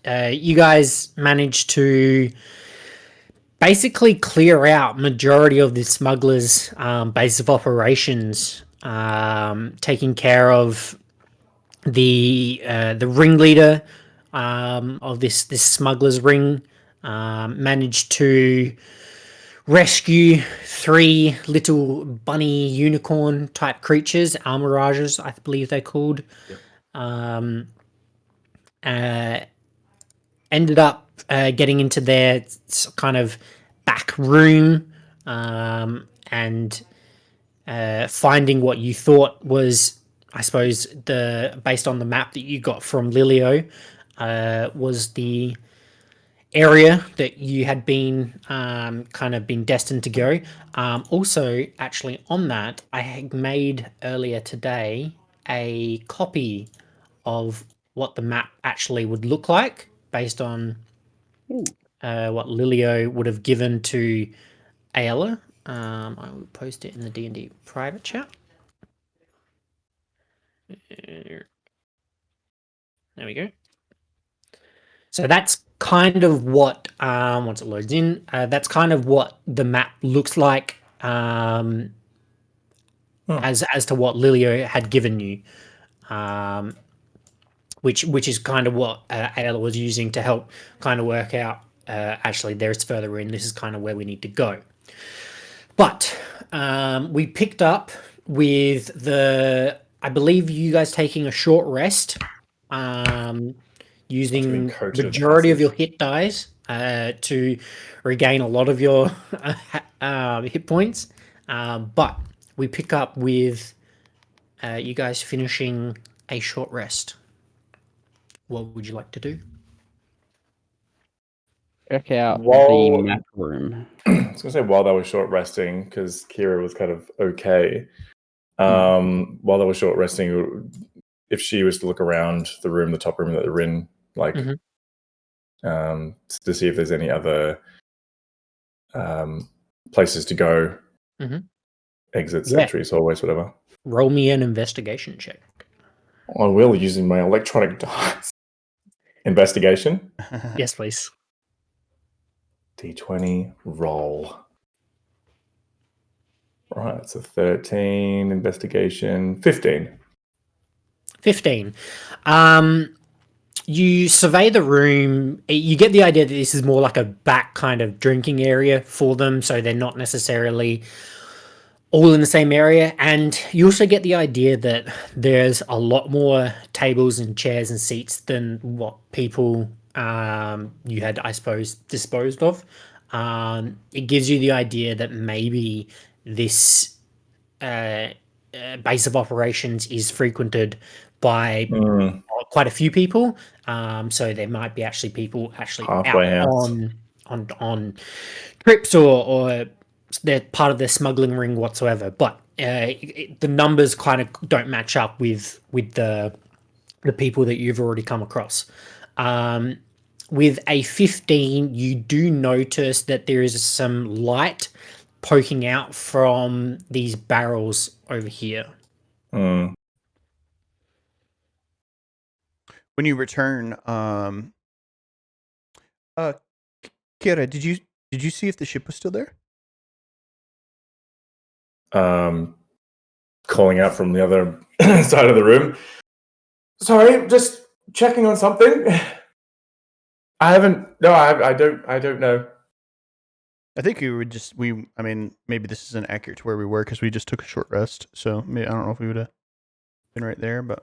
you guys managed to basically clear out majority of the smugglers' base of operations, taking care of the ringleader of this smugglers ring. Managed to rescue 3 little bunny unicorn type creatures, Almirages, I believe they're called. Yep. Ended up getting into their kind of back room and finding what you thought was, I suppose, based on the map that you got from Lilio, was the area that you had been kind of been destined to go. Also, actually, on that, I had made earlier today a copy of what the map actually would look like based on what Lilio would have given to Ayala. I will post it in the D&D private chat. There we go. So that's kind of what once it loads in, that's kind of what the map looks like as to what Lilio had given you, which is kind of what Ayla was using to help kind of work out. Actually, there's further in. This is kind of where we need to go. But we picked up with I believe you guys taking a short rest. Using majority of your hit dice to regain a lot of your hit points. But we pick up with you guys finishing a short rest. What would you like to do? Check out the map room. I was going to say while they were short resting, because Kira was kind of okay. While they were short resting, if she was to look around the room, the top room that they're in, like to see if there's any other places to go, exits, entries, always, whatever. Roll me an investigation check. I will, using my electronic dice. Investigation? Yes, please. D20, roll. Right, it's a 13, investigation, 15. 15. You survey the room. You get the idea that this is more like a back kind of drinking area for them, so they're not necessarily all in the same area. And you also get the idea that there's a lot more tables and chairs and seats than what people you had, I suppose, disposed of. It gives you the idea that maybe this base of operations is frequented by quite a few people, so there might be actually people halfway out on trips or they're part of the smuggling ring whatsoever. But the numbers kind of don't match up with the people that you've already come across. With a 15, you do notice that there is some light poking out from these barrels over here. When you return, Kira, did you see if the ship was still there? Calling out from the other side of the room. Sorry, just checking on something. I don't know. I think maybe this isn't accurate to where we were because we just took a short rest. So I don't know if we would have been right there, but I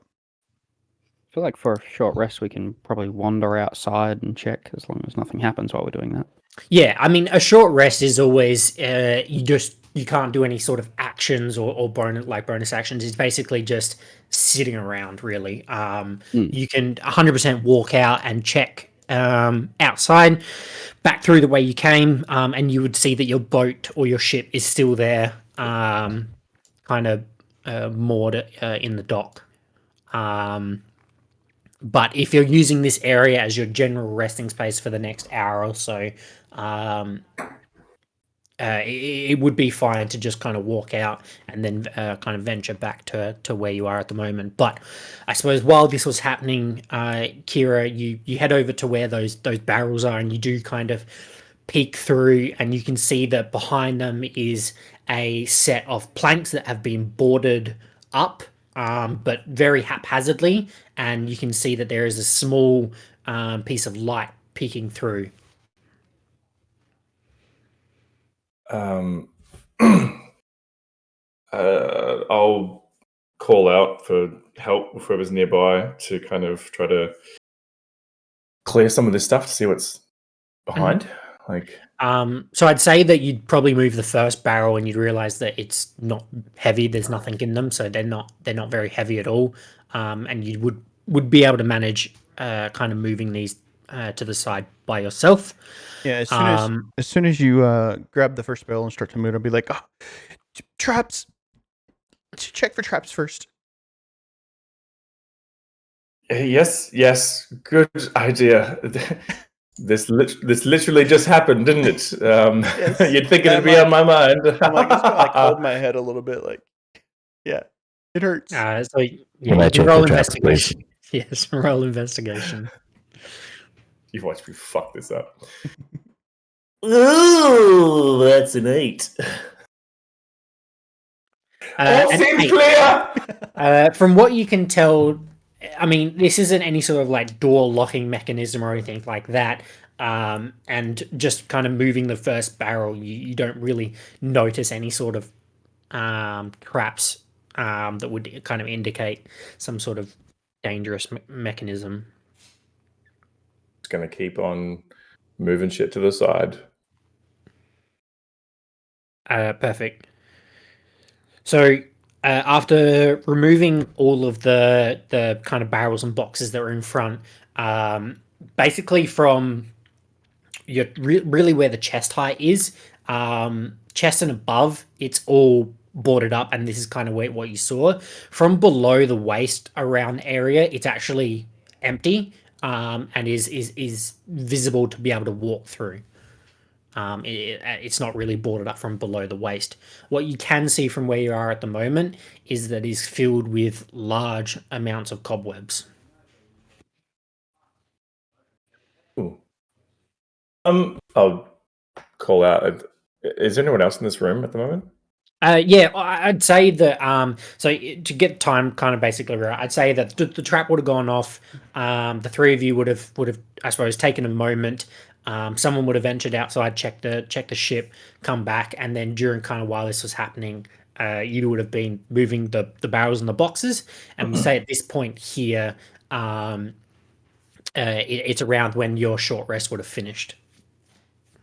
feel like for a short rest, we can probably wander outside and check as long as nothing happens while we're doing that. Yeah, I mean, a short rest is always you can't do any sort of actions or bonus actions. It's basically just sitting around, really. You can 100% walk out and check outside, back through the way you came, and you would see that your boat or your ship is still there, kind of moored in the dock. But if you're using this area as your general resting space for the next hour or so, it would be fine to just kind of walk out and then kind of venture back to where you are at the moment. But I suppose while this was happening, Kira, you head over to where those barrels are, and you do kind of peek through, and you can see that behind them is a set of planks that have been boarded up, but very haphazardly, and you can see that there is a small piece of light peeking through. I'll call out for help with whoever's nearby to kind of try to clear some of this stuff to see what's behind. So I'd say that you'd probably move the first barrel and you'd realize that it's not heavy. There's nothing in them, so they're not very heavy at all. And you would be able to manage kind of moving these to the side by yourself. Yeah, as soon as you grab the first barrel and start to move, I'll be like, oh, traps. Check for traps first. Yes, good idea. This literally just happened, didn't it? Yes. You'd think it'd be on my mind. I'm like, just gonna hold my head a little bit, like, yeah, it hurts. So yeah, Can I you check roll for traps, investigation. Yes, roll investigation. You watch me fuck this up. Ooh, that's an 8. All and seems hey, clear. from what you can tell, I mean, this isn't any sort of like door locking mechanism or anything like that. And just kind of moving the first barrel, you don't really notice any sort of traps that would kind of indicate some sort of dangerous mechanism. It's gonna keep on moving shit to the side. Perfect. So after removing all of the kind of barrels and boxes that were in front, basically from really where the chest height is, chest and above, it's all boarded up, and this is kind of what you saw. From below the waist around area, it's actually empty, and is visible to be able to walk through. It's not really boarded up from below the waist. What you can see from where you are at the moment is that it's filled with large amounts of cobwebs. Ooh. I'll call out. Is there anyone else in this room at the moment? Yeah, I'd say that. So to get time kind of basically right, I'd say that the trap would have gone off. The three of you would have, I suppose, taken a moment. Someone would have ventured outside, check the ship, come back, and then during kind of while this was happening, you would have been moving the barrels and the boxes. And we say at this point here, it's around when your short rest would have finished.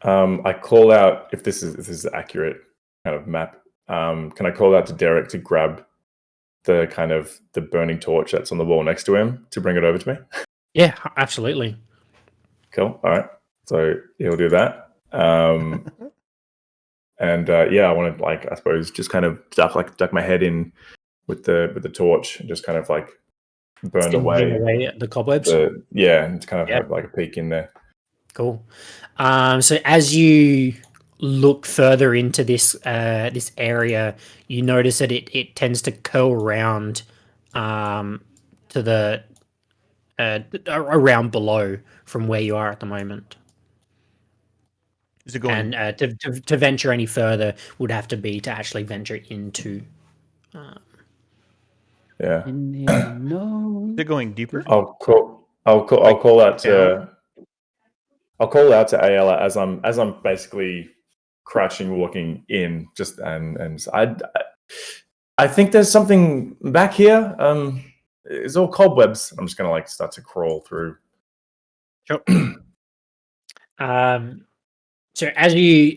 I call out if this is accurate kind of map. Can I call out to Derek to grab the kind of the burning torch that's on the wall next to him to bring it over to me? Yeah, absolutely. Cool. All right. So he'll do that. And yeah, I want to I suppose just kind of duck my head in with the torch and just kind of burn away the cobwebs. and kind of have a peek in there. Cool. So as you look further into this this area, you notice that it tends to curl around to the around below from where you are at the moment. Is it going? And to venture any further would have to be to actually venture into. Yeah. No. Is it going deeper? I'll call out to Ayala as I'm basically crouching, walking in. Just and I think there's something back here. It's all cobwebs. I'm just gonna start to crawl through. Sure. So as you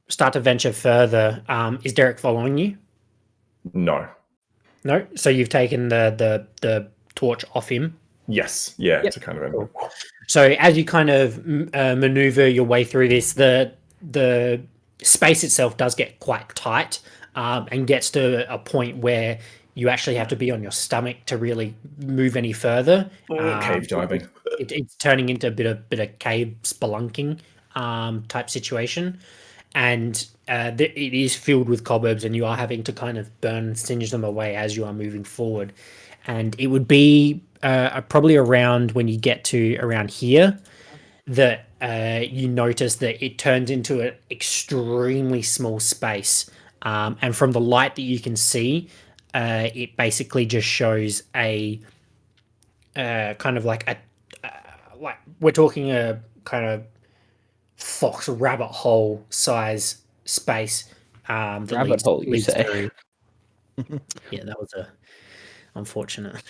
start to venture further, is Derek following you? No. No. So you've taken the torch off him. Yes. Yeah. It's a kind of. Cool. So as you kind of maneuver your way through this, the space itself does get quite tight, and gets to a point where you actually have to be on your stomach to really move any further. Cave diving. It's turning into a bit of cave spelunking type situation, and it is filled with cobwebs, and you are having to kind of burn and singe them away as you are moving forward. And it would be probably around when you get to around here that you notice that it turns into an extremely small space. And from the light that you can see, it basically just shows a kind of like a like we're talking a kind of fox rabbit hole size space. That Rabbit hole, you say? through. Yeah, that was a unfortunate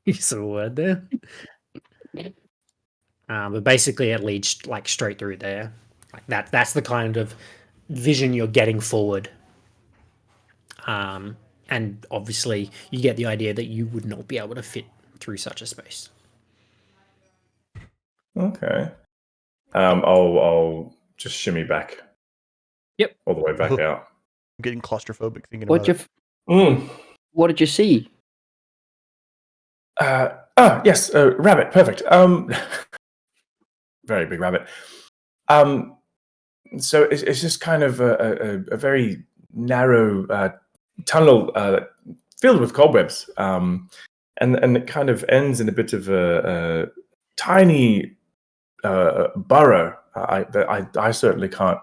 use of a word there. But basically, it leads like straight through there. Like that. That's the kind of vision you're getting forward. And obviously, you get the idea that you would not be able to fit through such a space. Okay. I'll just shimmy back. Yep. All the way back out. I'm getting claustrophobic thinking What about you? Mm. What did you see? Yes, rabbit. Perfect. Very big rabbit. So it's just kind of a very narrow tunnel filled with cobwebs, and it kind of ends in a bit of a tiny burrow that I certainly can't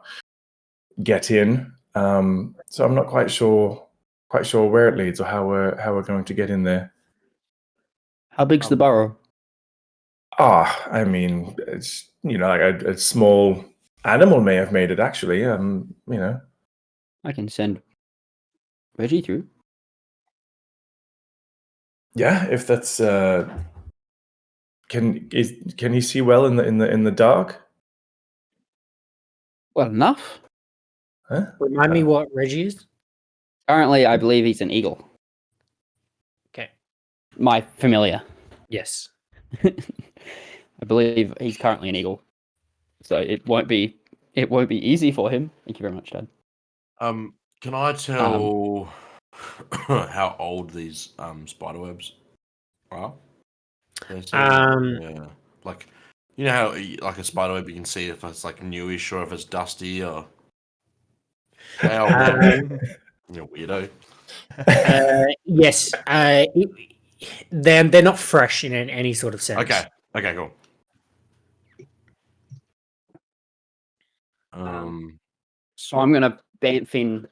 get in. So I'm not quite sure where it leads or how we're going to get in there. How big's the burrow? I mean, it's like a small animal may have made it. Actually, I can send Reggie through. Yeah, if that's can he see well in the dark? Well enough. Huh? Remind me what Reggie is. Currently, I believe he's an eagle. Okay. My familiar. Yes. I believe he's currently an eagle, so it won't be easy for him. Thank you very much, Dad. Can I tell how old these spider webs are? Yeah, like how like a spider web you can see if it's like newish or if it's dusty or. Weirdo. Yes. They're not fresh in any sort of sense. Okay, cool. So I'm gonna bamf in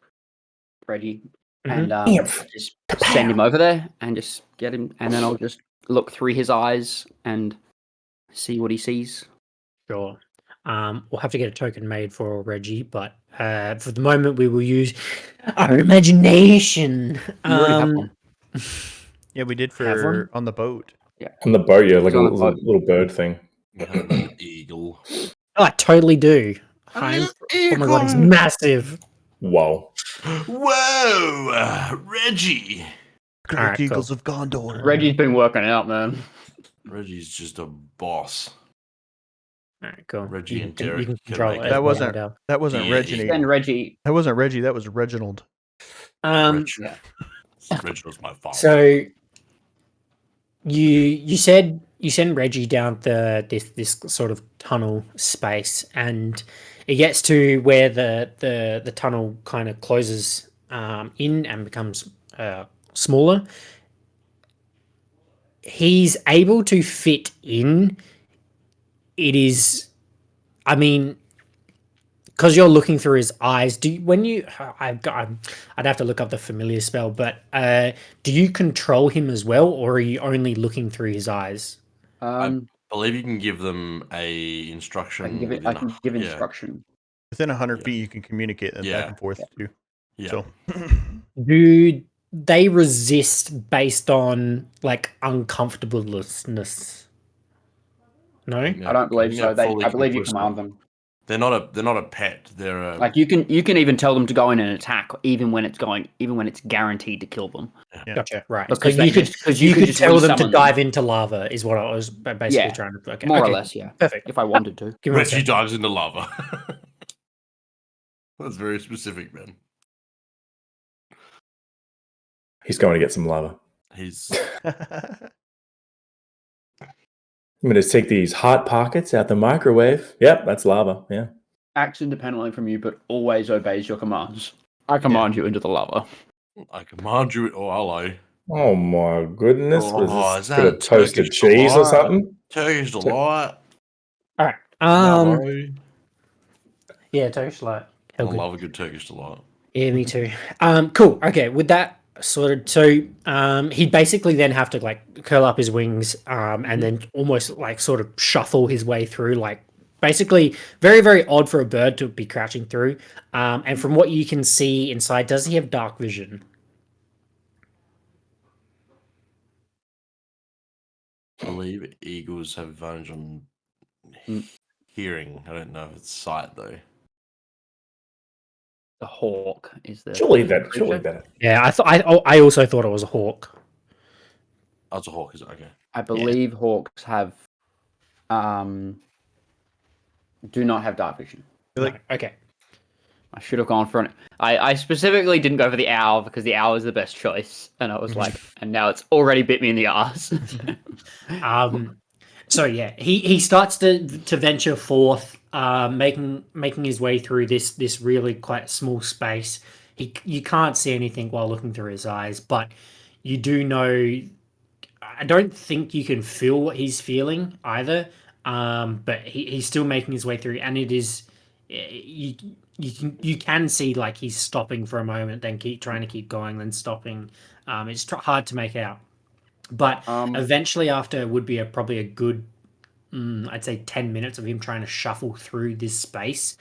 Reggie and Mhm. just send him over there and just get him, and then I'll just look through his eyes and see what he sees. Sure. We'll have to get a token made for Reggie, but for the moment we will use our imagination. You already have one. Yeah, we did Have for one? on the boat. On the boat, yeah, like a He's on the boat. little bird thing. Eagle. Oh, I totally do. Oh my god, it's massive. Wow. Whoa, Reggie. Great Alright, cool. Eagles of Gondor. Reggie's been working out, man. Reggie's just a boss. All right, cool. Reggie you and can, Derek you can can control make it. it. as That well, wasn't- Adele. That wasn't Yeah, Reggie. Send Reggie. That wasn't Reggie. That was Reginald. Reg. Yeah. Reginald's my father. So you said you send Reggie down this sort of tunnel space, and it gets to where the tunnel kind of closes in and becomes smaller. He's able to fit in. It is, I mean, because you're looking through his eyes. I'd have to look up the familiar spell, but do you control him as well, or are you only looking through his eyes? I believe you can give them a instruction. I can give yeah. instruction. Within 100 Yeah. feet, you can communicate them Yeah. back and forth too. Yeah. So Do they resist based on like uncomfortableness? No. Yeah, I don't believe yeah, so. fully I believe you complicit. command them. They're not a pet. They're a Like you can even tell them to go in and attack, even when it's guaranteed to kill them. Yeah. Gotcha. Right. Because So they you could just- 'cause you you could could just tell them to resummon them. dive into lava is what I was basically Yeah, trying to. Okay. More or okay, less, yeah. Perfect. If I wanted to. Give me one Reggie sec. dives into lava. That's very specific, man. He's going to get some lava. He's I'm going to take these hot pockets out the microwave. Yep, that's lava. Yeah. acts independently from you, but always obeys your commands. I command you into the lava. I command you. Oh, hello. Oh my goodness! Oh, Was is this a that bit of a toasted Turkish cheese or delight? something? Turkish delight. All right. Hello. Yeah, Turkish light. I Hell good. love a good Turkish delight. Yeah, me too. Cool. Okay, with that sorted, so he'd basically then have to like curl up his wings, and then almost like sort of shuffle his way through, like basically very, very odd for a bird to be crouching through. And from what you can see inside, does he have dark vision? I believe eagles have advantage on hearing. I don't know if it's sight though. The hawk is the Surely that. Yeah, I also thought it was a hawk. Oh, it's a hawk, is it? Okay. I believe hawks have do not have dark vision. No, okay. I should have gone for an. I specifically didn't go for the owl because the owl is the best choice, and I was like, and now it's already bit me in the ass. So yeah, he starts to venture forth, making his way through this really quite small space. You can't see anything while looking through his eyes, but you do know. I don't think you can feel what he's feeling either. But he's still making his way through, and it is you can see like he's stopping for a moment, then keep trying to keep going, then stopping. It's hard to make out, but eventually, after would be probably a good, I'd say 10 minutes of him trying to shuffle through this space.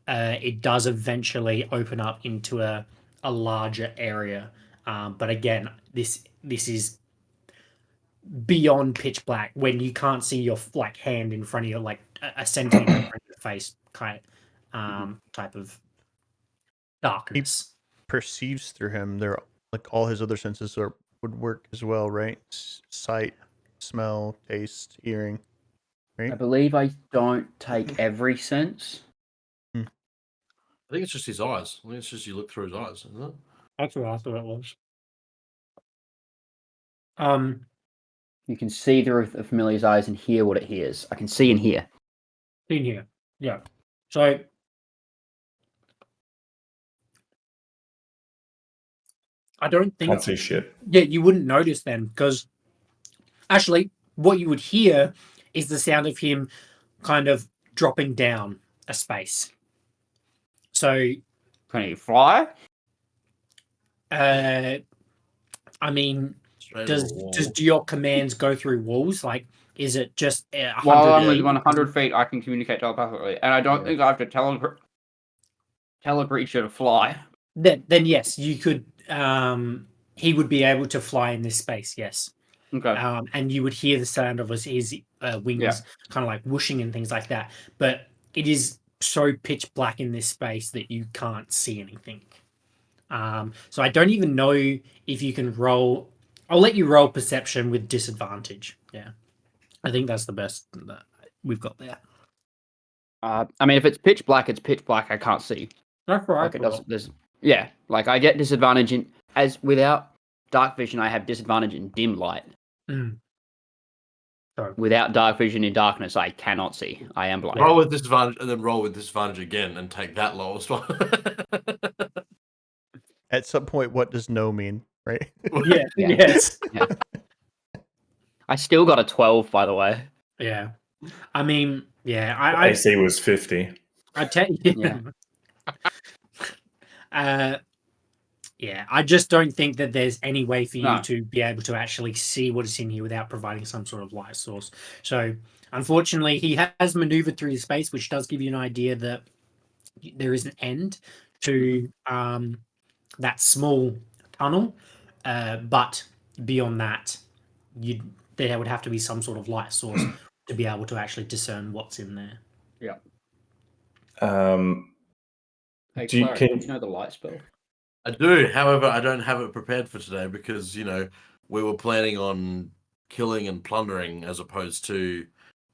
It does eventually open up into a larger area, but again, this is beyond pitch black when you can't see your like hand in front of you, like a centimeter in front of your face, kind type of darkness. Perceives through him. They're like all his other senses would work as well, right? Sight, smell, taste, hearing. Right? I believe I don't take every sense. I think it's just his eyes. I think it's just you look through his eyes, isn't it? That's what I thought it was. You can see through a familiar's eyes and hear what it hears. I can see and hear. In here, yeah. So I don't think Can't see shit. Yeah, you wouldn't notice then, because actually, what you would hear is the sound of him kind of dropping down a space. So, Can he fly? I mean, Straight over the wall. do your commands go through walls? Like, is it just 100 While I'm feet? within 100 feet, I can communicate telepathically, and I don't think I have to tell a creature to fly. Then yes, you could. He would be able to fly in this space. Yes. Okay. And you would hear the sound of his wings kind of like whooshing and things like that. But it is so pitch black in this space that you can't see anything. So I don't even know if you can roll. I'll let you roll perception with disadvantage. Yeah, I think that's the best that we've got there. I mean, if it's pitch black, it's pitch black. I can't see. That's right. Like it doesn't. Like I get disadvantage without dark vision. I have disadvantage in dim light. Sorry. Without dark vision in darkness, I cannot see. I am blind. Roll with disadvantage and then roll with disadvantage again and take that lowest one. At some point, what does no mean, right? Yeah. Yes. Yeah. I still got a 12, by the way. Yeah. I mean, yeah. AC was 50. I tell you. Yeah. I just don't think that there's any way for you to be able to actually see what is in here without providing some sort of light source. So, unfortunately, he has maneuvered through the space, which does give you an idea that there is an end to that small tunnel. But beyond that, there would have to be some sort of light source to be able to actually discern what's in there. Yeah. Hey, do you know the light spell? I do. However, I don't have it prepared for today because, we were planning on killing and plundering as opposed to,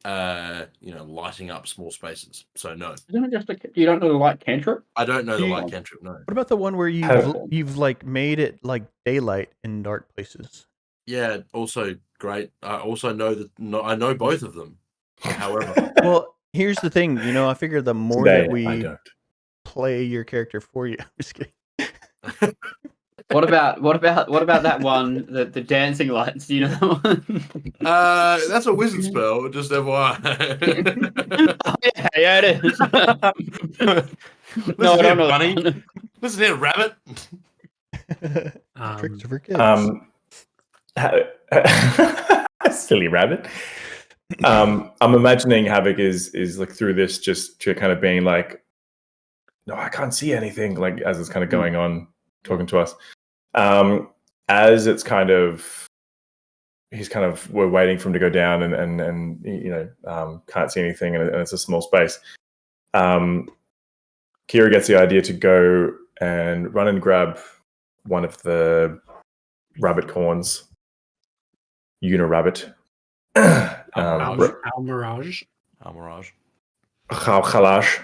lighting up small spaces. So, no. Isn't it just you don't know the light cantrip? I don't know the light cantrip, no. What about the one where you've like made it like daylight in dark places? Yeah, also great. I also know I know both of them. However, well, Here's the thing, I figure the more Today, that I we don't. play your character for you, I'm just kidding. What about that one, the dancing lights? Do you know that one? That's a wizard spell, just FYI. Oh, yeah, it is. Listen I here, don't know that bunny. one. Listen here, rabbit. Tricks are for kids. Silly rabbit. I'm imagining Havoc is like through this just to kind of being like, no, I can't see anything. Like as it's kind of going on, talking to us. As it's kind of, we're waiting for him to go down and can't see anything and it's a small space. Kira gets the idea to go and run and grab one of the rabbit corns, Unirabbit. Almirage. Almirage. Khalash.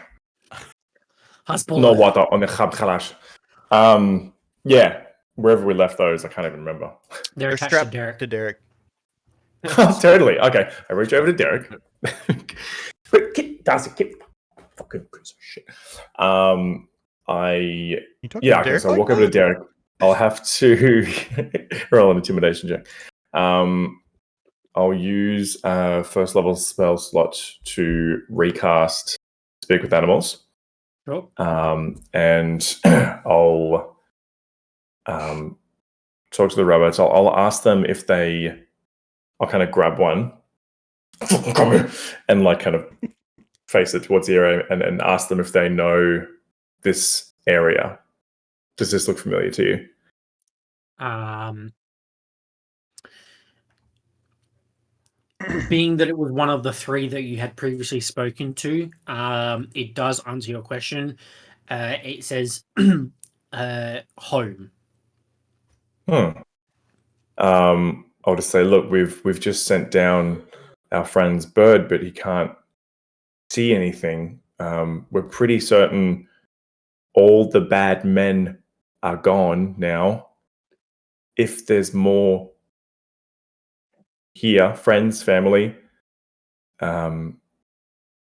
Hasbullah. No water on the khalash. Yeah, wherever we left those, I can't even remember. They're They're attached strapped to Derek. to Derek. Totally. Okay, I reach over to Derek. But Darcy, fucking piece of shit. You talking to Okay, Derek so I like walk over to that? Derek. I'll have to roll an intimidation check. I'll use first level spell slot to recast Speak with Animals. Sure. And I'll talk to the rabbits. I'll ask them if I'll kind of grab one and like kind of face it towards the area and ask them if they know this area. Does this look familiar to you? Being that it was one of the three that you had previously spoken to, it does answer your question. It says home. I'll just say, look, we've just sent down our friend's bird, but he can't see anything. We're pretty certain all the bad men are gone now. If there's more here, friends, family,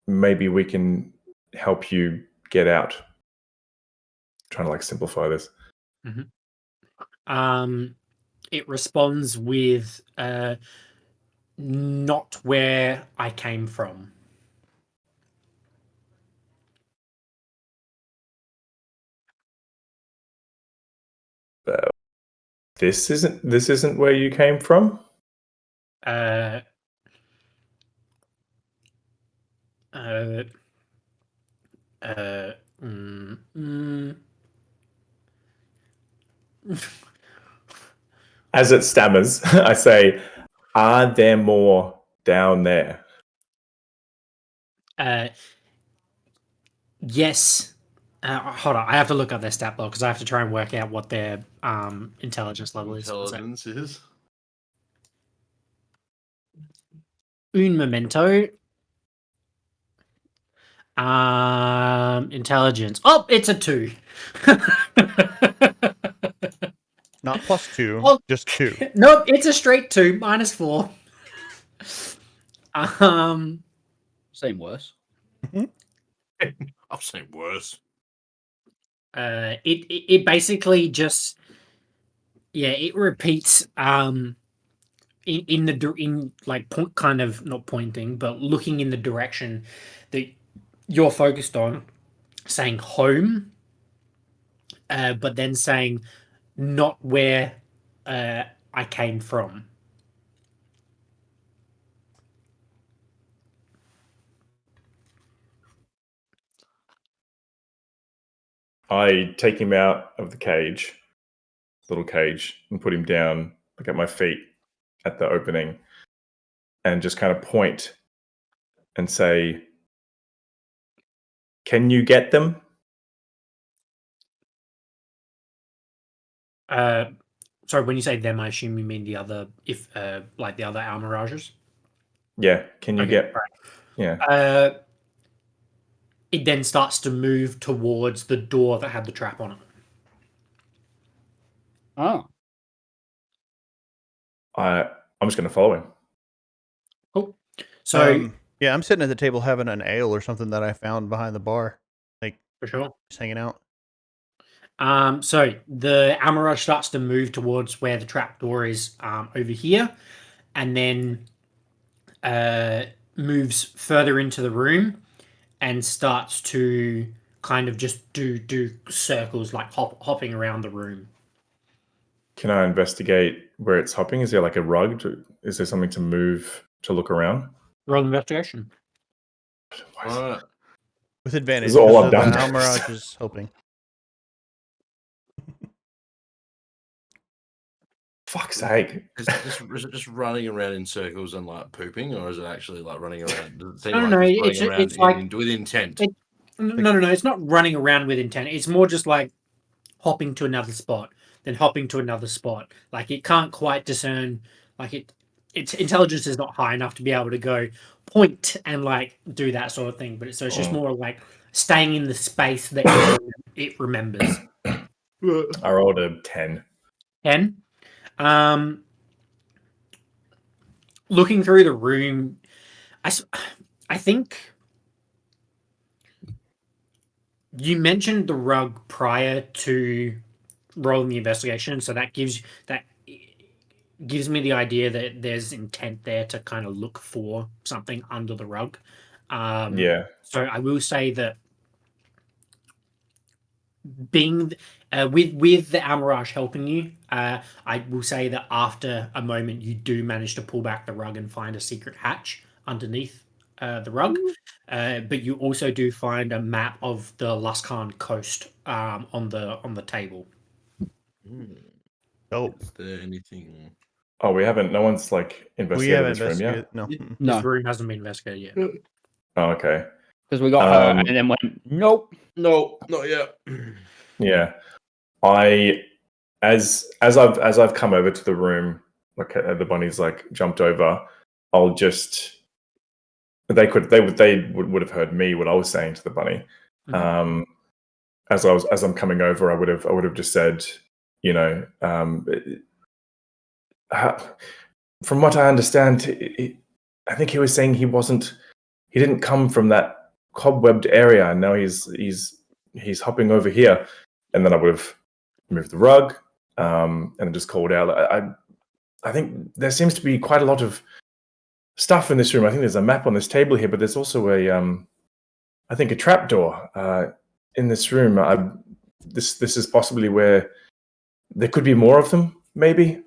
maybe we can help you get out. Trying to like simplify this. It responds with not where I came from. This isn't where you came from. As it stammers, I say, "Are there more down there?" Yes. Hold on, I have to look up their stat block because I have to try and work out what their intelligence level is. Intelligence is. Un momento. Intelligence. Oh, it's a 2. Not +2, Oh. just 2. Nope, it's a straight 2 -4. Same worse. I've seen worse. It basically just it repeats in like point, kind of not pointing but looking in the direction that you're focused on, saying home, but then saying not where I came from. I take him out of the little cage, and put him down, like at my feet at the opening, and just kind of point and say, "Can you get them?" Sorry, when you say them, I assume you mean the other, like the other Almirages? Yeah, can you Okay, get? right. Yeah. It then starts to move towards the door that had the trap on it. Oh. I'm just going to follow him. Cool. So Yeah, I'm sitting at the table having an ale or something that I found behind the bar, For sure. just hanging out. So the Amaranth starts to move towards where the trapdoor is over here, and then moves further into the room and starts to kind of just do circles, like hopping around the room. Can I investigate where it's hopping? Is there like a rug? Is there something to move to look around? Roll investigation. Why Right. With advantage. This is all because I've done. The Almirage is helping. Fuck's sake. Is it just running around in circles and like pooping, or is it actually like running around? Does it seem No, like no, it's running it's around like with intent? no. It's not running around with intent. It's more just like hopping to another spot, then hopping to another spot. Like it can't quite discern. Like its intelligence is not high enough to be able to go point and like do that sort of thing. But it's just more like staying in the space that it remembers. I rolled a 10. 10. Looking through the room, I think you mentioned the rug prior to rolling the investigation, so that gives me the idea that there's intent there to kind of look for something under the rug. Yeah. So I will say that being with the Amaraj helping you, I will say that after a moment you do manage to pull back the rug and find a secret hatch underneath the rug. But you also do find a map of the Luskan coast on the table. Oh, Is there anything? Oh, we haven't. No one's like we investigated haven't this room yet. investigated. No. Yeah. Mm-mm. This No, room hasn't been investigated yet. Oh, okay. because we got her Um, and then went, nope. No, not yet. Yeah. As I've come over to the room, like the bunnies like jumped over, I'll just they would have heard me what I was saying to the bunny. Mhm. As I'm coming over, I would have just said, you know, from what I understand, I think he was saying he didn't come from that cobwebbed area, and now he's hopping over here, and then I would have moved the rug, and just called out. I think there seems to be quite a lot of stuff in this room. I think there's a map on this table here, but there's also I think a trapdoor in this room. This is possibly where there could be more of them, maybe.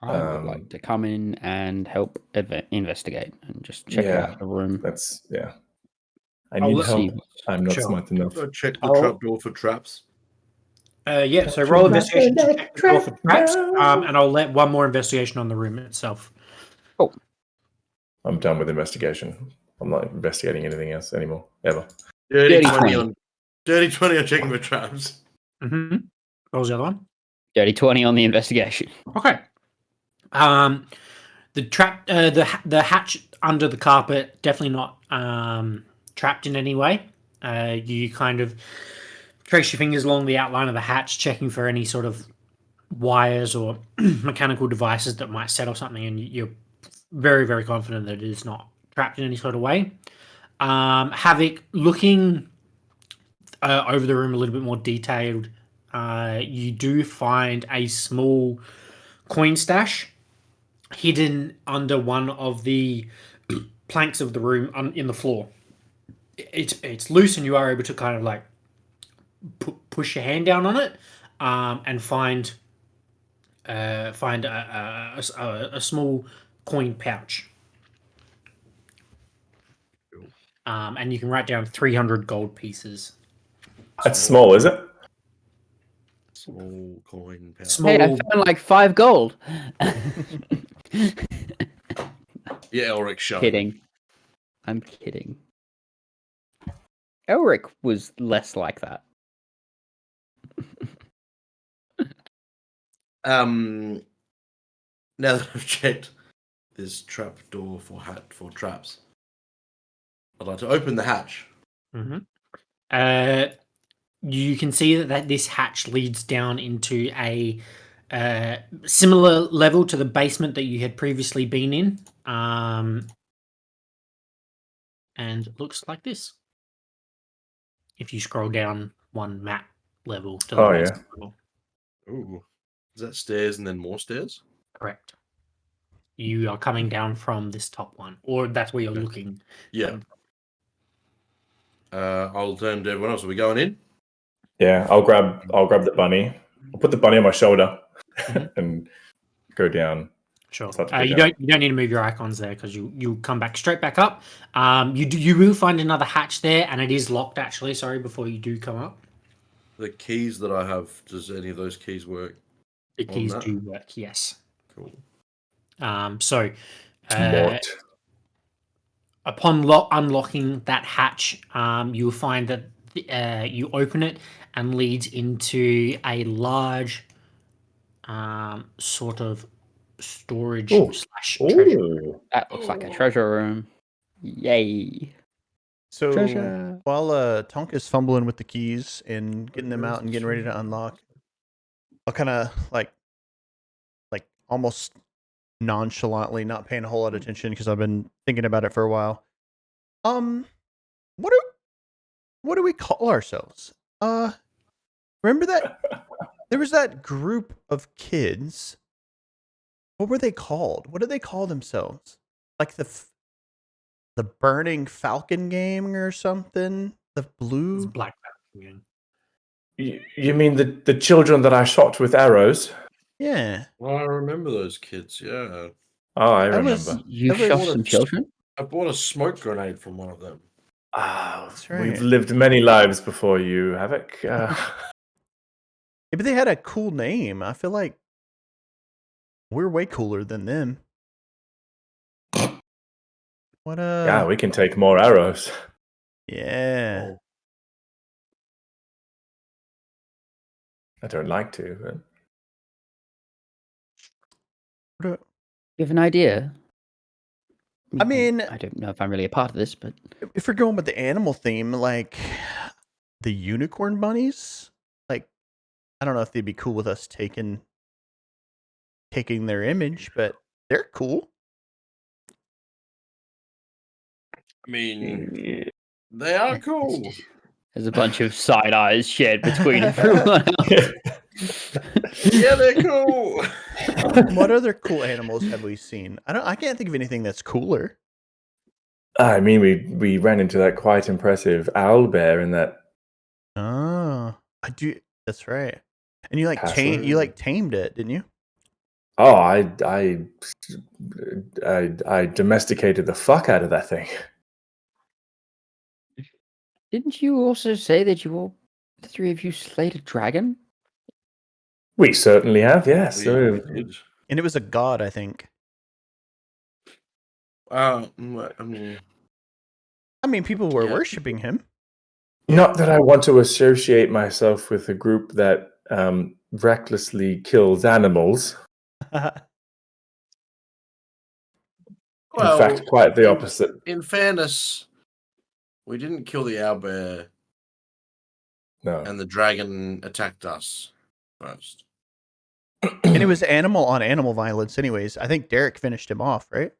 I would like to come in and help investigate and just check Yeah. out the room. That's yeah. I I'll need let- help. See I'm not Sure. smart enough. Check the I'll- trapdoor for traps. Yeah, so roll investigation to check the door for traps, and I'll let one more investigation on the room itself. I'm done with investigation. I'm not investigating anything else anymore, ever. Dirty Dirty 20 20. on Dirty 20 on checking for traps. Mm-hmm. What was the other one? Dirty 20 on the investigation. Okay. The trap, the hatch under the carpet, definitely not trapped in any way. You kind of trace your fingers along the outline of the hatch, checking for any sort of wires or mechanical devices that might set off something, and you're very, very confident that it is not trapped in any sort of way. Havoc, looking over the room a little bit more detailed, you do find a small coin stash hidden under one of the planks of the room in the floor. It's loose, and you are able to kind of like push your hand down on it and find a small coin pouch. And you can write down 300 gold pieces. That's small, is it? Small coin pouch. Small. Hey, I found like 5 gold. Yeah, Elric, shut up. Kidding. I'm kidding. Elric was less like that. Now that I've checked this trap door for traps, I'd like to open the hatch. Mm-hmm. You can see that this hatch leads down into a similar level to the basement that you had previously been in, and it looks like this. If you scroll down one map level to the Oh, basement level. Ooh. Is that stairs and then more stairs? Correct. You are coming down from this top one, or that's where you're Okay. looking. Yeah. I'll turn to everyone else. Are we going in? Yeah, I'll grab the bunny. I'll put the bunny on my shoulder Mhm. and go down. Sure. Start to go You down. don't need to move your icons there because you come back straight back up. You will find another hatch there, and it is locked actually. Sorry, before you do come up, The keys that I have, does any of those keys work? the On keys that? do work. Yes. Cool. So Smart. upon unlocking that hatch, you will find that you open it and leads into a large sort of storage Ooh. / treasure. Ooh. That looks like a treasure room. Yay. So Treasure. while Tonka's fumbling with the keys and getting them out and getting ready to unlock, I'll kind of like almost nonchalantly, not paying a whole lot of attention because I've been thinking about it for a while. What do we call ourselves? Remember that there was that group of kids. What were they called? What did they call themselves? Like the Burning Falcon Gang or something? The It's blue? Black Falcon. You mean the children that I shot with arrows? Yeah. Well, I remember those kids. Yeah. Oh, I That was- remember. You That was- shot some children? I bought a smoke grenade from one of them. Ah, That's right. we've lived many lives before you, Havoc. Yeah, but they had a cool name. I feel like we're way cooler than them. What yeah, we can take more arrows. Yeah. Oh, I don't like to, but What You have an idea? I mean- I don't know if I'm really a part of this, but if we're going with the animal theme, like the unicorn bunnies, like I don't know if they'd be cool with us taking their image, but they're cool. I mean, they are cool. there's a bunch of side eyes shared between everyone else. Yeah, they're cool. What other cool animals have we seen? I can't think of anything that's cooler. I mean, we ran into that quite impressive owl bear in that. Oh, I do. That's right. And you like Castle. tamed it, didn't you? Oh, I domesticated the fuck out of that thing. Didn't you also say that the three of you slayed a dragon? We certainly have, yes. We did. And it was a god, I think. I mean, People were Yeah. worshiping him. Not that I want to associate myself with a group that recklessly kills animals. well, In fact, quite the opposite. In fairness, we didn't kill the owlbear, No. and the dragon attacked us first. And it was animal on animal violence, anyways. I think Derek finished him off, right?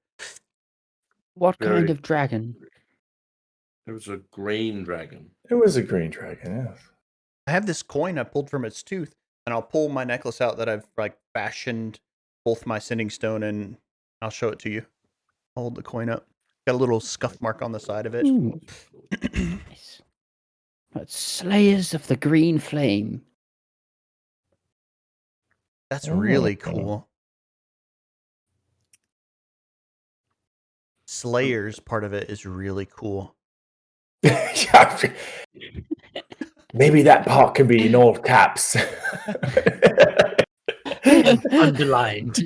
What kind Very- of dragon? It was a green dragon. It was a green dragon, yes. I have this coin I pulled from its tooth, and I'll pull my necklace out that I've like fashioned both my sending stone, and I'll show it to you. I'll hold the coin up. Got a little scuff mark on the side of it. Ooh, nice. But Slayers of the Green Flame. That's Oh. really cool. Slayers part of it is really cool. Yeah. Maybe that part can be in all caps. Underlined.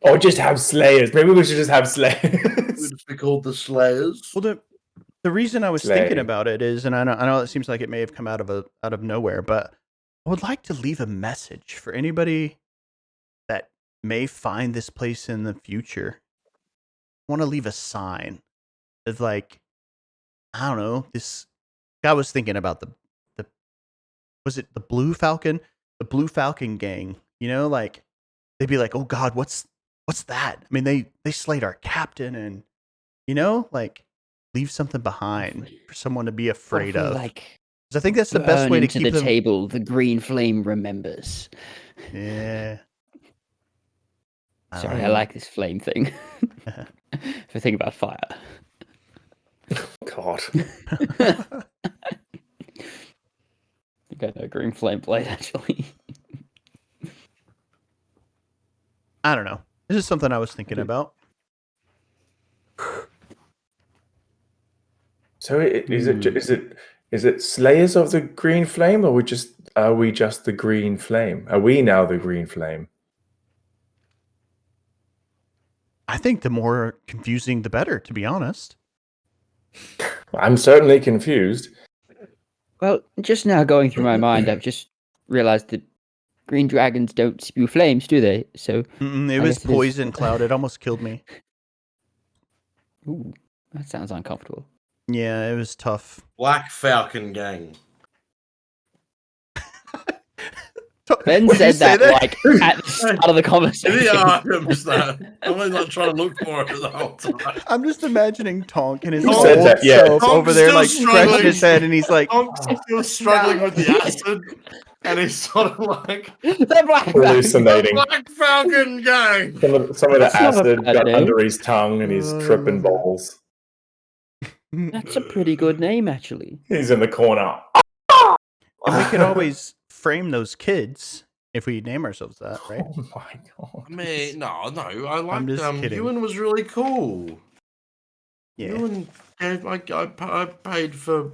Or just have slayers. Maybe we should just have slayers. Would be called the Slayers. Well, the reason I was thinking Slay. about it is, and I know it seems like it may have come out of nowhere, but I would like to leave a message for anybody that may find this place in the future. I want to leave a sign of like, I don't know, this guy was thinking about the was it the Blue Falcon? the Blue Falcon gang. You know, like they'd be like, "Oh God, what's that?" I mean, they slayed our captain, and you know, like leave something behind for someone to be What if afraid we, of. like 'Cause I think that's the best burn way to into keep the them. table? The green flame remembers. Yeah. Sorry, I like this flame thing. Uh-huh. If I think about fire. God. I think I know green flame blade actually. I don't know. This is something I was thinking about. So is it Slayers of the Green Flame, or are we just the Green Flame? Are we now the Green Flame? I think the more confusing, the better. To be honest. I'm certainly confused. Well, just now going through my mind, I've just realized that green dragons don't spew flames, do they? So, Mm-mm, it I was guess it is- poison cloud. It almost killed me. ooh, that sounds uncomfortable. Yeah, it was tough. Black Falcon gang. Ben What did you said say that like at the start of the conversation. Yeah, I'm just I'm only not trying to look for it the whole time. I'm just imagining Tonk and his Who old said that? Yeah. self Tonk's over there, still like scratching struggling. his head, and he's like, I'm still struggling with the acid, and he's sort of like The black Hallucinating. the Black Falcon gang. Some of the That's not a acid bad got name. under his tongue, and he's Oh, I tripping love it. balls. That's a pretty good name, actually. He's in the corner. and we could always frame those kids if we name ourselves that, right? Oh my god! I mean, no, I liked just kidding. Ewan was really cool. Yeah, Ewan, I paid for.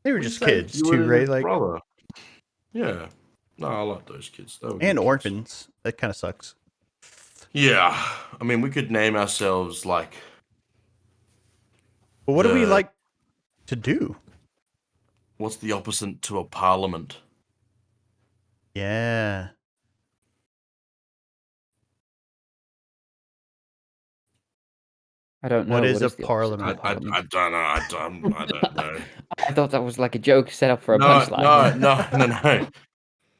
they were what'd you just say? kids Ewan too, and right? his Like, brother. Yeah. No, I like those kids. They were good and kids. orphans. That kind of sucks. Yeah, I mean, we could name ourselves like. But what do we The- like to do? What's the opposite to a parliament? Yeah, I don't know. what is a the opposite of parliament? I don't know. I don't know. I thought that was like a joke set up for a No, punchline. no.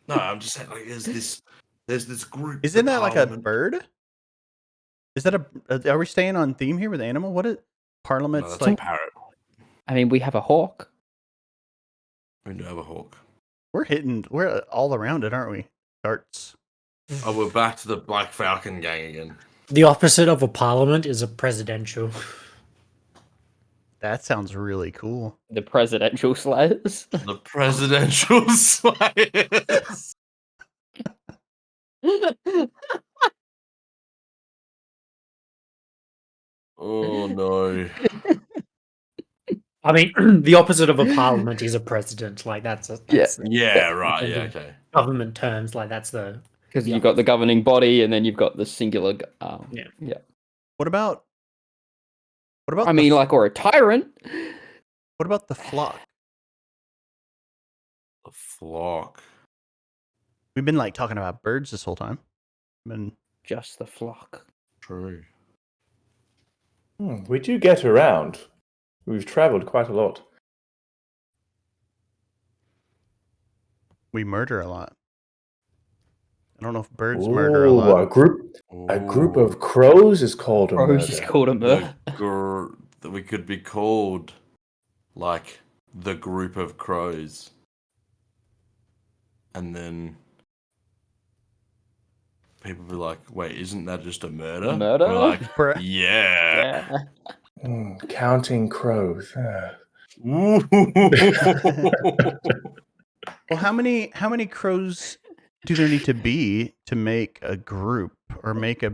No, I'm just saying, like, there's this group. the Isn't that like a Parliament. bird? Is that are we staying on theme here with animal? What is No, parliament's that's like? a parrot. I mean, we have a hawk. We do have a hawk. We're all around it, aren't we? Darts. Oh, we're back to the Black Falcon gang again. The opposite of a parliament is a presidential. That sounds really cool. The presidential slayers. The presidential slayers. Oh no. I mean, the opposite of a parliament is a president. Like that's Yeah, right. Yeah, okay. government terms. Like that's the Because Yeah. you've got the governing body, and then you've got the singular. Yeah. What about? I mean, like, or a tyrant. what about the flock? The flock. We've been like talking about birds this whole time. Just the flock. True. We do get around. We've travelled quite a lot. We murder a lot. I don't know if birds murder a Ooh, lot. a group of crows is called a Rose is murder. called a murder. That we could be called like the group of crows. And then people be like, wait, isn't that just a murder? Murder? We're like, Bruh. yeah. Yeah. Counting crows. Well, how many crows do there need to be to make a group or make a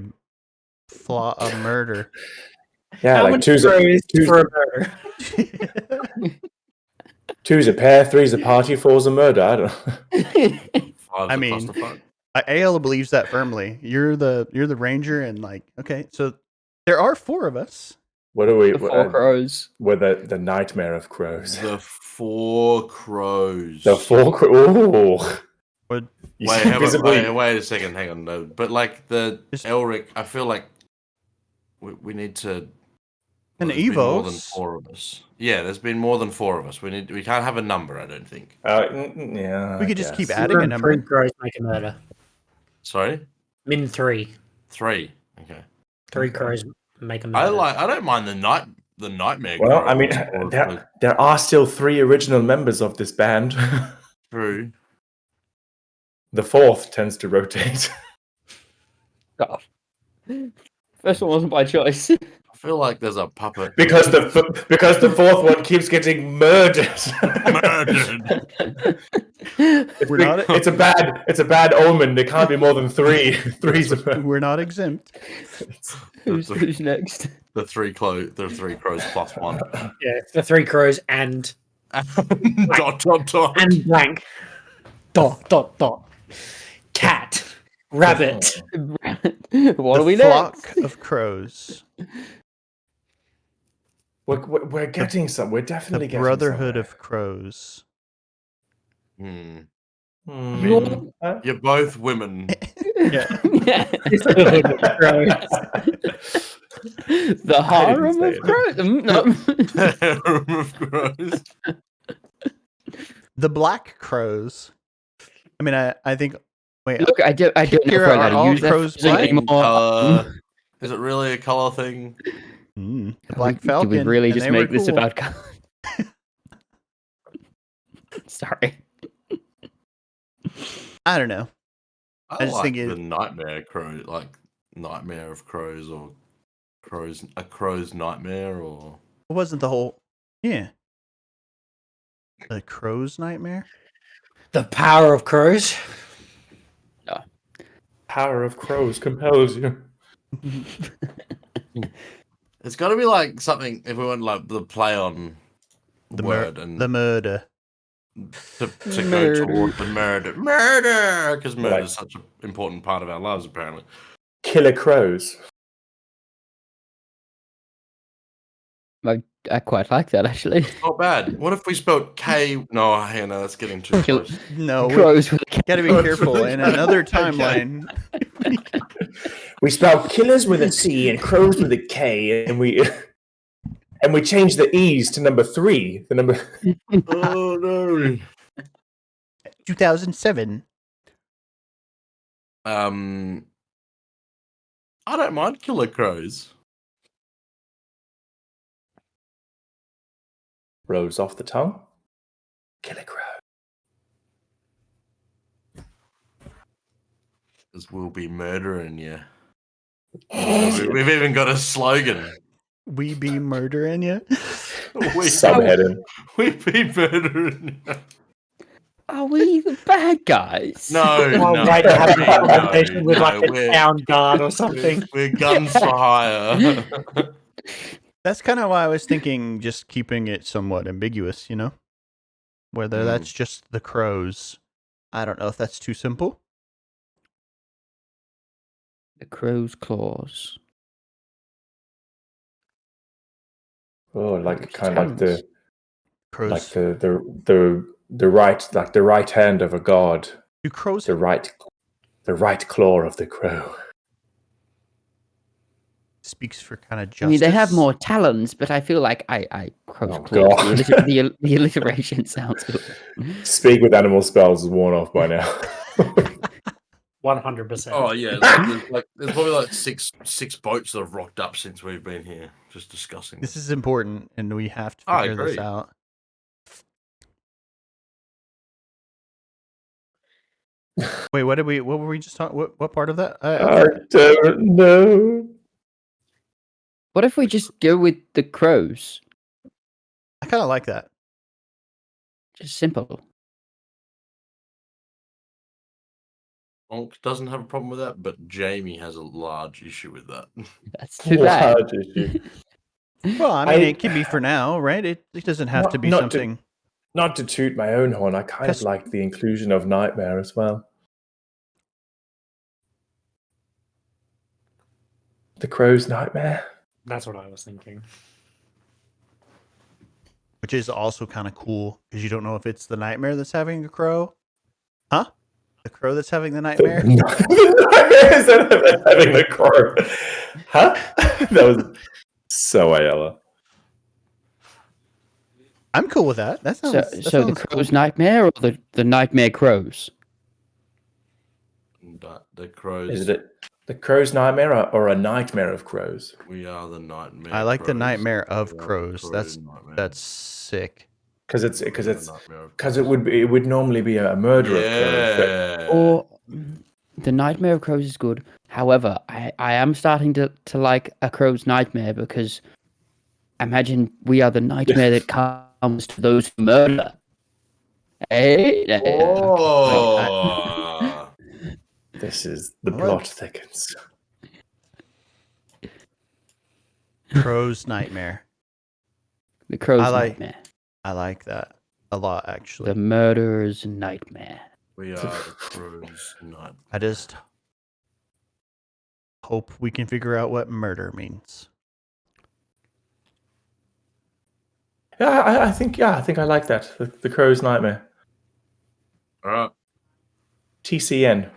murder? Yeah, How like many two's crows for a murder? a pair, three's a party, four's a murder. I don't know. Five's I a mean, clusterfuck. Ayla believes that firmly. You're the ranger, and like, okay, so there are 4 of us. What are we? The four crows. We're the nightmare of crows. The 4 crows. The 4 crows. Ooh. Would- Wait a second, hang on. No, but like the Just- Elric, I feel like we need to An there's been more than Evos. 4 of us. Yeah, there's been more than 4 of us. We can't have a number, I don't think. Yeah. We I could just keep guess. adding a number. 3 crows make a murder. Sorry? Min 3. 3. Okay. 3 crows make a murder. I don't mind the nightmare. Well, crow I mean, or there are still 3 original members of this band. true. The 4th tends to rotate. Oh. First one wasn't by choice. I feel like there's a puppet. because the 4th one keeps getting murdered. Murdered. We're not. It's a bad omen. There can't be more than 3. Three's a We're not exempt. Who's next? The 3 crows plus 1. Yeah, the 3 crows and dot. and blank. Dot. Cat. Rabbit. What The are we flock next? of crows. We're getting some. We're The definitely getting Brotherhood somewhere. of Crows. Hmm. Hmm. You're both women. Yeah. Brotherhood of Crows. The harem say of it. crows. No. Harem of crows. The Black Crows. I mean, I think. Wait, Look, I don't know if Kira, we're are allowed to all use that crows phrasing black? anymore. Is it really a color thing? the Black Do Falcon. we really and just they were make this cool. about color? Sorry. I don't know. I just like think the nightmare crow, like Nightmare of Crows or a crow's nightmare or It wasn't the whole. Yeah. The Crow's Nightmare. The power of crows. Power of crows compels you. it's got to be like something. If we want like the play on The word and the murder. to go Murder. toward the murder, because murder Like- is such an important part of our lives. Apparently, Killer crows. I quite like that actually. not bad. What if we spelled K? No, hang on, that's getting too Kill- close. No, we Crows with a K. gotta be Crows careful. with a In K. another Okay. timeline, We spell killers with a C and crows with a K, and we change the E's to number 3. The number. Oh no. 2007. I don't mind killer crows. Rose off the tongue. Killer crow. Because we'll be murdering you. We've even got a slogan. We be murdering you. Subheading. We be murdering you. Are we the bad guys? No, Well, no, right, have a no, conversation with no, like a we're- town guard or something. We're guns for hire. That's kind of why I was thinking just keeping it somewhat ambiguous, you know? Whether Mm. that's just the crows. I don't know if that's too simple. The crow's claws. Oh, like kind of like the Crows. like the right hand of a god. Do crows The right claw of the crow. speaks for kind of justice? I mean, they have more talons, but I feel like crow's Oh, claws. God. The alliteration sounds good. Speak with animal spells is worn off by now. 100%. Oh yeah, there's probably like six boats that have rocked up since we've been here, just discussing. This is important, and we have to I figure this agree. out. Wait, what were we just talking? What part of that? I don't know. What if we just go with the crows? I kind of like that. Just simple. Bonk doesn't have a problem with that, but Jamie has a large issue with that. That's too bad. Large issue. Well, I mean, I- it can be for now, right? It doesn't have to be Not to- something. Not to toot my own horn, I kind of Yes. like the inclusion of Nightmare as well. The Crow's Nightmare. That's what I was thinking. Which is also kind of cool because you don't know if it's the nightmare that's having a crow. Huh? The crow that's having the nightmare? The Nightmare is having the crow. Huh? That was so Ayala. I'm cool with that. That sounds. So, that so the sounds crow's cool. nightmare or the nightmare crows? The crows. Is it the crow's nightmare or a nightmare of crows? We are the nightmare. I like the crows. nightmare We of are the crows. crow That's nightmare. sick. Because We are the nightmare of crows. it would normally be a murder of crows, but Yeah. Or the nightmare of crows is good. However, I am starting to like a crow's nightmare because imagine we are the nightmare that comes to those who murder. Hey, Oh. this is the What? plot thickens. Crow's nightmare. the crow's I like- nightmare. I like that a lot, actually. The murderer's nightmare. We are the crows nightmare. I just hope we can figure out what murder means. Yeah, I think I like that. The crow's nightmare. All right. TCN.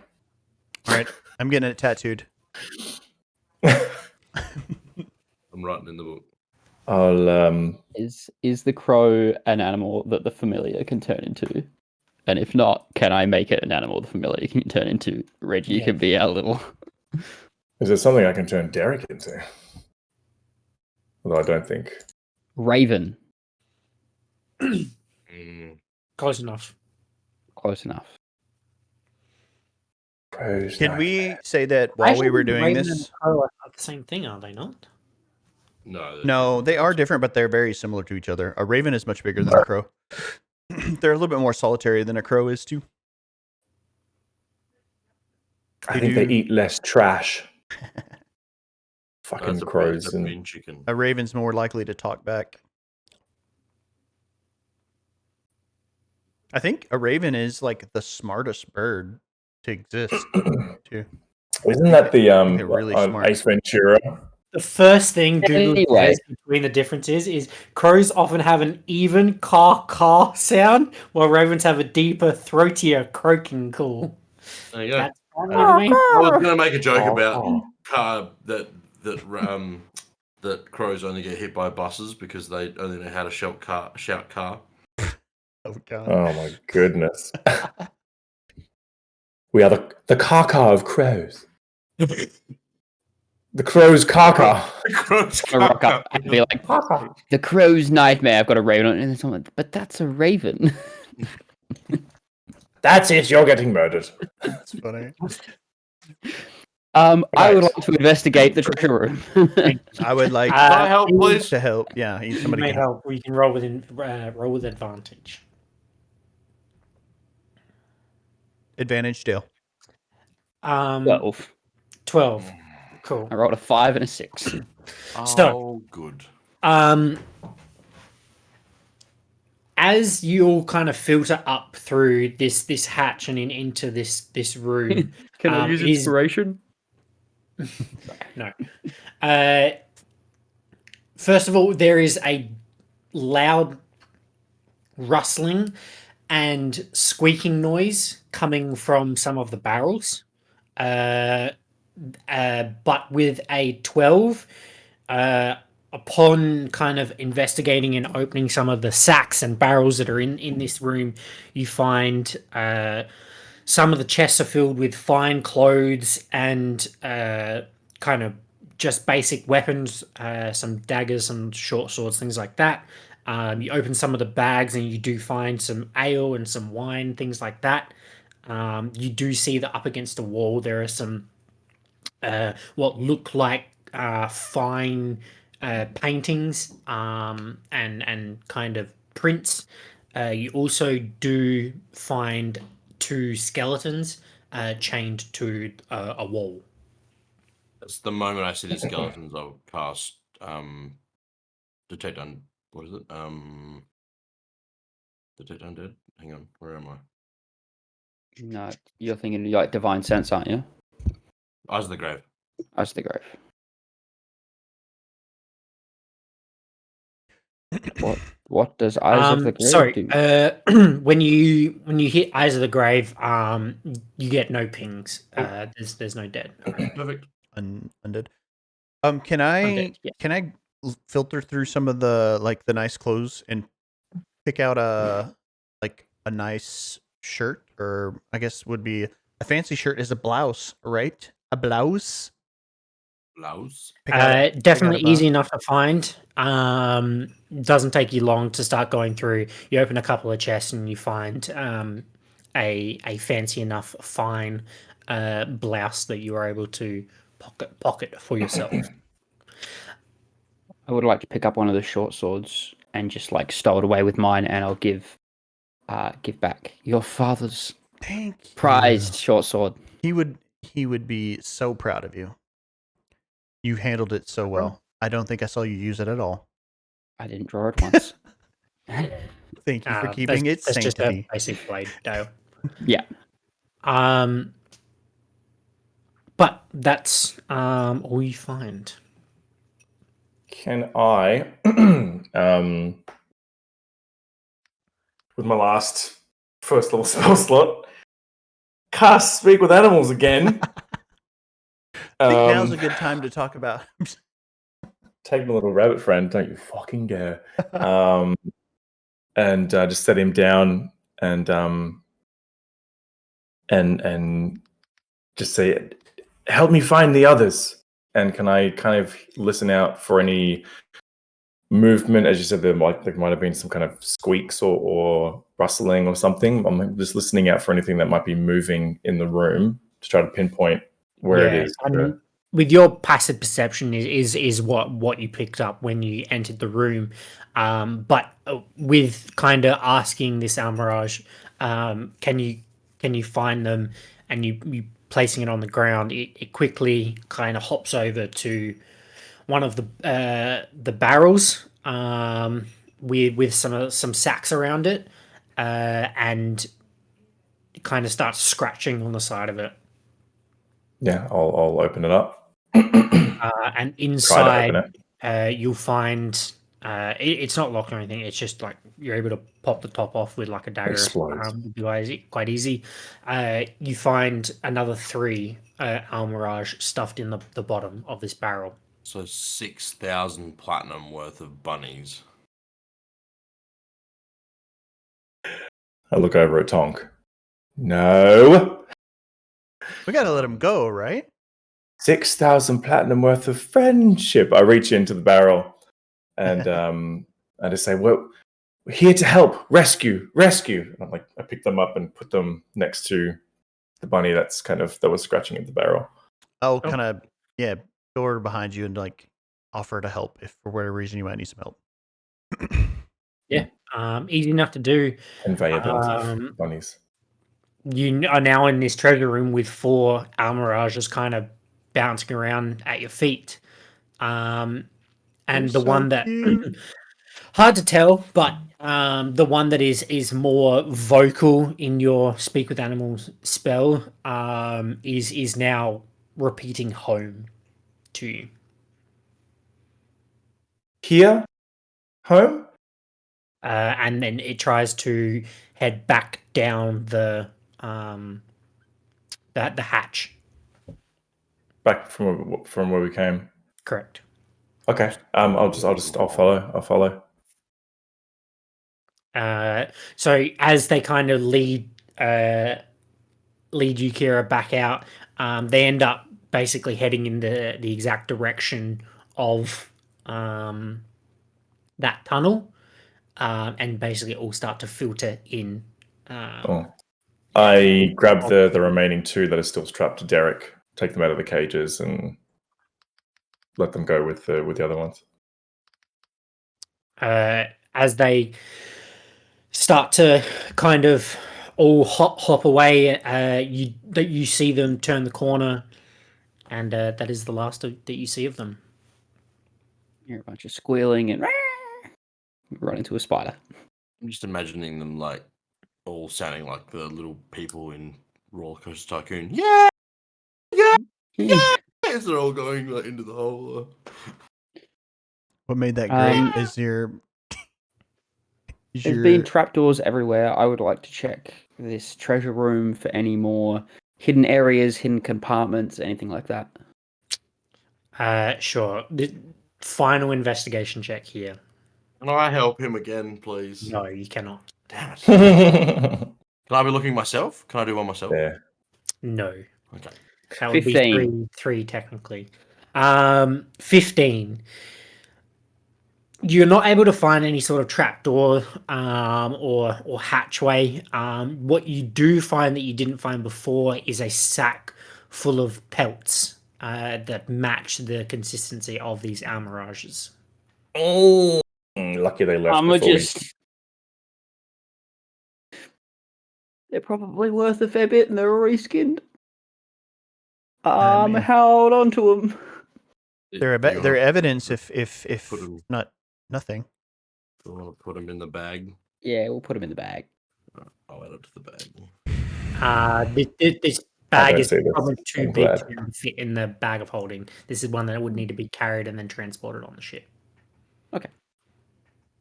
All right, I'm getting it tattooed. I'm writing in the book. I'll Is the crow an animal that the familiar can turn into? And if not, can I make it an animal the familiar can turn into? Reggie Yeah. can be our little. Is there something I can turn Derek into? Although I don't think. Raven. Mm. Close enough. Close enough. Crow's Can nightmare. we say that while we were doing Raven and this? crow are the same thing, are they not? No. No, they are different, but they're very similar to each other. A raven is much bigger than a crow. They're a little bit more solitary than a crow is too. I think they do- eat less trash. Fucking That's a crows brain, and brain chicken. A raven's more likely to talk back. I think a raven is like the smartest bird to exist too. isn't that the they're really on smart. Ace Ventura? The first thing Google Anyway. says between the differences is crows often have an even caw sound, while ravens have a deeper, throatier croaking call. There you go. That's fine with I me. was going to make a joke Oh, about oh. car that crows only get hit by buses because they only know how to shout car. Oh god. Oh my goodness. We are the caca of crows. The crow's caca. Crows I rock up and be like, the crow's nightmare. I've got a raven on it. And someone, but that's a raven. That's it. You're getting murdered. That's funny. I would Right. like to investigate the treasure room. I would like Can I help, please? to help. Yeah, You somebody may can help. Or you can roll with advantage. advantage Dale. 12. 12. Cool. I rolled a 5 and a 6. Oh, good. As you'll kind of filter up through this hatch and into this room, Can I use inspiration? no. First of all, there is a loud rustling and squeaking noise coming from some of the barrels. But with a 12, upon kind of investigating and opening some of the sacks and barrels that are in this room, you find some of the chests are filled with fine clothes and kind of just basic weapons, some daggers, some short swords, things like that. You open some of the bags and you do find some ale and some wine, things like that. You do see that up against the wall there are some what look like fine paintings and kind of prints. You also do find 2 skeletons chained to a wall. That's the moment I see the skeletons. I'll cast detect what is it? Detect undead. Hang on, where am I? No, you're thinking like divine sense, aren't you? Eyes of the Grave. As the grave. What does Eyes of the Grave Sorry, do? when you hit Eyes of the Grave, you get no pings. There's no dead. Perfect. Undead. Can I Undead, yeah. can I filter through some of the the nice clothes and pick out a nice shirt, or I guess would be a fancy shirt is a blouse, right? A blouse. Blouse. Definitely pick out a easy enough to find. Doesn't take you long to start going through. You open a couple of chests and you find a fancy enough fine blouse that you are able to pocket for yourself. I would like to pick up one of the short swords and just like stow it away with mine, and I'll give back your father's Thank you. prized short sword. He would be so proud of you. You handled it so well. I don't think I saw you use it at all. I didn't draw it once. Thank you for keeping it That's just a sanctity. basic blade, though. Yeah. But that's all you find. Can I, with my first level spell slot, cast Speak with Animals again? I think now's a good time to talk about. Take my little rabbit friend, don't you fucking dare. And just set him down and just say, help me find the others. And can I kind of listen out for any movement? As you said, there might have been some kind of squeaks or rustling or something. I'm just listening out for anything that might be moving in the room to try to pinpoint where it is. With your passive perception is what you picked up when you entered the room, but with kind of asking this Almirage, can you find them, and you placing it on the ground, it quickly kind of hops over to one of the barrels with some sacks around it, and kind of starts scratching on the side of it. Yeah, I'll open it up. And inside, you'll find it's not locked or anything. It's just like you're able to pop the top off with like a dagger. Quite easy. You find another 3 Almirage stuffed in the bottom of this barrel. So 6,000 platinum worth of bunnies. I look over at Tonk. No. We gotta let him go, right? 6,000 platinum worth of friendship. I reach into the barrel and I just say, well, we're here to help. Rescue. And I'm like, I pick them up and put them next to the bunny that was scratching at the barrel. I'll kind of, go over behind you and like offer to help if for whatever reason you might need some help. Easy enough to do. Conveyor belt of bunnies. You are now in this treasure room with 4 Almirages kind of bouncing around at your feet. And the so one that cute. hard to tell, but the one that is more vocal in your Speak with Animals spell is now repeating home to you. Here? Home? And then it tries to head back down the hatch. Back from where we came. Correct. Okay. I'll follow. So as they kind of lead you, Kira, back out, they end up basically heading in the exact direction of that tunnel, and basically all start to filter in. I grab the remaining 2 that are still strapped to Derek, take them out of the cages, and let them go with the other ones. As they start to kind of all hop away, you see them turn the corner, and that is the last that you see of them. You're a bunch of squealing and run into a spider. I'm just imagining them like all sounding like the little people in Roller Coaster Tycoon. Yeah. As they're all going like into the hole. What made that great is There's been trapdoors everywhere. I would like to check this treasure room for any more hidden areas, hidden compartments, anything like that. Sure. The final investigation check here. Can I help him again, please? No, you cannot. Damn it. yeah. Can I be looking myself? Can I do one myself? No. Okay. That would be 15. three technically. 15. You're not able to find any sort of trapdoor or hatchway. What you do find that you didn't find before is a sack full of pelts that match the consistency of these almirages. Oh, lucky they left I'm before we. just. They're probably worth a fair bit, and they're already skinned. man. Held on to them. They're they're evidence if Put 'em- not nothing. I want to put them in the bag. Yeah, we'll put them in the bag. I'll add it to the bag. This bag don't is see this. probably too I'm big glad. to fit in the bag of holding. This is one that would need to be carried and then transported on the ship.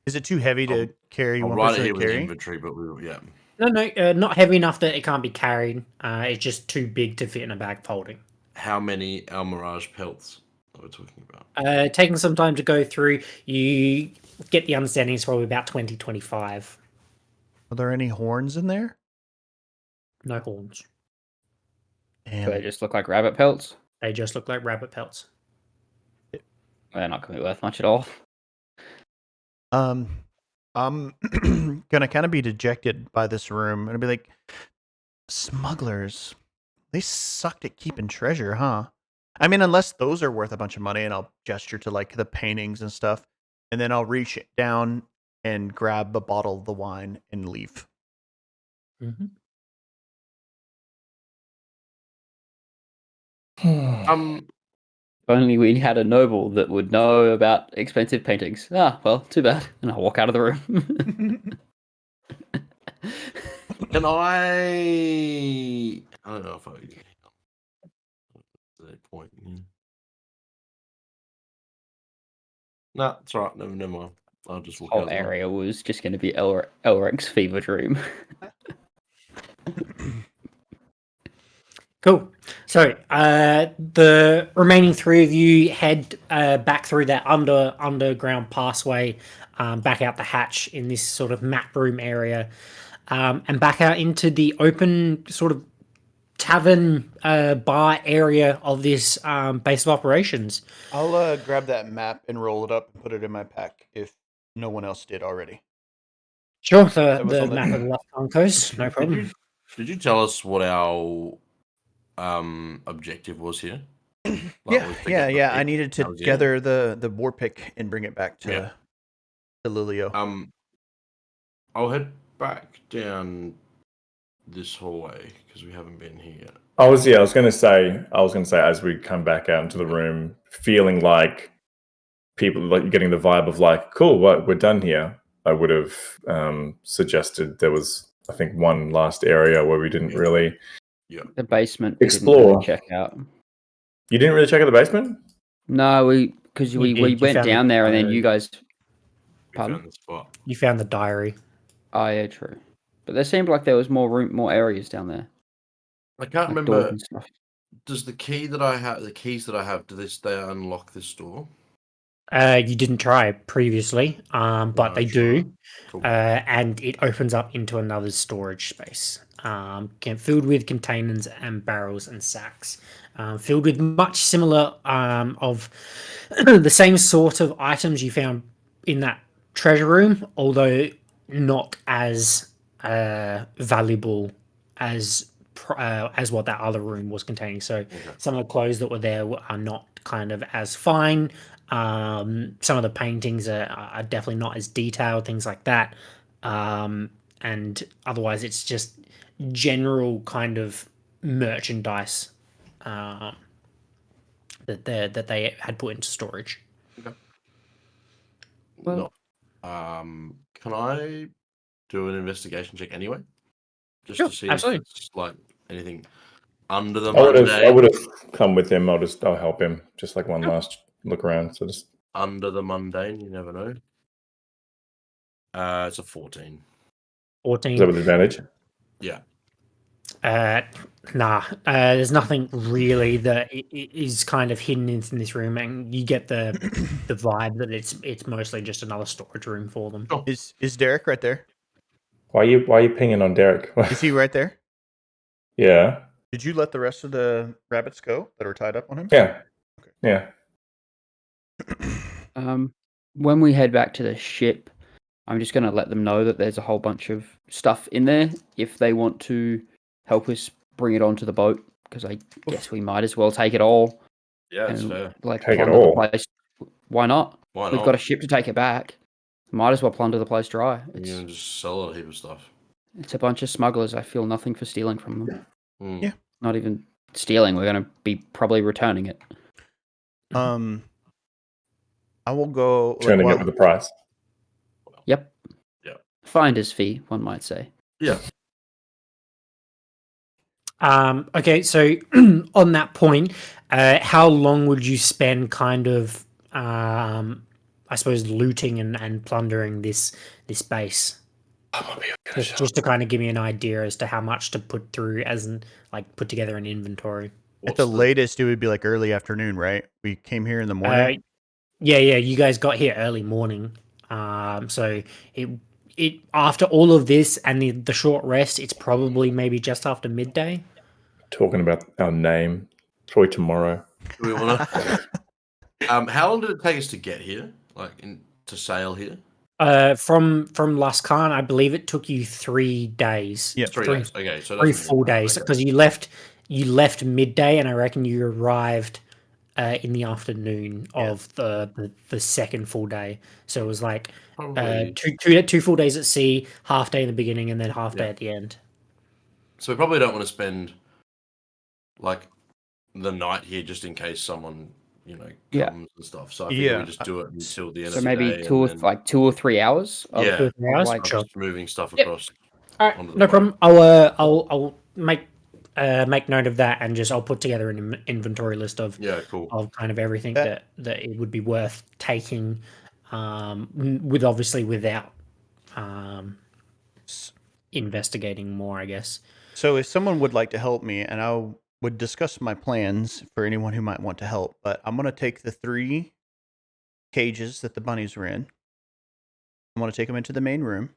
Is it too heavy to carry I'll one write it person here to with carry? inventory, but we will, yeah. No, not heavy enough that it can't be carried. It's just too big to fit in a bag of holding. How many Almirage pelts are we talking about? Taking some time to go through, you get the understanding it's probably about 20, 25. Are there any horns in there? No horns. Do they Damn. just look like rabbit pelts? They just look like rabbit pelts. They're not going to be worth much at all. I'm gonna kind of be dejected by this room and be like, smugglers, they sucked at keeping treasure, huh? I mean, unless those are worth a bunch of money, and I'll gesture to like the paintings and stuff, and then I'll reach down and grab a bottle of the wine and leave. Mm-hmm. If only we had a noble that would know about expensive paintings. Ah, well, too bad. And I'll walk out of the room. Can I don't know if I. That point. No, it's all right. Never mind. I'll just walk out. Whole area was just going to be Elric's fever dream. Cool. So the remaining three of you head back through that underground passway, back out the hatch in this sort of map room area, and back out into the open sort of tavern bar area of this base of operations. I'll grab that map and roll it up and put it in my pack if no one else did already. Sure, That was the all that- map of the Lost Coast, no problem. Did you tell us what our objective was here? Yeah. I needed to gather the war pick and bring it back to Lilio. I'll head back down this hallway because we haven't been here yet. I was going to say as we come back out into the room, feeling like people like getting the vibe of like, cool, what we're done here. I would have suggested there was, I think, one last area where we didn't really The basement. we didn't explore. really check out. You didn't really check out the basement? No, because You we did, you went found down the there and then diary. you guys. We Pardon? found the spot. You found the diary. Oh yeah, true. But there seemed like there was more room, more areas down there. I can't Like doors remember. and stuff. Does the keys that I have, do they unlock this door? You didn't try previously, but No, they sure. do. Cool. And it opens up into another storage space, filled with containers and barrels and sacks, filled with much similar of the same sort of items you found in that treasure room, although not as valuable as what that other room was containing. So some of the clothes that were there are not kind of as fine. Some of the paintings are definitely not as detailed, things like that. And otherwise, it's just general kind of merchandise that they had put into storage. Well- Can I do an investigation check anyway? Just Sure, to see absolutely. if it's like anything under the I mundane. would have come with him. I'll help him. Just like one last look around. So just Under the mundane, you never know. It's a 14. is that with advantage? Yeah. Nah. There's nothing really that is kind of hidden in this room, and you get the vibe that it's mostly just another storage room for them. Oh. Is Derek right there? Why are you pinging on Derek? Is he right there? Yeah. Did you let the rest of the rabbits go that are tied up on him? Yeah. Okay. Yeah. When we head back to the ship, I'm just going to let them know that there's a whole bunch of stuff in there if they want to help us bring it onto the boat, because I guess we might as well take it all. Yeah, that's and fair. like Take it plunder the all? place. Why not? Why We've not? got a ship to take it back. Might as well plunder the place dry. You can just sell a heap of stuff. It's a bunch of smugglers. I feel nothing for stealing from them. Mm. Yeah. Not even stealing. We're going to be probably returning it. I will go. Turning it with the price. Yep. Yep. Finder's fee, one might say. Yeah. Okay, so on that point, how long would you spend kind of, I suppose, looting and plundering this base? Just to kind of give me an idea as to how much to put through put together an inventory. At the latest, it would be like early afternoon, right? We came here in the morning. Yeah, you guys got here early morning. So it after all of this and the short rest, it's probably maybe just after midday. Talking about our name. Probably tomorrow. Do we want to? How long did it take us to get here? To sail here? From Lascan, I believe it took you 3 days. Yeah, 3 days. Okay, so three that's full days, because you left midday, and I reckon you arrived in the afternoon of the second full day. So it was like probably. two full days at sea, half day in the beginning, and then half day at the end. So we probably don't want to spend the night here just in case someone comes and stuff. So I think we just do it until the end So of the maybe day. 2 or 3 hours. Of, Yeah. 2 or 3 hours? like- Sure. Just moving stuff Yep. across. All right, onto the no boat. problem. I'll make note of that, and I'll put together an inventory list of Cool. of kind of everything that it would be worth taking, without investigating more, I guess. So if someone would like to help me, and I would discuss my plans for anyone who might want to help, but I'm going to take the 3 cages that the bunnies were in. I'm going to take them into the main room,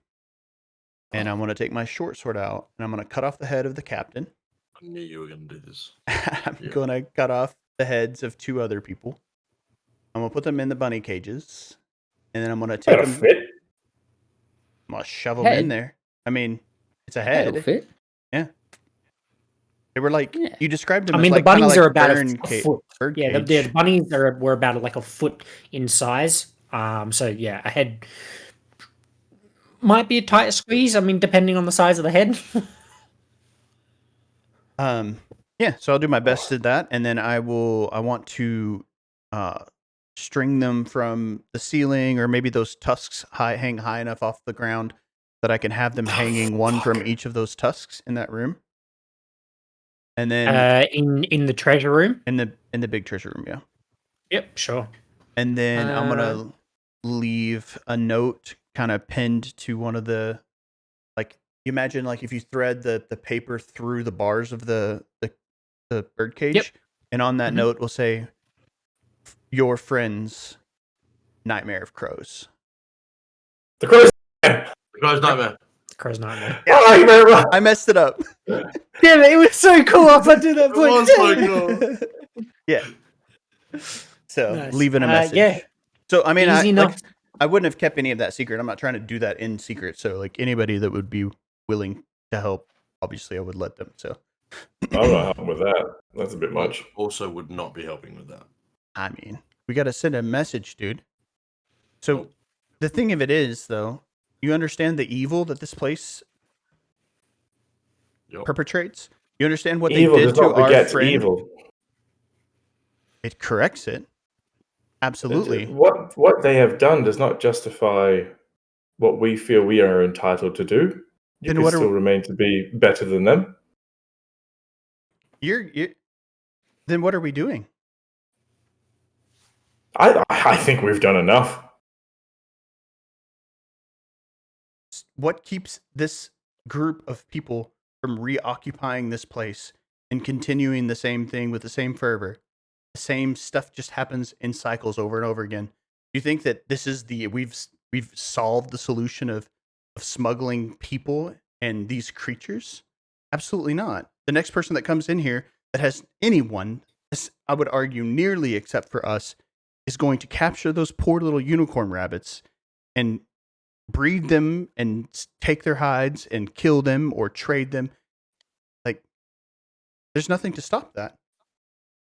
and I'm going to take my short sword out, and I'm going to cut off the head of the captain. I knew you were going to do this. I'm going to cut off the heads of 2 other people. I'm going to put them in the bunny cages, and then I'm going to take That'll them. fit. I'm going to shove them in Head? there. I mean, it's a That'll head. fit. They were like, Yeah. you described them I as mean, like the bunnies kinda are like about bird a foot. bird Yeah, cage. the bunnies were about like a foot in size. So yeah, a head might be a tight squeeze. I mean, depending on the size of the head. Yeah, so I'll do my best at that, and then I want to string them from the ceiling, or maybe those tusks hang high enough off the ground that I can have them hanging one from each of those tusks in that room. And then in the treasure room. in the big treasure room, yeah. Yep, sure. And then I'm gonna leave a note kind of pinned to one of the, like, you imagine like if you thread the paper through the bars of the bird cage, and on that note will say, "Your friends, Nightmare of Crows." The crow's. The Crow's Nightmare. Crow's Nightmare. Thank you very much. I messed it up. Damn it was so cool up until that It was so cool. Yeah. So Nice. leaving a message. Yeah. So I mean, Easy enough. I wouldn't have kept any of that secret. I'm not trying to do that in secret. So like anybody that would be willing to help, obviously I would let them. So I'm not helping with that. That's a bit much. Also would not be helping with that. I mean, we got to send a message, dude. So the thing of it is, though, you understand the evil that this place perpetrates? You understand what Evil they did does to not our beget friend? evil. It corrects it. Absolutely. What they have done does not justify what we feel we are entitled to do. You Then can what are still we- remain to be better than them. You're then what are we doing? I think we've done enough. What keeps this group of people from reoccupying this place and continuing the same thing with the same fervor. The same stuff just happens in cycles over and over again. Do you think that this is we've solved the solution of smuggling people and these creatures? Absolutely not. The next person that comes in here that has anyone, I would argue, nearly except for us, is going to capture those poor little unicorn rabbits and breed them and take their hides and kill them or trade them. Like, there's nothing to stop that.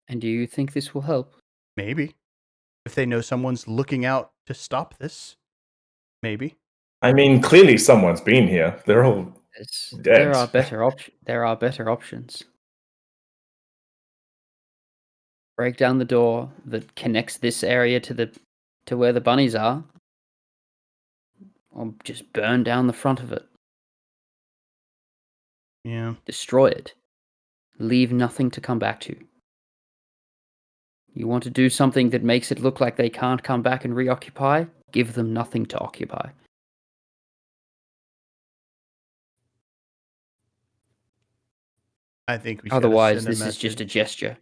And do you think this will help? Maybe. If they know someone's looking out to stop this, maybe. I mean, clearly someone's been here. They're all There dead. are better options. Break down the door that connects this area to where the bunnies are, or just burn down the front of it. Yeah. Destroy it. Leave nothing to come back to. You want to do something that makes it look like they can't come back and reoccupy? Give them nothing to occupy. I think we should Otherwise, send a this is just a message. gesture.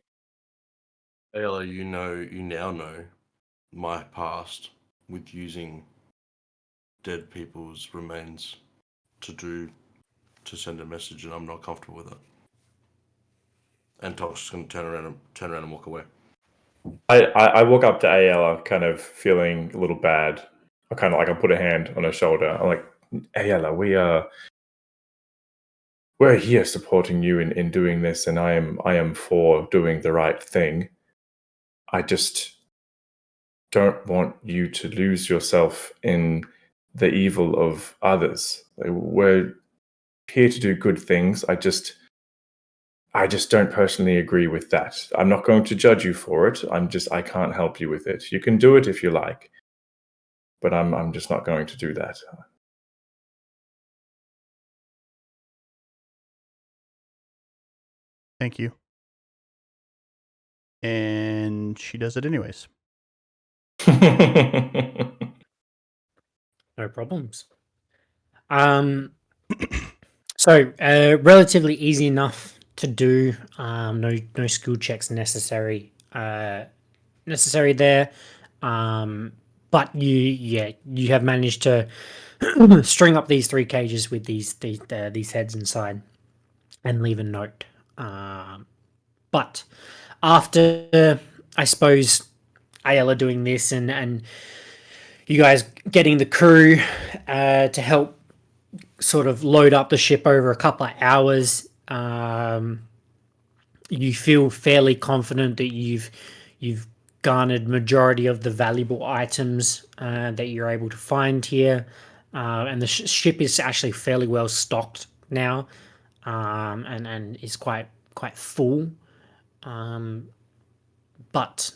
Ayla, you now know my past with using dead people's remains to send a message, and I'm not comfortable with it. And Tok's just gonna turn around and walk away. I walk up to Ayala, kind of feeling a little bad. I kind of like I put a hand on her shoulder. I'm like, Ayala, we're here supporting you in doing this, and I am for doing the right thing. I just don't want you to lose yourself in the evil of others. We're here to do good things. I just don't personally agree with that. I'm not going to judge you for it. I can't help you with it. You can do it if you like, but I'm just not going to do that. Thank you. And she does it anyways. No problems. So relatively easy enough to do. No skill checks necessary there. But you have managed to string up these 3 cages with these heads inside and leave a note. But after, I suppose, Ayala doing this and you guys getting the crew to help sort of load up the ship over a couple of hours, you feel fairly confident that you've garnered majority of the valuable items that you're able to find here, and the ship is actually fairly well stocked now, and is quite full. But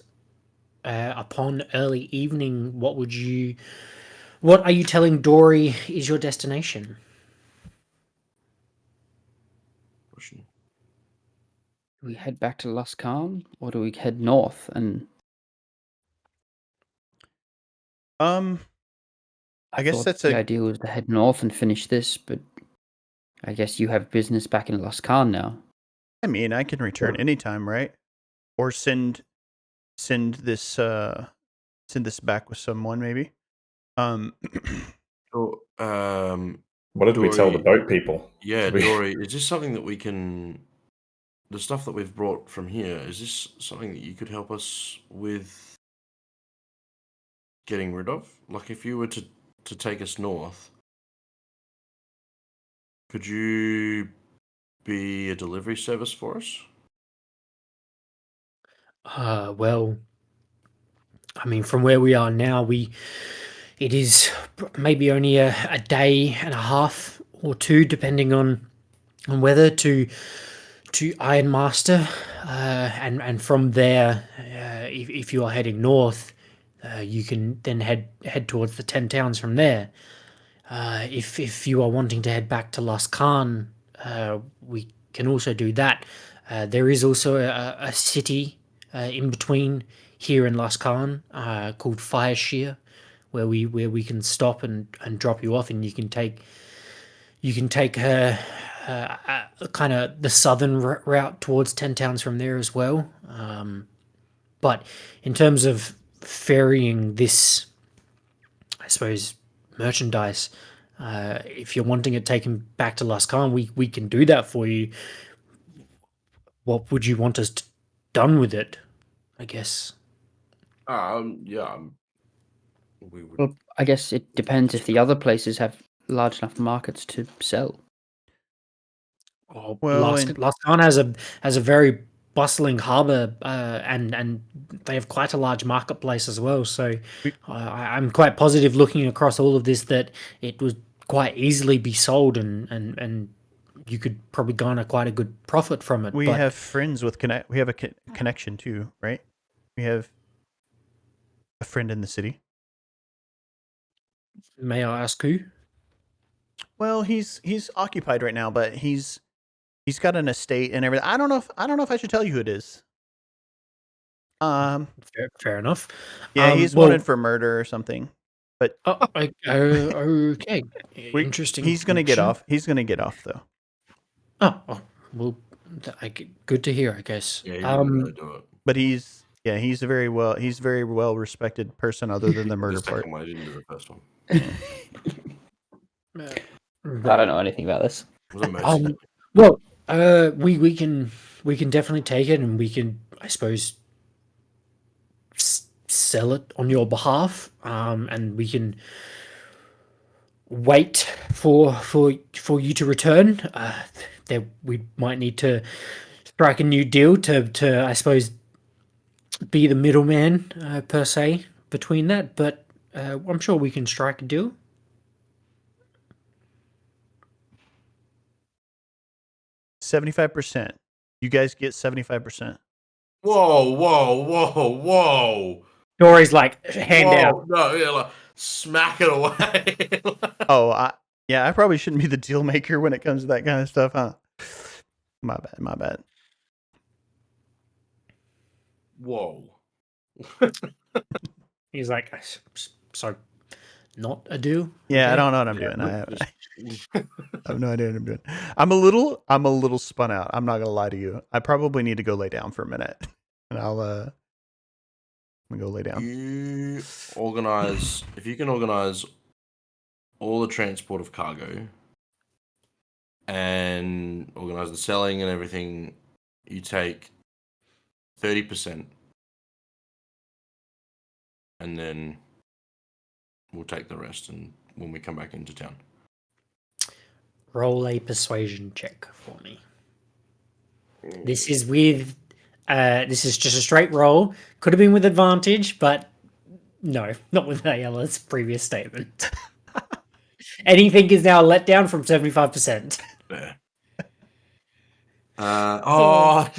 upon early evening, what are you telling Dory is your destination? Do we head back to Luskan, or do we head north? And I guess thought that's the a idea was to head north and finish this, but I guess you have business back in Luskan now. I mean, I can return anytime, right? Or send this back with someone, maybe. So, What did we tell the Dory- boat people? yeah, We- Dory, is this something that we can? The stuff that we've brought from here, is this something that you could help us with getting rid of? Like, if you were to take us north, could you be a delivery service for us? Well, I mean, from where we are now, it is maybe only a day and a half or 2, depending on weather, to Ironmaster, and from there, if you are heading north, you can then head towards the 10 towns from there. If you are wanting to head back to Luskan, we can also do that. There is also a city in between here and Luskan called Fireshear, where we can stop and drop you off, and you can take her kind of the southern route towards 10 towns from there as well. But in terms of ferrying this, I suppose, merchandise, if you're wanting it taken back to Lascan, we can do that for you. What would you want us done with it? I guess. Yeah. We would. Well, I guess it depends if the other places have large enough markets to sell. Oh, Well, Lascan has a very bustling harbour, and they have quite a large marketplace as well. So I'm quite positive, looking across all of this, that it would quite easily be sold, and you could probably garner quite a good profit from it. we but have friends with connect. We have a connection too, right? We have a friend in the city. may I ask who? Well, he's occupied right now, but he's got an estate and everything. I don't know if I should tell you who it is. Fair enough. Yeah, he's wanted for murder or something. But okay. Interesting. He's gonna get connection. off. He's gonna get off though. Oh, well, good to hear, I guess. Yeah, he wouldn't really do it. But he's a very well respected person, other than the murder The part. second one, I didn't do the first one. I don't know anything about this. It was a mercy. Well, we can definitely take it, and we can, I suppose, sell it on your behalf, and we can wait for you to return. There we might need to strike a new deal to I suppose be the middleman, per se, between that, but I'm sure we can strike a deal. 75%. You guys get 75%. Whoa. Dory's like, hand out. No, yeah, like, smack it away. Oh, I probably shouldn't be the deal maker when it comes to that kind of stuff, huh? My bad. Whoa. He's like, sorry, not a deal. Yeah, Okay. I don't know what I'm doing. I have no idea what I'm doing. I'm a little spun out. I'm not gonna lie to you. I probably need to go lay down for a minute, and I'm gonna go lay down. If you can organize all the transport of cargo and organize the selling and everything, you take 30%, and then we'll take the rest, and when we come back into town. Roll a persuasion check for me. This is with, this is just a straight roll. Could have been with advantage, but no, not with Ayala's previous statement. Anything is now let down from 75%. There. No,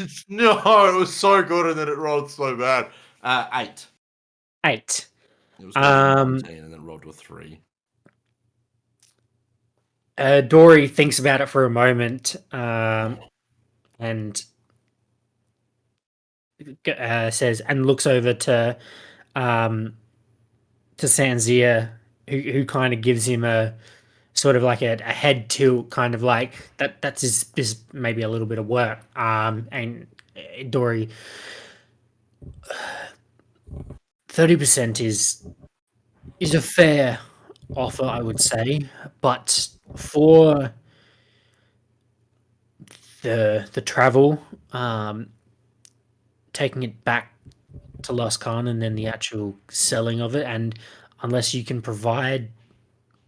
it was so good, and then it rolled so bad. 8. 8. It was 19, and then rolled to a 3. Dory thinks about it for a moment, and says, and looks over to Sanzia, who kind of gives him a sort of like a head tilt, kind of like that's his maybe a little bit of work. And Dory, 30% is a fair offer, I would say, but for the travel, taking it back to Lascan and then the actual selling of it, and unless you can provide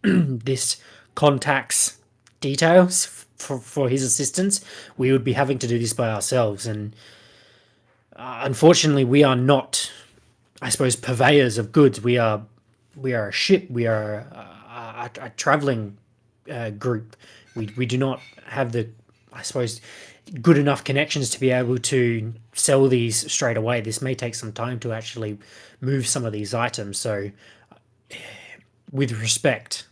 this contact's details for his assistance, we would be having to do this by ourselves, and unfortunately we are not, I suppose, purveyors of goods. We are a ship. We are a traveling group. We do not have the, I suppose, good enough connections to be able to sell these straight away. This may take some time to actually move some of these items. So, with respect,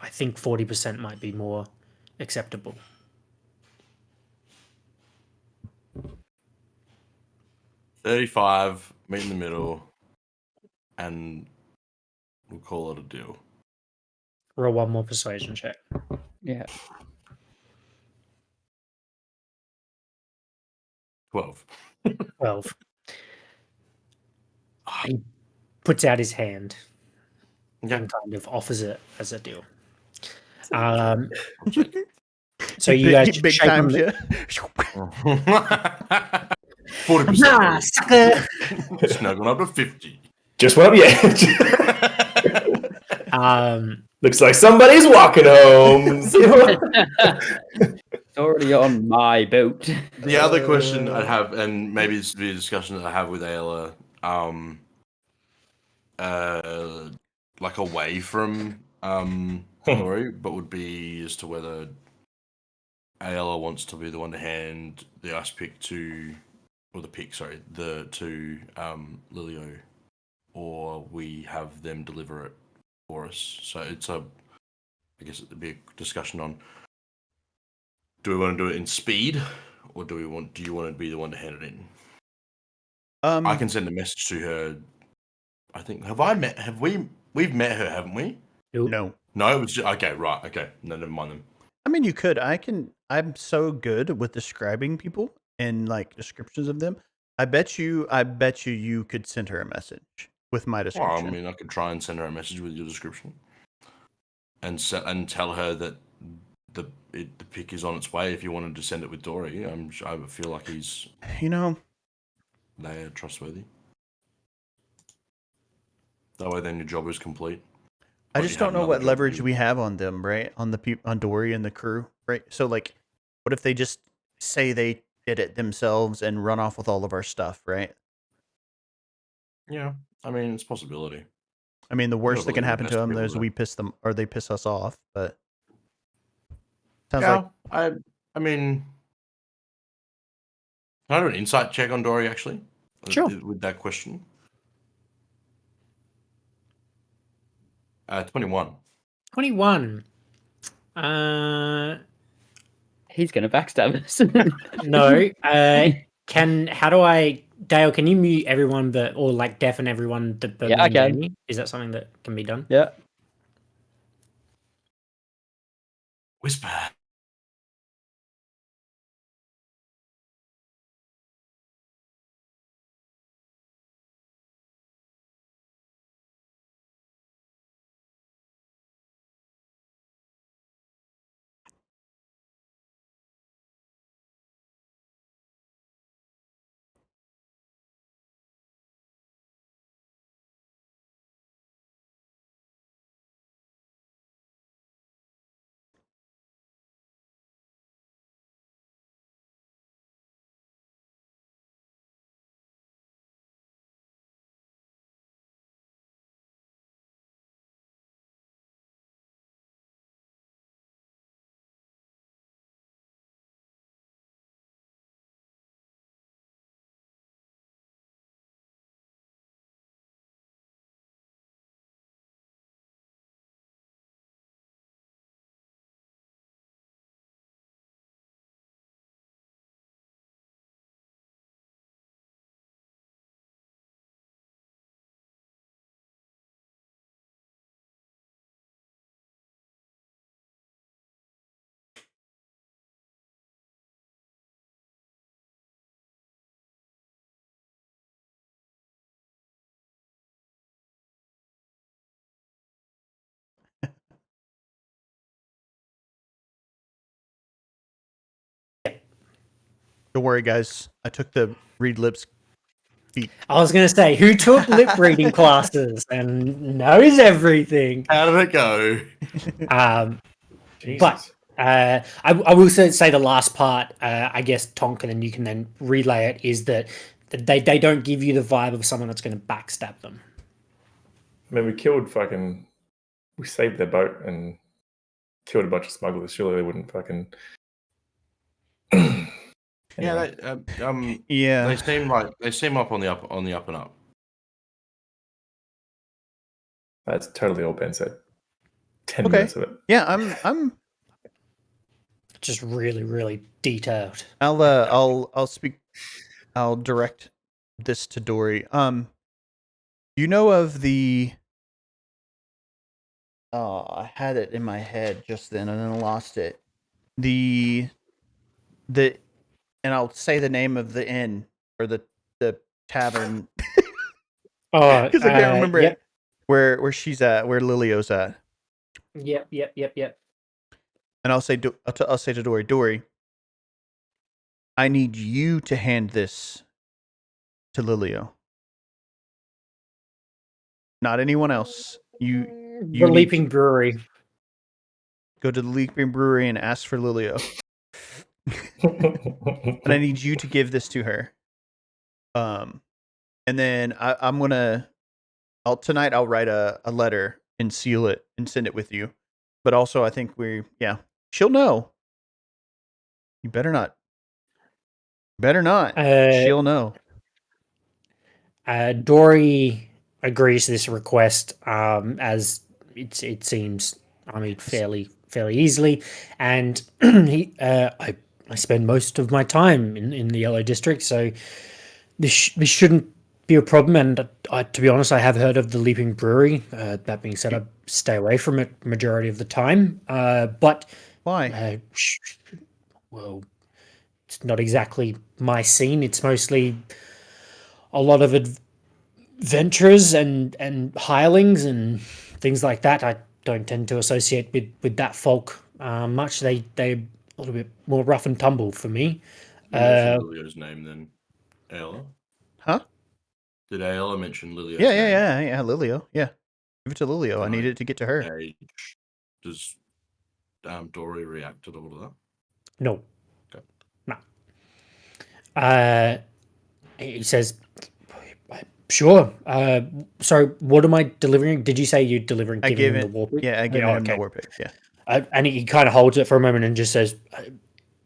I think 40% might be more acceptable. $35, meet in the middle, and we'll call it a deal. Roll one more persuasion check. Yeah. 12. 12. He puts out his hand Okay. and kind of offers it as a deal. So He you big- guys he big shake on times the- Mm. 40%. Ah, sucker! Snuggling up to 50. Just went up, yeah. Um, Looks like somebody's walking home. It's already on my boat. The other question I'd have, and maybe this would be a discussion that I have with Ayla, like away from Dory, but would be as to whether Ayla wants to be the one to hand the ice pick to, or the pick, sorry, to Lilio, or we have them deliver it for us. So it's I guess it'd be a discussion on, do we want to do it in speed, or do you want to be the one to hand it in? I can send a message to her. I think we've met her, haven't we? No. No, it was just, okay, right, okay. No, never mind them. I mean, you could. I'm so good with describing people and like descriptions of them. I bet you you could send her a message with my Well, description. I mean, I could try and send her a message with your description, and tell her that the pick is on its way. If you wanted to send it with Dory, I feel like You know, they are trustworthy. That way, then your job is complete. I But just you don't have know another what job to leverage do. we have on them, right? On the on Dory and the crew, right? So like, what if they just say they did it themselves and run off with all of our stuff, right? Yeah, I mean, it's a possibility. I mean, the worst that can believe happen it to has to them be is able to- we piss them or they piss us off. But sounds Yeah, like I mean, can I do an insight check on Dory actually? Sure. With that question. 21. 21. He's gonna backstab us. No. Dale, can you mute everyone or like deafen everyone but Yeah, me I and can. Jamie? Is that something that can be done? Yeah. Whisper. don't worry, guys. I took the read lips feat. I was going to say, who took lip reading classes and knows everything? How did it go? Jesus. But I will say the last part, I guess, Tonkin, and you can then relay it, is that they don't give you the vibe of someone that's going to backstab them. I mean, we saved their boat and killed a bunch of smugglers. Surely they wouldn't fucking. Anyway. Yeah, Yeah. they seem up on the up and up. That's totally all Ben said. 10 Okay. minutes of it. Yeah, I'm Just really, really detailed. I'll speak. I'll direct this to Dory. You know of the? Oh, I had it in my head just then, and then I lost it. The and I'll say the name of the inn or the tavern Oh, because I can't remember yep, it. Where she's at, where Lilio's at, yep. and I'll say to Dory, Dory, I need you to hand this to Lilio, not anyone else. You The need Leaping Brewery. go to the Leaping Brewery and ask for Lilio, and I need you to give this to her. And then I'm gonna. I'll write a letter and seal it and send it with you. But also, I think she'll know. You better not. Better not. She'll know. Dory agrees to this request, as it seems. I mean, fairly easily, and I spend most of my time in the Yellow District, so this shouldn't be a problem. And to be honest, I have heard of the Leaping Brewery. That being said, I stay away from it majority of the time. But Why? well, it's not exactly my scene. It's mostly a lot of adventurers and hirelings and things like that. I don't tend to associate with that folk much. They a little bit more rough and tumble for me. You mentioned Lilio's name then, Ayla? Huh? Did Ayla mention Lilio's Yeah, name? yeah. Lilio. Yeah. Give it to Lilio. I need it to get to her. Does Dory react to all of that? No. Okay. No. He says, sure. So what am I delivering? Did you say you're delivering? I giving gave him it. the war pick? Yeah, I gave him the war pick. Yeah. And he kind of holds it for a moment and just says,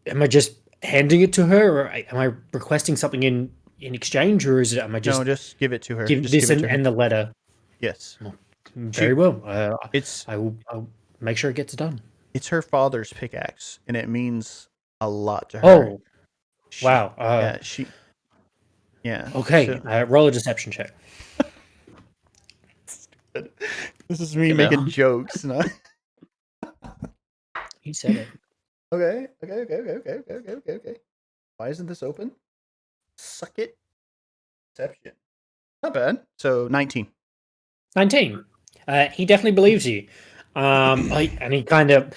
"Am I just handing it to her, or am I requesting something in exchange, or is it? Am I just No, just give it to her. give Just this give it to her. and the letter?" Yes. Very well. I'll make sure it gets done. It's her father's pickaxe, and it means a lot to her. Oh, wow. Yeah. Okay. Roll a deception check. This is me making jokes. Not... You said it. Okay. Why isn't this open? Suck it. Deception. Not bad. So 19. 19. He definitely believes you. And he kind of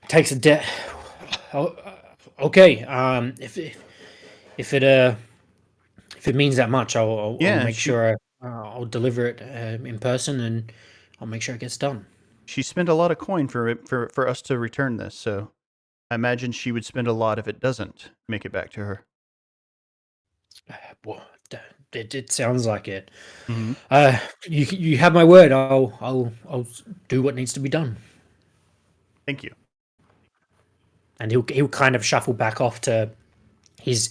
takes a debt. Okay. If it means that much, I'll make sure I'll deliver it in person, and I'll make sure it gets done. She spent a lot of coin for us to return this, so I imagine she would spend a lot if it doesn't make it back to her. Well, it sounds like it. Mm-hmm. You have my word. I'll do what needs to be done. Thank you. And he'll kind of shuffle back off to his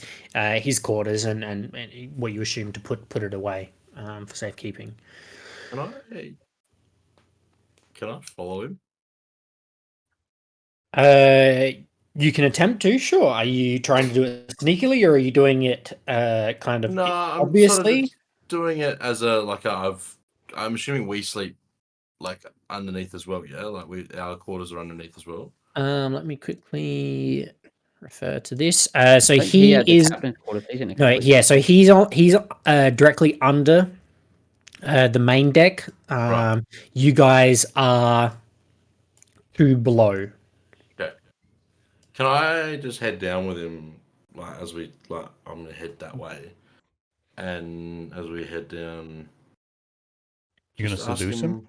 quarters and what you assume to put it away for safekeeping. Can I follow him? You can attempt to. Sure. Are you trying to do it sneakily, or are you doing it kind of obviously? I'm sort of doing it as I'm assuming we sleep like underneath as well. Yeah, like our quarters are underneath as well. Let me quickly refer to this. So But he has the is captain's quarters, isn't it? no, yeah. So he's directly under the main deck. Right. You guys are 2 below. Okay. Can I just head down with him, I'm gonna head that way, and as we head down, You're gonna seduce him?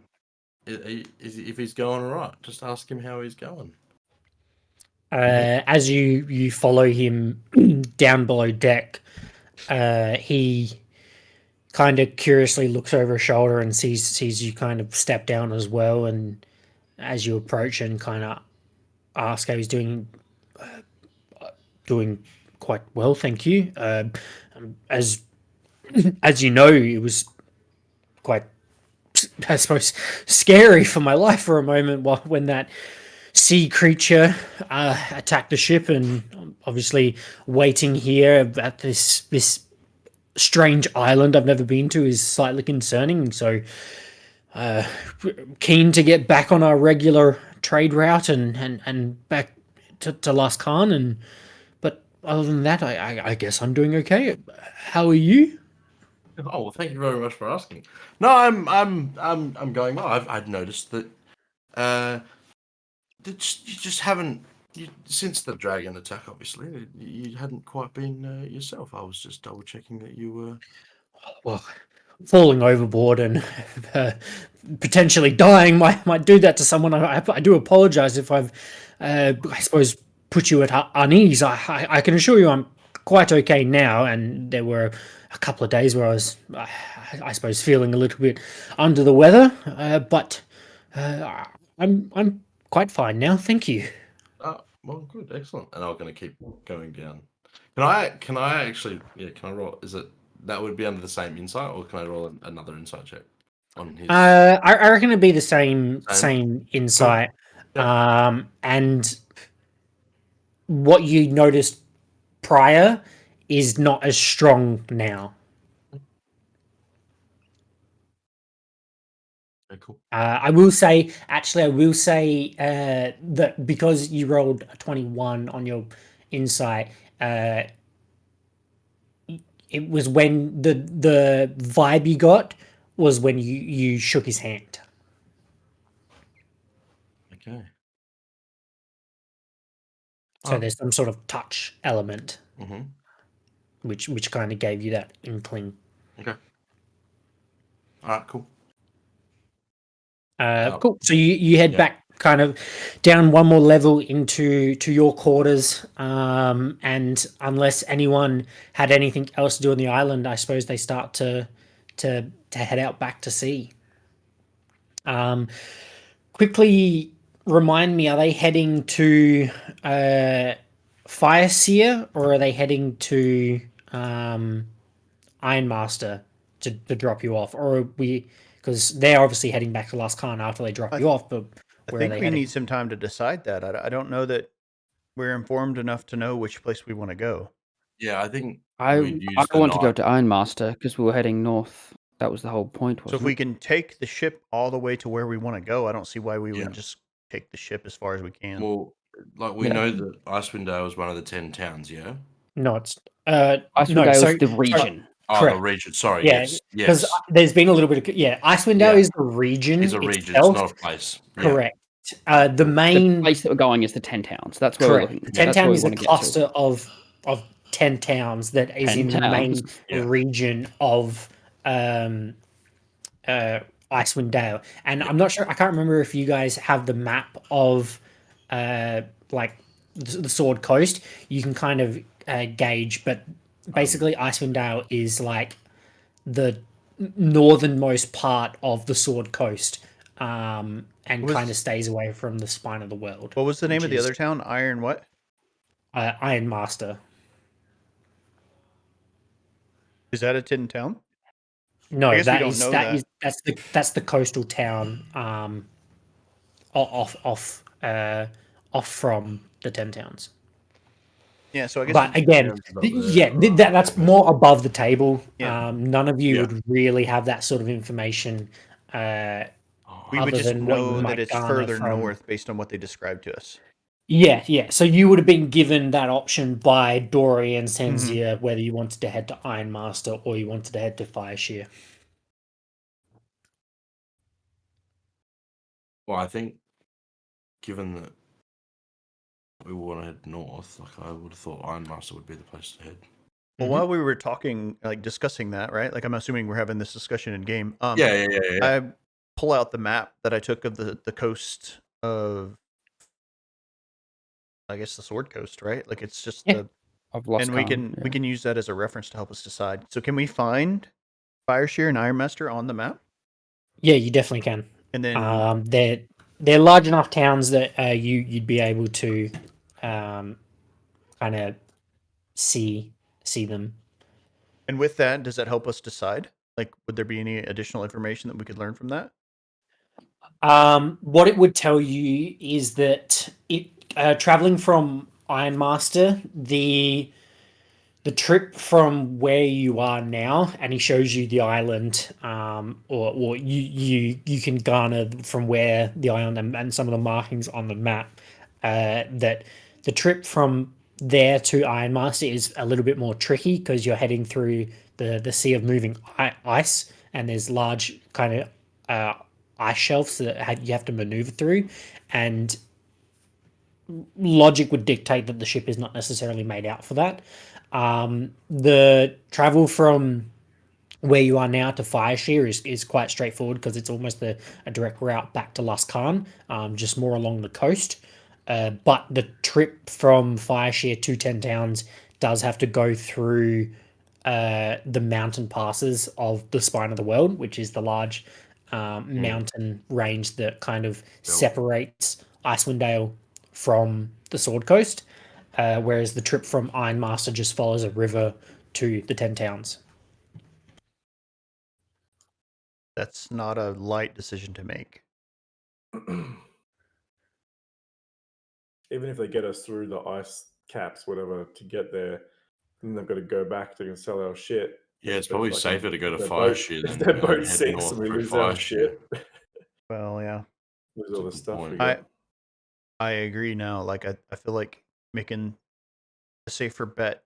If he's going all right, just ask him how he's going. As you follow him down below deck, he kind of curiously looks over his shoulder and sees you kind of step down as well. And as you approach and kind of ask how he's doing, doing quite well, thank you. As you know, it was quite, I suppose, scary for my life for a moment when that sea creature attacked the ship, and obviously waiting here at this strange island I've never been to is slightly concerning. So keen to get back on our regular trade route and back to Las Khan, but other than that, I guess I'm doing okay. How are you? Oh, well, thank you very much for asking. No, I'm going well. I've noticed that you just haven't since the dragon attack. Obviously, you hadn't quite been yourself. I was just double checking that you were. Well, falling overboard and potentially dying might do that to someone. I do apologize if I've, I suppose, put you at unease. I can assure you I'm quite okay now, and there were a couple of days where I was, I suppose, feeling a little bit under the weather, but I'm quite fine now. Thank you. Oh, well, good, excellent. And I'm going to keep going down. Can I actually? Yeah, can I roll? Is it that would be under the same insight, or can I roll another insight check on his? I reckon it'd be the same Same? insight. Yep. And what you noticed prior is not as strong now. Okay, cool. I will say that because you rolled a 21 on your insight, it was when the vibe you got was when you shook his hand. Okay. So Oh. there's some sort of touch element, Mm-hmm. which kind of gave you that inkling. Okay. All right. Cool. Cool. So you head back kind of down one more level into your quarters, and unless anyone had anything else to do on the island, I suppose they start to head out back to sea. Quickly remind me, are they heading to Fire Seer, or are they heading to Ironmaster to drop you off, or are we? Because they're obviously heading back to Last Khan after they drop you off, but I where are think they we heading? need some time to decide that. I don't know that we're informed enough to know which place we want to go. Yeah, I think I we'd use I the want to go night. to Ironmaster because we were heading north. That was the whole point, So if wasn't we it? can take the ship all the way to where we want to go, I don't see why we Yeah. wouldn't just take the ship as far as we can. Well, like we Yeah. know that Icewind Dale is one of the 10 towns. Yeah. No, it's Icewind no. Dale So is the region. Oh, correct. the region. Sorry. Yeah, Yes. because Yes. there's been a little bit of Icewind Dale Yeah. is the region It's a region. It's itself. not a place. Yeah. Correct. The The main place that we're going is the 10 towns. That's where correct. we're looking. Ten That's where Town we is a want to get to. cluster of 10 towns that is 10 in the main towns. Yeah. region of Icewind Dale. And Yeah. I'm not sure. I can't remember if you guys have the map of like the Sword Coast. You can kind of gauge, but basically Icewind Dale is like the northernmost part of the Sword Coast, and Was- kind of stays away from the spine of the world. What was the name which of the is, other town? Iron what? Iron Master. Is that a tin town? No, I guess we that don't is know that that. is that's the coastal town off from the 10 towns. Yeah, so I guess But again, Towns is up there, yeah, right, that's okay. more above the table. Yeah. None of you Yeah. would really have that sort of information. Oh, we would other just than what you know that might it's garner further from- north based on what they described to us. Yeah. So you would have been given that option by Dory and Mm-hmm. Senzia, whether you wanted to head to Ironmaster or you wanted to head to Fireshear. Well, I think given that we want to head north, like I would have thought Ironmaster would be the place to head. Well, Mhm. while we were talking, like discussing that, right? Like I'm assuming we're having this discussion in game. Yeah. I pull out the map that I took of the coast of, I guess, the Sword Coast, right? Like it's just Yeah. the, I've lost and we count, can use that as a reference to help us decide. So can we find Fireshear and Ironmaster on the map? Yeah, you definitely can. And then They're large enough towns that you'd be able to kind of see them. and with that, does that help us decide? Like, would there be any additional information that we could learn from that? What it would tell you is that traveling from Ironmaster, the trip from where you are now, and he shows you the island, or you can garner from where the island and some of the markings on the map, that the trip from there to Ironmaster is a little bit more tricky because you're heading through the sea of moving ice, and there's large kind of ice shelves that you have to maneuver through, and logic would dictate that the ship is not necessarily made out for that. The travel from where you are now to Fireshear is quite straightforward because it's almost a direct route back to Luskan, just more along the coast. But the trip from Fireshear to 10 Towns does have to go through the mountain passes of the Spine of the World, which is the large mountain range that kind of separates Icewind Dale from the Sword Coast, whereas the trip from Ironmaster just follows a river to the 10 Towns. That's not a light decision to make. Even if they get us through the ice caps, whatever, to get there, then they've got to go back to sell our shit. Yeah, it's But probably fucking- safer to go to if their boat- Fireshear if than their boat head sinks north and we through lose our Fireshear. shit, Well, yeah, lose That's all a the good stuff point. we got. I agree now. Like I feel like making a safer bet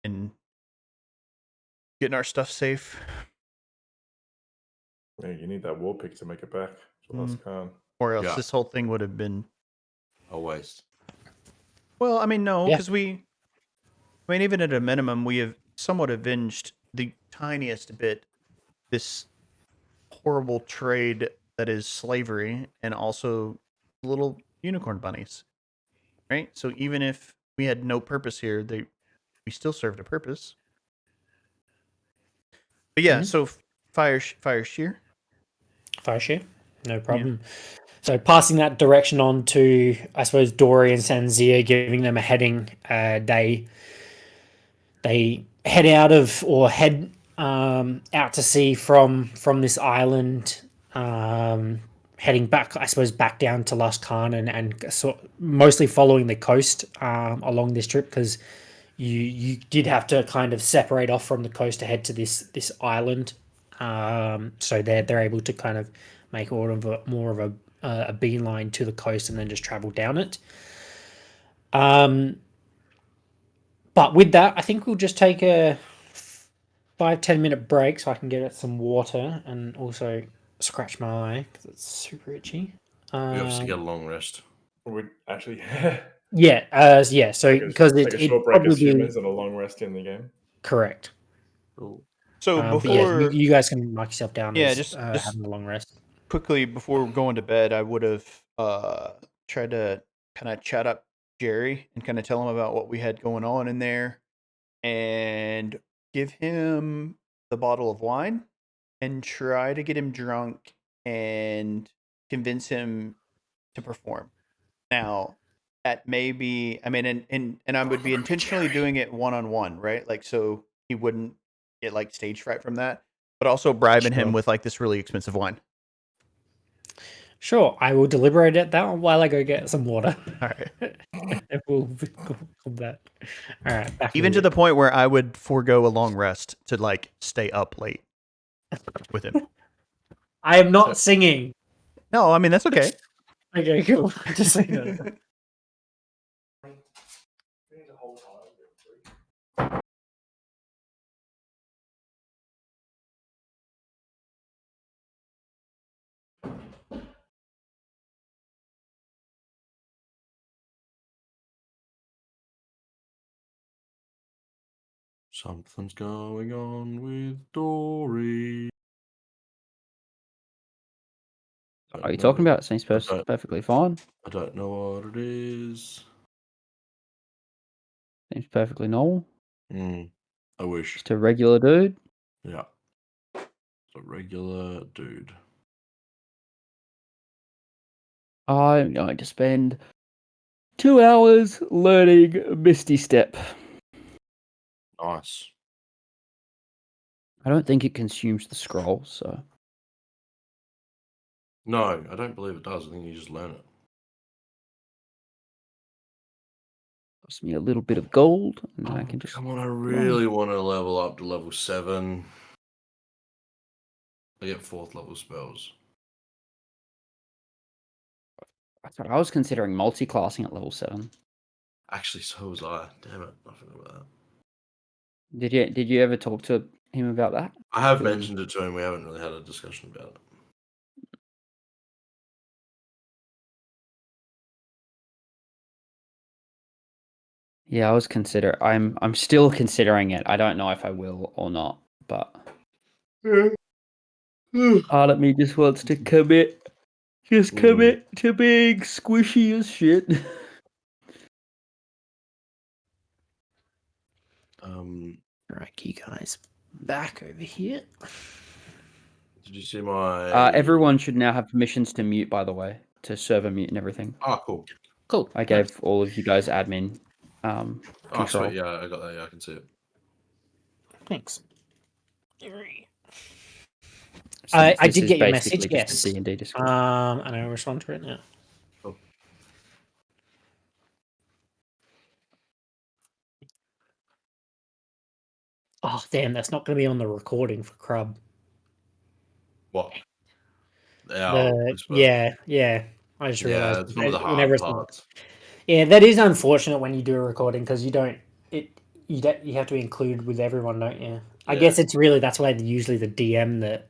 and getting our stuff safe. Yeah, you need that war pick to make it back to Luskan. Or else Yeah. this whole thing would have been. A waste. Well, I mean, no, Yeah. because even at a minimum, we have somewhat avenged the tiniest bit this horrible trade that is slavery and also little unicorn bunnies, right? So even if we had no purpose here, we still served a purpose. But yeah, Mhm. so fire shear. Fireshear, no problem. So passing that direction on to, I suppose, Dory and Sanzia, giving them a heading. They head out out to sea from this island, heading back, I suppose, back down to Luskan and mostly following the coast along this trip because you did have to kind of separate off from the coast to head to this island. So they're able to kind of make more of a beeline to the coast and then just travel down it. But with that, I think we'll just take a 5-10 minute break so I can get some water and also scratch my eye because it's super itchy. We obviously get a long rest. We actually Yeah. So because take a it short break probably as be humans and a long rest in the game. correct. Cool. So But yeah, before you guys can mark yourself down Yeah, as just having a long rest. quickly before going to bed, I would have tried to kind of chat up Jerry and kind of tell him about what we had going on in there and give him the bottle of wine and try to get him drunk and convince him to perform. Now, that may be, I mean, and I would be intentionally doing it one-on-one, right? Like, so he wouldn't get like stage fright from that, but also bribing him Sure. with like this really expensive wine. Sure, I will deliberate at that while I go get some water. All right. And we'll come back. All right, back Even in to a the bit. point where I would forego a long rest to like stay up late with him. I am not singing. No, I mean that's okay. Okay, cool. Just say that. Something's going on with Dory. Are you talking about? Seems perfectly fine. I don't know what it is. Seems perfectly normal. I wish. Just a regular dude. Yeah. It's a regular dude. I'm going to spend 2 hours learning Misty Step. Nice. I don't think it consumes the scroll, so No, I don't believe it does. I think you just learn it. costs me a little bit of gold, and then I can just. Come on, I really want to level up to level 7. I get 4th level spells. I thought I was considering multi-classing at level 7. Actually, so was I. Damn it, I forgot about that. Did you ever talk to him about that? I have Because- mentioned it to him. We haven't really had a discussion about it. Yeah, I'm still considering it. I don't know if I will or not, but part of me just wants to commit. Just commit to being squishy as shit. Right, you guys back over here. Did you see my? Everyone should now have permissions to mute, by the way, to server mute and everything. Oh, cool. Cool. I gave all of you guys admin Oh, control. sweet. Yeah, I got that. Yeah, I can see it. Thanks. So I this did is get your basically message. just a Yes. D&D Discord. And I'll respond to it now. Cool. Oh damn, that's not going to be on the recording for Crub. What? Yeah. I just Yeah, realized it's one of the whenever hard it's parts. yeah, that is unfortunate when you do a recording because you have to include with everyone, don't you? I Yeah. guess it's really that's why usually the DM that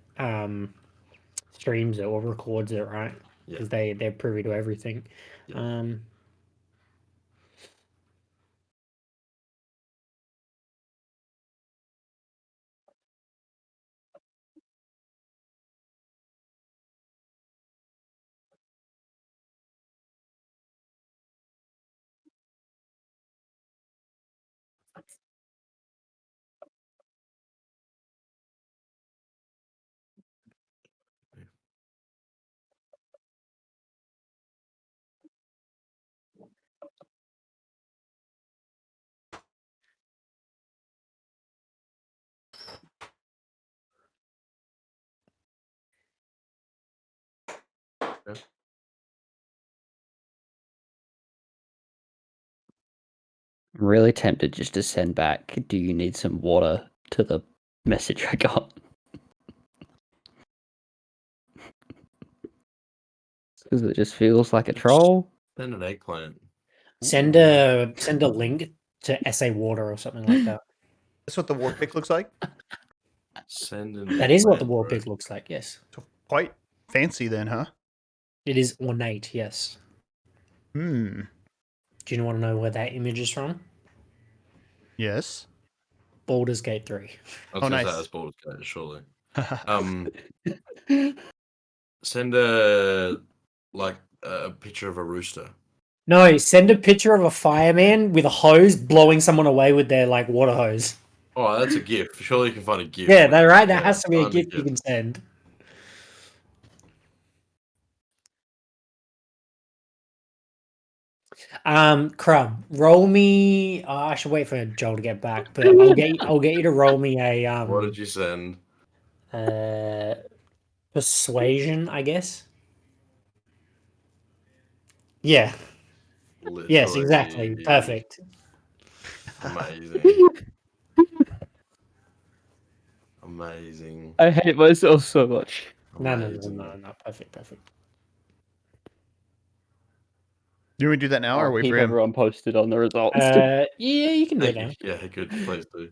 streams it or records it, right? Yeah. Because they're privy to everything. Yeah. I'm really tempted just to send back, do you need some water, to the message I got. Because it just feels like a troll. Send an eggplant. Send a link to SA Water or something like that. That's what the war pick looks like. Send an That is what the eggplant, wall bro. pic looks like. Yes, So quite fancy then, huh? it is ornate. Yes. Hmm. Do you want to know where that image is from? Yes. Baldur's Gate 3. I was Oh, gonna nice. say that's Baldur's Gate, surely. Send a picture of a rooster. No, send a picture of a fireman with a hose blowing someone away with their like water hose. Oh, that's a GIF. Surely you can find a GIF. Yeah, that right. That Yeah, has to be a find a gift you can send. Crumb, roll me. I should wait for Joel to get back, but I'll get you to roll me a What did you send? persuasion, I guess. Yeah. Literally. Yes, exactly. Perfect. Amazing. Amazing. I hate myself so much. No. Amazing. Perfect. Do we do that now or I'll wait keep for him? everyone posted on the results. Yeah, you can do it Thank now. you. Yeah, good. Please do.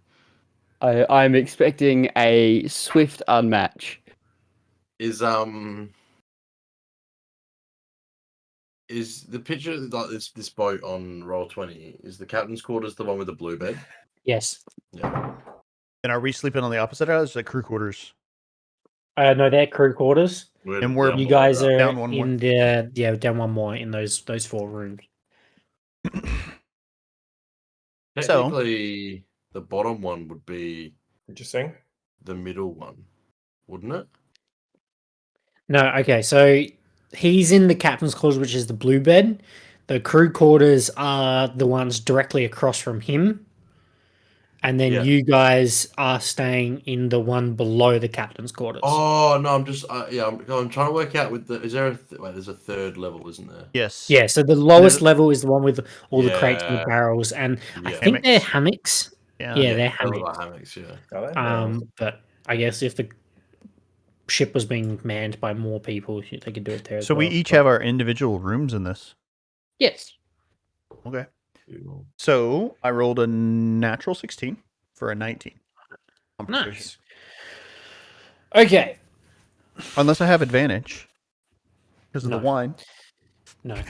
I'm expecting a swift unmatch. Is the picture like this boat on Roll20? Is the captain's quarters the one with the blue bed? Yes. Yeah. And are we sleeping on the opposite house? Like crew quarters? No, they're crew quarters. And we're- You guys are Down one more. in the down one more in those 4 rooms. So- technically the bottom one would be Interesting. the middle one, wouldn't it? No, okay, so he's in the captain's quarters, which is the blue bed. The crew quarters are the ones directly across from him. And then Yeah. you guys are staying in the one below the captain's quarters. Oh no, I'm just I'm trying to work out with the. Is there wait? There's a third level, isn't there? Yes. Yeah, so the lowest There's- level is the one with all the crates and the Yeah. barrels, and I Yeah. think they're Hammocks. hammocks. Yeah. Yeah, they're they hammocks. look like hammocks. Yeah. Are they? Yeah. But I guess if the ship was being manned by more people, they could do it there as So well. we each have our individual rooms in this. Yes. Okay. Cool. So I rolled a natural 16 for a 19. on persuasion. Nice. Okay. Unless I have advantage because of No. the wine. No.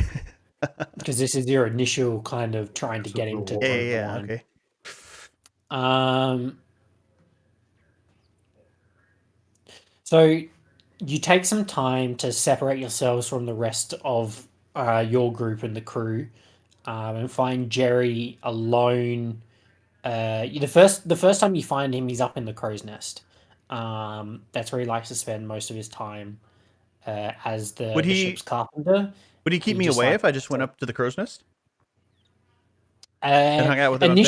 Because this is your initial kind of trying to It's get a him to little- drink the Yeah, wine. okay. So you take some time to separate yourselves from the rest of your group and the crew, and find Jerry alone. The first time you find him, he's up in the crow's nest. That's where he likes to spend most of his time as Would the he- ship's carpenter. Would he keep He me just away like- if I just went up to the crow's nest and hung out with him up there?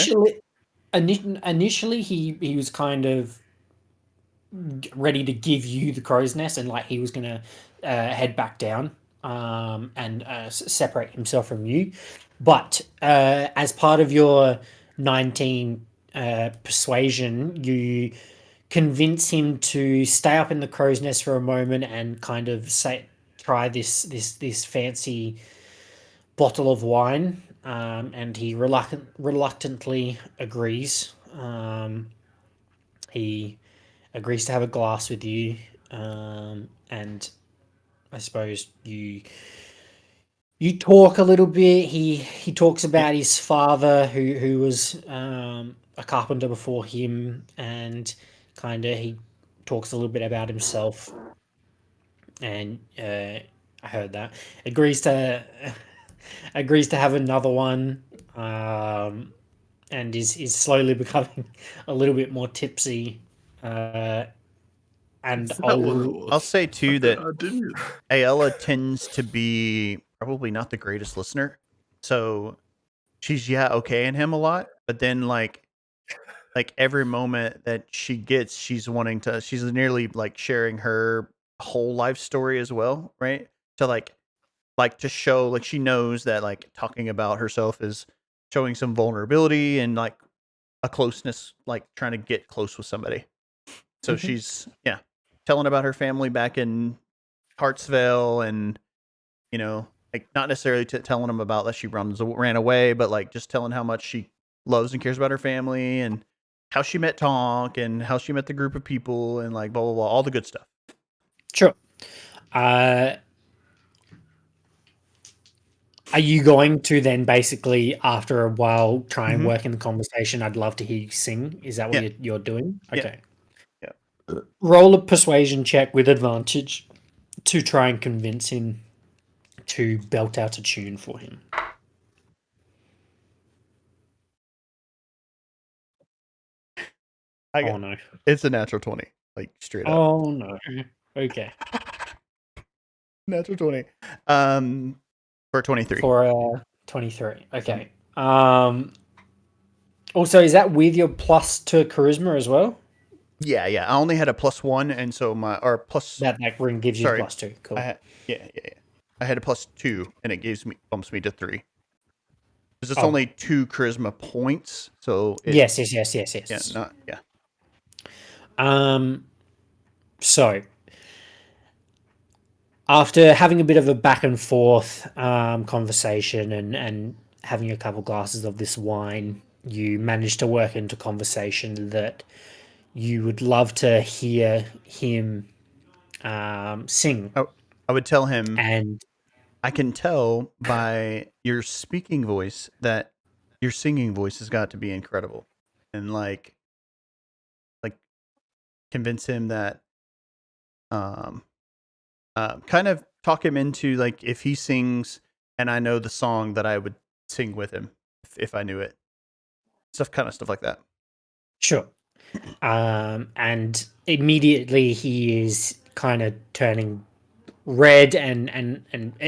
Initially, he was kind of ready to give you the crow's nest, and like he was gonna head back down and separate himself from you. But as part of your 19 persuasion, you convince him to stay up in the crow's nest for a moment and kind of try this fancy bottle of wine, and he reluctantly agrees. He agrees to have a glass with you, and I suppose you talk a little bit. He talks about his father, who was a carpenter before him, and kind of he talks a little bit about himself. And I heard that agrees to have another one, and is slowly becoming a little bit more tipsy. And Is that what it I'll I'll say too that I didn't. Ayala tends to be probably not the greatest listener. So she's okay in him a lot, but then like every moment that she gets, she's nearly like sharing her whole life story as well, right? To like to show like she knows that like talking about herself is showing some vulnerability and like a closeness, like trying to get close with somebody. So she's telling about her family back in Hartsville, and like not necessarily telling them about that she ran away, but like just telling how much she loves and cares about her family and how she met Tonk and how she met the group of people and like blah blah blah, all the good stuff. Sure. Are you going to then basically, after a while, try and work in the conversation? I'd love to hear you sing. Is that what you're doing? Yeah. Okay. Yeah. Roll a persuasion check with advantage to try and convince him to belt out a tune for him. Oh no. It's a natural 20, like straight up. Oh no. Okay. Natural 20. For 23. For 23. Okay. Also, is that with your plus to charisma as well? Yeah. I only had a +1, and so plus. That ring gives you +2. Cool. Yeah. I had a +2, and it bumps me to 3. Because it's Oh. only 2 charisma points, so Yes. Yeah. So after having a bit of a back and forth conversation and having a couple glasses of this wine, you manage to work into conversation that you would love to hear him sing. I would tell him, And I can tell by your speaking voice that your singing voice has got to be incredible. And like convince him that kind of talk him into like if he sings and I know the song that I would sing with him if I knew it. Stuff like that. sure. And immediately he is kind of turning red and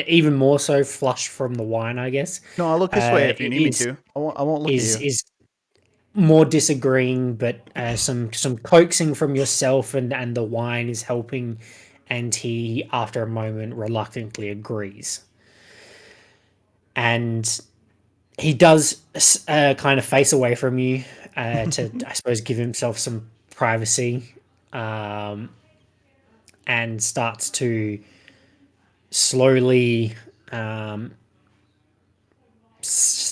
even more so flushed from the wine, I guess. No, I'll look this way if you need me is- to. I won't look at you. Is more disagreeing, but some coaxing from yourself and the wine is helping, and he, after a moment, reluctantly agrees. And he does kind of face away from you to, I suppose, give himself some privacy, and starts to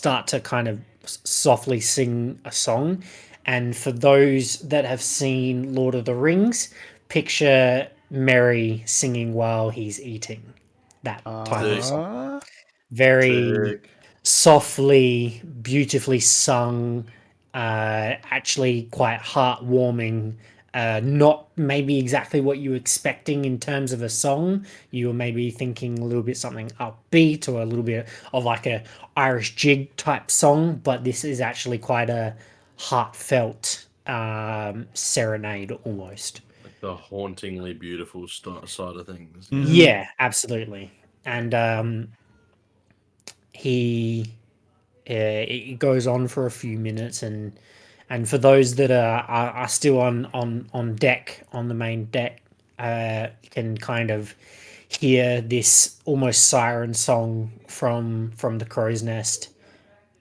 start to kind of softly sing a song. And for those that have seen Lord of the Rings, picture Merry singing while he's eating. That type of song. Very Sick. softly, beautifully sung, actually quite heartwarming. Not maybe exactly what you were expecting in terms of a song. You were maybe thinking a little bit something upbeat or a little bit of like a Irish jig type song, but this is actually quite a heartfelt serenade almost. Like the hauntingly beautiful side of things. Mhm. Yeah, absolutely. And it goes on for a few minutes, and for those that are still on deck, on the main deck, can kind of hear this almost siren song from the crow's nest,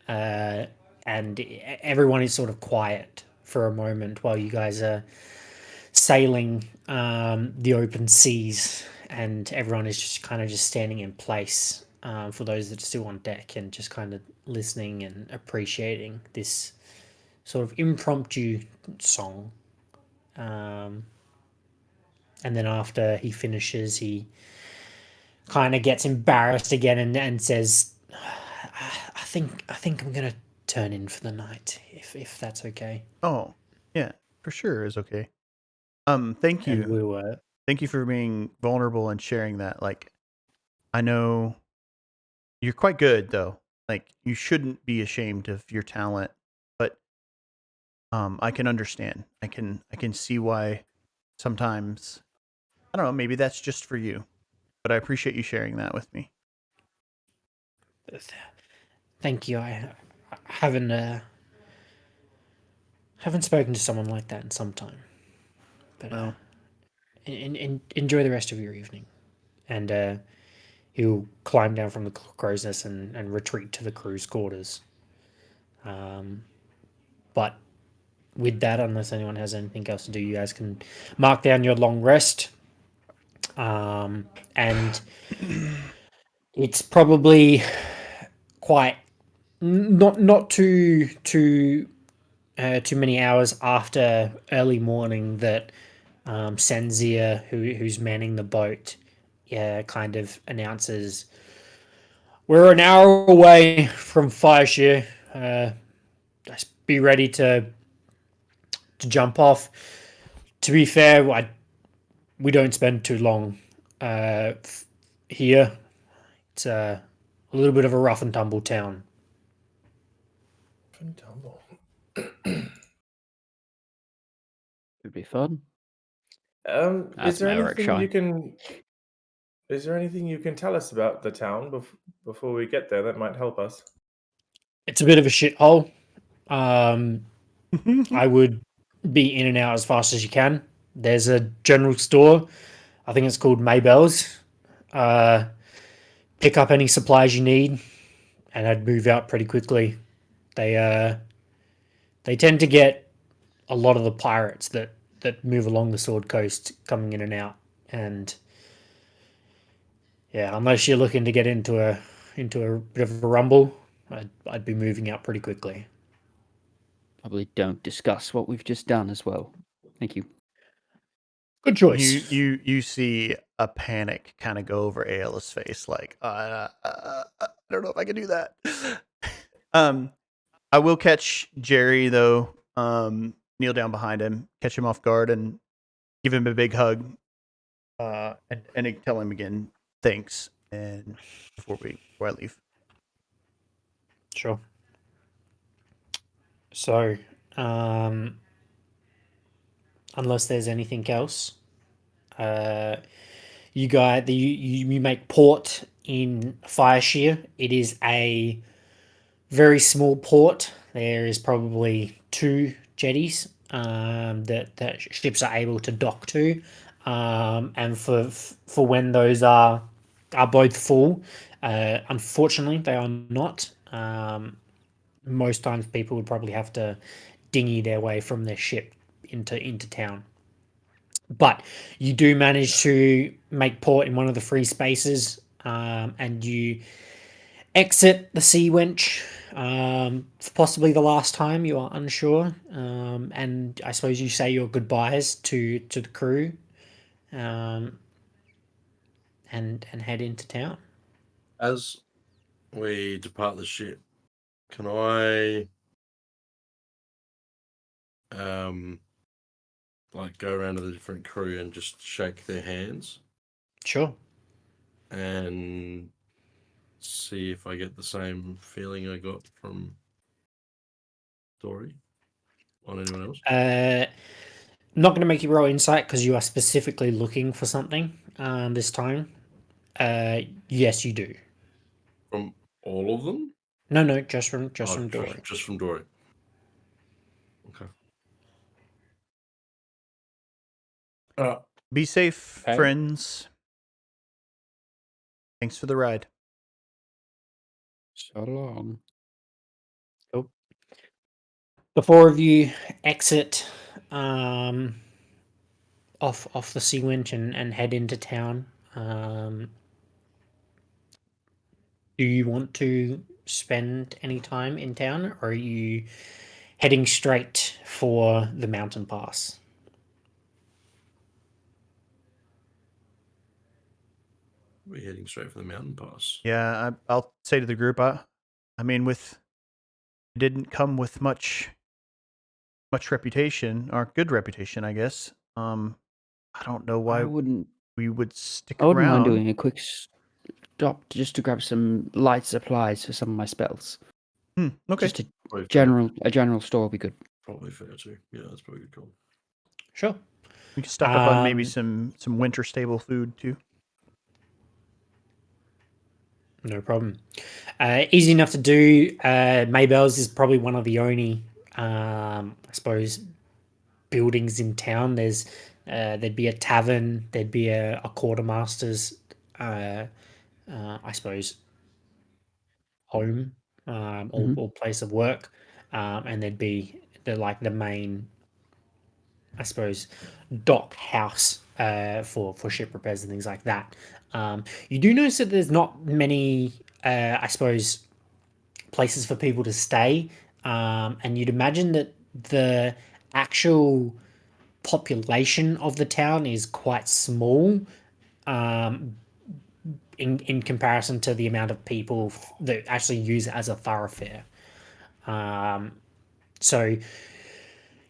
and everyone is sort of quiet for a moment while you guys are sailing the open seas, and everyone is just kind of just standing in place, for those that are still on deck, and just kind of listening and appreciating this sort of impromptu song. And then after he finishes, he kind of gets embarrassed again and says, I think I'm gonna turn in for the night, if that's okay." Oh, yeah, for sure is okay. Thank And you. we were Thank you for being vulnerable and sharing that. Like, I know you're quite good though. Like, you shouldn't be ashamed of your talent, but I can understand. I can see why sometimes, I don't know, maybe that's just for you. But I appreciate you sharing that with me. Thank you. I haven't spoken to someone like that in some time. But Well, enjoy the rest of your evening. And he'll climb down from the crow's nest and retreat to the crew's quarters. But with that, unless anyone has anything else to do, you guys can mark down your long rest. And it's probably quite not too many hours after early morning that Senzia, who's manning the boat, kind of announces, "We're an hour away from Fireshire. Just be ready to jump off." To be fair, we don't spend too long here. It's a little bit of a rough and tumble town. And tumble. Would be fun. Is That's there Maverick anything you Shy. can? Is there anything you can tell us about the town before we get there that might help us? It's a bit of a shithole. I would be in and out as fast as you can. There's a general store. I think it's called Maybell's. Pick up any supplies you need, and I'd move out pretty quickly. They tend to get a lot of the pirates that move along the Sword Coast coming in and out, and yeah, unless you're looking to get into a bit of a rumble, I'd be moving out pretty quickly. Probably don't discuss what we've just done as well. Thank you. Good choice. you see a panic kind of go over Ayla's face, like I don't know if I can do that. I will catch Jerry though. Kneel down behind him, catch him off guard, and give him a big hug. And tell him again thanks. And before I leave, Sure. So, unless there's anything else, you make port in Fireshire. It is a very small port. There is probably 2 jetties that ships are able to dock to, and for when those are both full, unfortunately they are not. Most times people would probably have to dinghy their way from their ship into town. But you do manage to make port in one of the free spaces, and you exit the Sea Wench Possibly the last time. You are unsure, and I suppose you say your goodbyes to the crew, and head into town. As we depart the ship, can I like go around to the different crew and just shake their hands Sure. and see if I get the same feeling I got from Dory on anyone else? Not going to make you roll insight because you are specifically looking for something this time. Yes, you do. From all of them? No, just from Oh, Dory. Just from Dory. Okay. Be safe, Okay. friends. Thanks for the ride. So long. The four of you exit off the Sea Winch and head into town. Do you want to spend any time in town, or are you heading straight for the mountain pass? We're heading straight for the mountain pass. Yeah, I'll say to the group. I mean, it didn't come with much reputation or good reputation, I guess. I don't know why I wouldn't we would stick mind around. doing a quick stop just to grab some light supplies for some of my spells. Okay. Just a Probably fair. general store would be good. Probably fair too. Yeah, that's probably a good call. Sure. We can stock up on maybe Um, some winter stable food too. No problem. Easy enough to do. Maybell's is probably one of the only, I suppose, buildings in town. There'd be a tavern, there'd be a quartermaster's, I suppose, home, Mhm. or place of work, and there'd be the main, I suppose, dock house for ship repairs and things like that. You do notice that there's not many, I suppose, places for people to stay, and you'd imagine that the actual population of the town is quite small, in comparison to the amount of people that actually use it as a thoroughfare. So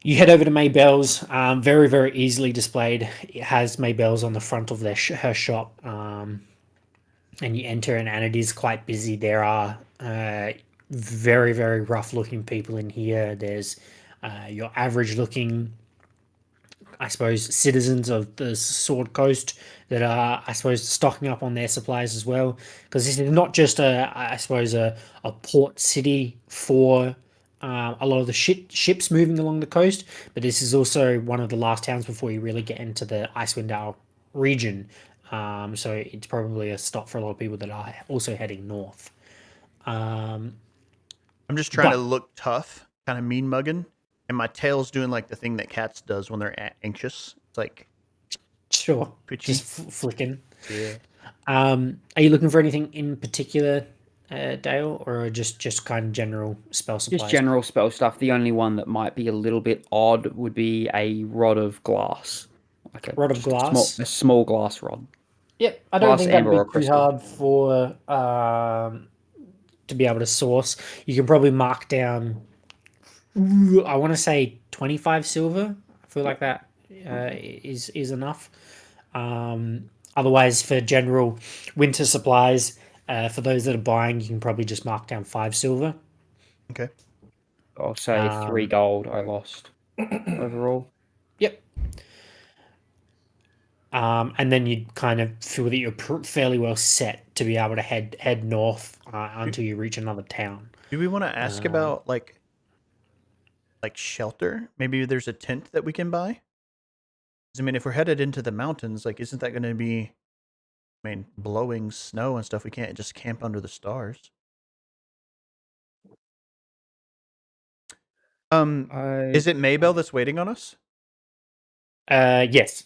you head over to Maybell's, very, very easily displayed. It has Maybell's on the front of her shop, and you enter, and it is quite busy. There are very, very rough looking people in here. There's your average looking, I suppose, citizens of the Sword Coast that are, I suppose, stocking up on their supplies as well. Because this is not just I suppose, a port city for a lot of the ships moving along the coast, but this is also one of the last towns before you really get into the Icewind Dale region. So it's probably a stop for a lot of people that are also heading north. I'm just trying to But look tough, kind of mean mugging, and my tail's doing like the thing that cats does when they're anxious. It's like sure, twitchy. just flicking. Yeah. Are you looking for anything in particular, Dale, or just kind of general spell supplies? Just general spell stuff. The only one that might be a little bit odd would be a rod of glass. Like Rod of just glass? a small glass rod. Yep, I don't Glass, think that'd amber, be or too crystal. hard for to be able to source. You can probably mark down. I want to say 25 silver. I feel like that is enough. Otherwise, for general winter supplies, for those that are buying, you can probably just mark down 5 silver. Okay. I'll say 3 gold I lost overall. Yep. And then you'd kind of feel that you're fairly well set to be able to head north until you reach another town. Do we want to ask about like shelter? Maybe there's a tent that we can buy. 'Cause, I mean, if we're headed into the mountains, like, isn't that going to be, I mean, blowing snow and stuff? We can't just camp under the stars. Is it Maybell that's waiting on us? Yes.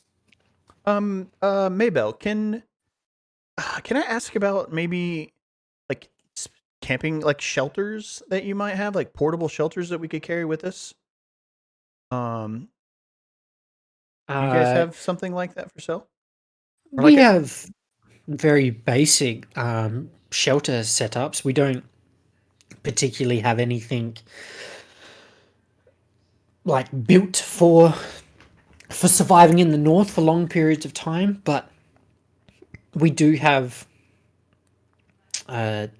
Maybell, can I ask about maybe like camping like shelters that you might have, like portable shelters that we could carry with us? You guys have something like that for sale? Or we like a- have very basic shelter setups. We don't particularly have anything like built for surviving in the north for long periods of time, but we do have like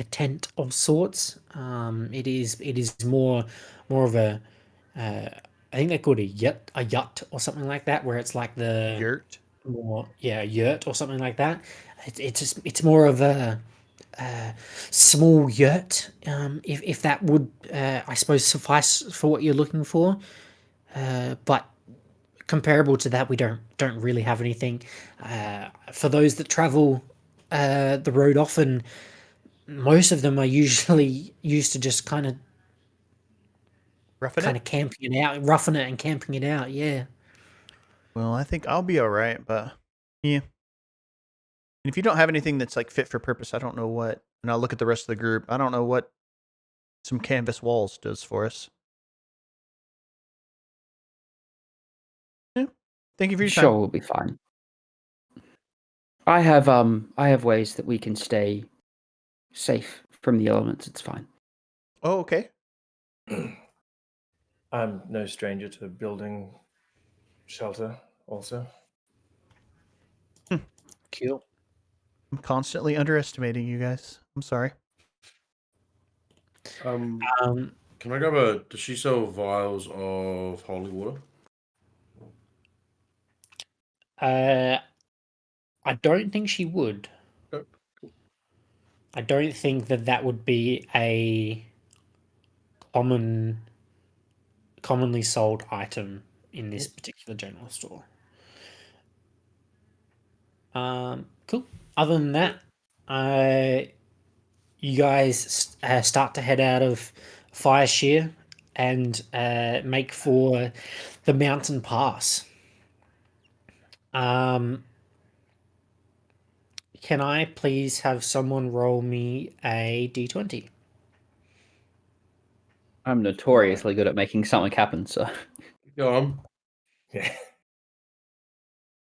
a tent of sorts. It is more of a I think they call it a yurt or something like that, where it's like the yurt? more a yurt or something like that. It's more of a small yurt, if that would I suppose suffice for what you're looking for. But comparable to that, we don't really have anything. For those that travel the road often, most of them are usually used to just kind of Roughing it? camping it out, roughing it and camping it out. Yeah. Well, I think I'll be all right, but yeah. And if you don't have anything that's like fit for purpose, I don't know what. And I'll look at the rest of the group. I don't know what some canvas walls does for us. Yeah. Thank you for your time. Sure, we'll be fine. I have ways that we can stay safe from the elements. It's fine. Oh, okay. I'm no stranger to building shelter. Also, Cool. I'm constantly underestimating you guys. I'm sorry. Can Um, I grab does she sell vials of holy water? I don't think she would. Oh, I don't think that would be a commonly sold item in this particular general store. Cool. Other than that, you guys start to head out of Fire Shear and make for the mountain pass. Can I please have someone roll me a d20? I'm notoriously good at making something happen, so Go on. yeah.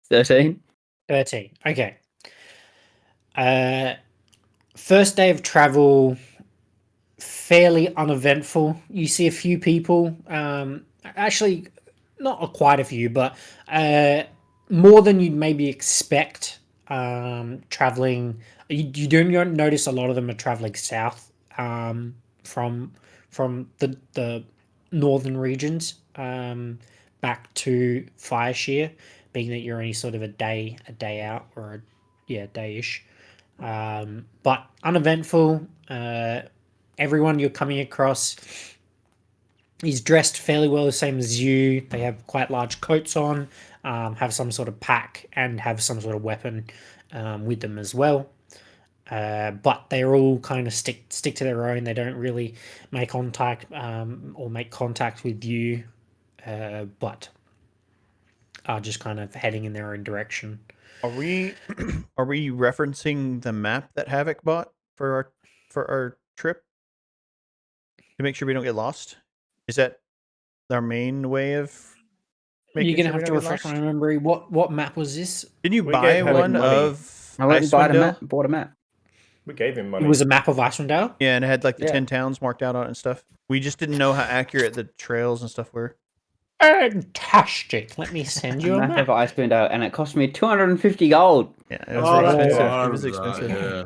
13. 13. Okay. First day of travel, fairly uneventful. You see a few people, actually not quite a few, but more than you'd maybe expect. Traveling, you do notice a lot of them are traveling south from the northern regions back to Fire Shear, being that you're only sort of a day out, or day-ish. But uneventful. Everyone you're coming across is dressed fairly well, the same as you. They have quite large coats on, have some sort of pack, and have some sort of weapon with them as well. But they're all kind of stick to their own. They don't really make contact or make contact with you, but are just kind of heading in their own direction. Are we referencing the map that Havoc bought for our trip to make sure we don't get lost? Is that our main way of making You're gonna sure we have to don't get refresh lost? my memory. What map was this? Didn't you We buy gave Havoc one money. of I went and bought Icewind bought a map. We gave him money. It was a map of Icewind Dale. Yeah, and it had like the Yeah. 10 towns marked out on it and stuff. We just didn't know how accurate the trails and stuff were. Fantastic. Let me send you a Map map. of Icewind Dale, and it cost me 250 gold. Yeah, it was Oh, that's expensive. part It was of that, expensive. yeah.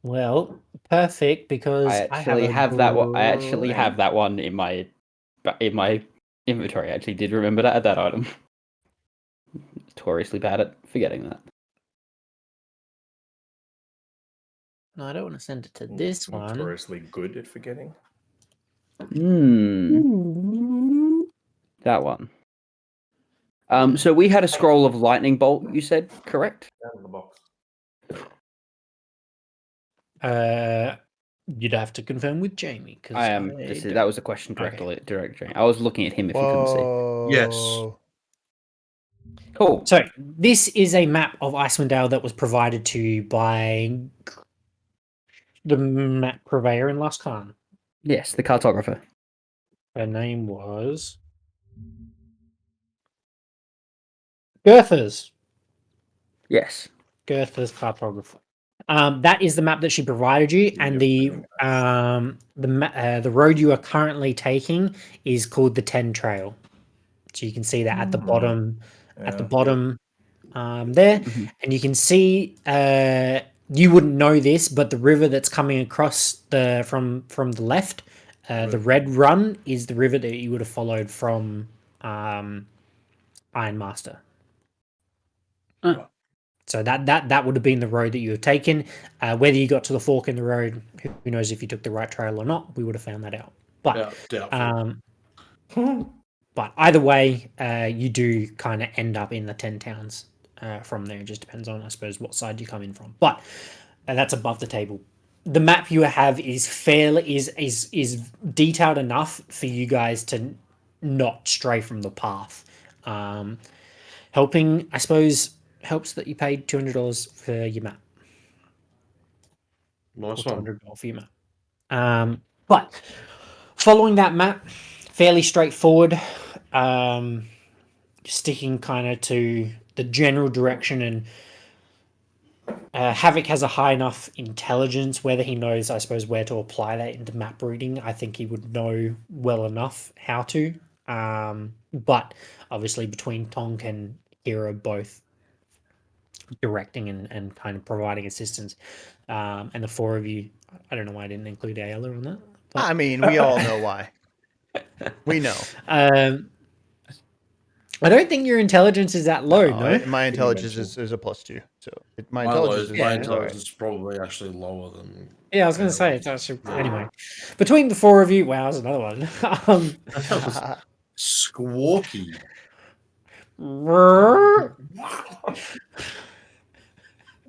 Well, perfect, because I actually have that one. I actually great- have that one in my inventory. I actually did remember to add that item. Notoriously bad at forgetting that. No, I don't want to send it to this one. Notoriously good at forgetting. That one. So we had a scroll of lightning bolt. You said correct? Out of the box. You'd have to confirm with Jamie, because I am. That was a question directly. I was looking at him. If you couldn't see. Whoa. Yes. Cool. So this is a map of Icewind Dale that was provided to you by the map purveyor in Lost Khan. Yes, the cartographer. Her name was Gertha's. Yes. Gertha's cartographer. That is the map that she provided you, and the road you are currently taking is called the 10 Trail. So you can see that at the bottom, at the Yeah. bottom there, Mhm. and you can see. You wouldn't know this, but the river that's coming across from the left, the Red Run, is the river that you would have followed from Ironmaster. Oh. So that would have been the road that you have taken. Whether you got to the fork in the road, who knows if you took the right trail or not? We would have found that out. But Doubtful. but either way, you do kind of end up in the 10 towns from there. It just depends on, I suppose, what side you come in from. But that's above the table. The map you have is is detailed enough for you guys to not stray from the path. Helping, I suppose, helps that you paid $200 for your map. Nice Or one. $200 for your map. But following that map, fairly straightforward. Sticking kind of to the general direction, and Havoc has a high enough intelligence, whether he knows, I suppose, where to apply that into map reading. I think he would know well enough how to. But obviously between Tonk and Kira both directing and kind of providing assistance, and the four of you, I don't know why I didn't include Ayla on that. But, I mean, we all know why. We know. I don't think your intelligence is that low, no? My intelligence mention. is a +2. So my My intelligence is yeah, intelligence is probably actually lower than. Yeah, I was going to say, it's actually, anyway. Between the four of you, wow, there's another one. That was squawky.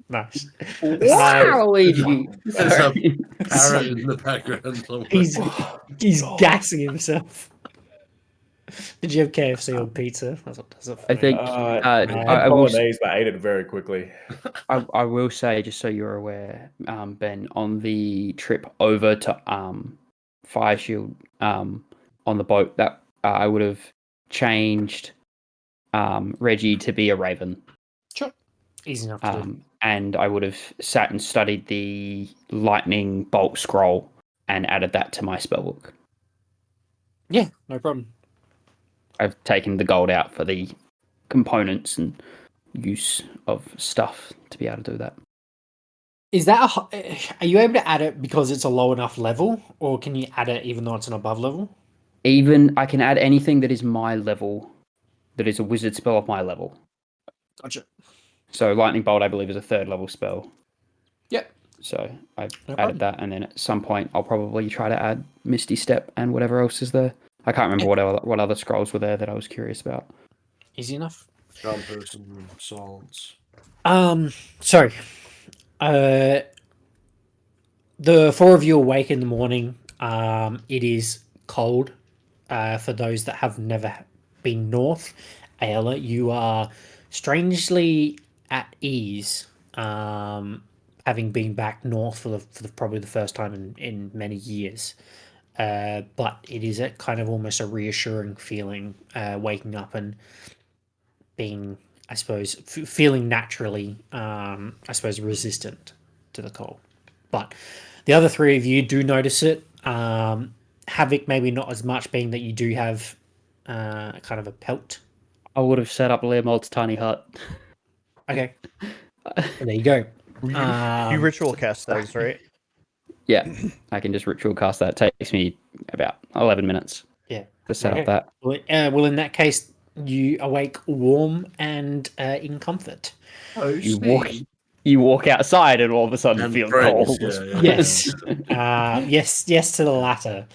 Nice. Wow, Luigi. There's a Sorry. parrot in the background somewhere. He's gassing himself. Did you have KFC or pizza? That's what does it for I me. think I I had will. bolognese, but I ate it very quickly. I will say, just so you're aware, Ben, on the trip over to Fire Shield on the boat, that I would have changed Reggie to be a raven. Sure. Easy enough to do. And I would have sat and studied the lightning bolt scroll and added that to my spellbook. Yeah, no problem. I've taken the gold out for the components and use of stuff to be able to do that. Is that are you able to add it because it's a low enough level, or can you add it even though it's an above level? Even I can add anything that is my level, that is a wizard spell of my level. Gotcha. So lightning bolt, I believe, is a 3rd level spell. Yep. So I've No added problem. that, and then at some point I'll probably try to add Misty Step and whatever else is there. I can't remember what other scrolls were there that I was curious about. Easy enough. Charm person, silence. So, the four of you awake in the morning. It is cold. For those that have never been north, Ayla, you are strangely at ease. Having been back north for probably the first time in many years. But it is a kind of almost a reassuring feeling, waking up and being, I suppose, feeling naturally, I suppose, resistant to the cold. But the other three of you do notice it. Havoc, maybe not as much, being that you do have kind of a pelt. I would have set up Leomold's tiny hut. Okay. Well, there you go. You ritual cast those, right? Yeah, I can just ritual cast that. It takes me about 11 minutes. Yeah. To set Okay. up that. Well, in that case, you awake warm and in comfort. Oh, You walk outside and all of a sudden and feel friends, cold. Yes. Yes to the latter.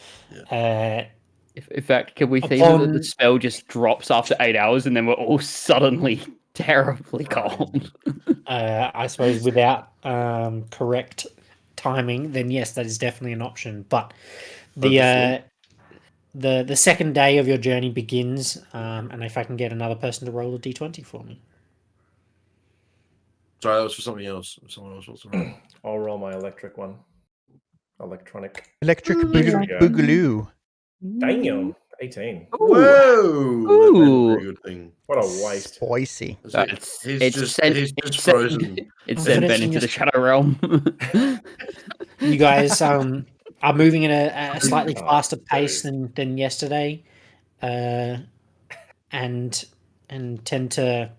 In fact, can we think that Upon- the spell just drops after 8 hours and then we're all suddenly terribly cold? I suppose without correct timing, then yes, that is definitely an option. But the second day of your journey begins, and if I can get another person to roll a d20 for me. Sorry, that was for something else. Someone else wants to roll. I'll roll my electric one. electronic. Electric Electric, yeah. boogaloo. Damn, 18. Whoa! That made a Ooh. pretty good thing. What a waste. Spicy. Is it- That's he's just frozen. It's sent Ben Confidence in into the your- shadow realm. You guys are moving at a slightly Oh, faster pace dude. than yesterday, and tend to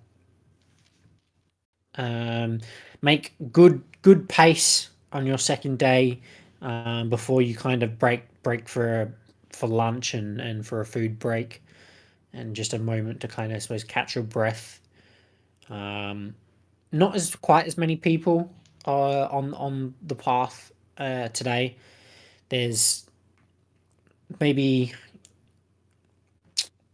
make good pace on your second day before you kind of break for lunch and for a food break and just a moment to kind of, I suppose, catch your breath. Not as quite as many people on the path today. There's maybe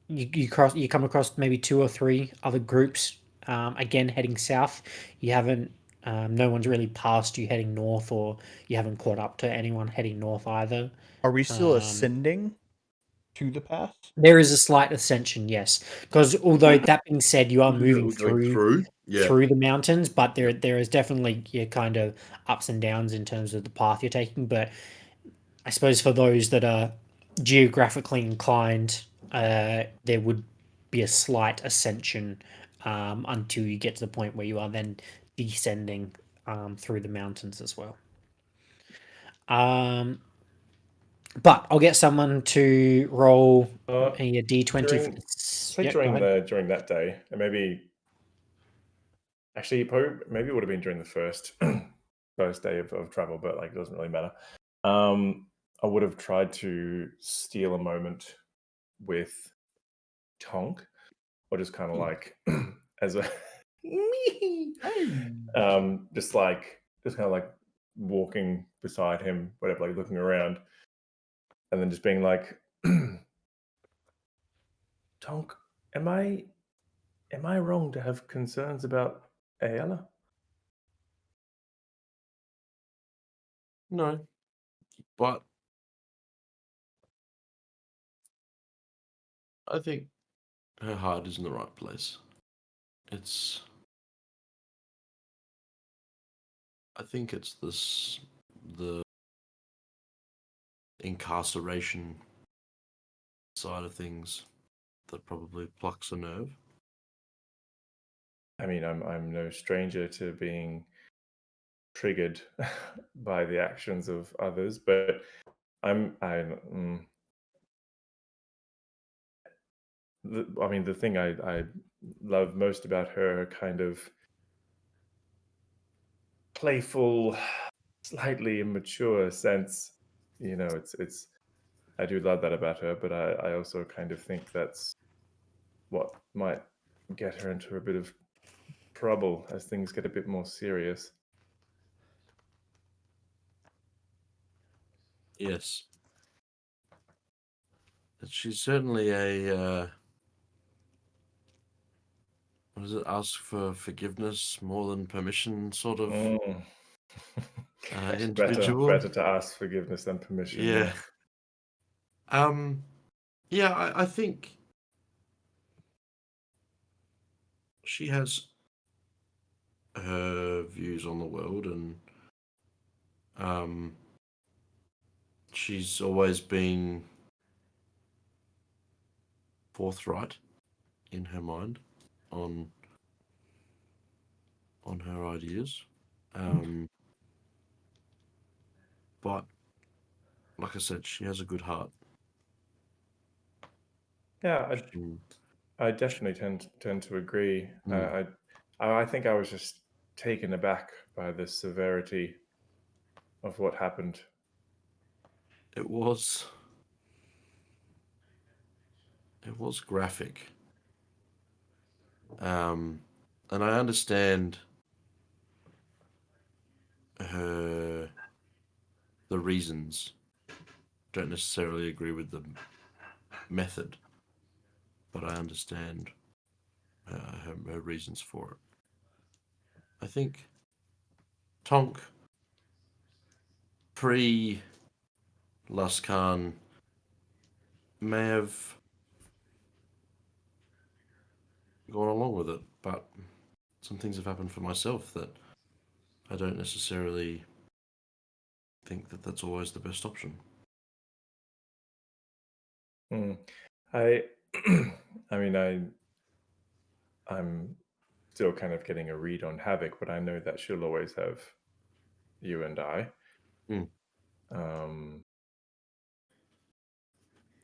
you come across maybe two or three other groups again heading south. You haven't no one's really passed you heading north, or you haven't caught up to anyone heading north either. Are we still Um, ascending to the pass? There is a slight ascension, yes, because although that being said, you are moving We're going through. Yeah. through the mountains, but there is definitely your kind of ups and downs in terms of the path you're taking. But I suppose for those that are geographically inclined, there would be a slight ascension until you get to the point where you are then descending through the mountains as well. But I'll get someone to roll Uh, a d20. during- So Yeah, go ahead. during that day, and maybe actually maybe it would have been during the first first day of travel, but like it doesn't really matter. I would have tried to steal a moment with Tonk, or just kind of like as a just kind of like walking beside him, whatever, like looking around, and then just being like, Tonk, am I wrong to have concerns about Ayala? No, but I think her heart is in the right place. I think it's the incarceration side of things that probably plucks a nerve. I mean, I'm no stranger to being triggered by the actions of others, but I mean, the thing I love most about her kind of playful, slightly immature sense, it's I do love that about her, but I also kind of think that's what might get her into a bit of trouble as things get a bit more serious. Yes. She's certainly a what is it? Ask for forgiveness more than permission, sort of individual. Better to ask forgiveness than permission. Yeah. Yeah, I think she has her views on the world, and she's always been forthright in her mind on her ideas. But like I said, she has a good heart. Yeah, She- I definitely tend to agree. I think I was just taken aback by the severity of what happened. It was graphic. And I understand the reasons. Don't necessarily agree with the method, but I understand her reasons for it. I think Tonk pre Laskan may have gone along with it, but some things have happened for myself that I don't necessarily think that that's always the best option. I, I mean, I'm still kind of getting a read on Havoc, but I know that she'll always have you and I. Um,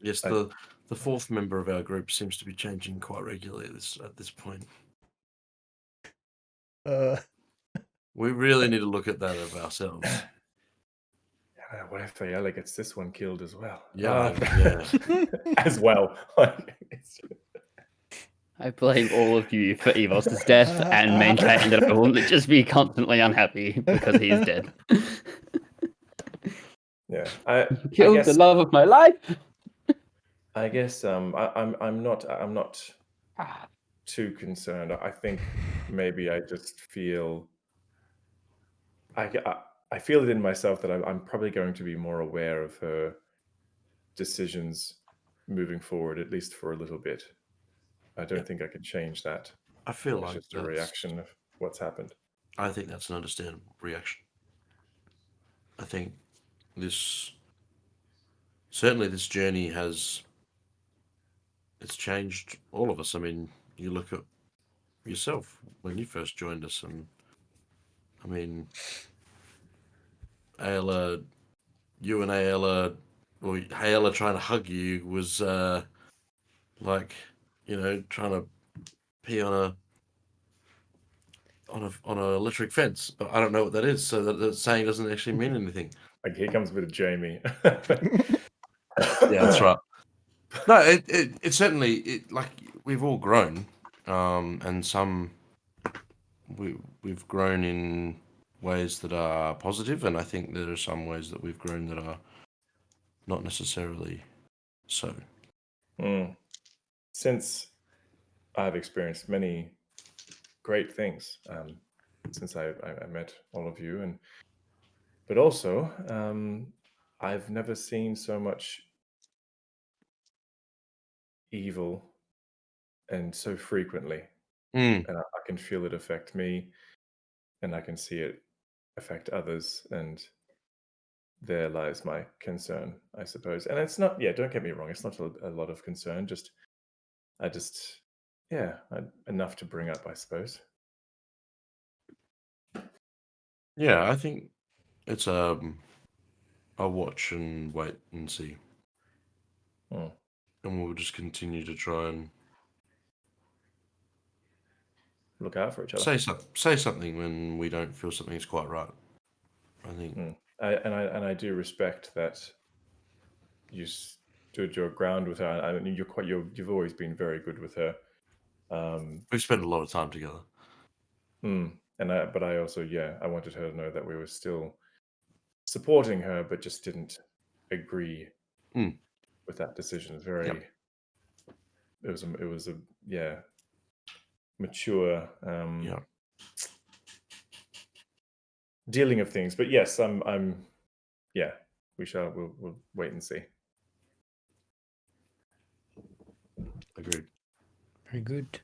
Yes, the fourth member of our group seems to be changing quite regularly at this point. We really need to look at that of ourselves. What if Ayala gets this one killed as well? Yeah, as well. I blame all of you for Evos' death and maintain that I will just be constantly unhappy because he is dead. Yeah, You killed the love of my life. I guess I'm not too concerned. I think maybe I just feel I feel it in myself that I'm probably going to be more aware of her decisions moving forward, at least for a little bit. I don't think I can change that. I feel It's like just a reaction of what's happened. I think that's an understandable reaction. I think certainly this journey it's changed all of us. I mean, you look at yourself when you first joined us, and I mean, Ayla, you and Ayla, or Ayla trying to hug you was like, trying to pee on an electric fence. But I don't know what that is, so that saying doesn't actually mean anything. Like, here comes a bit of Jamie. Yeah, that's right. No, it certainly like we've all grown, and we've grown in ways that are positive, and I think there are some ways that we've grown that are not necessarily so. Since I've experienced many great things since I met all of you, but also I've never seen so much evil and so frequently, and I can feel it affect me, and I can see it affect others, and there lies my concern, I suppose. And it's not, don't get me wrong, it's not a lot of concern, enough to bring up, I suppose. Yeah, I think it's I'll watch and wait and see, and we'll just continue to try and look out for each other. Say something when we don't feel something's quite right. I think, I do respect that you stood your ground with her. I mean, you've always been very good with her. we've spent a lot of time together. But I also, I wanted her to know that we were still supporting her, but just didn't agree with that decision. It was a mature dealing of things. But yes, we'll wait and see. Agreed. Very good.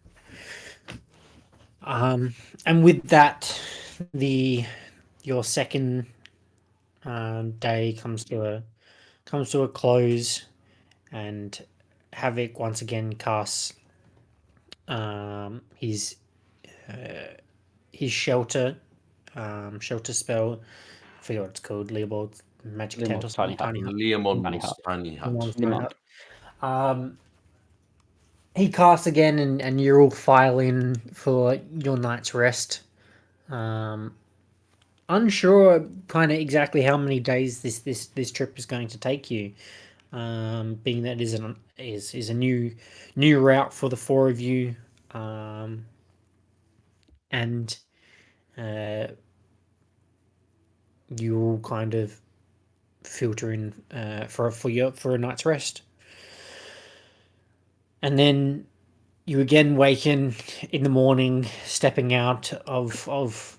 And with that, your second day comes to a close, and Havoc once again casts his shelter spell. I forget what it's called. Leopold's magic tent or something. Tiny hut. Liamon's tiny hut. He casts again, and you're all file in for your night's rest. Unsure kind of exactly how many days this trip is going to take you, being that it is a new route for the four of you, and you'll kind of filter in for a night's rest, and then you again waken in the morning, stepping out of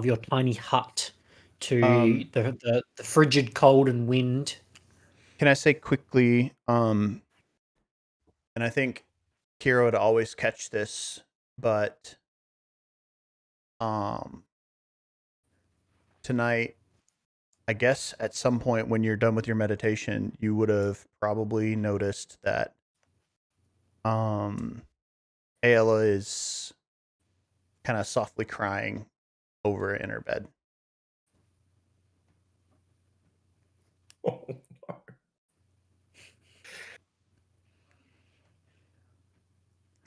your tiny hut to the frigid cold and wind. Can I say quickly, and I think Kira would always catch this, but tonight I guess at some point when you're done with your meditation, you would have probably noticed that Ayla is kind of softly crying over in her bed.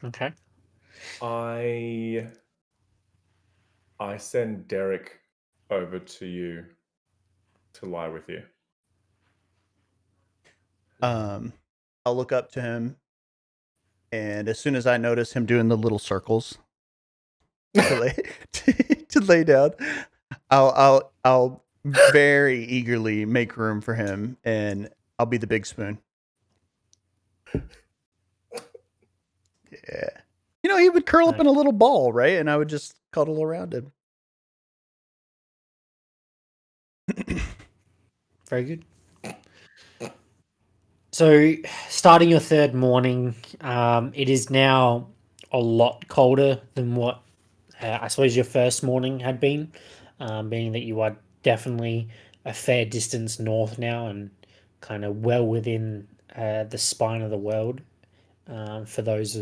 Okay. I send Derek over to you to lie with you. I'll look up to him, and as soon as I notice him doing the little circles to lay to lay down, I'll very eagerly make room for him, and I'll be the big spoon. Yeah. You know, he would curl up in a little ball, right? And I would just cuddle around him. Very good. So, starting your third morning, it is now a lot colder than what I suppose your first morning had been, being that you are definitely a fair distance north now and kind of well within the spine of the world. For those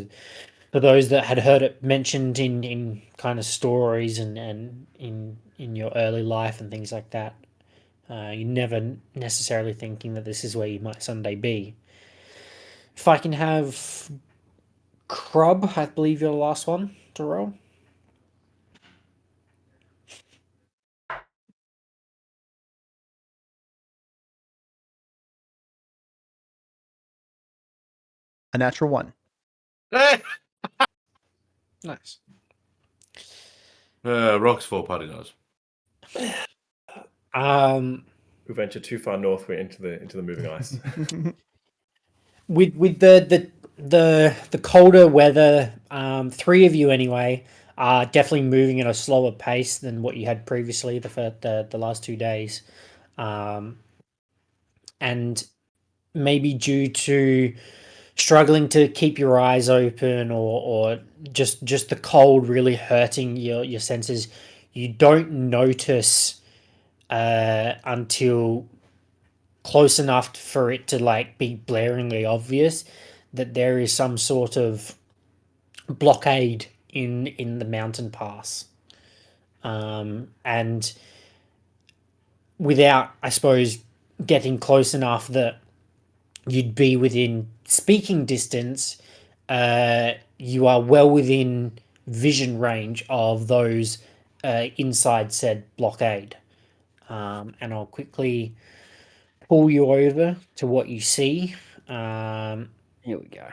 that had heard it mentioned in kind of stories and in your early life and things like that. You never necessarily thinking that this is where you might someday be. If I can have Crub, I believe you're the last one to roll. A natural 1. Nice. Rocks for party guys. We venture too far north. We're into the moving ice. With the colder weather, 3 of you anyway are definitely moving at a slower pace than what you had previously the last 2 days, and maybe due to struggling to keep your eyes open or just the cold really hurting your senses, you don't notice until close enough for it to like be blaringly obvious that there is some sort of blockade in the mountain pass, and without, I suppose, getting close enough that you'd be within speaking distance, you are well within vision range of those inside said blockade. And I'll quickly pull you over to what you see. Here we go.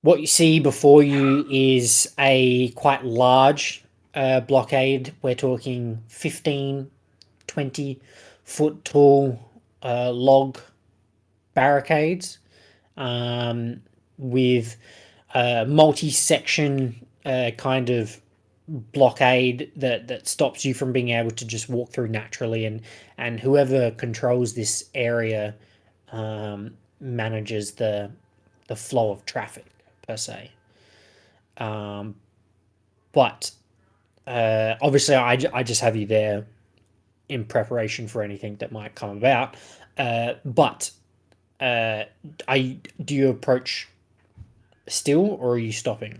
What you see before you is a quite large blockade. We're talking 15, 20 foot tall log barricades, with multi-section kind of blockade that stops you from being able to just walk through naturally, and whoever controls this area manages the flow of traffic per se. But obviously I just have you there in preparation for anything that might come about. But do you approach still, or are you stopping?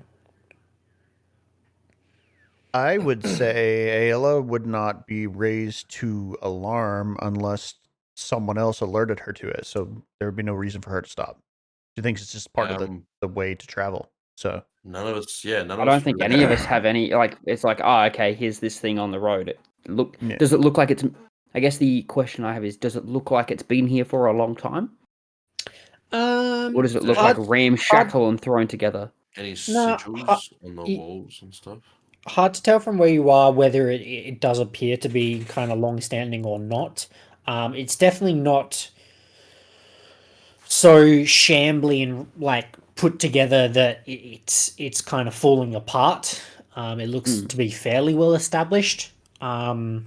I would say Ayla would not be raised to alarm unless someone else alerted her to it. So there would be no reason for her to stop. She thinks it's just part of the way to travel. So none of us, yeah, none of I us don't think really- any of us have any, like, it's like, oh, okay, here's this thing on the road. Yeah. Does it look like it's, I guess the question I have is, does it look like it's been here for a long time? Or does it look like ramshackle and thrown together? Any No, sigils on the walls and stuff? Hard to tell from where you are whether it does appear to be kind of long-standing or not. It's definitely not so shambly and like put together that it's kind of falling apart. It looks to be fairly well established. As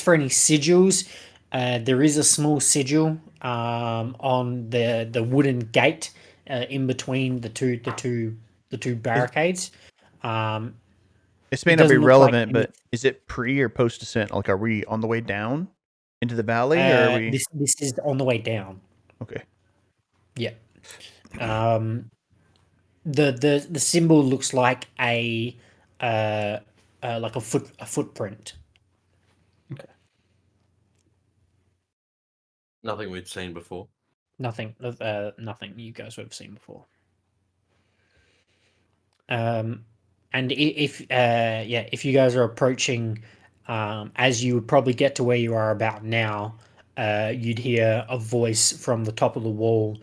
for any sigils, there is a small sigil on the wooden gate in between the two barricades. This may It not be doesn't look like relevant, any- but is it pre or post descent? Like, are we on the way down into the valley, or are we? This is on the way down. Okay. Yeah. The symbol looks like like a footprint. Nothing we'd seen before. Nothing you guys would have seen before. And if you guys are approaching, as you would probably get to where you are about now, you'd hear a voice from the top of the wall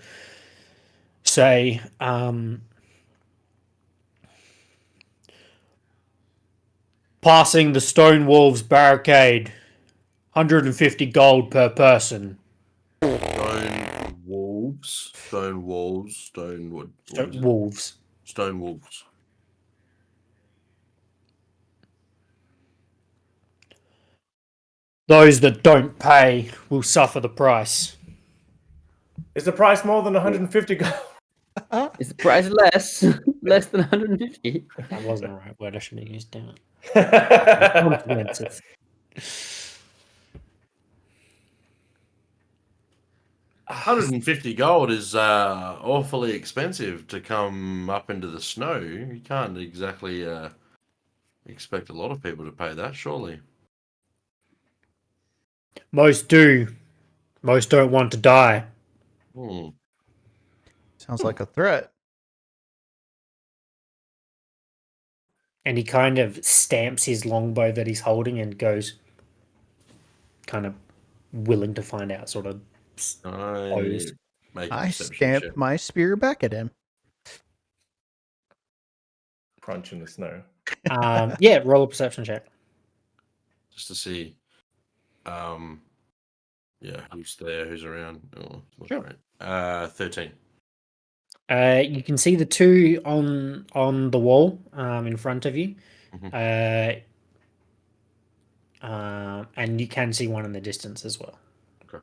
say, "Passing the Stone Wolves barricade, 150 gold per person." Stone wolves. Stone walls. Stone wood. What was it? Wolves. Stone wolves. Those that don't pay will suffer the price. Is the price more than 150 gold? Is the price less? Less than 150? That wasn't the right word. I should have used that. Consequences. 150 gold is awfully expensive to come up into the snow. You can't exactly expect a lot of people to pay that, surely. Most do. Most don't want to die. Hmm. Sounds like a threat. And he kind of stamps his longbow that he's holding and goes, kind of willing to find out, sort of. Opposed. Make a I perception stamp check. my spear back at him. Crunch in the snow. Yeah, roll a perception check. Just to see who's there, who's around. Oh, that's Sure. great. 13. You can see the two on the wall in front of you. Mhm. And you can see one in the distance as well. Okay.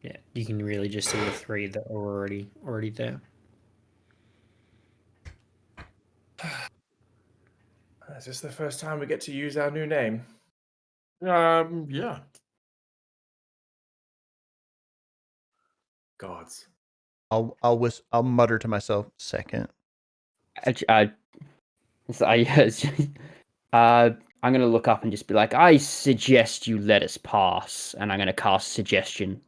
Yeah, you can really just see the three that are already there. Is this the first time we get to use our new name? Yeah. Gods. I'll mutter to myself. Second. I'm going to look up and just be like, I suggest you let us pass. And I'm going to cast suggestion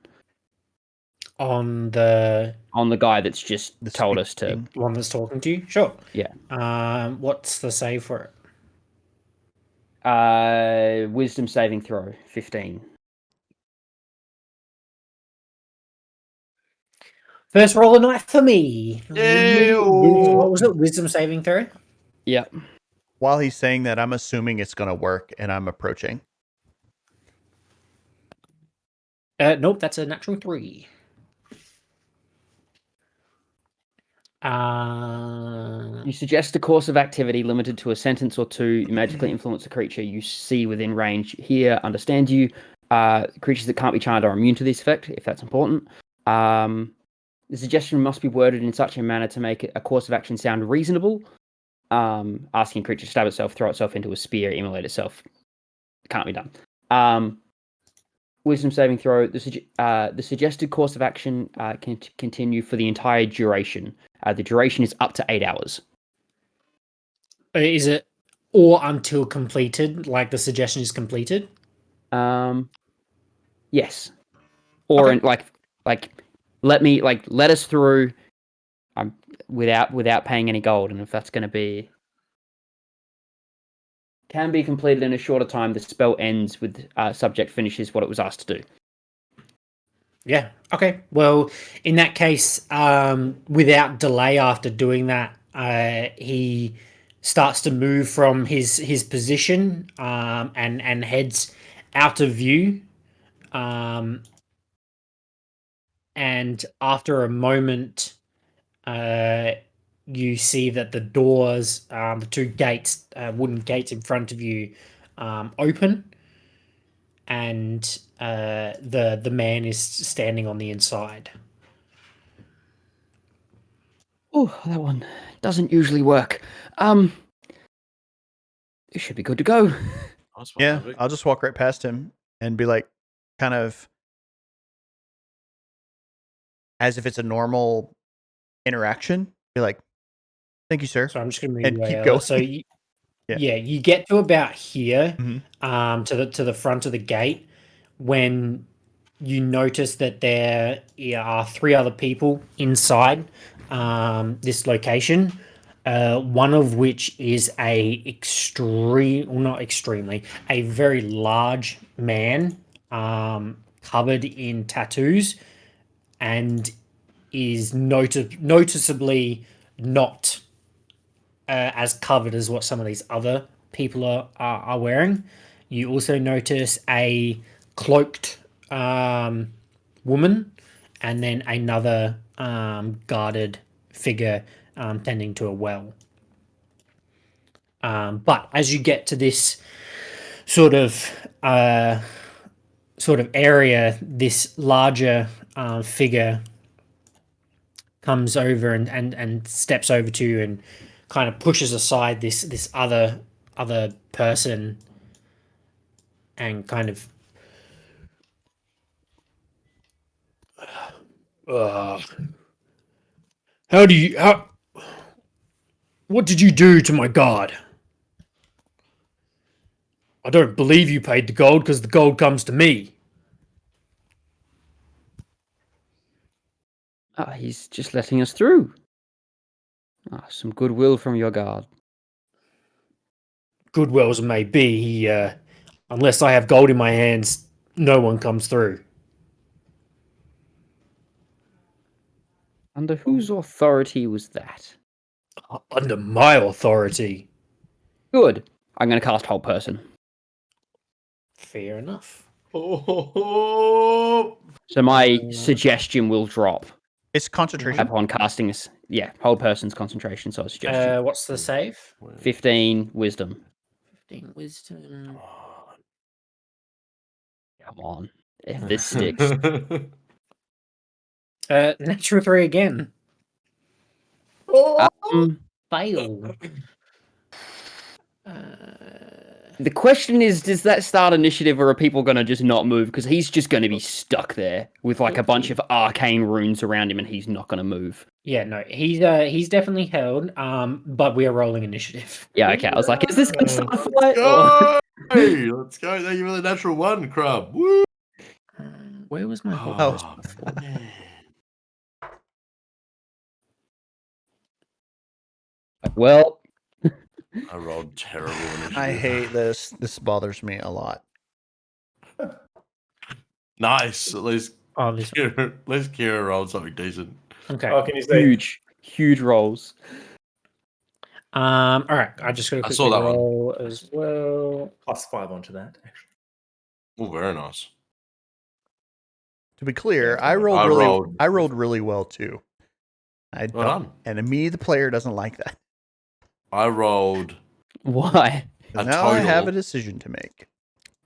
On the guy that's just The told us to. speaking. one that's talking to you? Sure. Yeah. What's the save for it? Wisdom saving throw, 15. First roll a night for me. Ew. What was it? Wisdom saving throw? Yep. While he's saying that, I'm assuming it's going to work, and I'm approaching. Nope, that's a natural 3. You suggest a course of activity limited to a sentence or two. You magically influence a creature you see within range. Here, understand you. Creatures that can't be charmed are immune to this effect, if that's important. The suggestion must be worded in such a manner to make a course of action sound reasonable. Asking a creature to stab itself, throw itself into a spear, immolate itself. Can't be done. Wisdom saving throw. The suggested course of action can continue for the entire duration. The duration is up to 8 hours. Is it or until completed? Like the suggestion is completed? Yes. Or Okay. let us through. Without paying any gold, and if that's going to be can be completed in a shorter time, the spell ends with subject finishes what it was asked to do. Yeah. Okay. Well, in that case, without delay, after doing that, he starts to move from his position and heads out of view. And after a moment, you see that the doors, the two gates, wooden gates in front of you, open, and the man is standing on the inside. Oh, that one doesn't usually work. it should be good to go. Nice one, Yeah, Vic. I'll just walk right past him and be like, kind of as if it's a normal interaction. Be like, "Thank you, sir," So I'm just going to and move keep away. going. So you, Yeah. yeah, you get to about here, Mhm. to the front of the gate, when you notice that there are 3 other people inside this location. One of which is a very large man, covered in tattoos, and is noticeably not as covered as what some of these other people are wearing. You also notice a cloaked woman, and then another guarded figure tending to a well. But as you get to this sort of area, this larger figure comes over and steps over to you and kind of pushes aside this other person and kind of how what did you do to my guard? I don't believe you paid the gold because the gold comes to me. He's just letting us through. Some goodwill from your guard. Goodwill as it may be, he unless I have gold in my hands, no one comes through. Under whose authority was that? Under my authority. Good. I'm going to cast Hold Person. Fair enough. Oh, So my suggestion will drop It's concentration. upon casting this. Yeah, Hold Person's concentration, so a suggestion. What's the save? 15 Wisdom. 15 wisdom. Come on. If this sticks. Natural 3 again. Fail. The question is, does that start initiative, or are people going to just not move? Because he's just going to be stuck there with like a bunch of arcane runes around him, and he's not going to move. Yeah, no, he's definitely held. But we are rolling initiative. Yeah, okay. I was like, is this going to start a fight? Go! Hey, let's go. Thank you for the natural 1, Crab. Woo! Where was my hold Oh, person before? man. Well, I rolled terrible initiative. I hate this. This bothers me a lot. Nice. At least Oh, this Kira rolled something decent. okay. Oh, can you say huge rolls. All right. I just got to I saw quickly that one. roll as well. +5 onto that? Actually, Oh, very nice. To be clear, Yeah, I rolled I really rolled- really well too. I Well don't, done. and me, the player, doesn't like that. I rolled Why? 'Cause a now I have a total decision to make.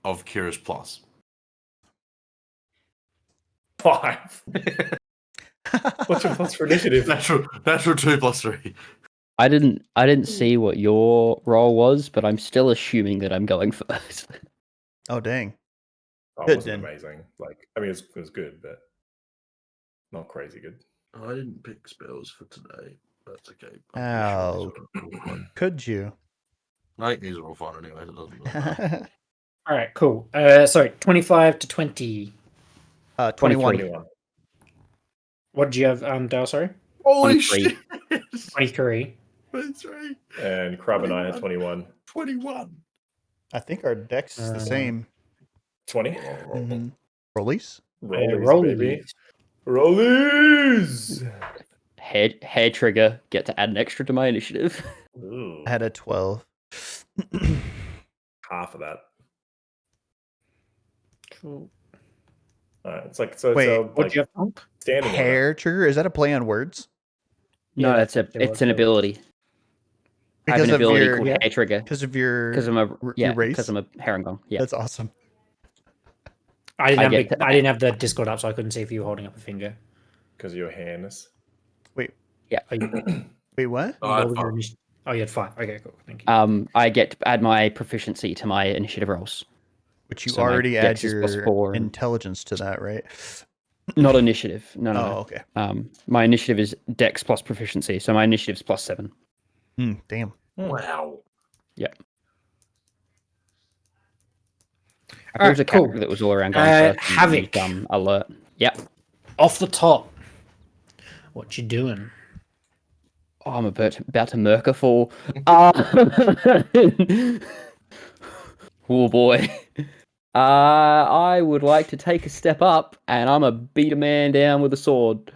of Kira's plus. 5. What's your plus for initiative? Natural 2 plus 3. I didn't see what your roll was, but I'm still assuming that I'm going first. Oh dang! Oh, Good it wasn't then. amazing. Like, I mean, it was good, but not crazy good. I didn't pick spells for today. That's okay. Ow. Could you? I think these are all fine anyway. It doesn't really matter. All right. Cool. Sorry. 25 to 20. 21. 21. What did you have, Dale? Sorry. Holy 23. shit! 23. 23. And Crab and I had 21. 21. I think our dex is the same. 20. Mm-hmm. Release. Roll baby. Rollies! Hair trigger. Get to add an extra to my initiative. Ooh, I had a 12. half of that. Cool. It's like so. Wait, so What like did you have? Punk? standing on it. Hair trigger. Is that a play on words? No, Yeah, it's an ability. I have Because an of ability your called Hair Trigger. because of your Because I'm a your race. because I'm a Herringbone. Yeah. That's awesome. I didn't I have get I didn't have the Discord up, so I couldn't see if you were holding up a finger. Because of your hands. Wait, Are you wait, what? Oh, I rolling your fuck. Oh, you had 5. Okay, cool. Thank you. I get to add my proficiency to my initiative rolls. Which you So my already dex add is your +4 and- intelligence to that, right? Not initiative. No, no, Oh, no. okay. My initiative is dex plus proficiency, so my initiative's +7. Damn. Wow. If it was a cool. character that was all around going first, and Havoc. used, alert. Yep. Off the top. What you doing? Oh, I'm about to Merciful. Oh boy. I would like to take a step up, and I'm a beat a man down with a sword.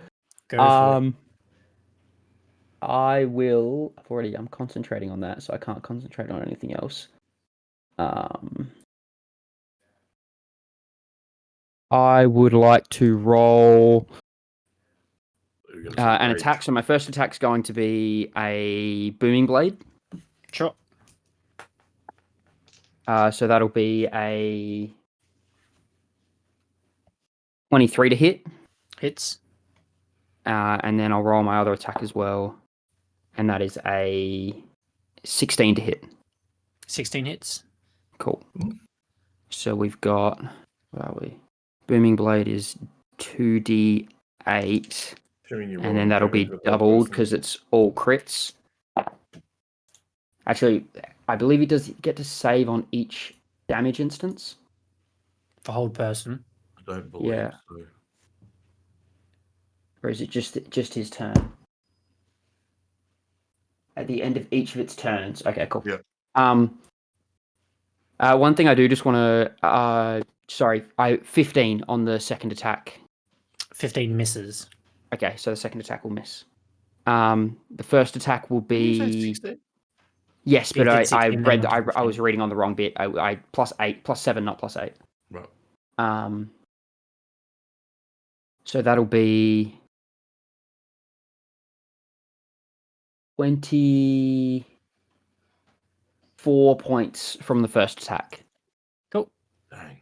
Go for it. I will. I'm concentrating on that, so I can't concentrate on anything else. I would like to roll an attack. So my first attack's going to be a booming blade. Sure. So that'll be a 23 to hit. Hits. And then I'll roll my other attack as well. And that is a 16 to hit. 16 hits. Cool. So we've got, where are we? Booming blade is 2d8. And then that'll be doubled because it's all crits. Actually, I believe he does get to save on each damage instance. For hold person. I don't believe so. Or is it just his turn? At the end of each of its turns. Okay, cool. Yeah. One thing I do just want to... 15 on the second attack. 15 misses. Okay, so the second attack will miss. The first attack will be... Yes, but Yeah, I 16, read... then I was reading on the wrong bit. I +7, not +8. Right. So that'll be 24 points from the first attack. Cool. Dang.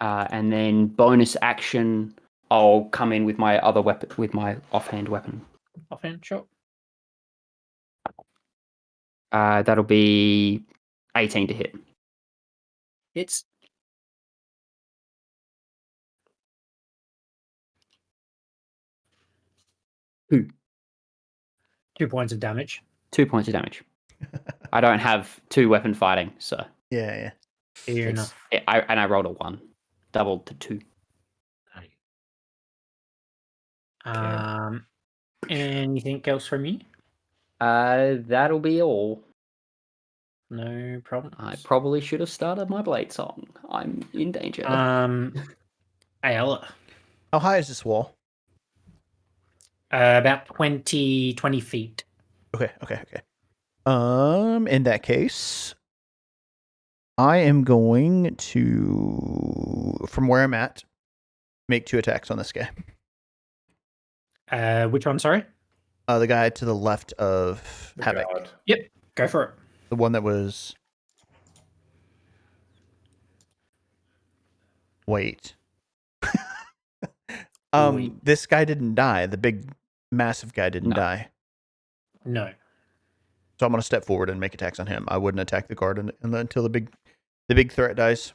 And then bonus action, I'll come in with my other weapon, with my offhand weapon. Offhand, sure. That'll be 18 to hit. Hits. Who? 2 points of damage. 2 points of damage. I don't have 2 weapon fighting, so Yeah. Fair enough. I rolled a 1, doubled to 2. Dang. Anything else from you? That'll be all. No problem. I probably should have started my blade song. I'm in danger. Ayala. How high is this wall? About 20 feet. Okay. In that case, I am going to, from where I'm at, make 2 attacks on this guy. Which one, sorry? The guy to the left of Havoc. God. Yep, go for it. The one that was... Wait. This guy didn't die. The big, massive guy didn't die. No. So I'm going to step forward and make attacks on him. I wouldn't attack the guard until the big threat dies.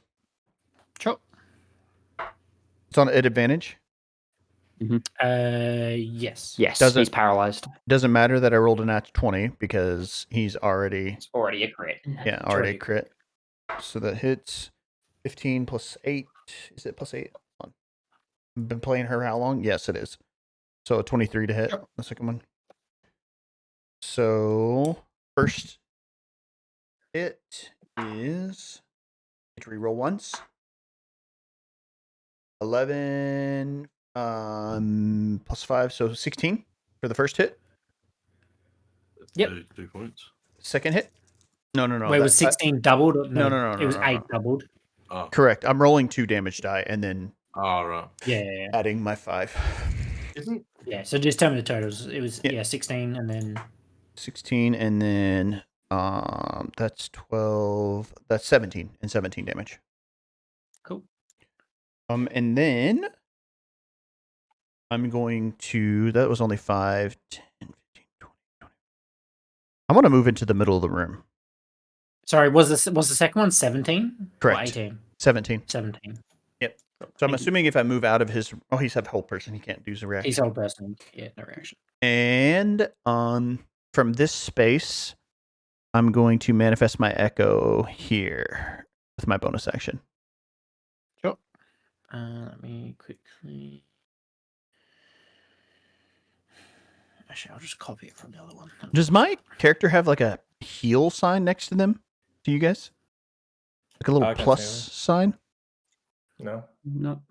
Sure. It's on at advantage. Yes. Yes, Doesn't- he's paralyzed. Doesn't matter that I rolled a nat 20 because he's already... It's already a crit. Yeah, already a crit. So that hits 15 plus 8. Is it plus 8? Hold on. I've been playing her how long? Yes, it is. So 23 to hit. Sure. The second one. So first hit is... Get to reroll once. 11 plus 5, so 16 for the first hit. Yep. 2 points. Second hit. No. Wait, was 16 doubled? Or No, It was 8 doubled. Oh. Correct. I'm rolling 2 damage die and then Right. Yeah. adding my 5. Isn't Yeah, so just tell me the totals. It was 16 and then 16 and then that's 12. That's 17 and 17 damage. cool. And then I'm going to, that was only 5, 10, 15, 20, I want to move into the middle of the room. Sorry, was the second one 17? Correct. Or 18? 17. 17. Yep. So I'm assuming if I move out of his, he's a whole person. He can't do a reaction. He's old person. Yeah, no reaction. And from this space, I'm going to manifest my echo here with my bonus action. Sure. Let me quickly. Actually, I'll just copy it from the other one. Does my character have like a heal sign next to them? Do you guys? Like a little I can't plus see sign? No. No.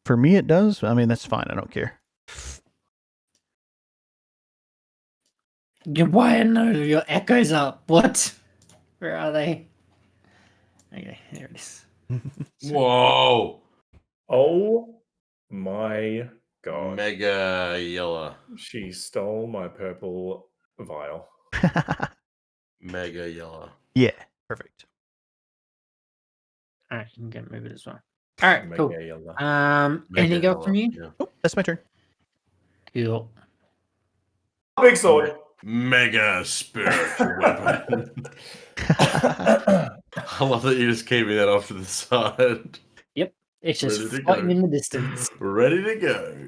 For me, it does. I mean, that's fine. I don't care. Why no? Your echoes up. What? Where are they? Okay, there it is. Whoa! Oh my god. Mega yellow. She stole my purple vial. Mega yellow. Yeah, perfect. All right, you can get move it as well. All right, cool. Mega yellow. Anything else from you? Yeah. Oh, that's my turn. Cool. Big sword. Mega spiritual weapon. I love that you just keep me that off to the side. It's just Ready to floating go. in the distance. Ready to go.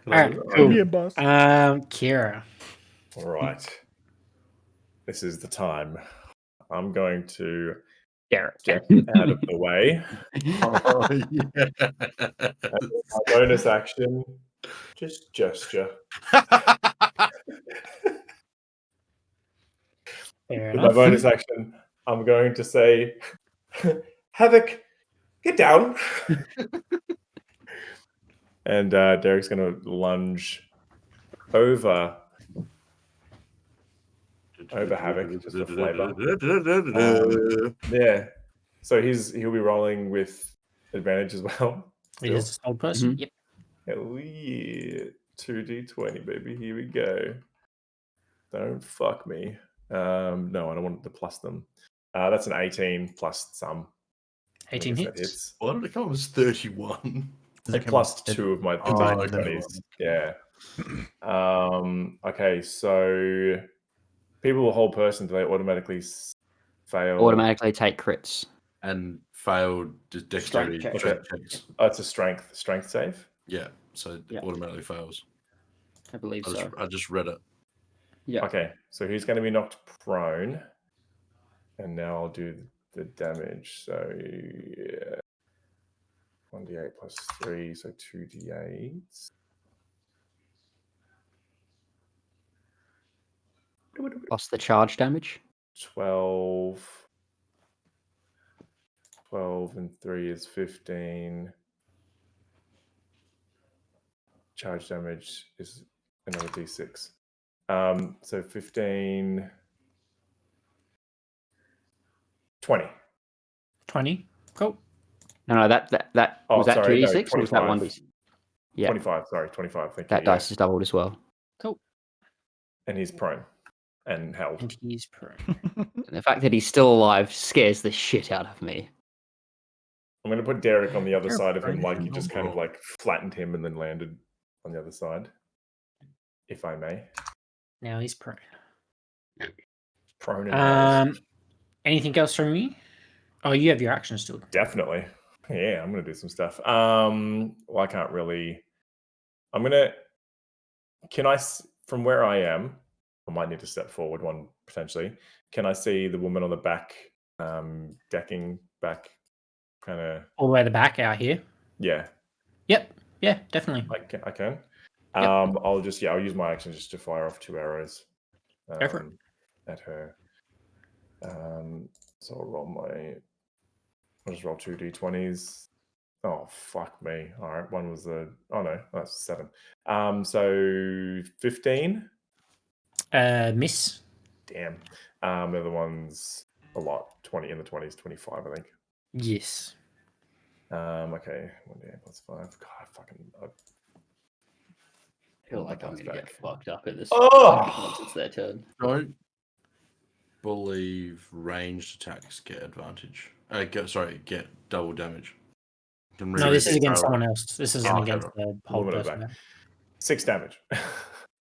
All right, cool. Yeah, boss. Kira. All right. This is the time. I'm going to Derek. get out of the way. Oh, yeah. My bonus action, just gesture. Fair With my enough. bonus action, I'm going to say, Havoc, get down. And Derek's going to lunge over Havoc just for flavor. Yeah. So he'll be rolling with advantage as well. It is this old person. Mhm. Yep. Hell yeah. 2d20, baby. Here we go. Don't fuck me. No, I don't want to plus them. That's an 18 plus some. I 18 guess that hits. Why did it come as 31? I plus It- 2 of my Oh, design okay. studies. Yeah. Okay, so people with whole person, do they automatically fail? Automatically take crits. And failed dexterity Strength check checks. Oh, it's a strength save. Yeah, so it Yeah. automatically fails. I believe so. I just read it. Yeah. Okay, so he's going to be knocked prone, and now I'll do the damage. So yeah, 1d8 plus 3, so 2d8. Plus the charge damage. 12 and 3 is 15. Charge damage is another d6. So 15, 20. 20. Cool. No, that Oh, was that sorry, no, 2d6 or was that 25. 1d6? Yeah, 25, sorry, 25. Thank that you. dice is doubled as well. Cool. And he's prone and held. And he's prone. And the fact that he's still alive scares the shit out of me. I'm going to put Derek on the other You're side of him, prone like and you just kind of humble. like flattened him and then landed on the other side, if I may. Now he's prone. Prone and held. Anything else from you? Oh, you have your action still. Definitely. Yeah, I'm going to do some stuff. Well, I can't really. I'm going to. From where I am, I might need to step forward one potentially. Can I see the woman on the back, decking back, kind of? All the way to the back out here. Yeah, Yep. Yeah, definitely. I can. Yep. I'll use my action just to fire off 2 arrows Go for it. at her. So I'll just roll 2 d20s. Oh fuck me! All right, one was oh no, that's 7. So 15. Miss. Damn. The other one's a lot. 20 in the 20s, 25, I think. Yes. Okay, 1d8 plus 5. God, I feel like I'm Comes gonna get back. fucked up at this. Oh! Once it's their turn. Don't believe ranged attacks get advantage. Get double damage. No, this is against someone else. This isn't okay. against the whole Woman at the person. back. 6 damage.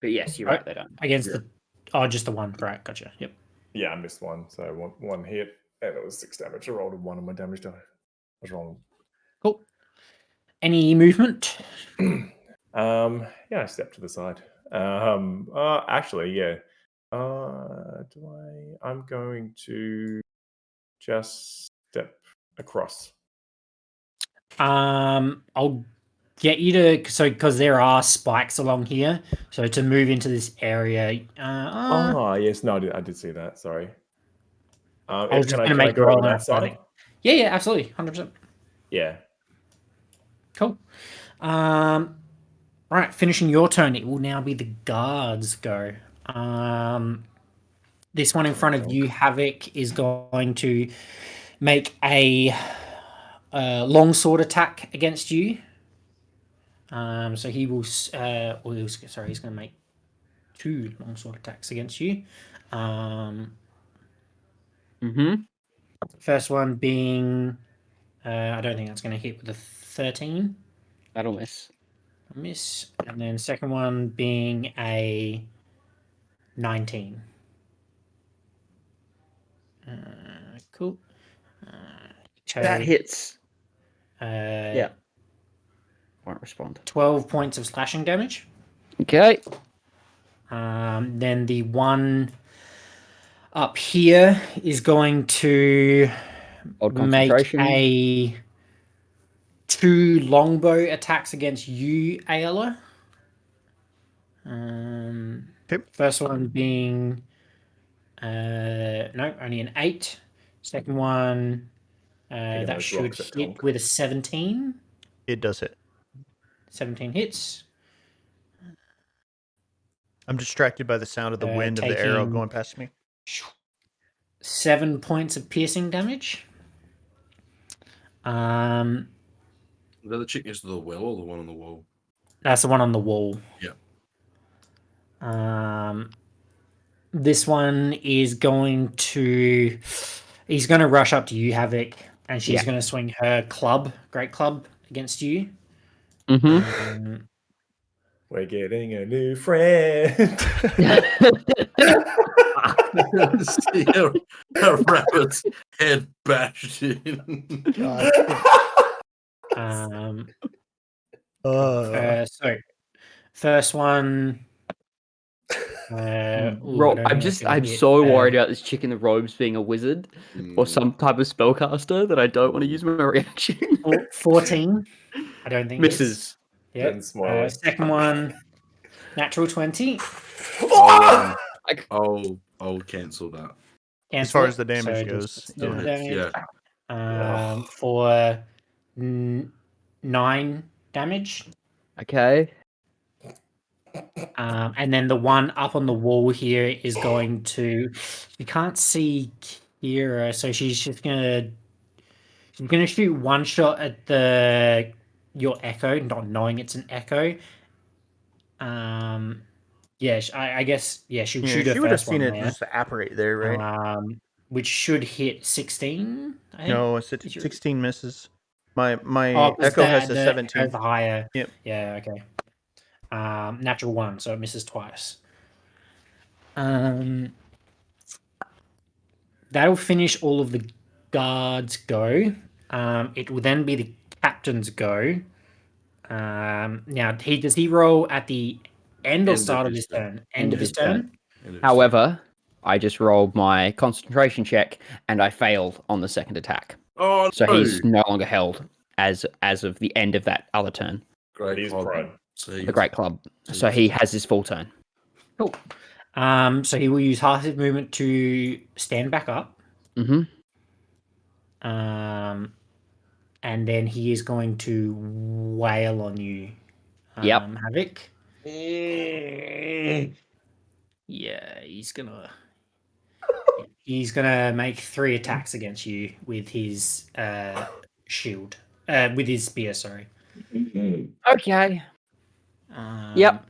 But yes, you're Right. right. They don't. Against Yeah. the Oh, just the one. Right, gotcha. Yep. Yeah, I missed one. So one hit, and it was 6 damage. I rolled a 1 on my damage die. I was wrong. Cool. Any movement? Yeah, I stepped to the side. Actually, yeah. I'm going to just step across. I'll get you to because there are spikes along here. So to move into this area, Yes, no, I did see that. Sorry. I was just can going to I make go roll over on that side? Yeah, absolutely, 100%. Yeah. Cool. Right, finishing your turn, it will now be the guards go. This one in front of you, Havoc, is going to make a longsword attack against you. So he will. He's going to make 2 longsword attacks against you. First one being, I don't think that's going to hit with a 13. That'll miss. A miss, and then second one being a 19. Cool. That hits. Yeah. Won't respond. 12 points of slashing damage. Okay. Then the one up here is going to Old make concentration. a 2 longbow attacks against you, Ayla. First one being no, only an 8. Second one that should hit with a 17. It does hit. 17 hits. I'm distracted by the sound of the wind of the arrow taking- going past me. 7 points of piercing damage. Is that the chick next to the well or the one on the wall? That's the one on the wall. Yeah. This one is going to. He's going to rush up to you, Havoc, and she's going to swing her great club, against you. We're getting a new friend. See a rabbit's head bashed in. So first one. I'm so worried about this chick in the robes being a wizard or some type of spellcaster that I don't want to use my reaction. 14. I don't think misses. Yeah. Second one, natural 20. I'll cancel that. As far as the damage goes, for 9 damage. Okay. And then the one up on the wall here is going to. You can't see Kira, so she's just gonna shoot one shot at your echo, not knowing it's an echo. Yeah, I guess she'll shoot her she would have first seen one it there. just apparate there, right? Which should hit 16. I think. No, 16 misses. My Oh, 'cause echo has a the 17. echo's higher. Yep. Yeah. Okay. Natural 1, so it misses twice. That'll finish all of the guards' go. It will then be the captain's go. Now, does he roll at the end or start of his turn? End of his turn. However, I just rolled my concentration check and I failed on the second attack. Oh, so he's no longer held as of the end of that other turn. Great. He's prone. The great club. So he has his full turn. Cool. So he will use half his movement to stand back up. And then he is going to wail on you. Havoc. Yeah, he's gonna make 3 attacks against you with his shield. With his spear, sorry. Okay. Yep.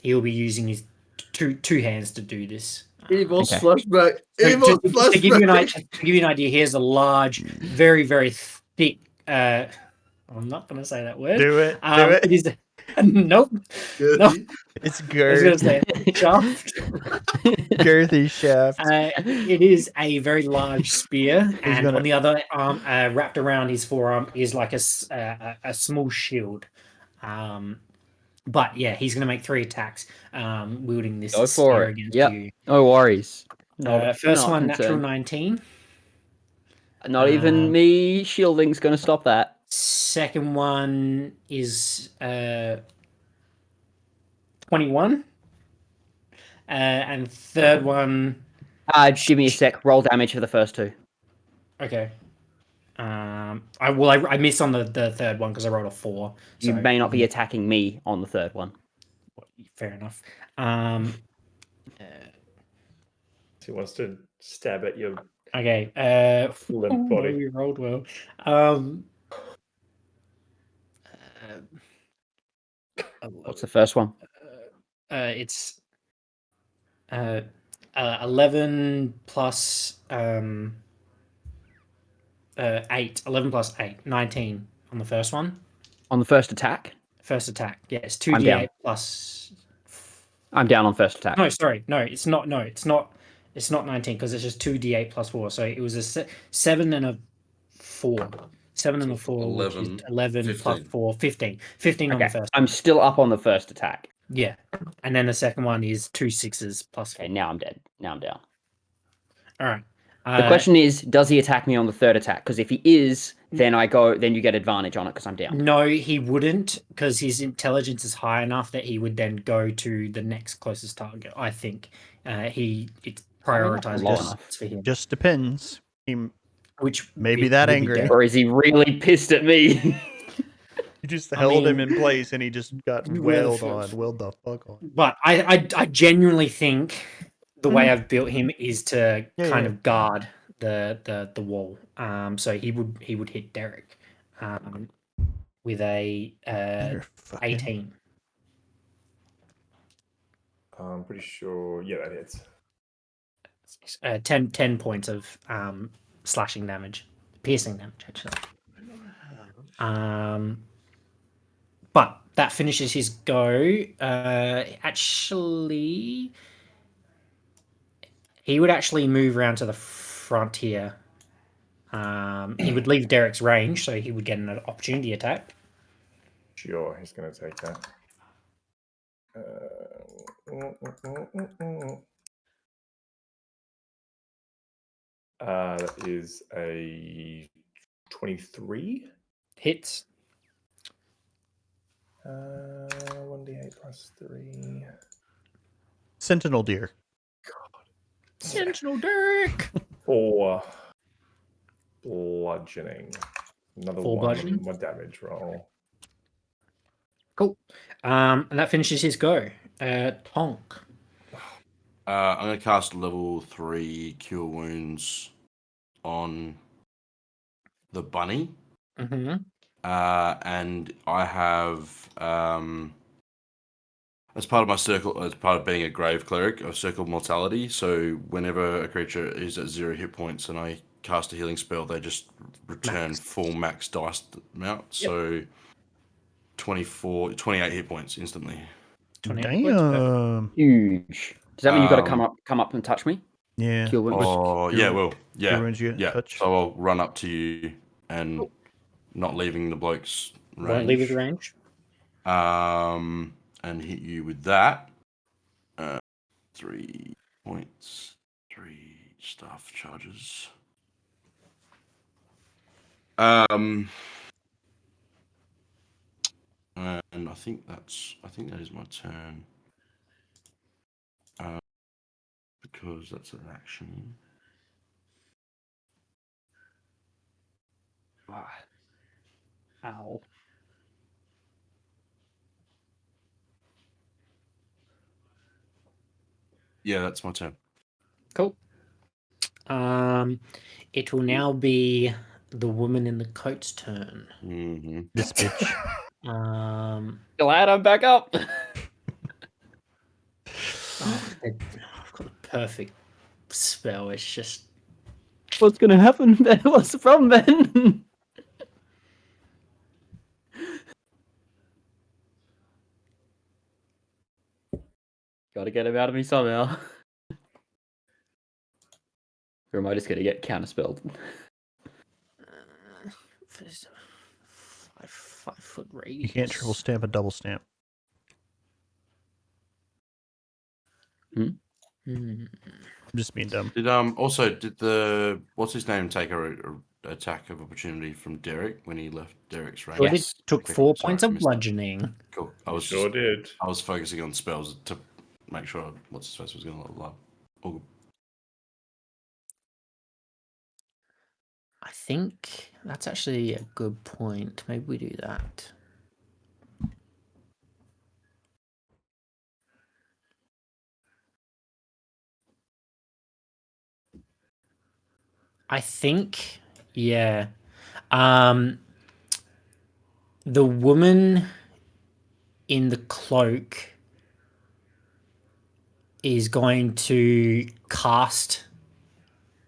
He'll be using his two hands to do this. Evil flashback. Evil flashback. To give you an idea, here's a large, very, very thick. I'm not going to say that word. Do it. It is Nope. No, Girthy. It's I was gonna Girth. say shaft. Girthy shaft. It is a very large spear, and gonna- on the other arm, wrapped around his forearm, is like a small shield. But yeah, he's going to make 3 attacks, wielding this Go spear for it. against Yep. you. No worries. First not one, natural concerned. 19. Not even me shielding's gonna stop that. Second one is 21. And third one, Just give me a sec. Roll damage for the first 2. okay. I missed on the third one because I rolled a 4. You so- may not be attacking me on the third one. Fair enough. He wants to stab at your Okay. limp body. We rolled well. What's the first one? It's 11 plus 8. 11 plus 8. 19 on the first one. On the first attack? First attack. Yeah, it's I'm 2d8 down. plus. I'm down on first attack. No, sorry. No, it's not. No, it's not. It's not 19 because it's just 2d8 plus 4. So it was a 7 and a 4. 7 and a 4, which is 11, 11 plus 15. 4, 15. 15 on the Okay, first. I'm still up on the first attack. Yeah. And then the second one is 2 6s plus 4. Okay, now I'm dead. Now I'm down. All right. The question is, does he attack me on the third attack? Because if he is, then you get advantage on it because I'm down. No, he wouldn't, because his intelligence is high enough that he would then go to the next closest target. I think it's prioritizing low distance enough. for him. Just depends. He Which maybe that would be angry. Derek. Or is he really pissed at me? You just I held him mean, in place and he just got you wailed really on. Wailed the fuck on. But I genuinely think the way I've built him is to Yeah, kind yeah. of guard the wall. So he would hit Derek with a You're fucking- 18. I'm pretty sure. Yeah, that hits. 10 points of slashing damage, piercing damage, actually. But that finishes his go. Actually, he would actually move around to the front here. He would leave Derek's range, so he would get an opportunity attack. Sure, he's going to take that. That is a 23. Hits. 1d8 plus 3. Sentinel deer. Sentinel Derek. 4 bludgeoning. Another 4 one bludgeoning? on my damage roll. Cool. And that finishes his go. Tonk. I'm going to cast level 3 Cure Wounds on the bunny. Mm-hmm. And I have, as part of my circle, as part of being a grave cleric, of Circle Mortality. So whenever a creature is at 0 hit points and I cast a healing spell, they just return Max. full max dice amount. So 28 hit points instantly. 28 points, perfect. Damn. Huge. Does that mean you've got to come up and touch me? Yeah. Cure wounds. Oh, yeah, well, yeah. wounds you Yeah, touch. so I'll run up to you and not leaving the bloke's range. Won't leave his range. And hit you with that. 3 points, 3 staff charges. And I think that is my turn. Because that's an action. Ow. Yeah, that's my turn. Cool. It will now be the woman in the coat's turn. Mm-hmm. This bitch. Glad I'm back up. I've got a perfect spell. It's just What's gonna happen, Ben? What's the problem, Ben? Gotta get him out of me somehow. Or am I just gonna get counterspelled? Five foot radius. You can't triple stamp a double stamp. Hmm. I'm just being dumb. Did the what's his name take a attack of opportunity from Derek when he left Derek's range? Sure did. Yes. Took Okay, 4 sorry, points I of missed that. bludgeoning. Cool. Sure did. I was focusing on spells to make sure what's his face was going to look like. All good. I think that's actually a good point. Maybe we do that. I think, yeah. The woman in the cloak is going to cast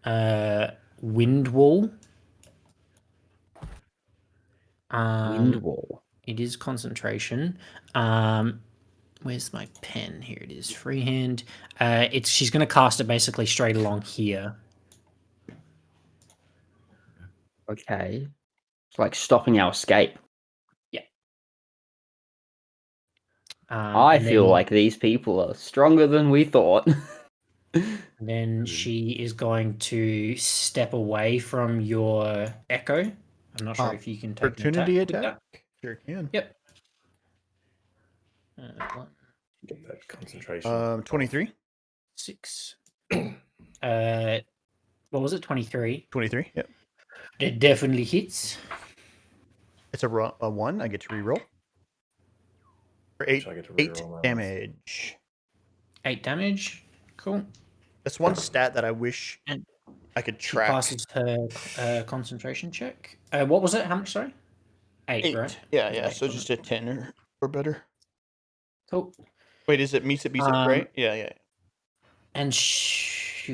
Wind Wall. Wind wall. It is concentration. Where's my pen? Here it is. Freehand. She's going to cast it basically straight along here. Okay. It's like stopping our escape. I And feel then- like these people are stronger than we thought. Then she is going to step away from your echo. I'm not sure if you can take Opportunity an attack. attack? Sure can. Yep. Get that concentration. 23. 6. What was it? 23. 23. Yep. It definitely hits. It's a 1. I get to reroll. For 8, So I get to 8 reroll my damage. 8 damage. Cool. That's one stat that I wish And I could She track. passes her concentration check. What was it? How much, sorry? 8, right? Yeah, Okay, so cool. just a 10 or better. Cool. Wait, is it meets it, right? Yeah. And she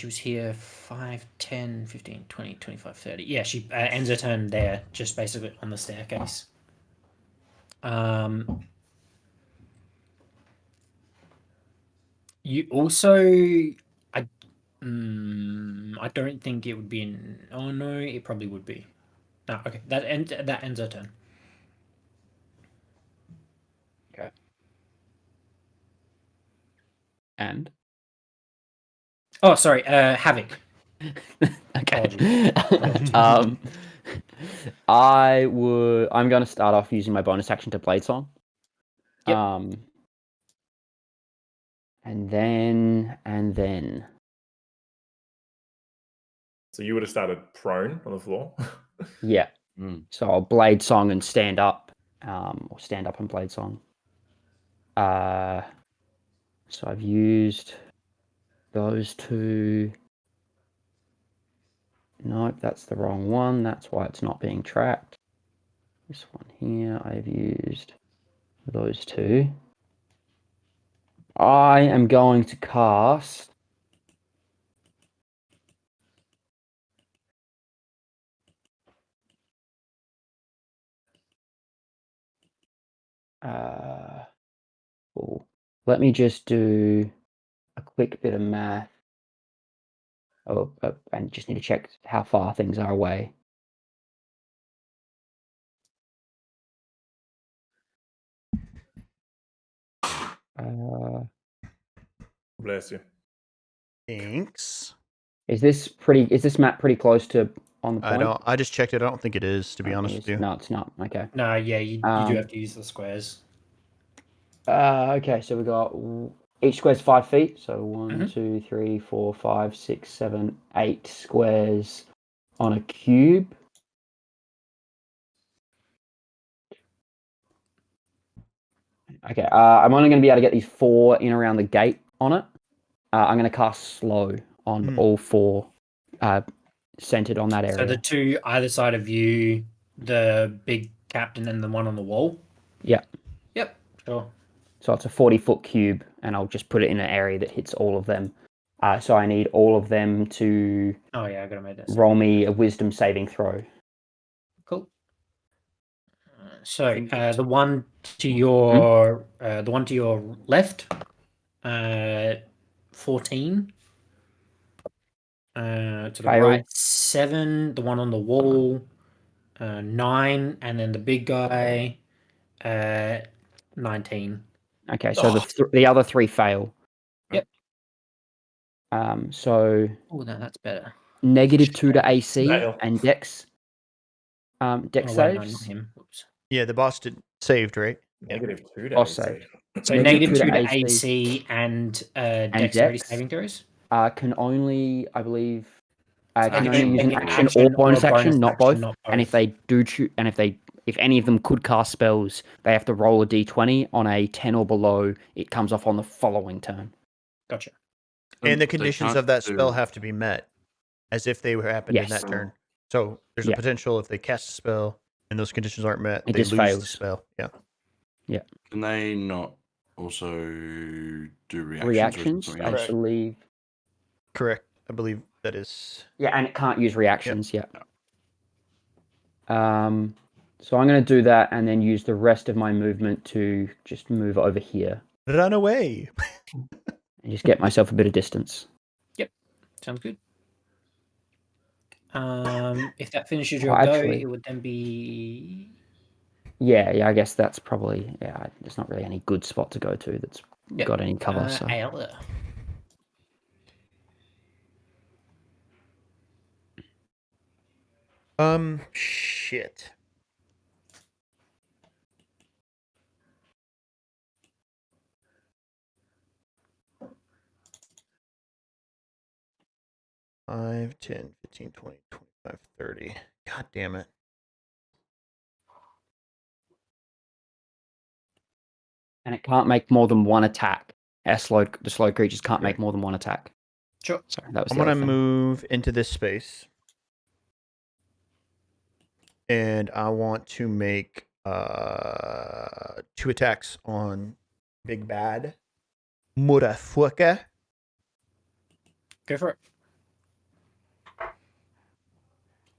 was here 5, 10, 15, 20, 25, 30. Yeah, she ends her turn there, just basically on the staircase. You also, I don't think it would be in. Oh no, it probably would be. No, okay, that ends her turn. Okay. And Oh, sorry, Havoc. okay. I'm going to start off using my bonus action to Blade Song. Yep. And then. So you would have started prone on the floor. Yeah. So I'll Blade Song and stand up, or stand up and Blade Song. So I've used those two. Nope, that's the wrong one. That's why it's not being tracked. This one here, I've used those two. I am going to cast cool. Let me just do a quick bit of math. And just need to check how far things are away. Bless you. Thanks. Is this map pretty close to on the point? I just checked it. I don't think it is, to be honest with you. No, it's not. Okay. No, yeah, you do have to use the squares. Okay, so we got each square's 5 feet. So 1, 2, 3, 4, 5, 6, 7, 8 squares on a cube. Okay, I'm only going to be able to get these 4 in around the gate on it. I'm going to cast slow on all 4, centered on that area. So the 2 either side of you, the big captain and the one on the wall? Yeah. Yep, sure. So it's a 40-foot cube, and I'll just put it in an area that hits all of them. So I need all of them to Oh yeah, I gotta make this. roll me a wisdom saving throw. Cool. So the one to your left, 14. To the Fail. right, 7. The one on the wall, 9, and then the big guy, 19. Okay, so the other 3 fail. Yep. So Oh, no, that's better. -2 to AC Fail. and Dex. Dex Oh, wait, no, not saves. him. Oops. Yeah, the boss did saved, right? -2 I'll days. say. So -2 -2 to to AC. AC and dexterity Dex. saving throws. Can only, I believe, can Action only use an or action action or bonus or a action, bonus not action, both. not And if both. they do choose, and if any of them could cast spells, they have to roll a d20 on a 10 or below. It comes off on the following turn. Gotcha. And the They conditions can't of that spell do- have to be met as if they were happened in Yes. that turn. So there's a Yeah. potential if they cast a spell and those conditions aren't met, It they just lose the fails. spell. Yeah. Can they not also do reactions? or Reactions, something I else? believe. Correct. I believe that is. Yeah, and it can't use reactions. Yeah. So I'm going to do that and then use the rest of my movement to just move over here Run away. and just get myself a bit of distance. Sounds good. If that finishes Oh, your go, actually- it would then be Yeah, I guess that's probably, there's not really any good spot to go to that's Yep. got any cover. So Ayala. Shit. Five, 10, 15, 20, 25, 30. God damn it. and it can't make more than one attack. The slow creatures can't make more than one attack. Sure. So that was I'm the going other to thing. move into this space. And I want to make 2 attacks on Big Bad Motherfucker. Go for it.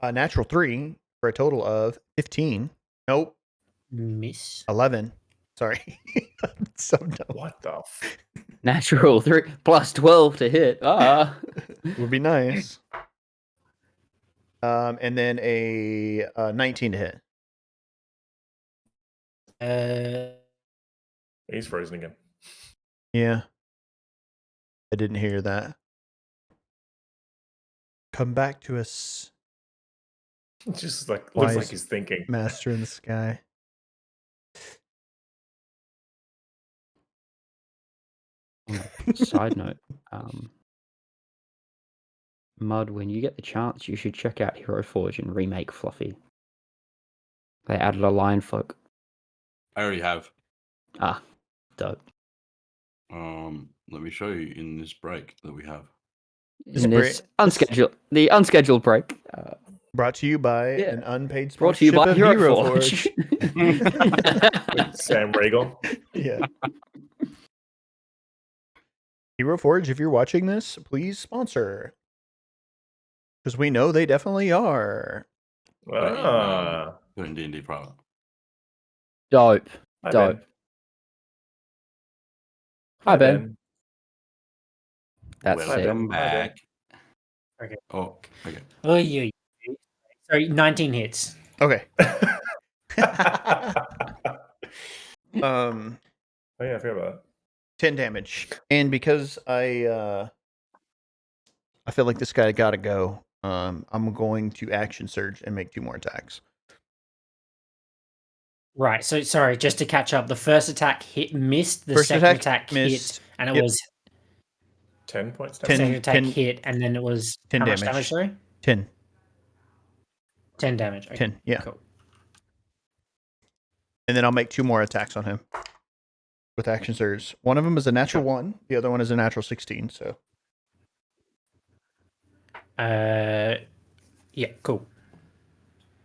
A natural 3 for a total of 15. Nope, Miss. 11. Sorry. I'm so dumb. What the? Natural 3 plus 12 to hit. Would be nice. And then a 19 to hit. He's frozen again. Yeah. I didn't hear that. Come back to us, Just like Why looks like is- he's thinking. Master in the Sky. Side note, Mud, when you get the chance, you should check out Hero Forge and remake Fluffy. They added a lion folk. I already have. Dope. Let me show you in this break that we have. In this unscheduled break. Brought to you by Yeah. an unpaid Brought to you sponsorship by of Hero Hero Forge. With Sam Regal. Yeah. Hero Forge, if you're watching this, please sponsor. Because we know they definitely are. Ah, Doing D&D private. Dope. hi, Dope. Ben. Hi, Ben. That's Hi, sick. Ben. Welcome back. Okay. Oh, okay. Oh, yeah. Sorry, 19 hits. Okay. Oh yeah, I forgot about that. 10 damage. And because I feel like this guy gotta go, I'm going to action surge and make 2 more attacks. Right. So sorry, just to catch up. The first attack missed. The First second attack attack hit, missed. and it Yep. was 10 points. the second attack 10 hit, and then it was 10 how much damage. damage? Sorry, 10. 10 damage. Okay, 10, yeah. Cool. And then I'll make 2 more attacks on him with action surge. One of them is a natural 1. The other one is a natural 16. So Yeah. Cool.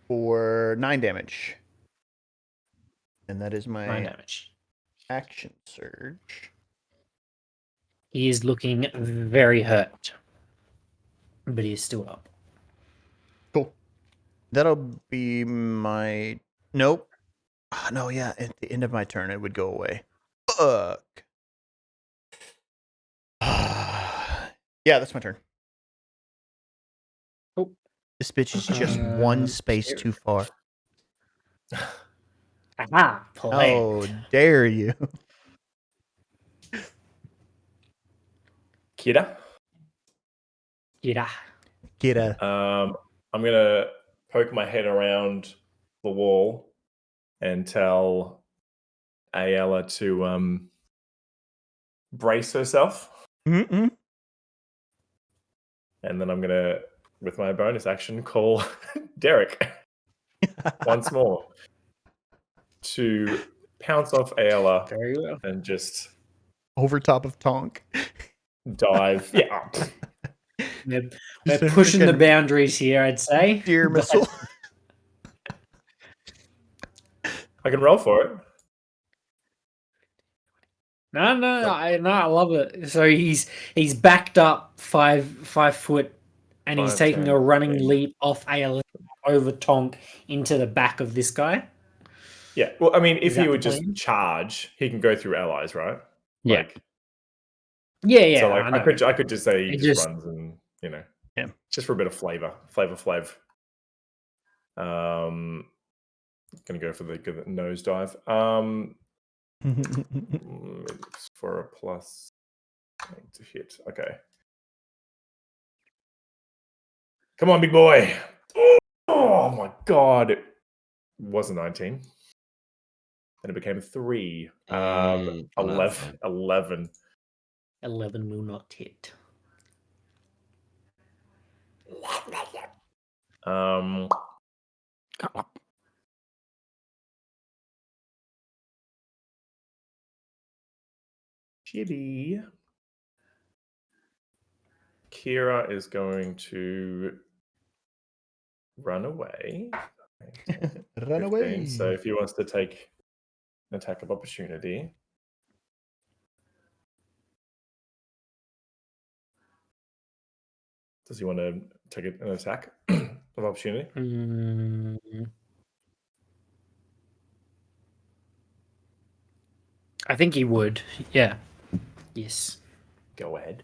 for 9 damage. And that is 9 my damage. action surge. He is looking very hurt, but he is still up. Cool. That'll be my. Nope. No, yeah. At the end of my turn, it would go away. Fuck. Yeah, that's my turn. Oh. This bitch is just one space here. too far. Aha! Play. How dare you? Kira. Yeah. Get a I'm gonna poke my head around the wall and tell Ayala to brace herself, Mm-mm. and then I'm gonna, with my bonus action, call Derek once more to pounce off Ayala Very well. and just over top of Tonk. dive. Yeah. We're Just pushing the fucking boundaries here, I'd say. deer but- missile. I can roll for it. No, I love it. So he's backed up 5 foot, and he's 5, taking 10, a running 15. leap off a over Tonk into the back of this guy. Yeah. Well, I mean, Is if he that would the just plan? charge, he can go through allies, right? Yeah. Like, Yeah. so like I know. I could just say he It just just- runs and Yeah. just for a bit of flavor. Gonna go for the good nosedive. For a plus 8 to hit. Okay. Come on, big boy. Oh my god. It was a 19. And it became 3. 11. 11. 11 will not hit. Chibi. Kira is going to run away. Run away. 15. So if he wants to take an attack of opportunity. Does he want to take an attack of opportunity? I think he would. Yeah. Yes. Go ahead.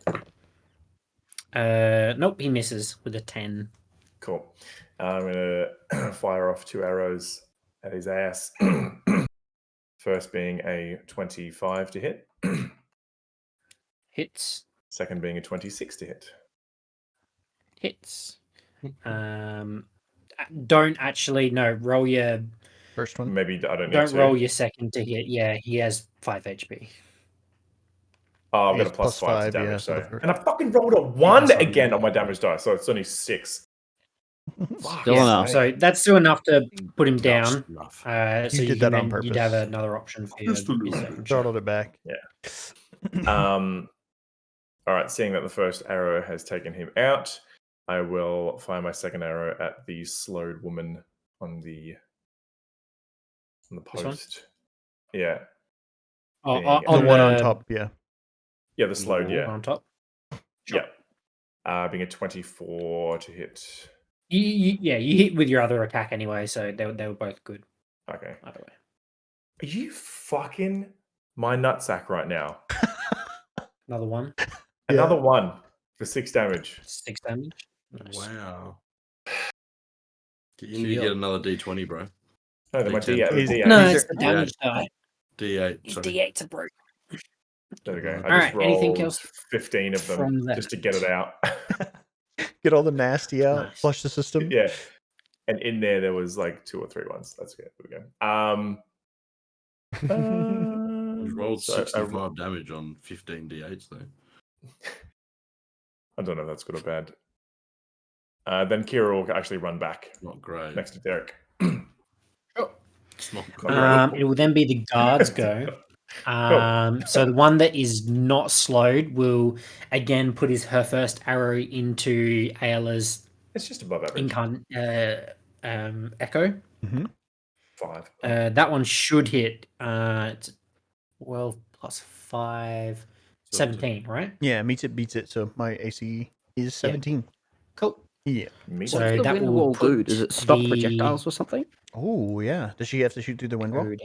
Nope, he misses with a 10. Cool. I'm going to fire off 2 arrows at his ass. First being a 25 to hit. Hits. Second being a 26 to hit. Hits. Don't actually roll your First one. Maybe I don't need don't to. roll your second to hit. Yeah, he has 5 HP. Oh, I've He got a has plus 5 to +5, yeah, damage. so the So. first- And I fucking rolled a 1 sorry. again on my damage die. So it's only 6. Fuck, Still yeah. enough. So that's still enough to put him down. Just enough. So You did can that on then- You'd have purpose. another option for your Just a little. second shot. Throttled it back. All right, seeing that the first arrow has taken him out, I will fire my second arrow at the slowed woman on the This one? post. Yeah. Oh, Being- on The one on top, yeah. Yeah, the slowed, the yeah. one on top. Yeah. Being a 24 to hit. You hit with your other attack anyway, so they were both good Okay. either way. Are you fucking my nutsack right now? Another one, Another one for 6 damage. 6 damage. Nice. Wow. You need to get another D20, bro. No, they're my D10. D8. He's- D8. No, These it's the are- damage die. D8. His Sorry. D8s are broken. There we go. I All just right, anything rolled else 15 of them from that? just to get it out. Get all the nasty out. Nice. Flush the system. Yeah. And in there was like 2 or 3 ones. That's good. There we go. You rolled so I 65 damage on 15 D8s, though. I don't know if that's good or bad. Then Kira will actually run back Not great. next to Derek. It's not great. It will then be the guards go. So the one that is not slowed will again put her first arrow into Ayla's It's just above average. echo. 5. That one should hit. It's 12 plus 5, 17, right? Yeah, meets it, beats it. So my AC is 17. Cool. Yeah. Me So What does the that wind will wall do? put Does it stop the projectiles or something? Oh, yeah. Does she have to shoot through the wind wall? Go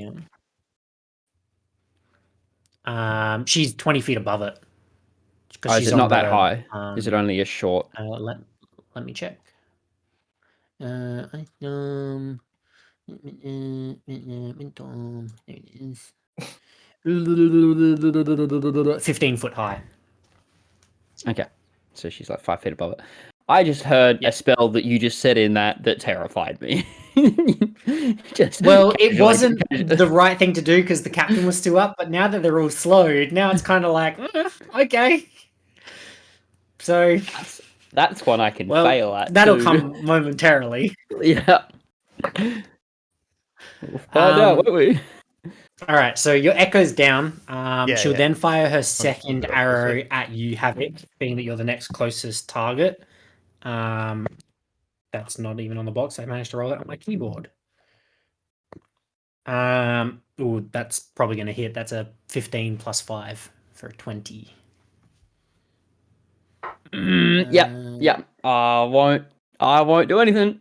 down. She's 20 feet above it because Oh, she's is it on not that the, high? Is it only a short? let me check. There it is. 15-foot high. Okay, so she's like 5 feet above it. I just heard Yeah. a spell that you just said in that terrified me. Just Well, it casually- wasn't the right thing to do because the captain was still up, but now that they're all slowed, now it's kind of like, okay. So, That's one I can well, fail at. that'll too. come momentarily. Yeah. We'll find out, won't we? All right, so your echo's down. She'll yeah. then fire her move second it up arrow closer. at you, Havoc, being that you're the next closest target. That's not even on the box. I managed to roll that on my keyboard. Ooh, that's probably going to hit. That's a 15 plus 5 for 20. Yep. I won't do anything.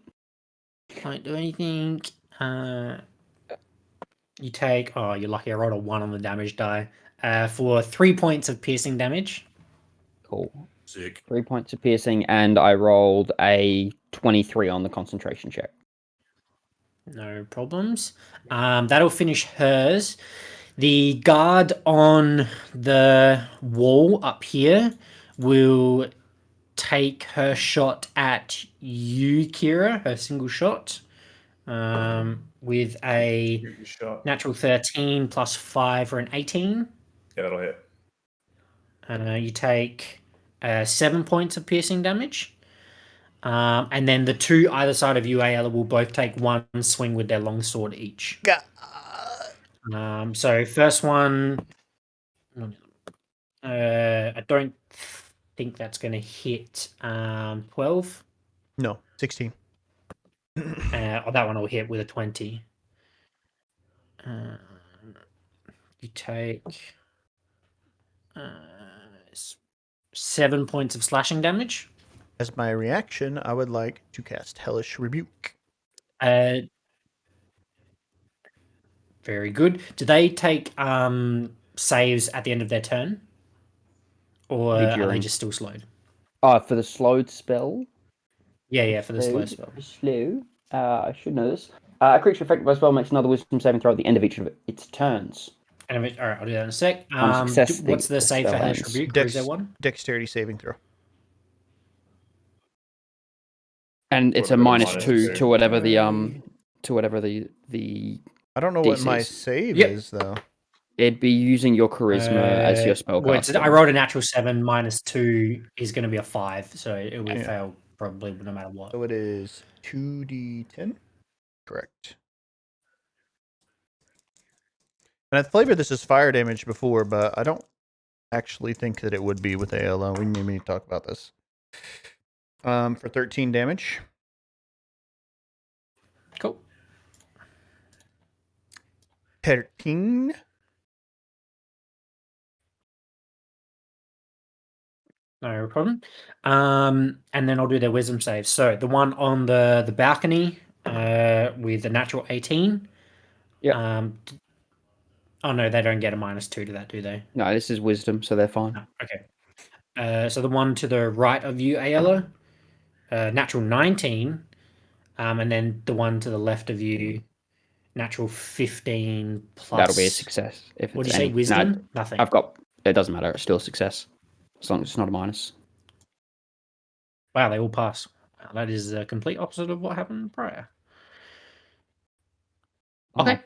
Won't do anything. You take. Oh, you're lucky. I rolled a 1 on the damage die. For 3 points of piercing damage. Cool. Sick. 3 points of piercing, and I rolled a 23 on the concentration check. No problems. That'll finish hers. The guard on the wall up here will take her shot at you, Kira, her single shot, with a Shoot your shot. natural 13 plus 5 or an 18. Yeah, that'll hit. You take 7 points of piercing damage. And then the two either side of you, Ayala, will both take 1 swing with their longsword each. So first one, I don't think that's going to hit 12. No, 16. Or that one will hit with a 20. You take 7 points of slashing damage. As my reaction, I would like to cast Hellish Rebuke. Very good. Do they take saves at the end of their turn? Or are they During. just still slowed? Oh, for the slowed spell? Yeah, for the slow spell. Slow. I should know this. A creature affected by a spell makes another wisdom saving throw at the end of each of its turns. All right, I'll do that in a sec. On success, What's the the save for spell Hellish ends. Rebuke? Or is there one? Dexterity saving throw. And it's a Whatever, -2 to whatever the I don't know what my DCs. save Yep. is, though. It'd be using your charisma as your spell well, I rolled a natural 7 -2 is going to be a 5, so it will fail probably no matter what. So it is 2d10? Correct. And I flavored this as fire damage before, but I don't actually think that it would be with ALO. We maybe need to talk about this. For 13 damage. Cool. 13. No problem. And then I'll do their wisdom saves. So the one on the balcony with a natural 18. Yeah. Oh no, they don't get a -2 to that, do they? No, this is wisdom, so they're fine. No. Okay. So the one to the right of you, Ayala, natural 19. And then the one to the left of you, natural 15 plus. That'll be a success. If What do it's you say? any. Wisdom? No, Nothing. I've got. It doesn't matter. It's still a success, as long as it's not a minus. Wow, they all pass. Wow, that is the complete opposite of what happened prior. Okay.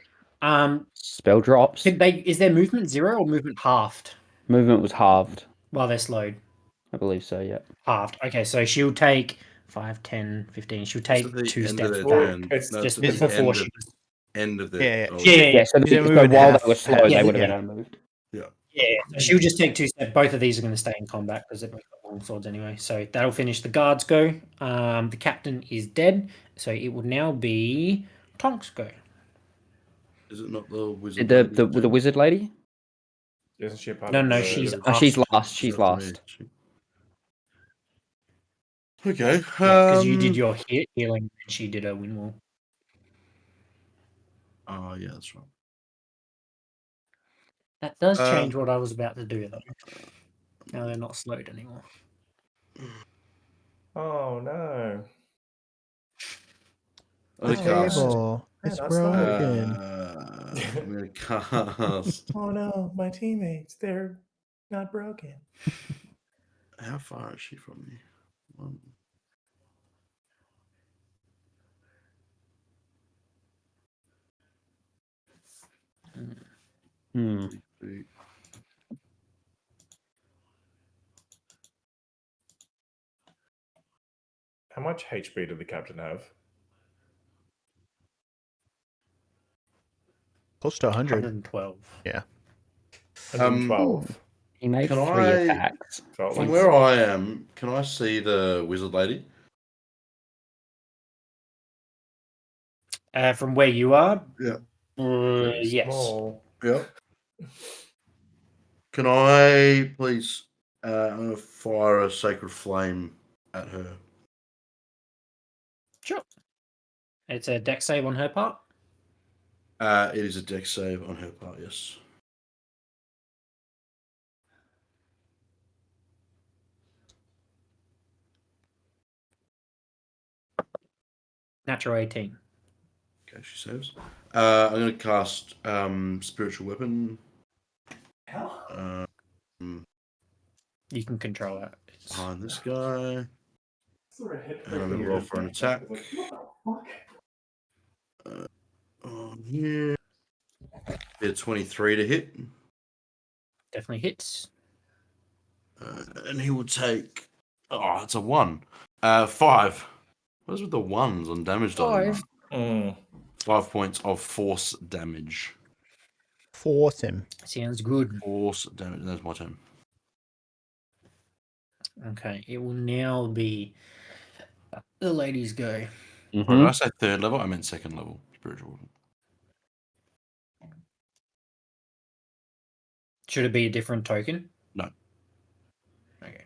Spell drops. Is their movement 0 or movement halved Movement was halved. while they're slowed? I believe so. Yeah. Halved. Okay, so she'll take 5, 10, 15. She'll take It's at the 2 end of steps their back. turn. It's No, Just at the before end she. of- end of the. Yeah, oh, Yeah. So, These are so moving while half- they were slow, half, they would have yeah. been unmoved. Yeah, so she'll just take 2 steps. Both of these are going to stay in combat because they've both got long swords anyway. So that'll finish the guards' go. The captain is dead, so it would now be Tonk's go. Is it not the wizard? Did the wizard lady? Isn't she a part No, of no, the- she's Oh, she's Last. last. She's Is that for me? last. Okay. Because you did your healing and she did her windmill. Oh yeah, that's right. That does change what I was about to do, though. No, they're not slowed anymore. Oh no. I'm gonna cast. Table. It's that's not it. broken. I'm gonna cast. Oh no, my teammates, they're not broken. How far is she from me? One. Hmm. Two. How much HP did the captain have? Close to 100. 112. Yeah. 112. He made Can 3 I- attacks. Felt From like where I am, can I see the wizard lady? From where you are? Yeah. very Yes. small. Yep. Can I please fire a sacred flame at her? Sure. It's a deck save on her part. It is a deck save on her part, yes. Natural 18. Okay, she saves. I'm going to cast Spiritual Weapon. You can control it. Behind this guy. And I'm going to roll for an attack. On here. Be a 23 to hit. Definitely hits. And he will take. Oh, it's a 1. 5. What is with the 1s on damage die? 5 points of force damage. Force him. Sounds good. Force damage. That's my turn. Okay, it will now be the ladies go. Or did I say 3rd level? I meant 2nd level. Spiritual weapon. Should it be a different token? No. Okay.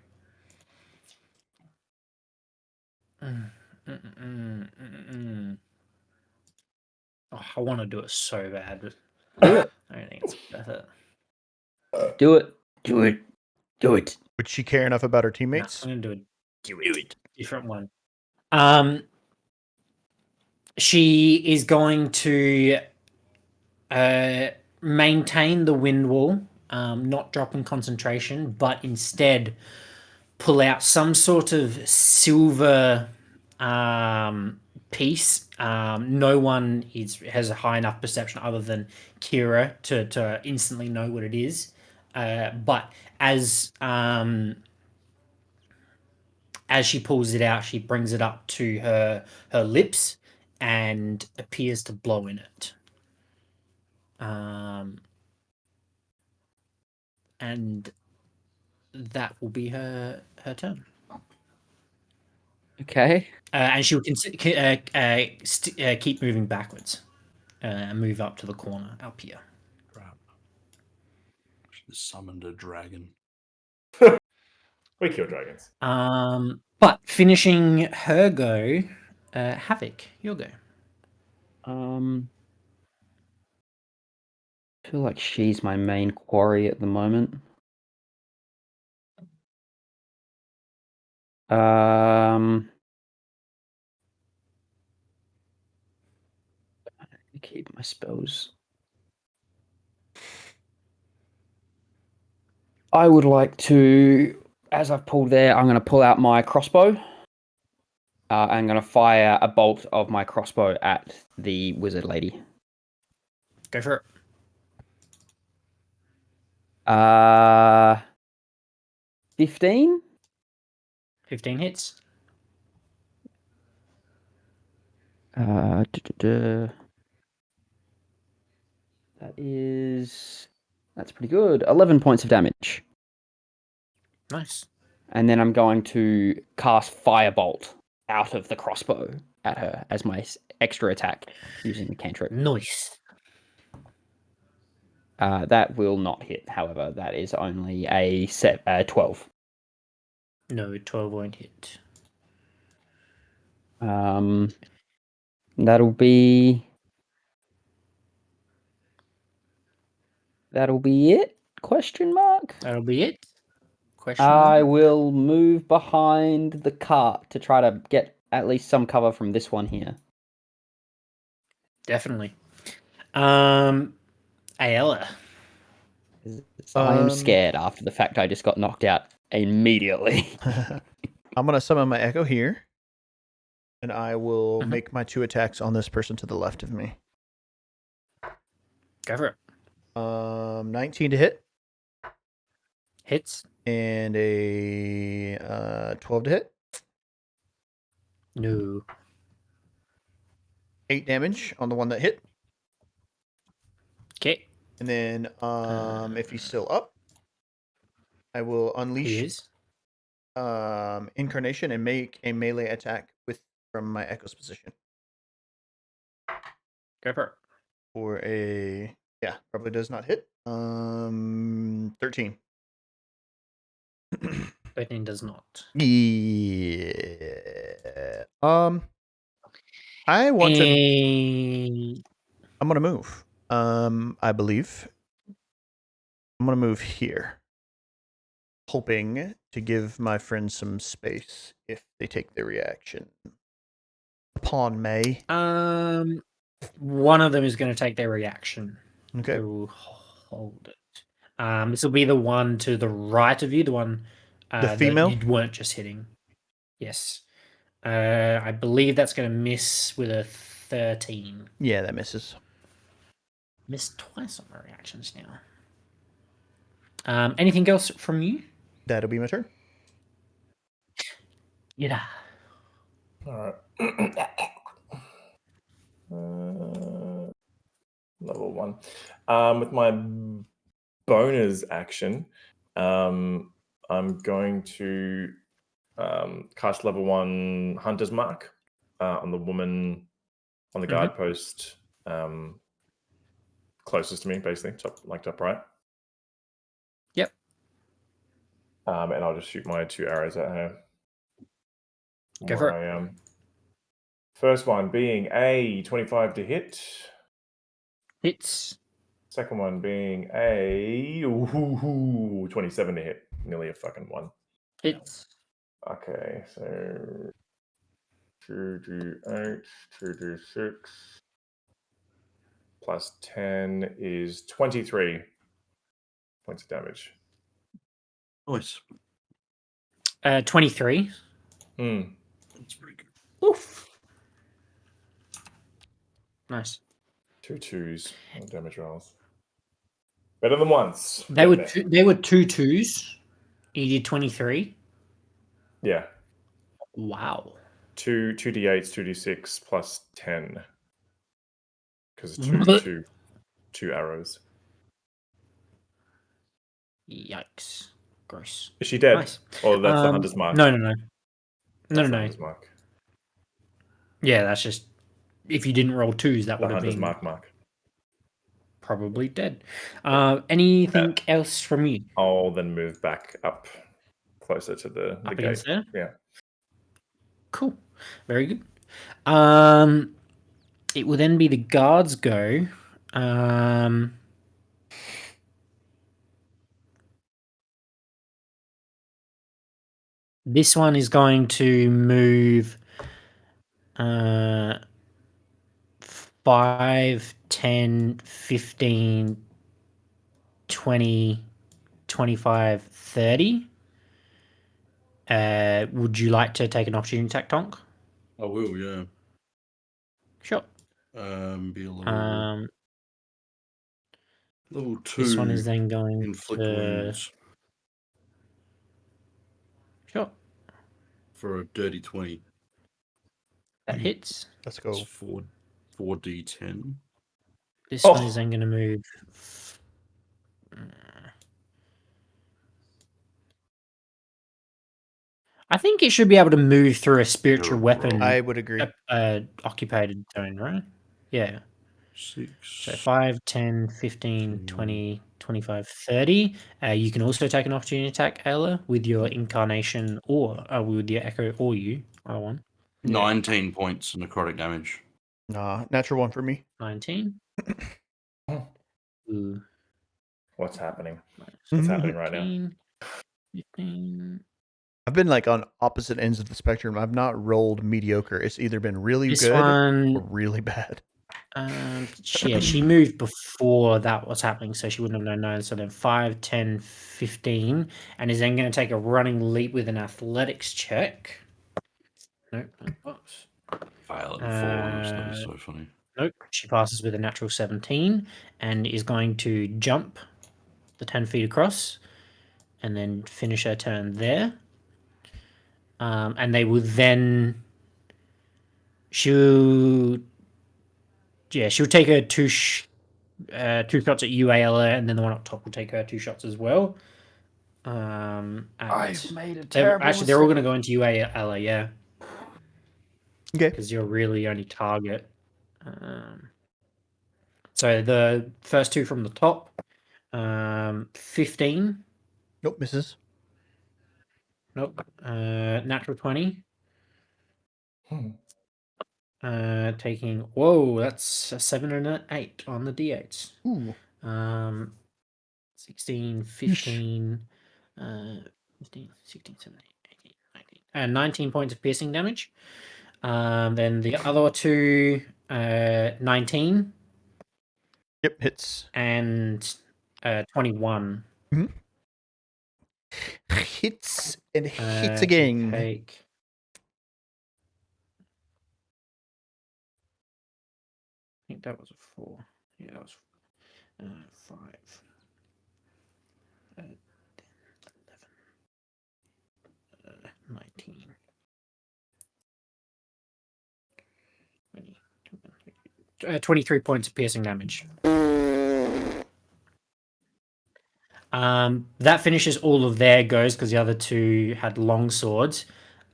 Oh, I want to do it so bad, but Do it. I don't think it's worth it. Do it. Do it. Do it. Would she care enough about her No, teammates? I'm gonna do it. Do it. Different one. She is going to maintain the wind wall, not drop in concentration, but instead pull out some sort of silver piece. No one has a high enough perception other than Kira to instantly know what it is. But as she pulls it out, she brings it up to her lips and appears to blow in it. And that will be her turn. Okay. And she'll keep moving backwards and move up to the corner up here. Crap. She summoned a dragon. We kill dragons. But finishing her go, Havoc, your go. I feel like she's my main quarry at the moment. Keep my spells. I would like to, as I've pulled there, I'm going to pull out my crossbow. I'm going to fire a bolt of my crossbow at the wizard lady. Go for it. 15? 15 hits. That's pretty good. 11 points of damage. Nice. And then I'm going to cast Firebolt out of the crossbow at her as my extra attack using the cantrip. Nice. That will not hit, however. That is only a 12. No, 12 won't hit. That'll be it? Question mark? That'll be it. question I mark? will move behind the cart to try to get at least some cover from this one here. Definitely. Ayala. I am Um, scared after the fact I just got knocked out immediately. I'm gonna summon my echo here, and I will Mhm. make my 2 attacks on this person to the left of me. Go for it. 19 to hit Hits. and a 12 to hit. No. 8 damage on the one that hit, Okay. and then if he's still up, I will He unleash is. incarnation and make a melee attack from my echo's position Go for it. for a probably does not hit. 13. 13 does not. Yeah. I want to. And I'm gonna move. I believe I'm gonna move here, hoping to give my friends some space if they take their reaction upon May. one of them is going to take their reaction. Okay. So hold it. This will be the one to the right of you, the one The female? that you weren't just hitting. Yes. I believe that's going to miss with a 13. Yeah, that misses. Missed twice on my reactions now. Anything else from you? That'll be my turn. Yeah. All right. Level 1. With my bonus action, I'm going to cast level 1 Hunter's Mark on the woman on the guidepost closest to me, basically, top right. Yep. And I'll just shoot my 2 arrows at her. Go for it. I am. First one being a 25 to hit. Hits. Second one being a 27 to hit. Nearly a fucking 1. Hits. Okay, so 2d8, 2d6, plus 10 is 23 points of damage. Nice. 23. That's pretty good. Oof. Nice. 2 2s on damage rolls. Better than once. They were Getting they were 2 2s. You did 23. there. Yeah. Wow. 2d8s, 2d6 plus 10. Because it's But- two arrows. Yikes. Gross. Is she dead? Nice. Or that's the Hunter's Mark? No. That's the Hunter's Mark. Yeah, that's just if you didn't roll 2s, that The would have Hunter's been Mark. probably dead. Anything else from you? I'll then move back up closer to the Up gate. against there? Yeah. Cool. Very good. It will then be the guards go. This one is going to move 5, 10, 15, 20, 25, 30. Would you like to take an opportunity attack, Tonk? I will, yeah. Sure. Be a level, level 2. This one is then going inflict to... wounds Sure. for a dirty 20. That hits. Let's go. It's 4d10. This one is then going to move... I think it should be able to move through a spiritual weapon I would agree. occupied zone, right? Yeah. 6. So 5, 10, 15, 20, 25, 30. You can also take an opportunity attack, Ayla, with your incarnation or with your echo or you. I one. 19 points necrotic damage. Nah, natural 1 for me. 19. Ooh. What's happening? What's happening right now? 19. 15. I've been like on opposite ends of the spectrum. I've not rolled mediocre. It's either been really This good or one, really bad. she moved before that was happening, so she wouldn't have known. So then 5, 10, 15, and is then going to take a running leap with an athletics check. Nope. Oops. Fail at 4. That was so funny. Nope. She passes with a natural 17 and is going to jump the 10 feet across and then finish her turn there. And they will then. She'll take her two shots at you, Ayla, and then the one up top will take her 2 shots as well. I've made a they're terrible all going to go into you, Ayla, yeah. Okay. Because you're really only target. So the first 2 from the top, 15. Nope, misses. Nope. Natural 20. Taking that's a 7 and an 8 on the D8s. Ooh. 16, 15, 15, 16, 17, 18, 19, and 19 points of piercing damage. Then the other 2, 19. Yep, hits. And 21. Hits and hits to again. Take... I think that was a 4. Yeah, that was 5. 10, 11, 19. 20, 23 points of piercing damage. That finishes all of their goes because the other 2 had long swords.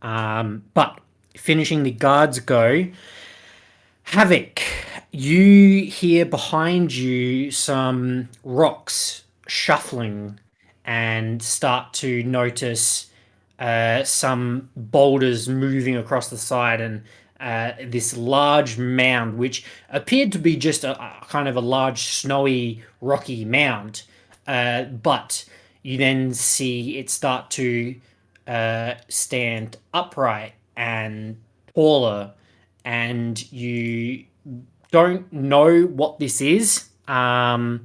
But finishing the guards' go, Havoc, you hear behind you some rocks shuffling and start to notice some boulders moving across the side and this large mound, which appeared to be just a kind of a large, snowy, rocky mound. But you then see it start to stand upright and taller, and you don't know what this is, but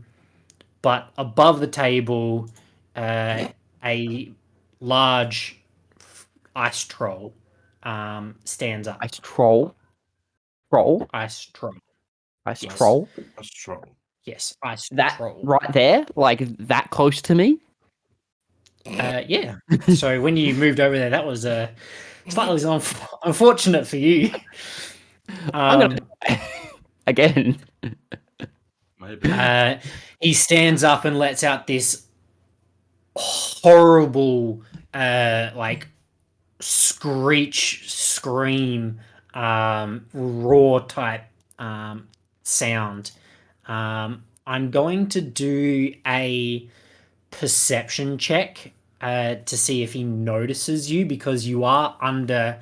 above the table, a large ice troll stands up. Ice troll. Troll. Ice troll. Ice Yes. troll. That's trouble. Yes, ice That troll. right there, like that close to me. Yeah. So when you moved over there, that was slightly unfortunate for you. I'm gonna die again. Maybe. He stands up and lets out this horrible, like scream, raw type sound. I'm going to do a perception check to see if he notices you, because you are under.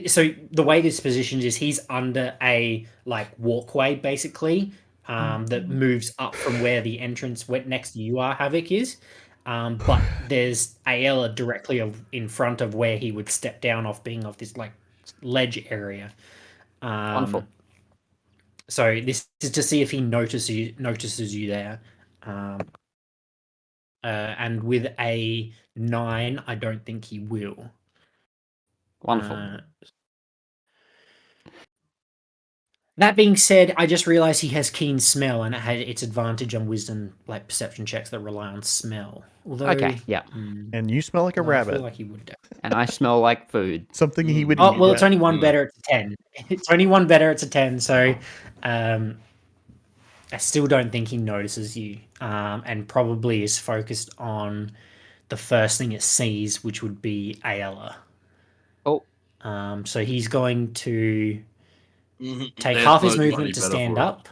So the way this position is, he's under a like walkway basically that moves up from where the entrance next to you are, Havoc is. But there's Ayla directly in front of where he would step down off, being off this like ledge area. Wonderful. So this is to see if he notices you there. And with a 9, I don't think he will. Wonderful. That being said, I just realized he has keen smell, and it had its advantage on wisdom, like perception checks that rely on smell. Although, Okay, yeah. And you smell like a I rabbit. feel like he would. And I smell like food. Something he would Oh eat. well, it's only one better. It's a 10. It's only one better. It's a 10. So, I still don't think he notices you, and probably is focused on the first thing it sees, which would be Ayla. Oh. So he's going to take There's half his not any movement to better stand for it. up,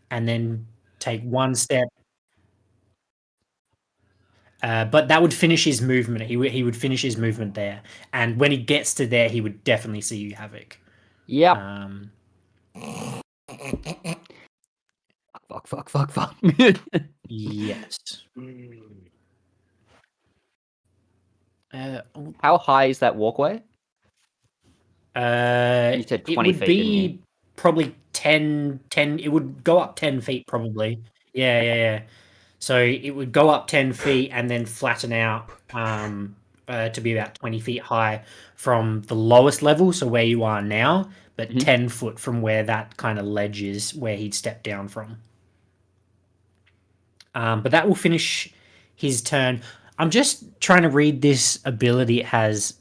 and then take one step. But that would finish his movement. He would finish his movement there, and when he gets to there, he would definitely see you, Havoc. Yep. Fuck. Yes. How high is that walkway? You said it 20 would feet, didn't you? be probably 10. It would go up 10 feet probably. Yeah. So it would go up 10 feet and then flatten out to be about 20 feet high from the lowest level, so where you are now, but Mhm. 10 foot from where that kind of ledge is, where he'd step down from. But that will finish his turn. I'm just trying to read this ability it has.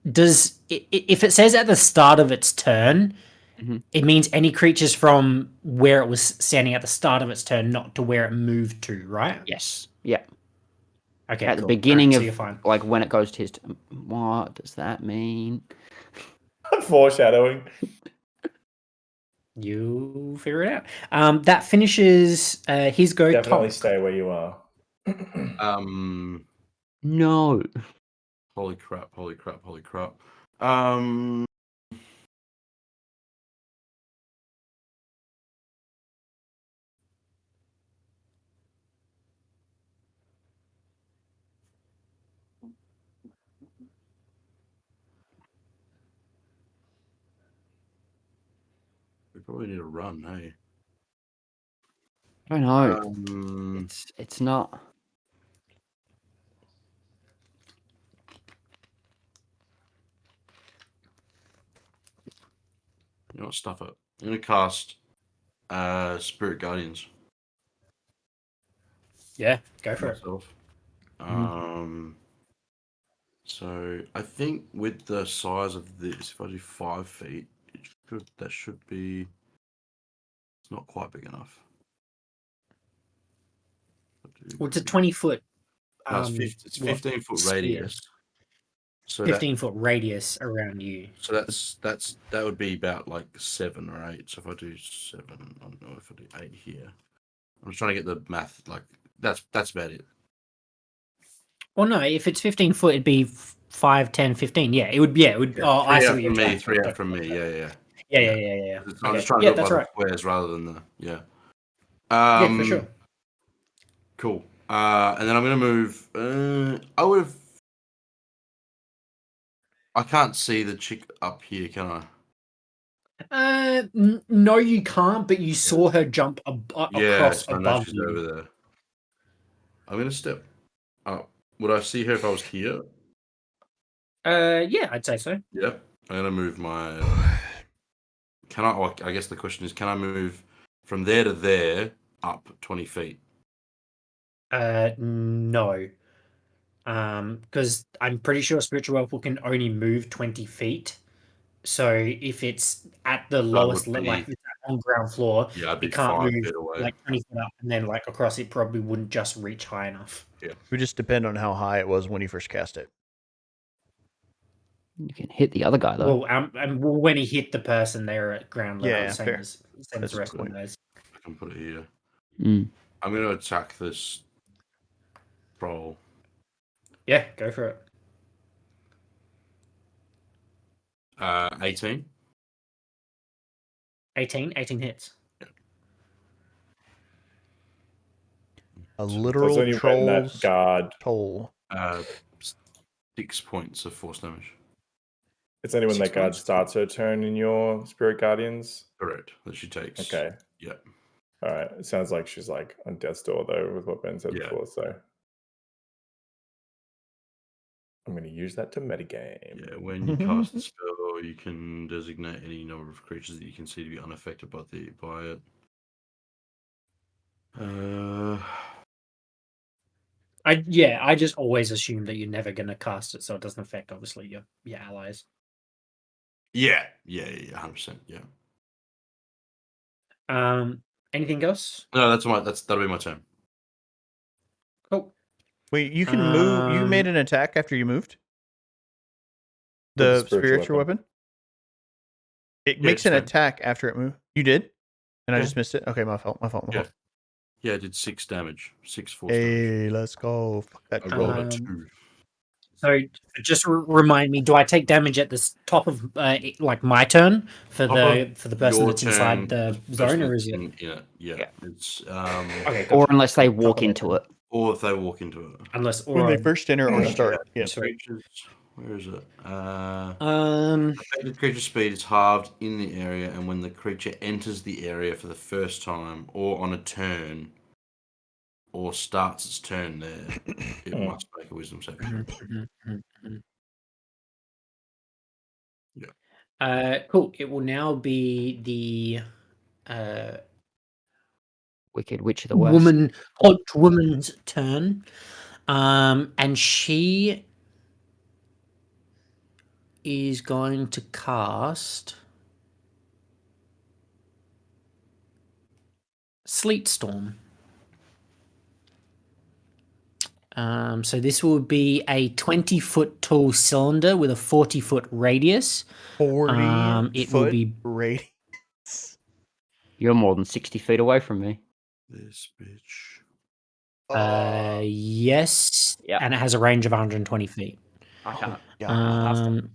If it says at the start of its turn, Mhm. it means any creatures from where it was standing at the start of its turn, not to where it moved to, right? Yes. Yeah. Okay, At the cool. beginning Alright, so of you're fine. like when it goes to his. What does that mean? Foreshadowing. You figure it out. That finishes his go. Definitely Tonk. stay where you are. No. Holy crap! We probably need a run, hey. I don't know. It's not. You know what? Stuff it. I'm gonna cast Spirit Guardians Yeah, go for it. myself. Mhm. So I think with the size of this, if I do 5 feet, that should be. It's not quite big enough. Well, it's a 20-foot. No, it's 15 foot sphere. radius. So 15-foot radius around you. So that would be about like 7 or 8. So if I do 7, I don't know if I do 8 here. I'm just trying to get the math. Like that's about it. Well, no, if it's 15 foot, it'd be 5, 10, 15. Yeah, it would. Yeah, it would. Yeah, Oh, I see what 3 you're out from me, trying. 3 out from me. Yeah. Yeah. I'm Okay. just trying to Yeah, do it by that's the right. squares rather than the Yeah, for sure. Cool. And then I'm gonna move. I can't see the chick up here, can I? No, you can't. But you saw her jump across So I know above she's you. over there. I'm gonna step up. Would I see her if I was here? Yeah, I'd say so. Yep. I'm gonna move my. Can I? Oh, I guess the question is, can I move from there to there up 20 feet? No. Because I'm pretty sure spiritual whirlpool can only move 20 feet. So if it's at the lowest, would like be- if it's on ground floor, Yeah, I'd be it can't 5 move feet away. like 20 foot up, and then like across it probably wouldn't just reach high enough. Yeah. It would just depend on how high it was when you first cast it. You can hit the other guy though. Well, and when he hit the person, they're at ground level, Yeah, same fair. as That's the rest a of good those. I can put it here. Mm. I'm gonna attack this troll. Yeah, go for it. 18. 18 hits. A So literal it's only when that troll's guard. toll. 6 points of force damage. It's only when 6 that guard points? starts her turn in your Spirit Guardians. Correct. That she takes. Okay. Yeah. All right. It sounds like she's like on death's door though, with what Ben said Yeah. before. So I'm going to use that to metagame. Yeah. When you cast the spell, you can designate any number of creatures that you can see to be unaffected by it. I just always assume that you're never gonna cast it, so it doesn't affect obviously your allies. Yeah. 100%. Yeah. Anything else? No, that'll be my turn. Cool. Wait, you can move. You made an attack after you moved? The spiritual weapon? It makes an attack after it moved. You did? And I just missed it? Okay, my fault. Yeah, I did 6 damage. 6 force Hey, damage. let's go. Fuck that I troll. rolled a 2. So just remind me, do I take damage at the top of like my turn for the person your that's inside turn, the the zone, person or is that's it? Yeah. Yeah. It's Okay, Or gotcha. unless they Top walk of into it. Or if they walk into it. unless When they or first enter or Yeah. start. Yeah. sorry. Creatures. Where is it? Um, Affected creature speed is halved in the area, and when the creature enters the area for the first time, or on a turn, or starts its turn there, it Hmm. must make a wisdom saving throw. Yeah. cool. It will now be the Wicked Witch of the West. hot woman's turn. And she is going to cast Sleet Storm. So this will be a 20-foot tall cylinder with a 40-foot radius. 40 It will foot be radius. You're more than 60 feet away from me. This bitch. yes, Yeah. and it has a range of 120 feet. I can't. God.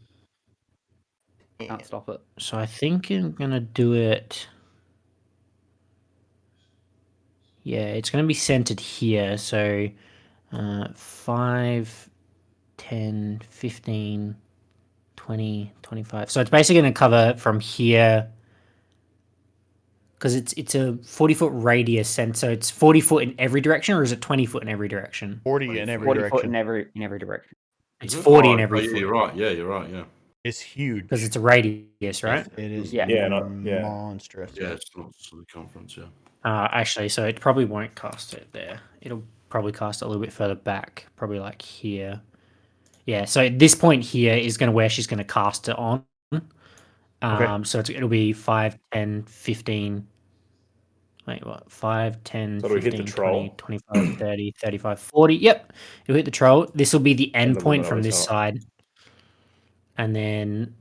Can't stop it. So I think I'm gonna do it. Yeah, it's gonna be centered here. So 5, 10, 15, 20, 25. So it's basically gonna cover from here. Because it's a 40-foot radius, and so it's 40 foot in every direction, or is it 20 foot in every direction? 40 in every 40 foot direction. in every direction. It's Is it? 40 in Oh, every yeah, foot you're right. Yeah, you're right. Yeah. It's huge. because it's a radius, right? It is Yeah. monstrous. Yeah, it's not circumference. Yeah. Actually, so it probably won't cast it there. It'll probably cast it a little bit further back, probably like here. Yeah, so at this point here is going to where she's going to cast it on. So it'll be 5, 10, 15. Wait, what? 5, 10, So do we hit the 15, troll? 20, 25, 30, 35, 40. Yep. You'll hit the troll. This will be the end the point woman from on this top. side. And then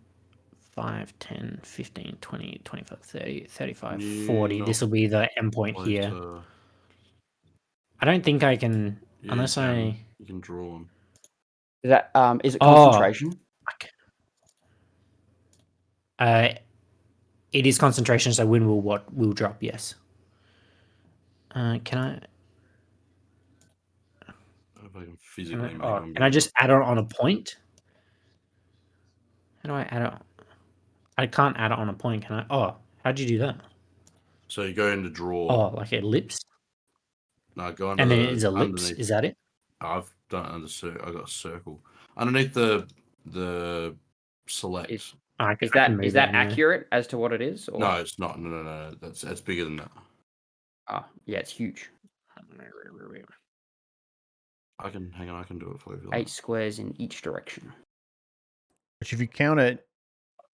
5, 10, 15, 20, 25, 30, 35, You 40. know, This will be the end point Like, here. I don't think I can, yeah, unless you can draw them. Is that is it Oh. concentration? It is concentration, so wind will drop, yes. Can I... If I can physically make them. Can I just add it on a point? How do I add it? I can't add it on a point, can I? Oh, how'd you do that? So you go into draw. Oh, like ellipse? No, go under And then the, it is ellipse? underneath. Is that it? I've done it under. I got a circle underneath the select. Is I Is can that move is that anyway. accurate as to what it is? Or? No, it's not. No. That's bigger than that. Ah, yeah, it's huge. I can hang on. I can do it for you. if you like. 8 squares in each direction. Which if you count it,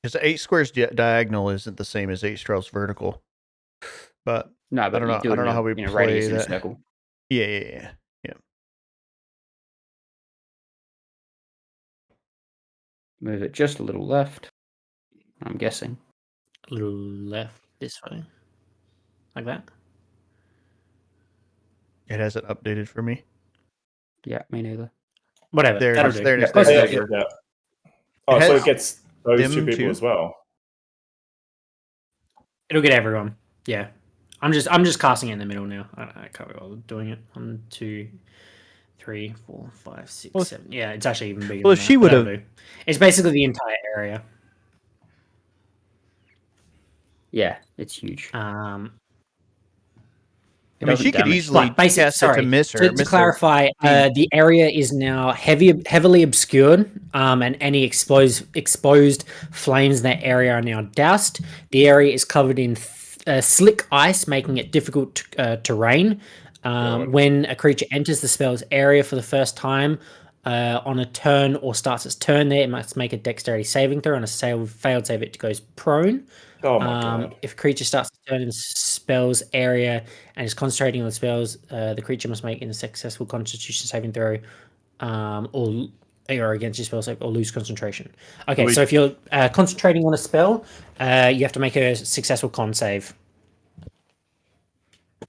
because 8 squares diagonal isn't the same as 8 squares vertical. But No, but don't you know- do I it don't know in how we in a play radius in a that. circle. yeah. Move it just a little left. I'm guessing. A little left this way. Like that? It hasn't updated for me. Yeah, me neither. Whatever. There it that'll is, do. there it Yeah, is, close there it enough. is. Yeah. Oh, It so has it gets those them two people too? as well. It'll get everyone. Yeah. I'm just casting it in the middle now. I can't be bothered doing it. 1, 2, 3, 4, 5, 6, Well, 7. Yeah, it's actually even bigger. well, than if she that, but would've- that'll do. It's basically the entire area. Yeah, it's huge. I mean, she could damage. easily But basically, cast it to miss her. To miss her. clarify, the area is now heavily obscured, and any exposed flames in that area are now doused. The area is covered in slick ice, making it difficult terrain. When a creature enters the spell's area for the first time on a turn or starts its turn there, it must make a dexterity saving throw. On a failed save, it goes prone. Oh my god. If a creature starts to turn in the spell's area and is concentrating on the spells, the creature must make a successful Constitution saving throw, or against your spell save, or lose concentration. Okay, so if you're concentrating on a spell, you have to make a successful con save.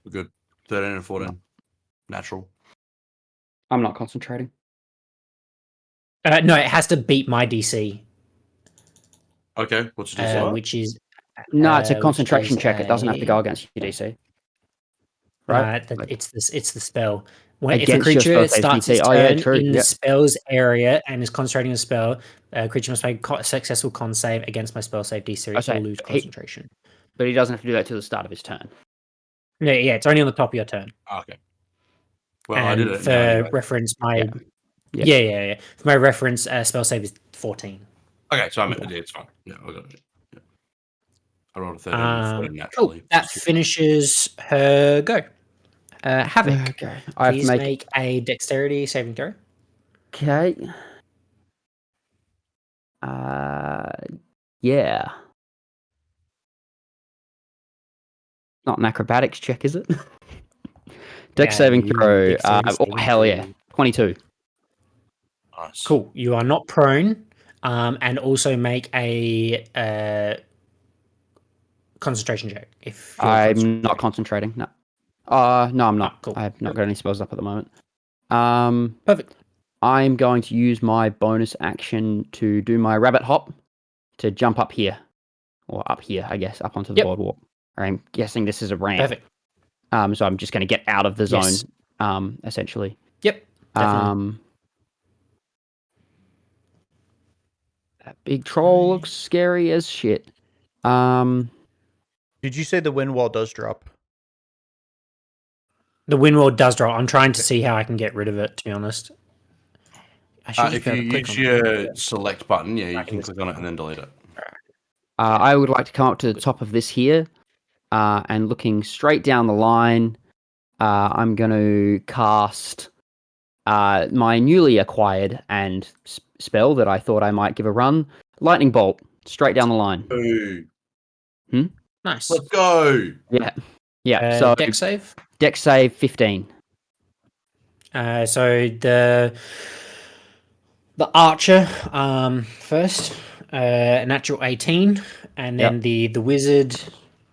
We're good. 13 and 14. Natural. I'm not concentrating. No, it has to beat my DC, Okay. What's your DC? which is No, it's a which concentration is check. It doesn't have to a- go against your DC. right? It's the spell. When if a Against your creature spell save starts DC. its Oh, yeah, turn true, in the yep. spell's area and is concentrating a spell, a creature must make a successful con save against my spell save DC I say, or lose concentration. But he doesn't have to do that till the start of his turn. Yeah, it's only on the top of your turn. Okay. Well, I And did it for now anyway. reference, Yeah. yeah. For my reference, spell save is 14. Okay, so it's fine. Yeah, I got it. Yeah. I rolled a 13 naturally. Cool. That finishes her go. Havoc. Okay. I have to Please make. make a dexterity saving throw. Okay. Yeah. Not an acrobatics check, is it? Dex saving throw. Dexterity saving hell yeah. throw. 22. Nice. Cool. You are not prone. And also make a concentration check. If you're I'm not concentrating. No. No, I'm not. cool. I've not got any spells up at the moment. Perfect. I'm going to use my bonus action to do my rabbit hop to jump up here. Or up here, I guess, up onto the Yep. boardwalk. I'm guessing this is a ramp. Perfect. So I'm just going to get out of the zone, Yes. essentially. Yep. Definitely. That big troll looks scary as shit. Did you say the wind wall does drop? The wind wall does drop. I'm trying to see how I can get rid of it, to be honest. I should If just you be able to click use on it. your select button, you can click on it and then delete it. I would like to come up to the top of this here, and looking straight down the line, I'm going to cast my newly acquired and spell that I thought I might give a run. Lightning Bolt, straight down the line. Ooh. Nice. Let's go. Yeah. So dex save. Dex save 15. So the archer first, natural 18, and then the wizard.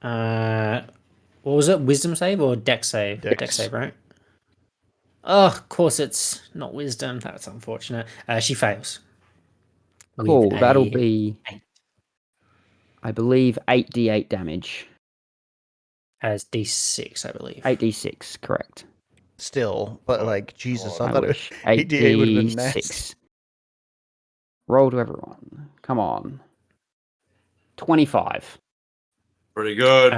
What was it? Wisdom save or dex save? Dex. Dex save, right? Oh, of course it's not wisdom. That's unfortunate. She fails. with Cool. That'll a be, 8. I believe, 8d8 damage. As D6, I believe. 8d6, correct. Still, but like Jesus, I I thought it wish. 8d8 would have been nasty. 8d6. Roll to everyone. Come on. 25. Pretty good.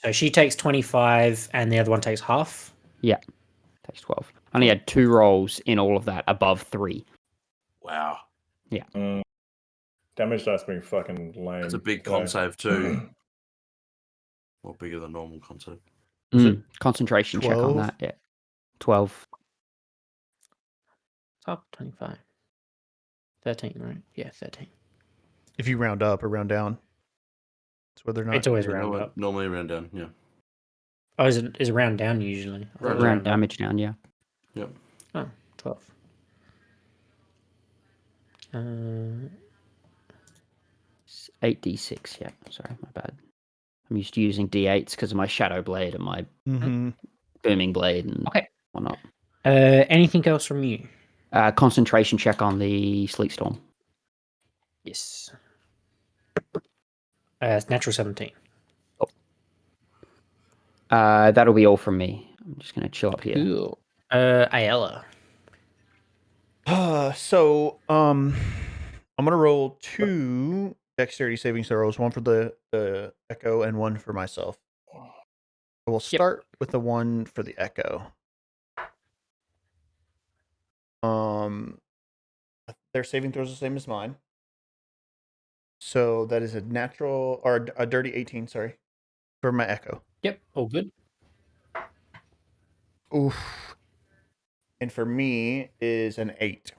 So she takes 25, and the other one takes half. Takes 12. I only had 2 rolls in all of that above 3. Wow. Damage dice being fucking lame. That's a big con save too. Or bigger than normal con save. Concentration check on 12? that. Yeah. 12. Top 25. 13, right? Yeah, 13. If you round up or round down, it's whether or not. It's always Yeah, round up. Normally round down, yeah. Oh, is it round down usually? I thought it was Round up. damage down, yeah. Yep. Oh, 12. 8d6, yeah. Sorry, my bad. I'm used to using d8s because of my Shadow Blade and my Mhm. Booming Blade and Okay. whatnot. Anything else from you? Concentration check on the Sleet Storm. Yes. It's natural 17. That'll be all from me. I'm just going to chill up here. Cool. Ayala. So, I'm gonna roll 2 dexterity saving throws, one for the echo and one for myself. I will start with the one for the echo. Their saving throws the same as mine. So that is a natural or a dirty 18, sorry, for my echo. Yep, all good. Oof. And for me is an 8.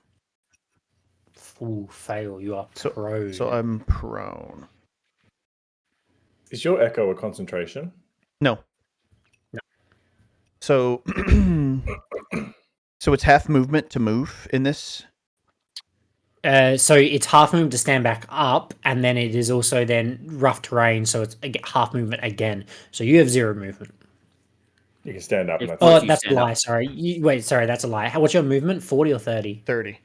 Ooh, fail. You are So- prone. So I'm prone. Is your echo a concentration? No. No. So so it's half movement to move in this. So it's half movement to stand back up, and then it is also then rough terrain, so it's half movement again. So you have 0 movement. You can stand up. If- And Oh, Once you that's a stand lie. up. Sorry. Wait, sorry, that's a lie. What's your movement? 40 or 30? 30.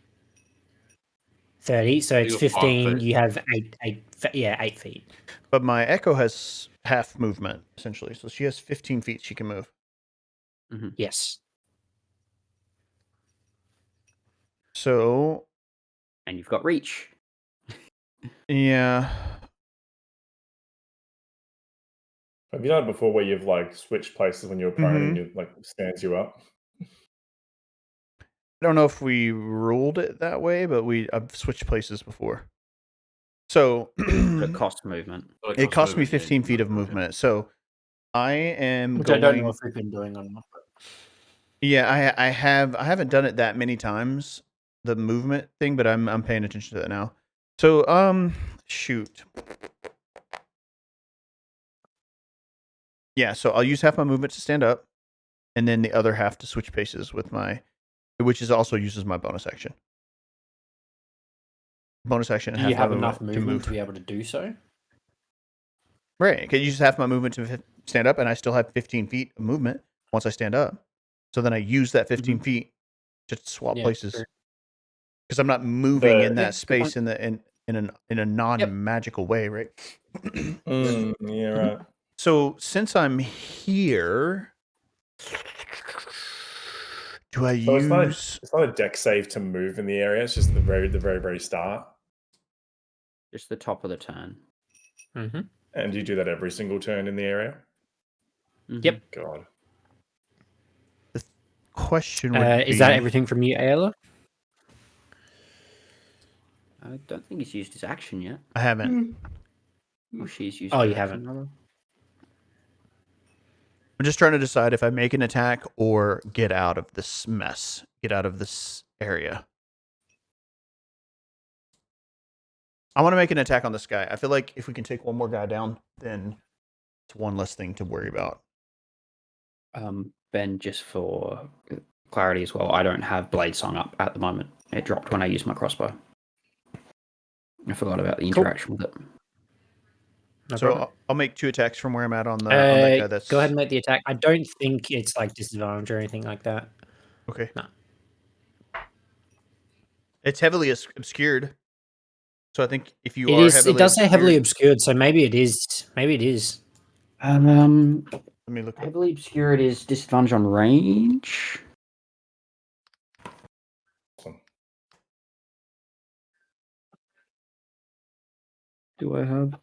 30. So it's You got 5 15. feet. You have 8 feet. But my echo has half movement, essentially. So she has 15 feet she can move. Yes. So And you've got reach. yeah, Have you done it before where you've like switched places when you're prone and Mhm. you like stands you up? I don't know if we ruled it that way, but I've switched places before. So But it costs movement. But it cost me movement, yeah, 15 feet of yeah. movement. So I am Which I don't know going. if we've been doing or not. Yeah, I haven't done it that many times, the movement thing, but I'm paying attention to that now. So shoot. Yeah, so I'll use half my movement to stand up, and then the other half to switch paces with which is also uses my bonus action. Bonus action and Do half you my have enough movement to movement move. to be able to do so? Right, can use half my movement to stand up, and I still have 15 feet of movement once I stand up. So then I use that 15 feet to swap Yeah, places true. because I'm not moving in Yeah, that good space point. in a non-magical way, right? Yeah, right. So since I'm here, do I So use? it's not a deck save to move in the area. It's just the very start. Just the top of the turn. Mm-hmm. And you do that every single turn in the area. Yep. God. Question would Is that be- everything from you, Ayla? I don't think he's used his action yet. I haven't. Or she's used Oh, her you action, haven't. rather. I'm just trying to decide if I make an attack or get out of this mess, get out of this area. I want to make an attack on this guy. I feel like if we can take one more guy down, then it's one less thing to worry about. Ben, just for clarity as well, I don't have Blade Song up at the moment. It dropped when I used my crossbow. I forgot about the interaction with it. No So problem. I'll make 2 attacks from where I'm at on that guy. That's Go ahead and make the attack. I don't think it's like disadvantage or anything like that. okay. No. It's heavily obscured. So I think if you It are is. heavily It does say heavily obscured- obscured, so maybe it is. Maybe it is. let me look. Heavily obscured is disadvantage on range. Awesome. Do I have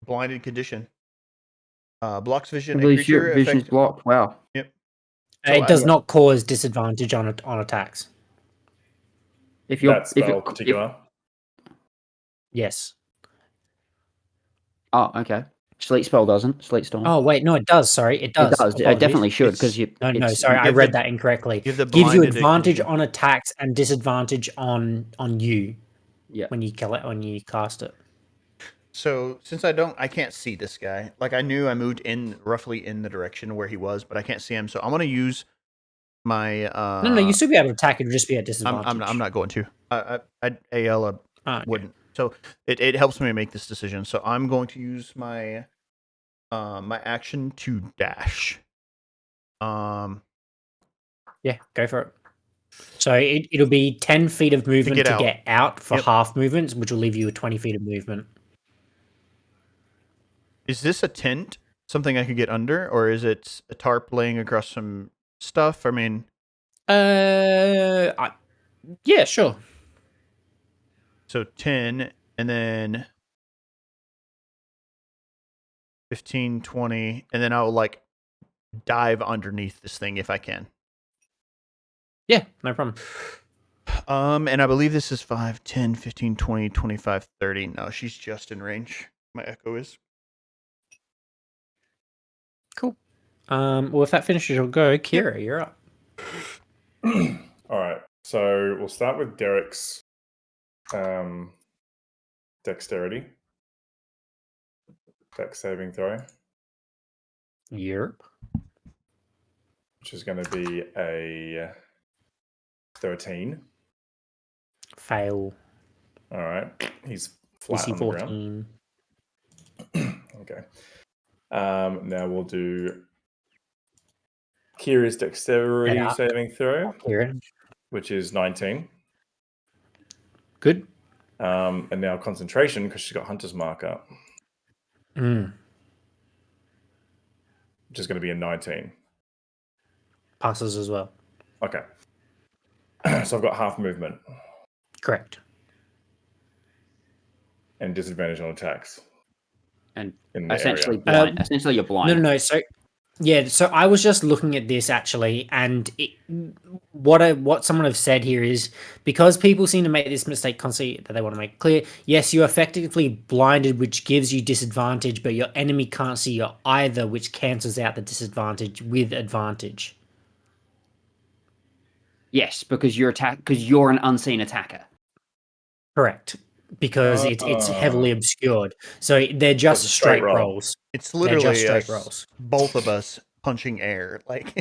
Blinded condition. Blocks vision. A heavily creature obscured? Vision's effect. blocked. Wow. Yep. So It does not cause disadvantage on attacks. If you're That spell particular. Yes. Oh, okay. Sleet spell doesn't. Sleet storm. Oh wait, no, it does. Sorry, it does. it does. It Apologies. definitely should It's- because you. No, it's- sorry, I give read the- that incorrectly. give the Gives you blinded advantage condition. on attacks and disadvantage on you Yeah. when you kill it when you cast it. So since I can't see this guy. Like I knew I moved in roughly in the direction where he was, but I can't see him. So I'm gonna use my. No, you still be able to attack. It'll just be at I'm disadvantage. I'm not going to. Ayala Ah, okay. wouldn't. So it helps me make this decision. So I'm going to use my my action to dash. Yeah, go for it. So it'll be 10 feet of movement get to out. get out for Yep. half movements, which will leave you with 20 feet of movement. Is this a tent? Something I could get under, or is it a tarp laying across some stuff? I mean, Yeah, sure. so 10 and then 15, 20, and then I'll like dive underneath this thing if I can. Yeah, no problem. And I believe this is 5, 10, 15, 20, 25, 30. No, she's just in range. My echo is. Cool. Well, if that finishes your go, Kira, you're up. All right. So we'll start with Derek's dexterity. Dex saving throw, Europe. which is going to be a 13. Fail. All right. He's flat DC on the ground. 14. Okay. Now we'll do Kira's dexterity Yeah. saving throw, Kira. which is 19. Good. And now concentration because she's got Hunter's Mark up, Mm. which is going to be a 19. passes as well. Okay. So I've got half movement Correct. and disadvantage on attacks. And in the essentially area. blind. Essentially, you're blind. No. So, yeah. So I was just looking at this actually, and what someone have said here is because people seem to make this mistake constantly that they want to make clear. Yes, you're effectively blinded, which gives you disadvantage, but your enemy can't see you either, which cancels out the disadvantage with advantage. Yes, because you're an unseen attacker. Correct. Because it's heavily obscured, so they're just It's a straight straight roll. rolls. It's They're literally just straight us, rolls. both of us punching air, like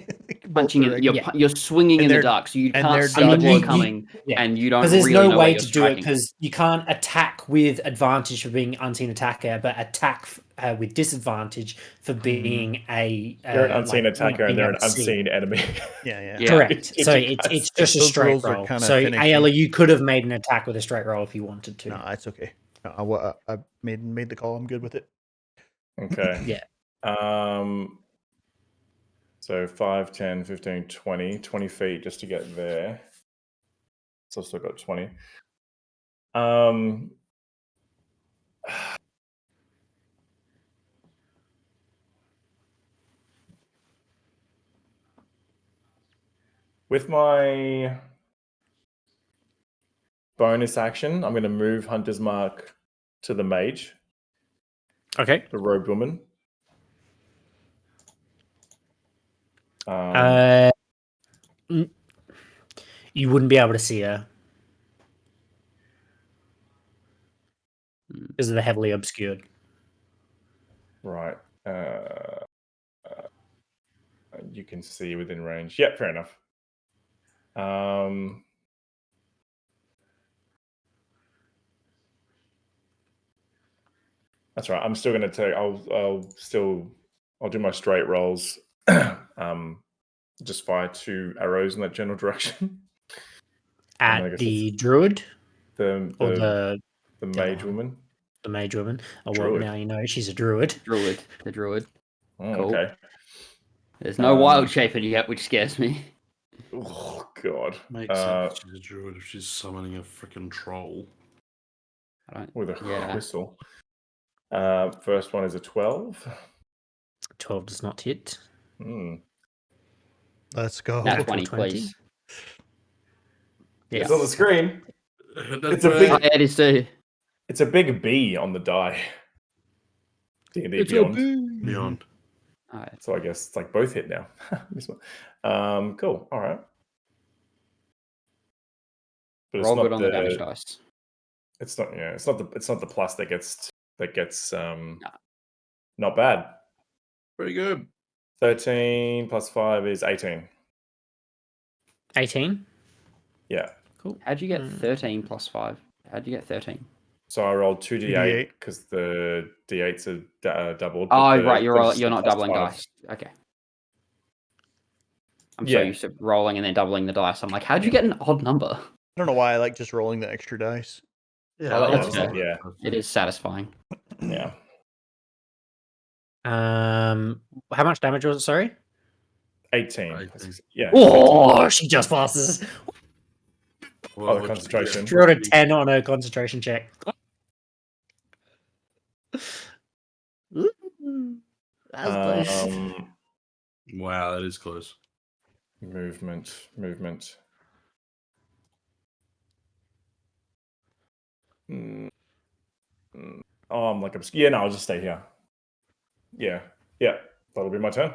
both Punching it, directions. you're swinging And in the they're- dark, so you and can't they're see the dodging. blow You- coming, yeah. and you don't Because there's really no know where way you're to do it striking. because you can't attack with advantage for being unseen attacker, but attack with disadvantage for being a They're an unseen like, attacker being and they're an able to see. unseen enemy. Yeah. Yeah. Correct. Did So you it's guys- just a those straight rolls are roll. kinda So finicky. Ayala, you could have made an attack with a straight roll if you wanted to. No, it's okay. I made the call. I'm good with it. Okay. Yeah. So 5, 10, 15, 20. 20 feet just to get there. So I've still got 20. With my bonus action, I'm going to move Hunter's Mark to the mage, Okay. the robed woman. You wouldn't be able to see her because they're heavily obscured. Right. You can see within range. Yeah, fair enough. That's right. I'm still going to take. I'll do my straight rolls. Just fire 2 arrows in that general direction. I At guess the druid The or the mage one? woman. the mage woman. Oh, well, Druid. now you know she's a druid. The druid. Oh, Cool. okay. There's no wild shaper yet, which scares me. Oh god. Makes sense. She's a druid if she's summoning a freaking troll. I don't. With a Yeah. whistle. First one is a 12. 12 does not hit. Let's go. Nat Natural 20, please. Yeah. It's on the screen. It's a big- Oh, yeah, it is too. It's a big B on the die. D&D Beyond. Beyond. Alright. So I guess it's like both hit now. This one. Cool. All right. But Roll good on the damage dice. It's not. Yeah. It's not the plus that gets not bad. Pretty good. 13 plus 5 is 18. 18. Yeah. Cool. How'd you get 13 plus 5? How'd you get 13? So I rolled 2d8 2d8. because the d8s are doubled. but Oh, the- right. You're the not plus doubling 5 dice. Okay. I'm Yeah. so used to rolling and then doubling the dice. I'm like, how'd you get an odd number? I don't know why I like just rolling the extra dice. Yeah, Oh, that's I good. Yeah. It is satisfying. Yeah. How much damage was it? Sorry. 18. 18. Yeah. Oh, she just passes. Oh, the concentration. She rolled a 10 on her concentration check. That's close. Wow, that is close. Movement. Oh, I'm like, yeah, no, I'll just stay here. Yeah, that'll be my turn.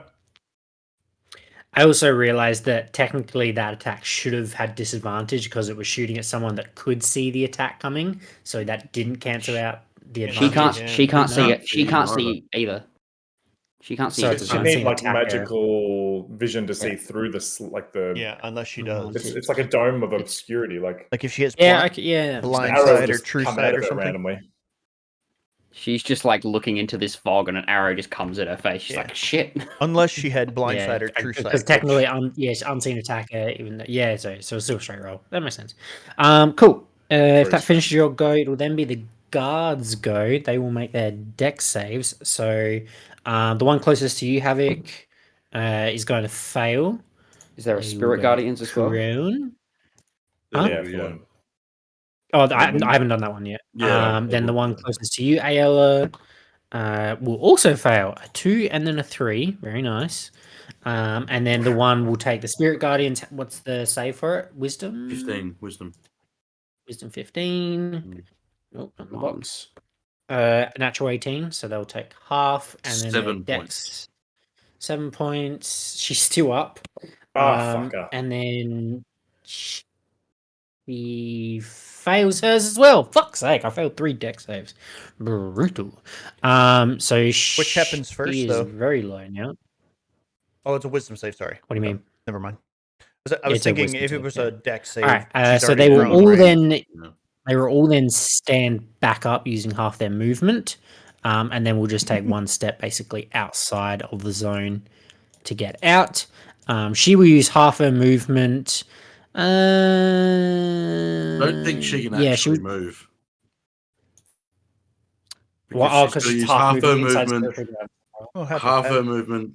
I also realized that technically that attack should have had disadvantage because it was shooting at someone that could see the attack coming, so that didn't cancel out the advantage. She can't see No. it. She can't Either. see either. She can't see So it. it's You unseen need like attacker. magical vision to see Yeah. through this, like the. Yeah, unless she Mhm. does. It's like a dome of obscurity. Like Like if she hits Yeah, yeah. blind arrows side or just true come side out or of it something. randomly. She's just like looking into this fog and an arrow just comes at her face. She's Yeah. like, shit. Unless she had blind Yeah, side or true side. because technically, yes, unseen attacker. Even though, yeah, so it's still a straight roll. That makes sense. Cool. If that finishes your go, it will then be the guards' go. They will make their dex saves. So the one closest to you, Havoc, is going to fail. Is there a They will Spirit go Guardians as well? prone. There Huh? Yeah, we for go. one. Oh, And then I haven't done that one yet. Yeah, Then the we'll- one closest to you, Ayala, will also fail a 2 and then a 3. Very nice. And then the one will take the Spirit Guardians. What's the save for it? Wisdom? 15 wisdom. Wisdom 15. Mm. Nope, not the Come on. box. Natural 18, so they'll take half. And then their 7 dex, points. 7 points. She's still up. Fucker. And then he fails hers as well. Fuck's sake, I failed 3 dex saves. Brutal. So Which happens first, she is though? very low now. Oh, it's a wisdom save. Sorry. What do you mean? Never mind. I was It's a thinking wisdom if it save, was yeah. a dex save. All right. she's So already they will prone, all right? then Yeah. they will all then stand back up using half their movement, and then we'll just take one step basically outside of the zone to get out. She will use half her movement. I don't think she can yeah, actually she move. well, she's because gonna she's use half half her moving inside movement. territory ground. Oh, Half her movement.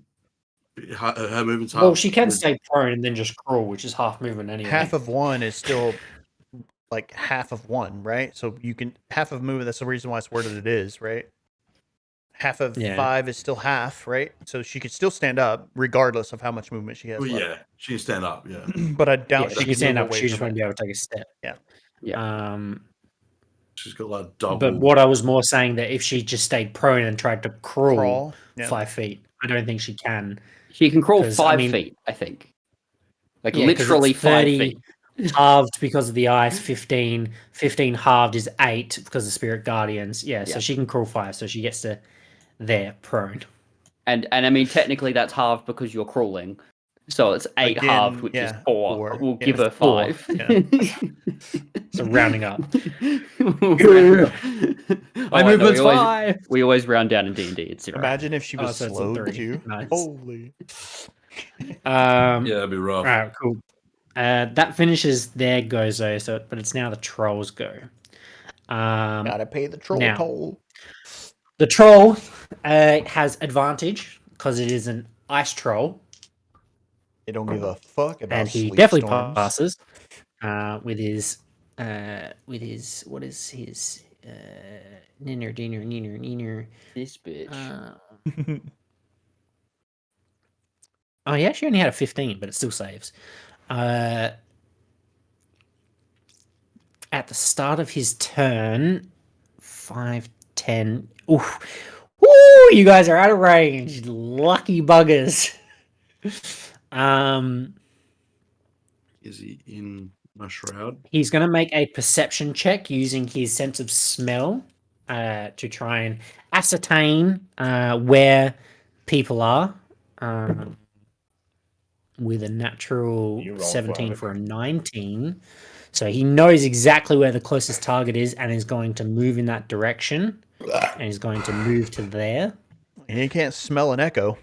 Her movement's half. Well, she can stay prone and then just crawl, which is half movement anyway. half of one is still like half of one, right? So you can half of movement. That's the reason why it's worded it is, right? Half of Yeah. 5 is still half, right? So she could still stand up regardless of how much movement she has. Well, left. yeah, she can stand up. Yeah. But I doubt Yeah, she can move stand up. away She just from won't it. be able to take a step. Yeah. She's got like double. But what I was more saying that if she just stayed prone and tried to crawl, Yeah. 5 feet, I don't think she can. She can crawl 'Cause, 5 I mean- feet, I think. Like Yeah, 'cause literally it's 5 30 feet. halved because of the ice, 15. 15 halved is 8 because of Spirit Guardians. Yeah, so Yeah. she can crawl 5, so she gets to there prone. And I mean, technically that's halved because you're crawling. So it's 8 Again, halved, which is yeah, 4. 4, We'll yeah. give her 4, 5. So rounding up. My movement's 5. We always round down in D&D. It's 0. Imagine if she Oh, was so it's a slowed 3. too. Nice. Holy. Yeah, that'd be rough. All right, cool. That finishes their gozo, so but it's now the trolls' go. Gotta pay the troll now- toll. The troll has advantage because it is an ice troll, They don't give a fuck about and he sleep definitely storms. passes with his what is his neener. This bitch. Oh, he actually only had a 15, but it still saves. At the start of his turn, 5, 10. Oof. Woo! You guys are out of range. Lucky buggers. Is he in my shroud? He's going to make a perception check using his sense of smell to try and ascertain where people are. With a natural You roll 17 well. for a 19. So he knows exactly where the closest target is and is going to move in that direction. And he's going to move to there. He can't smell an echo.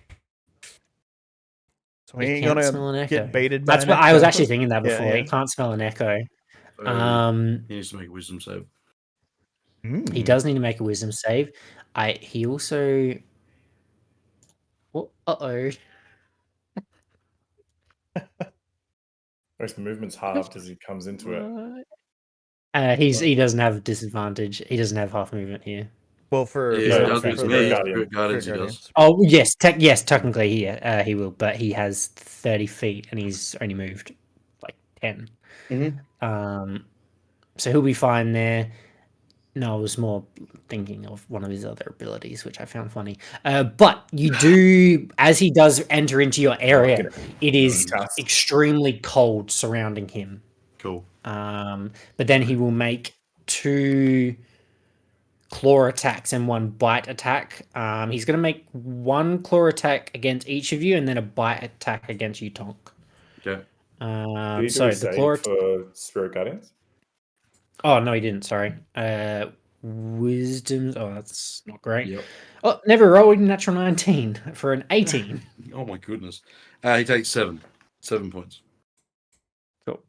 So he He ain't can't gonna smell an echo. get baited by That's an what I was echo. actually thinking that Yeah, before. yeah. He can't smell an echo. So he needs to make a wisdom save. He does need to make a wisdom save. He also. Oh, uh-oh. His movement's halved as he comes into it. He doesn't have disadvantage. He doesn't have half movement here. Well, for Yeah, no, it does for with the me. Guardian. Spirit Guardians, he does. Oh yes, technically he will, but he has 30 feet and he's only moved like 10. So he'll be fine there. No, I was more thinking of one of his other abilities, which I found funny. But you do, as he does enter into your area, it is Disgust. extremely cold surrounding him. Cool. But then he will make 2 claw attacks and 1 bite attack. He's going to make 1 claw attack against each of you and then a bite attack against you, Tonk. Okay. Did he do So a the save claw. for Spirit Guardians? Oh no, he didn't. Sorry. Wisdom. Oh, that's not great. Yep. Oh, never rolled a natural 19 for an 18. Oh my goodness. He takes 7 points. Cool.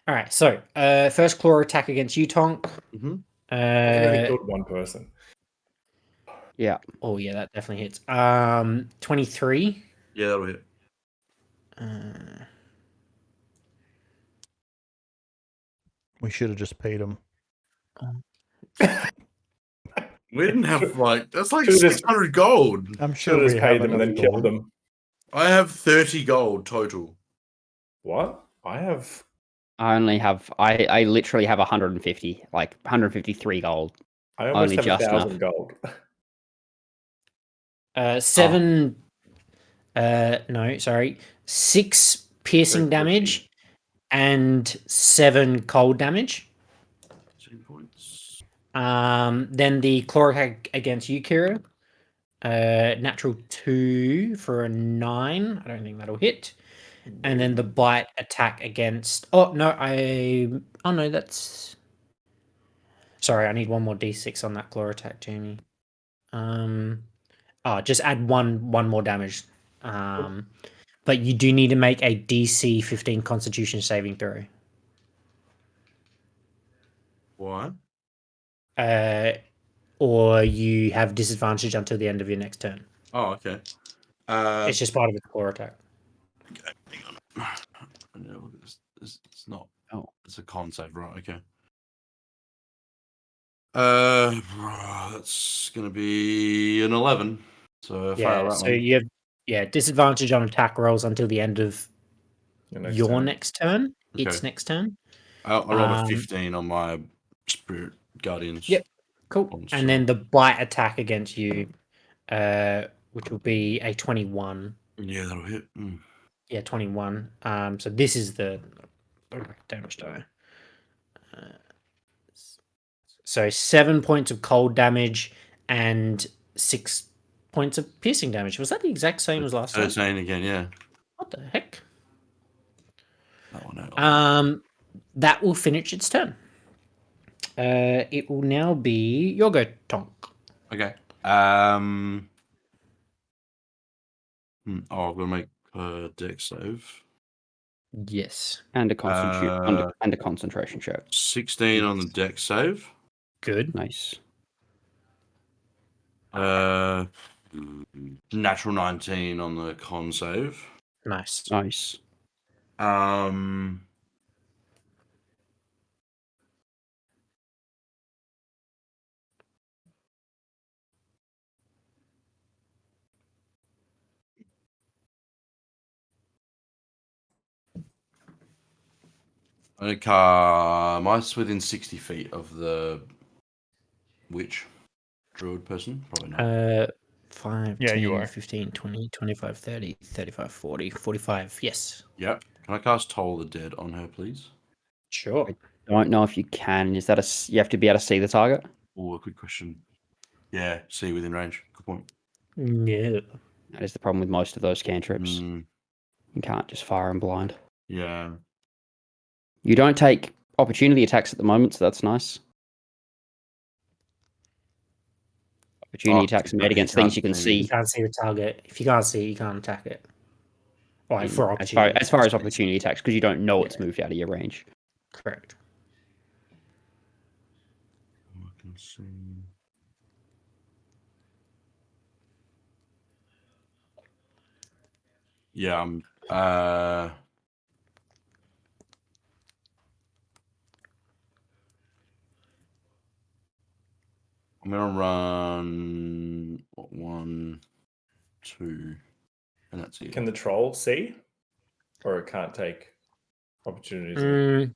All right. So, first claw attack against you, Tonk. Mm-hmm. I only killed one person. Yeah. Oh yeah, that definitely hits. 23. Yeah, that'll hit. We should have just paid him. We didn't have like that's like Should've just- 600 gold. I'm Should sure have we just have paid them and enough then killed gold. them. I have 30 gold total. What? I have. I only have. I literally have 150, like 153 gold. I almost Only have just 1,000 enough. gold. 7. No, sorry. 6 piercing Very damage and 7 cold damage. 2 points. Then the claw attack against you, Kira. Natural 2 for a 9. I don't think that'll hit. And then the bite attack against. Oh no, Oh no, that's. Sorry, I need one more d6 on that claw attack, Jamie. Just add one more damage. But you do need to make a DC 15 Constitution saving throw. Why? Or you have disadvantage until the end of your next turn. Oh, okay. It's just part of its claw attack. Okay, hang on. No, look at this. It's not. Oh. It's a con save, right? Okay. That's gonna be an 11. So I fail that So one. you have disadvantage on attack rolls until the end of your next turn. Its Okay. next turn. I rolled a 15 on my Spirit Guardians. Yep. Cool. And then the bite attack against you, which will be a 21. Yeah, that'll hit. Yeah, 21. So this is the damage die. So 7 points of cold damage and 6 points of piercing damage. Was that the exact same as last time? 13 again, yeah. What the heck? That one out. That will finish its turn. It will now be your go, Tonk. Okay. I'm gonna make a dex save. Yes. And a and a concentration check. 16 on the dex save. Good. Nice. Natural 19 on the con save. Nice. Nice. Am I within 60 feet of the witch druid person? Probably not. 5, Yeah, 10, you are. 15, 20, 25, 30, 35, 40, 45. Yes. Yep. Can I cast Toll the Dead on her, please? Sure. I don't know if you can. Is that you have to be able to see the target? Oh, good question. Yeah, see within range. Good point. No. That is the problem with most of those cantrips. Mm, You can't just fire them blind. yeah. You don't take opportunity attacks at the moment, so that's nice. Opportunity attacks are made against things you can You see. can't see the target. If you can't see it, you can't attack it. Like for As far opportunity. as opportunity attacks, because you don't know it's moved out of your range. Correct. I can see. Yeah, I'm gonna run 1, 2, and that's it. Can the troll see? Or it can't take opportunities?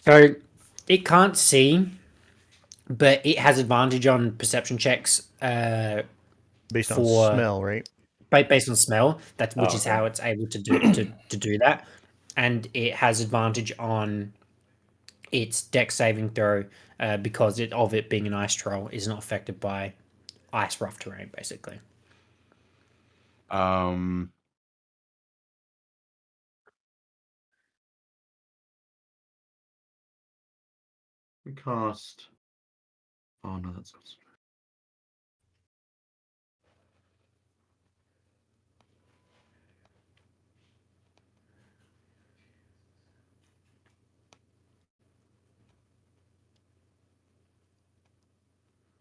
So it can't see, but it has advantage on perception checks. Based on For- smell, right? Based on smell, which is okay. how it's able to do to do that, and it has advantage on its dex saving throw because of it being an ice troll is not affected by ice rough terrain, basically. Cast. Oh no, that's not.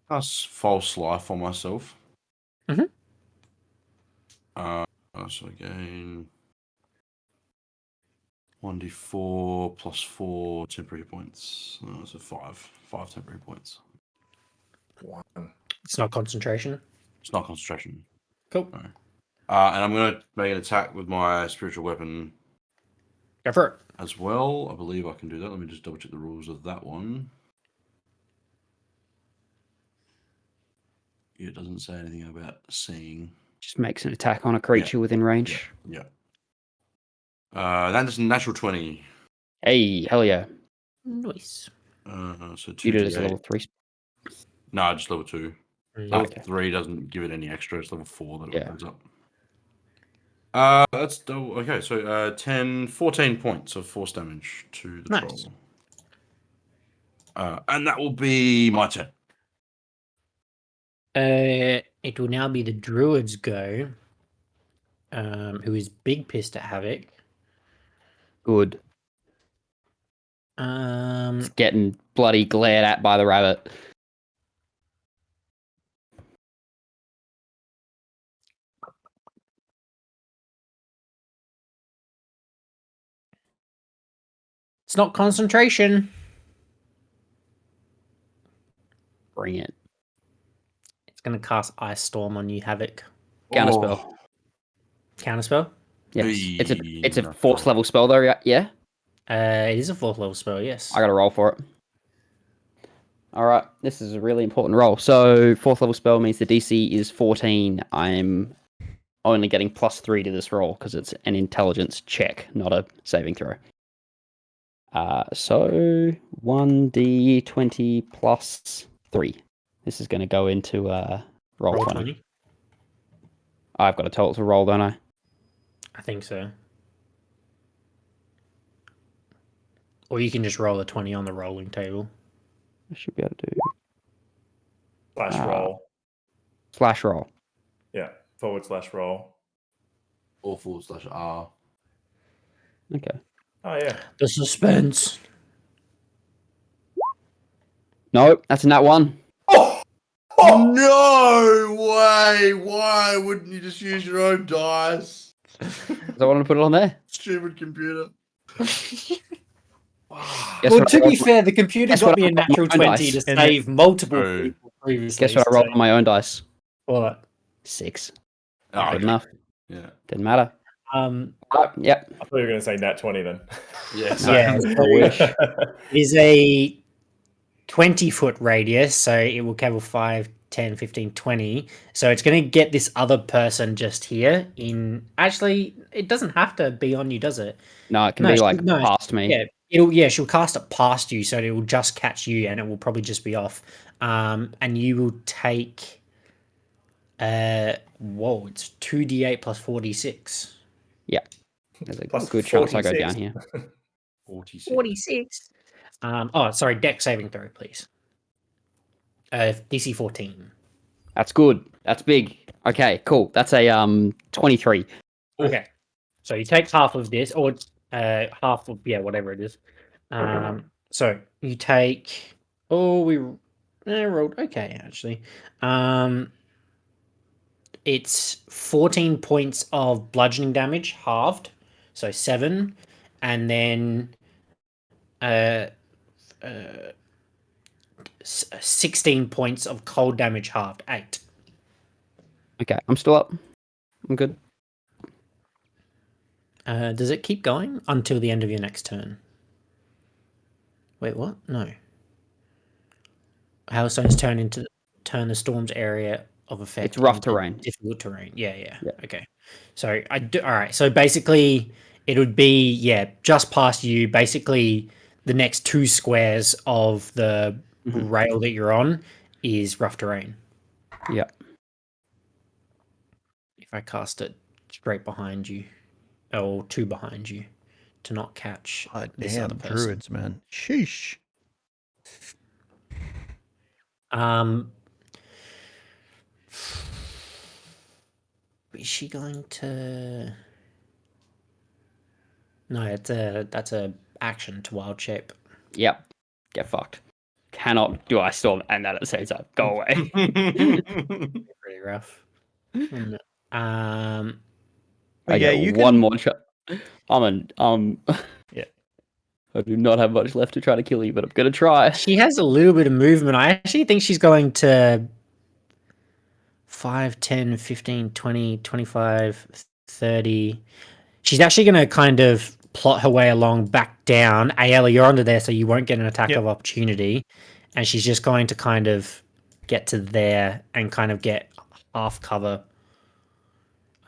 Plus false life on myself. Mhm. So again, 1d4 plus 4 temporary points. So 5 temporary points. One. It's not concentration. It's not concentration. Cool. No. And I'm going to make an attack with my spiritual weapon Go for it. as well. I believe I can do that. Let me just double check the rules of that one. It doesn't say anything about seeing. Just makes an attack on a creature within range. Yeah. That is a natural 20. Hey, hell yeah. Nice. So You did it as a 2d8. level 3. No, just level 2. Mm. Level Okay. 3 doesn't give it any extra. It's level 4 that it Yeah. opens up. That's double. Okay, so 14 points of force damage to the Nice. troll. And that will be my turn. It will now be the druid's go. Who is big pissed at Havoc. Good. It's getting bloody glared at by the rabbit. It's not concentration. Bring it. It's gonna cast Ice Storm on you, Havoc. Counterspell. Oh, Counterspell. Yes. It's a no. 4th level spell though, yeah? It is a 4th level spell, yes. I gotta roll for it. Alright, this is a really important roll. So 4th level spell means the DC is 14. I'm only getting +3 to this roll because it's an intelligence check, not a saving throw. So 1d20 plus 3. This is going to go into roll 20. I've got a total to roll, don't I? I think so. Or you can just roll a 20 on the rolling table. I should be able to do /roll. slash roll. Yeah. /roll. Or /R. Okay. Oh yeah. The suspense. Nope, that's a nat 1. Oh. No way! Why wouldn't you just use your own dice? Because I wanted to put it on there. Stupid computer. Guess Well, what to I rolled be fair, the computer guess got what me I a rolled on natural my own 20 dice. to And save multiple Oh. people previously. Guess what I rolled on my own dice? What? 6. Oh, Good okay. enough. Yeah. Didn't matter. Yep. I thought you were going to say nat 20 then. Yeah. Yeah, So, so wish. it is a 20-foot radius, so it will cover 5, 10, 15, 20. So it's going to get this other person just here in... Actually, it doesn't have to be on you, does it? No, it can No, be like no, past me. Yeah, she'll cast it past you, so it will just catch you, and it will probably just be off. And you will take... whoa, it's 2d8 plus 4d6. There's a Plus good chance I go 46. down here. 46. 46. Sorry, deck saving throw, please. DC 14. That's good. That's big. Okay, cool. That's a 23. Okay. So you take half of this, or half of, whatever it is. So you take... Oh, we rolled okay, actually. It's 14 points of bludgeoning damage, halved. So 7. And then 16 points of cold damage, halved. 8. Okay, I'm still up. I'm good. Does it keep going until the end of your next turn? Wait, what? No. Hailstones turn the storm's area of effect. It's rough into terrain. Difficult terrain. Yeah. Yeah. Okay. So all right. So basically, it would be just past you. Basically, the next 2 squares of the Mhm. rail that you're on is rough terrain. Yeah. If I cast it straight behind you, or 2 behind you, to not catch God this damn other person. druids, man. Sheesh. Is she going to? No, that's a action to wild shape. Yep. Get fucked. cannot do Ice Storm and that at the same time. Go away. Pretty rough. And, But yeah, you one can. more shot. Yeah. I do not have much left to try to kill you, but I'm gonna try. she has a little bit of movement. I actually think she's going to 5, 10, 15, 20, 25, 30. She's actually going to kind of plot her way along back down. Ayala, you're under there, so you won't get an attack Yep. of opportunity. And she's just going to kind of get to there and kind of get half cover.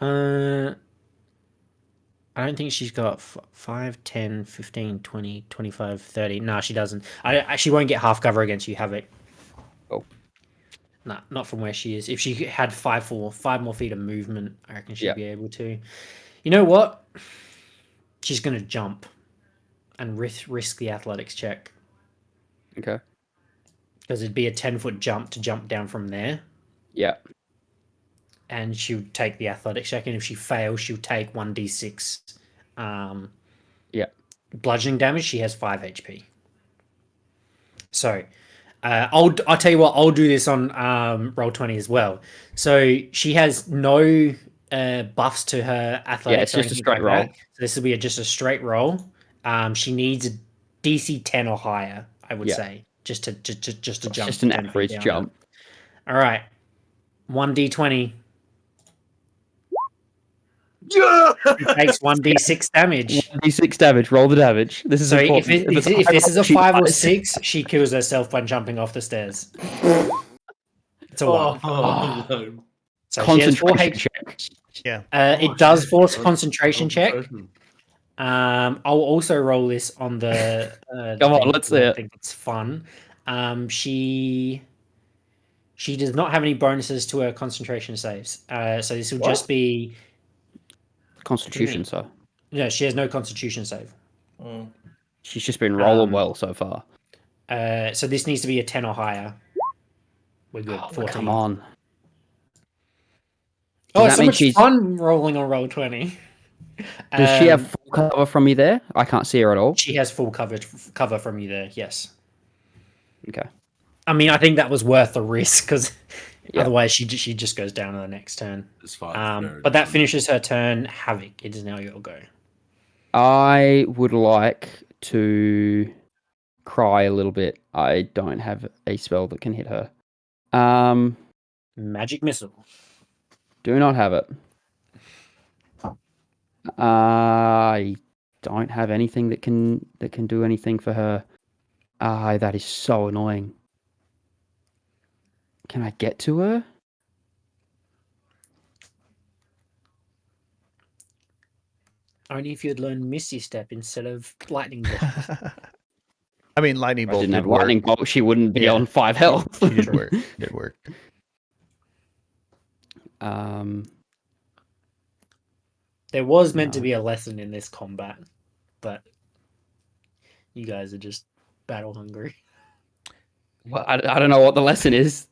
I don't think she's got 5, 10, 15, 20, 25, 30. No, she doesn't. She won't get half cover against you, Havoc. Oh. No, not from where she is. If she had 5 more feet of movement, I reckon she'd Yeah. be able to. You know what? She's going to jump and risk the athletics check. Okay. Because it'd be a 10-foot jump to jump down from there. Yeah. And she'll take the athletics check. And if she fails, she'll take 1d6 bludgeoning damage. She has 5 HP. So I'll tell you what, I'll do this on Roll20 as well. So she has no buffs to her athletics. it's just a straight roll. So this will be just a straight roll. She needs a DC 10 or higher, I would say, just to jump. Just an 10 feet average down. jump. All right, 1d20. She takes 1d6 damage. 1d6 damage. Roll the damage. This is So important. if this is a she 5 or dies. 6, she kills herself by jumping off the stairs. It's a 1. no. So she has 4 Concentration HP. check. Yeah. It does force concentration check. I'll also roll this on the. Come on, thing let's because see I it. think it's fun. She does not have any bonuses to her concentration saves. So this will just be. Constitution, so No, she has no constitution save. she's just been rolling Um, well so far. So this needs to be a 10 or higher. We're good. 14. Come on. Oh, Does it's that so mean much she's- fun rolling on roll 20. Does she have full cover from me there? I can't see her at all. She has full cover from you there. Yes. Okay. I mean, I think that was worth the risk because Yeah. otherwise she just goes down on the next turn. It's fine. But that finishes her turn. Havoc, it is now your go. I would like to cry a little bit. I don't have a spell that can hit her. Magic missile. Do not have it. I don't have anything that can do anything for her. That is so annoying. Can I get to her? Only if you'd learn Misty Step instead of Lightning Bolt. I mean, lightning If I bolt didn't did have work. lightning bolt, she wouldn't be Yeah. on 5 health. She did work. Did work. There was meant to No. be a lesson in this combat, but you guys are just battle hungry. Well, I don't know what the lesson is.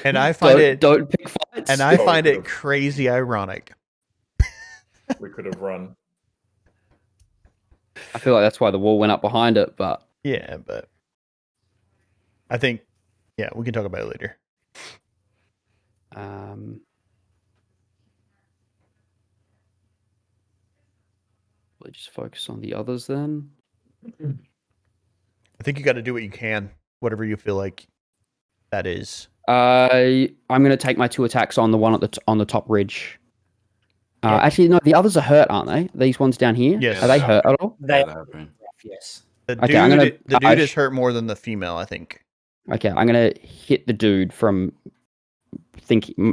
And I find don't pick fights. And I Oh, find it good. crazy ironic. We could have run. I feel like that's why the wall went up behind it, but Yeah, but I think, yeah, we can talk about it later. we'll just focus on the others then. I think you got to do what you can, whatever you feel like that is. I'm going to take my 2 attacks on the one at on the top ridge. Yeah. Actually, no, the others are hurt, aren't they? These ones down here. Yes. Are they hurt at all? They yes. The Okay, I'm dude, gonna the dude dodge. is hurt more than the female, I think. Okay, I'm going to hit the dude from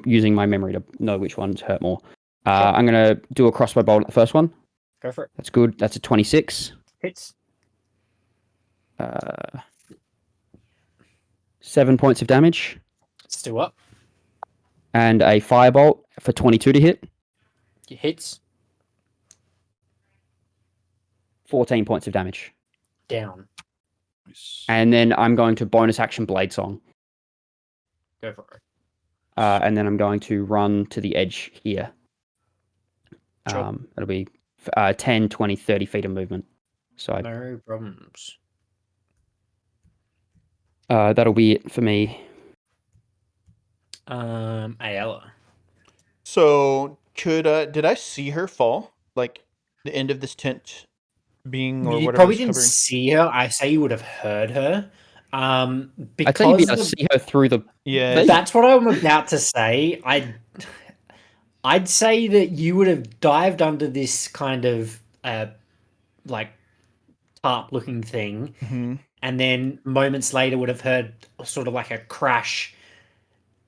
using my memory to know which ones hurt more. I'm going to do a crossbow bolt at the first one. Go for it. That's good. That's a 26. Hits. 7 points of damage. Still up. And a firebolt for 22 to hit. It hits. 14 points of damage. Down. And then I'm going to bonus action Blade Song. Go for it. And then I'm going to run to the edge here. Sure. It'll be 10, 20, 30 feet of movement. So No problems. That'll be it for me. Ayala. So did I see her fall? Like the end of this tent being or You whatever probably was didn't covering? see her. I say you would have heard her. I'd say you'd be Because able to see her through the. Yeah, vent. that's what I'm about to say. I'd say that you would have dived under this kind of like tarp looking thing, Mhm. and then moments later would have heard sort of like a crash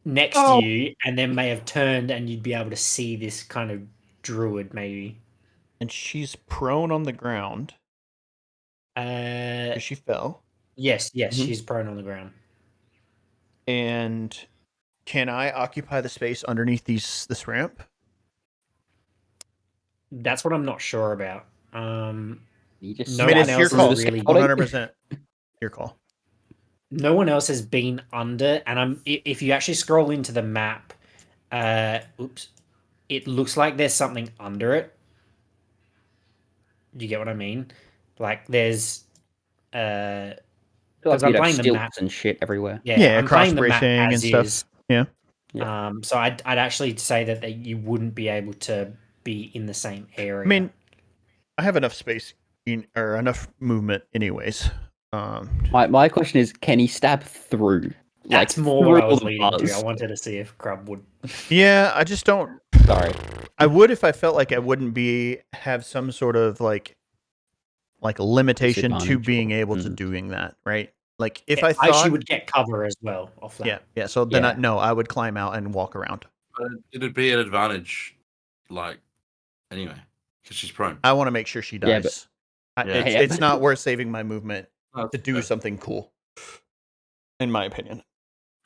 next Oh. to you, and then may have turned and you'd be able to see this kind of druid maybe. And she's prone on the ground Uh, because she fell. yes, Mhm. she's prone on the ground. And can I occupy the space underneath this ramp? That's what I'm not sure about. You just No I mean, one it's your else is call. really- 100% your call. No one else has been under, and if you actually scroll into the map, it looks like there's something under it. Do you get what I mean? Like there's feel like because I'm you'd have playing the map. stilts and shit everywhere. Yeah, I'm cross playing the map bracing and as stuff. is. Yeah. So I'd actually say that you wouldn't be able to be in the same area. I mean, I have enough space or enough movement, anyways. My question is, can he stab through? That's like, more through what I all was the leading to. bars? I wanted to see if Crub would. Yeah, I just don't. Sorry. I would if I felt like I wouldn't have some sort of like limitation to Disadvantage being or- able to mm. doing that, right? Like if I She thought, would get cover as well off that. yeah. So then Yeah. I would climb out and walk around. But it'd be an advantage, like anyway, because she's prone. I want to make sure she Yeah, dies. Yeah. It's not worth saving my movement No, to do fair. something cool, in my opinion.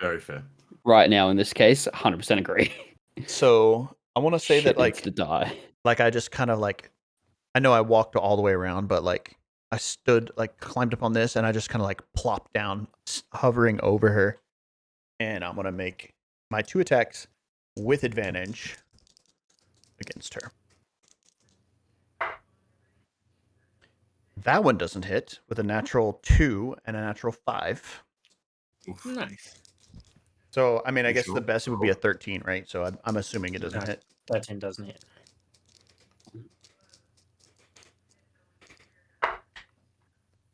Very fair. Right now, in this case, 100% agree. So I want to say Shit that needs to die. I just kind of I know I walked all the way around, but I stood climbed up on this and I just kind of plopped down, hovering over her, and I'm gonna make my 2 attacks with advantage against her. That one doesn't hit with a natural 2 and a natural 5. Nice. So I mean, I You guess sure? the best would be a 13, right? So I'm assuming it doesn't No. hit. 13 doesn't hit.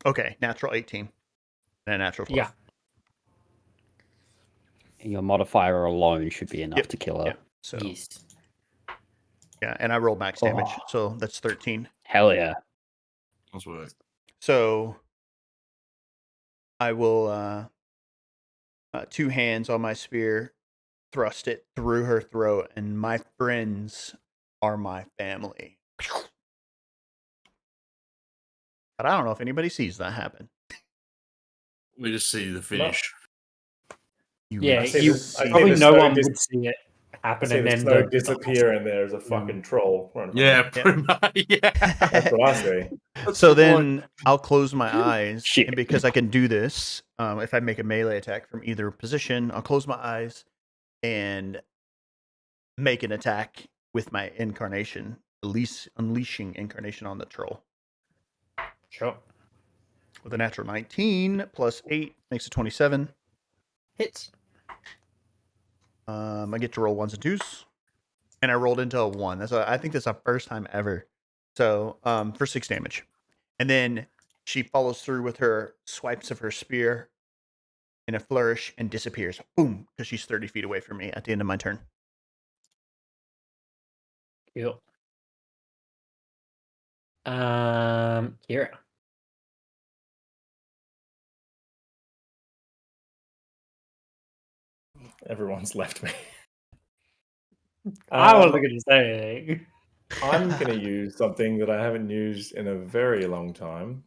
Okay, natural 18 and a natural 12. Yeah. Your modifier alone should be enough Yep, to kill her. yep. So Yes. yeah, and I rolled max damage, Oh. so that's 13. Hell yeah. That's work. So I will 2 hands on my spear, thrust it through her throat, and my friends are my family. But I don't know if anybody sees that happen. We just see the finish. You Yeah, I see you this- I see probably the no snow one dis- would see it I happen, see and the then snow disappear and there's a Mm. fucking troll. running from Yeah, it. pretty much. Yeah. That's what I say. That's So the then point. I'll close my eyes, Shit. and because I can do this, if I make a melee attack from either position, I'll close my eyes and make an attack with my incarnation, unleashing incarnation on the troll. Sure. With a natural 19 plus 8 makes it 27. Hits. I get to roll 1s and 2s, and I rolled into a 1. I think that's the first time ever. So for 6 damage, and then she follows through with her swipes of her spear in a flourish and disappears. Boom, because she's 30 feet away from me at the end of my turn. Cool. Kira. Everyone's left me. I Um, wasn't going to say anything. I'm going to use something that I haven't used in a very long time.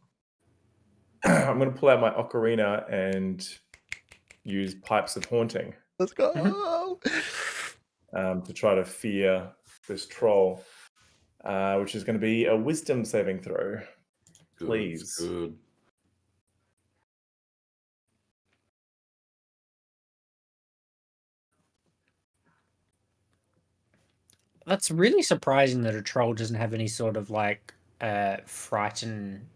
I'm going to pull out my ocarina and use Pipes of Haunting Let's go. to try to fear this troll, which is going to be a wisdom saving throw. Good, Please. Good. That's really surprising that a troll doesn't have any sort of frighten.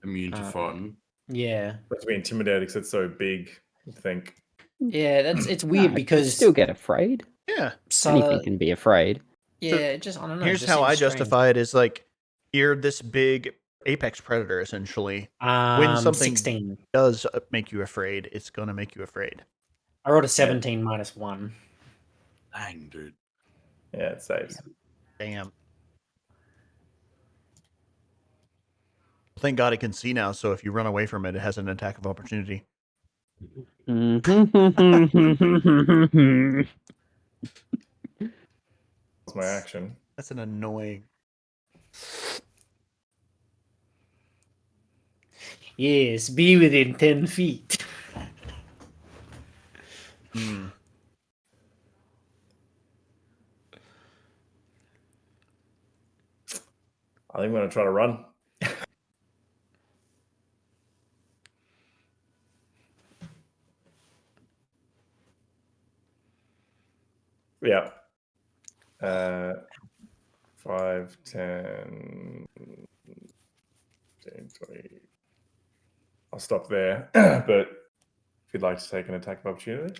Immune to frighten. Yeah. But to be intimidated because it's so big, I think. Yeah, it's Nah, weird you'd because still get afraid. Yeah. Anything so can be afraid. yeah, it just I don't know. it Here's just how seems I strange. justify it: is like you're this big apex predator, essentially. When something 16. does make you afraid, it's gonna make you afraid. I rolled a 17 minus 1. Dang, dude. Yeah, it saves. Damn. Thank God it can see now, so if you run away from it, it has an attack of opportunity. That's my action. That's an annoying. Yes, be within 10 feet. Hmm. I think I'm gonna try to run. Yeah. 5, 10, 15, 20. I'll stop there. But if you'd like to take an attack of opportunity.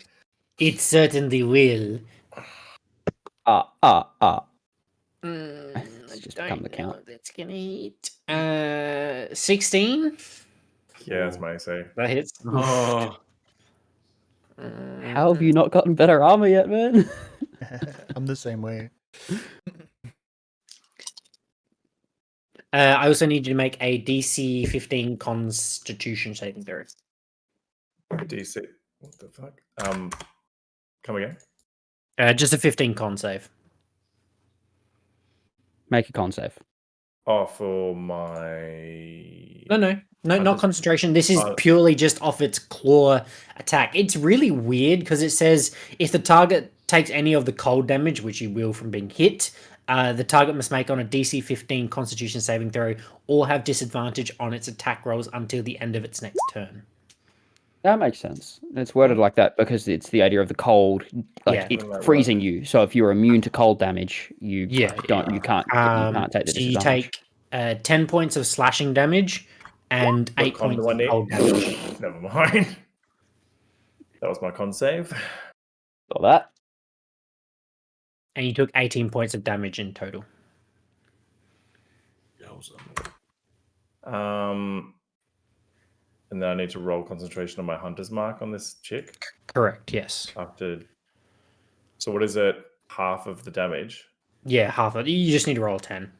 It certainly will. Let's just become the count. That's gonna hit. 16. Yeah, that's my AC. That hits. Oh, How have you not gotten better armor yet, man? I'm the same way. I also need you to make a DC 15 Constitution saving throw. DC. What the fuck? Come again? Just a 15 con save. Make a con save. Oh, for my. No, not just- concentration. This is purely just off its claw attack. It's really weird because it says if the target takes any of the cold damage, which you will from being hit, the target must make on a DC 15 Constitution saving throw or have disadvantage on its attack rolls until the end of its next turn. That makes sense. It's worded like that because it's the idea of the cold, like Yeah. it's Doesn't that freezing you. So if you're immune to cold damage, you Yeah, don't, you can't take the so you disadvantage. take 10 points of slashing damage and What 8 con points do I of need? cold damage. Never mind. That was my con save. Or that. And you took 18 points of damage in total. And then I need to roll concentration on my hunter's mark on this chick. Correct, yes. After. So what is it? Half of the damage. Yeah, half of it. You just need to roll 10.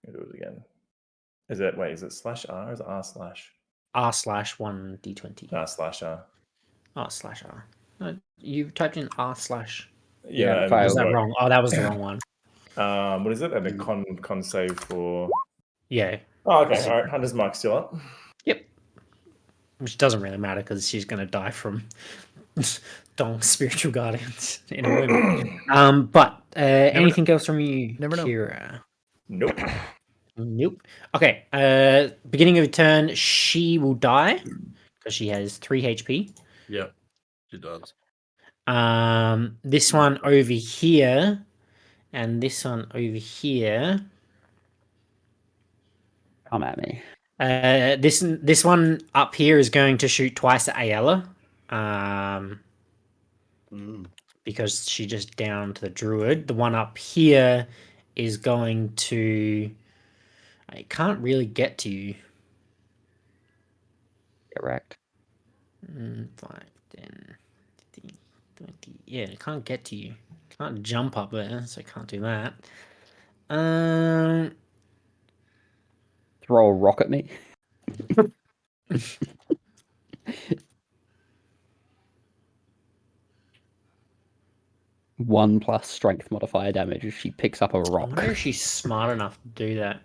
Let me do it again. Is it slash R or is it R slash? R/1d20. Slash R. R/R. No, you typed in R/. Yeah, and failed. Was that what- wrong? Oh, that was the wrong one. What is it? And a con save for. Yeah. Oh, okay. All right. Hunter's mark still up. Yep. Which doesn't really matter because she's going to die from Dong's spiritual guardians in a moment. But anything else from you, Never know. Kira? Nope. Nope. Okay. Beginning of a turn, she will die because she has 3 HP. yep, it does. This one over here, and this one over here. Come at me. This one up here is going to shoot twice at Ayala. Because she just downed the druid. The one up here is going to. I can't really get to you. Correct. 5, 10, 15, 20. Yeah, it can't get to you. Can't jump up there, so I can't do that. Throw a rock at me. 1 plus strength modifier damage as she picks up a I rock. wonder if she's smart enough to do that.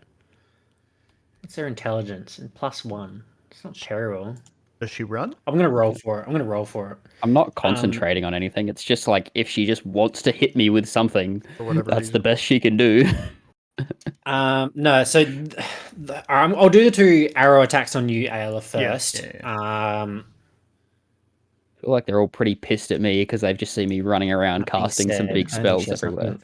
What's their intelligence? And +1. It's not terrible. Does she run? I'm gonna roll for it. I'm not concentrating on anything. It's just like if she just wants to hit me with something, For whatever that's the reason. best she can do. No, so I'll do the 2 arrow attacks on you, Ayla, first. yeah. I feel like they're all pretty pissed at me because they've just seen me running around casting some big spells everywhere.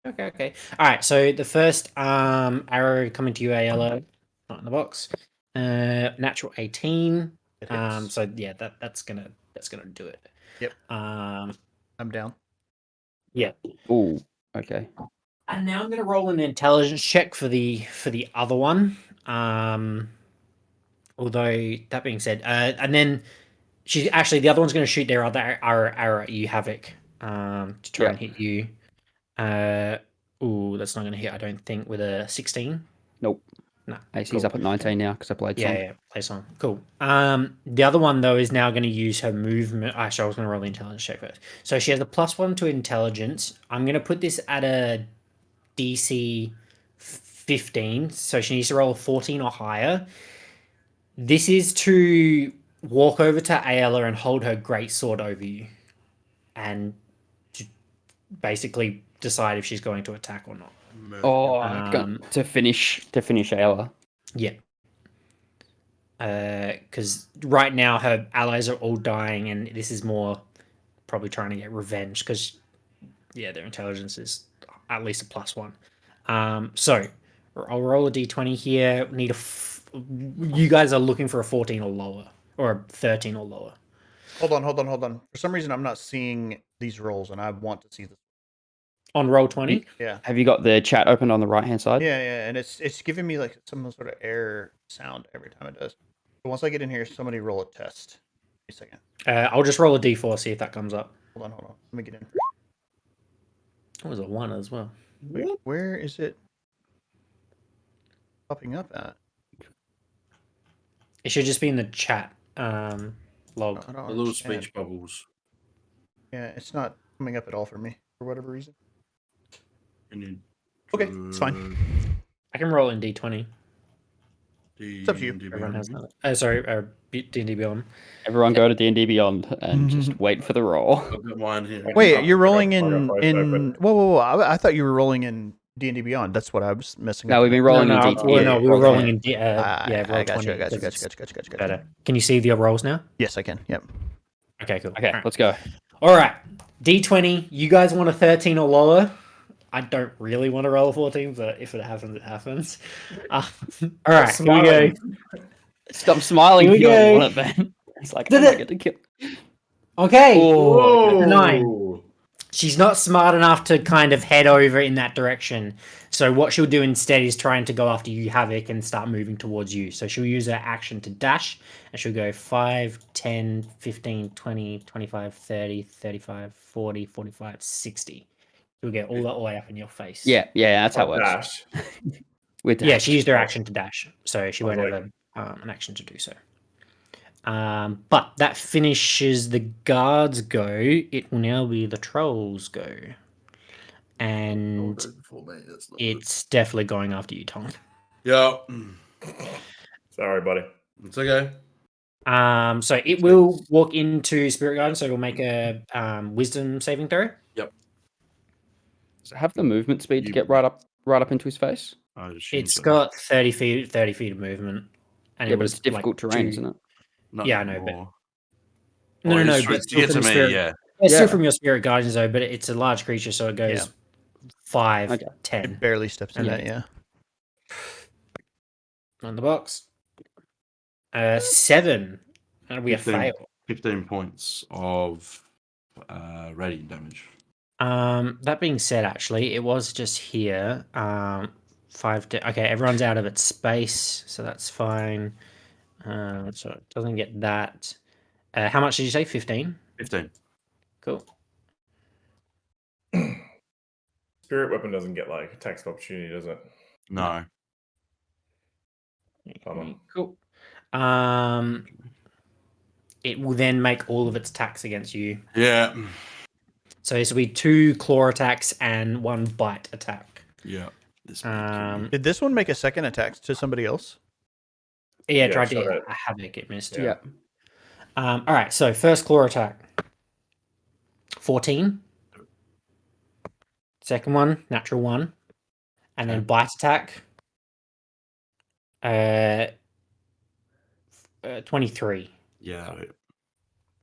Okay, okay. All right. So the first arrow coming to you, Ayala, not in the box. Natural 18. It hits. So yeah, that's gonna do it. Yep. Um, I'm down. yeah. Ooh, okay. And now I'm gonna roll an intelligence check for the other one. Although that being said, and then she's actually the other one's gonna shoot their other arrow at you, Havoc, to try and hit you. That's not going to hit, I don't think, with a 16. Nope. No. AC's cool. up at 19 now because I played Yeah, some. yeah, play song. Cool. The other one though is now going to use her movement. Actually, I was going to roll the intelligence check first. So she has a +1 to intelligence. I'm going to put this at a DC 15. So she needs to roll a 14 or higher. This is to walk over to Ayala and hold her greatsword over you, and to basically decide if she's going to attack or not. Oh, Um, to finish Ayla. Yeah. Because right now her allies are all dying, and this is more probably trying to get revenge because, yeah, their intelligence is at least a +1. So I'll roll a d20 here. You guys are looking for a 14 or lower, or a 13 or lower. Hold on. For some reason, I'm not seeing these rolls, and I want to see this. On roll 20? Yeah. Have you got the chat open on the right hand side? Yeah, and it's giving me like some sort of error sound every time it does. But once I get in here, somebody roll a test. Wait a second. I'll just roll a d4, see if that comes up. Hold on. Let me get in. It was a 1 as well. Wait, where is it popping up at? It should just be in the chat log. I don't The little understand. speech bubbles. Yeah, it's not coming up at all for me for whatever reason. And you Okay, it's fine. I can roll in d20. It's up to you. Everyone has another. Sorry, D&D Beyond. Everyone go to D&D Beyond and just wait for the roll. I've got mine here. Wait, you're rolling I got in both in open. whoa! I thought you were rolling in D&D Beyond. That's what I was messing up. No, we've been rolling in no, D20. well, no, we were Yeah. rolling in roll I got 20. you. because it's Gotcha. Better. Can you see the rolls now? Yes, I can. Yep. Okay, cool. Okay, Alright. let's go. All right. D20. You guys want a 13 or lower? I don't really want to roll a 14, but if it happens, it happens. All right, here we go. Stop smiling Here if we you don't go. want it, Ben. It's like, oh, I get to kill. Okay. Oh, okay. 9. She's not smart enough to kind of head over in that direction. So what she'll do instead is trying to go after you, Havoc, and start moving towards you. So she'll use her action to dash, and she'll go 5, 10, 15, 20, 25, 30, 35, 40, 45, 60. She'll get all the way up in your face. Yeah, that's how it works. Dash. With Yeah, dash. she used her action to dash, so she won't like- have an action to do so. But that finishes the guards' go. It will now be the trolls' go. And it's definitely going after you, Tom. Yeah. Sorry, buddy. It's okay. So it will walk into Spirit Guardian, so it will make a wisdom saving throw. Does it have the movement speed to You- get right up into his face? I assume It's so. got 30 feet of movement. And Yeah, it but was it's difficult like terrain, 2 isn't it? Not yeah, I know, but- anymore. No, Oh, no, it's but to still get from to the me, Spirit. yeah. It's still Yeah. from your Spirit Guardians, though, but it's a large creature, so it goes Yeah. 5, Okay. 10 It barely steps in Yeah. that. Yeah. on the box. 7. That'll be a 15. fail. 15 points of radiant damage. That being said, actually, it was just here. 5 to, okay, everyone's out of its space, so that's fine. So it doesn't get that. How much did you say? 15? 15. Cool. Spirit weapon doesn't get like attacks of opportunity, does it? No. Bummer. Cool. It will then make all of its attacks against you. Yeah. So this will be 2 claw attacks and 1 bite attack. Yeah. This might kill me. Did this one make a second attack to somebody else? Yeah, Yeah, tried to shot get it. a Havoc, it missed. Yeah. Yeah. All right, so first claw attack. 14. Second one, natural 1. And then Okay. bite attack. 23. Yeah.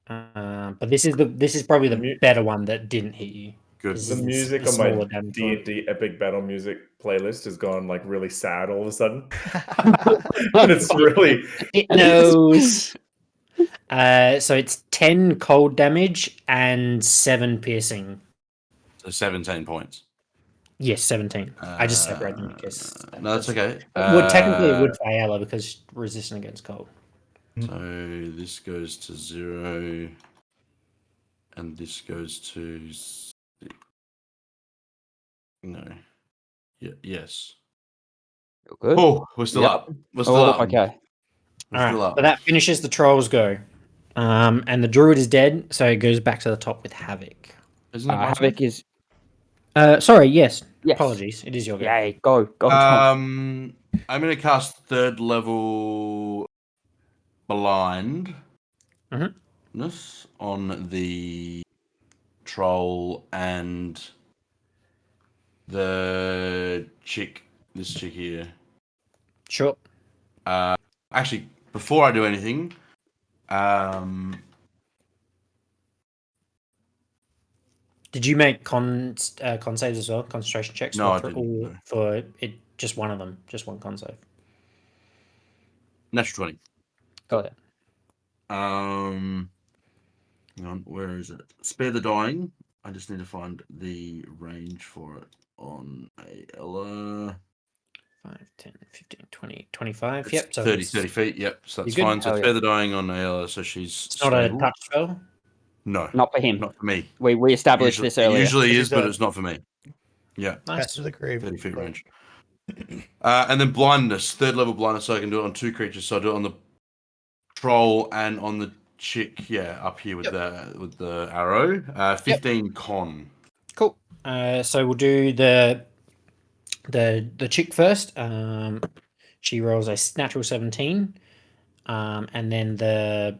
But this is probably the Can you- better one that didn't hit you. Good. This The is music the on my smaller damage one. D&D Epic Battle Music playlist has gone like really sad all of a sudden. And it's really It knows. So it's 10 cold damage and 7 piercing. So 17 points. Yes, 17. I just separated them because No, that's okay. Well, technically, it would for Ayla because resistant against cold. So this goes to 0, and this goes to 6. No. Yes. You're good. Oh, we're still Yep. up. We're still Oh, up. okay. We're All still right, up. so that finishes the troll's go. And the druid is dead, so it goes back to the top with Havoc. Isn't it my turn? Havoc is. Sorry, yes. Yes. Apologies. It is your go. Yay, go, Tom. I'm going to cast 3rd level blindness on the troll and the chick. This chick here. Sure. Actually, before I do anything, Did you make con saves as well? Concentration checks? No, or I for, didn't, or no. for it, just one of them, just one con save. natural 20. Got it. Hang on, where is it? Spare the dying. I just need to find the range for it on Ayla. 5, 10, 15, 20, 25. It's Yep. So 30 it's feet. Yep, so that's good? fine. So Hell yeah. spare the dying on Ayla, so she's it's not a stable. touch spell. No, Not for him. not for me. We established Usually, this earlier. It usually This is, is but a- it's not for me. Yeah, Nice. Pass to the grave. 30 feet range. And then blindness, 3rd level blindness, so I can do it on 2 creatures. So I do it on the troll and on the chick. Yeah, up here with the arrow. 15 con. Cool. So we'll do the chick first. She rolls a natural 17, and then the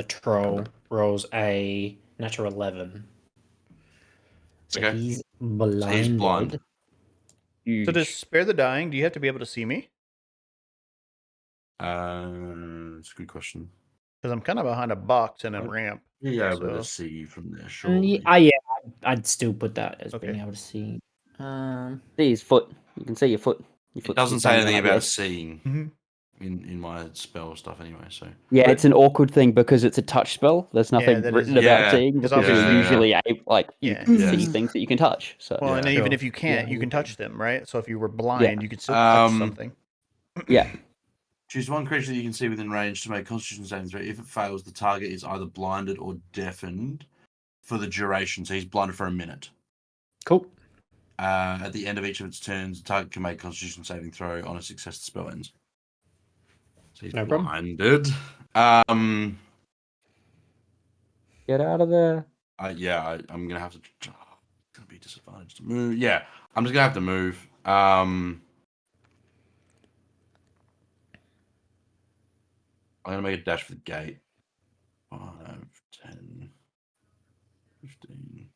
troll rolls a natural 11. So Okay. he's So blinded. he's blind. So to spare the dying, do you have to be able to see me? It's a good question. Because I'm kind of behind a box and a Oh, ramp. Yeah, able to So- see you from there, Mm, surely. yeah, I'd still put that as being Okay. able to see. See his foot. You can see your foot. Your It foot's doesn't just say hanging anything out the about edge. seeing Mhm. in my spell stuff anyway. So Yeah, it's an awkward thing because it's a touch spell. There's nothing that written is- about yeah, seeing because because you're obviously- usually you Yeah. can Yes. see things that you can touch. So Well, and Yeah. even Sure. if you can't, Yeah. you can touch them, right? So if you were blind, you could still touch something. yeah, choose one creature that you can see within range to make Constitution saving throw. If it fails, the target is either blinded or deafened for the duration. So he's blinded for a minute. Cool. At the end of each of its turns, the target can make Constitution saving throw. On a success, the spell ends. So he's No problem. blinded. get out of there. I'm gonna have to. It's gonna be disadvantaged to move. Yeah, I'm just gonna have to move. I'm gonna make a dash for the gate. 5, 10, 15.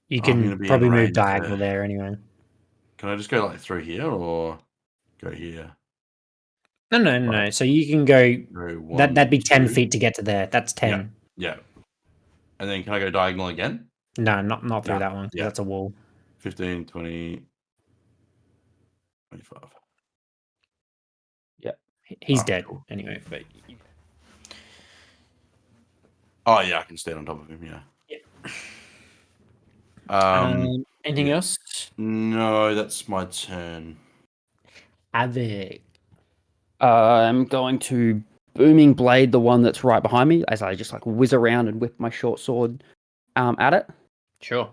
You I'm gonna can be in probably move range diagonal there. there anyway. Can I just go like through here or go here? No. Right. So you can go. Go That'd be 10 2. feet to get to there. That's 10. Yeah. And then can I go diagonal again? No, not through No, that one. 'Cause yeah. That's a wall. 15, 20, 25. He's Oh, dead cool. anyway. But Oh yeah, I can stand on top of him. Yeah. anything yeah. else? No, that's my turn. Havoc. I'm going to booming blade the one that's right behind me as I just like whiz around and whip my short sword at it. Sure.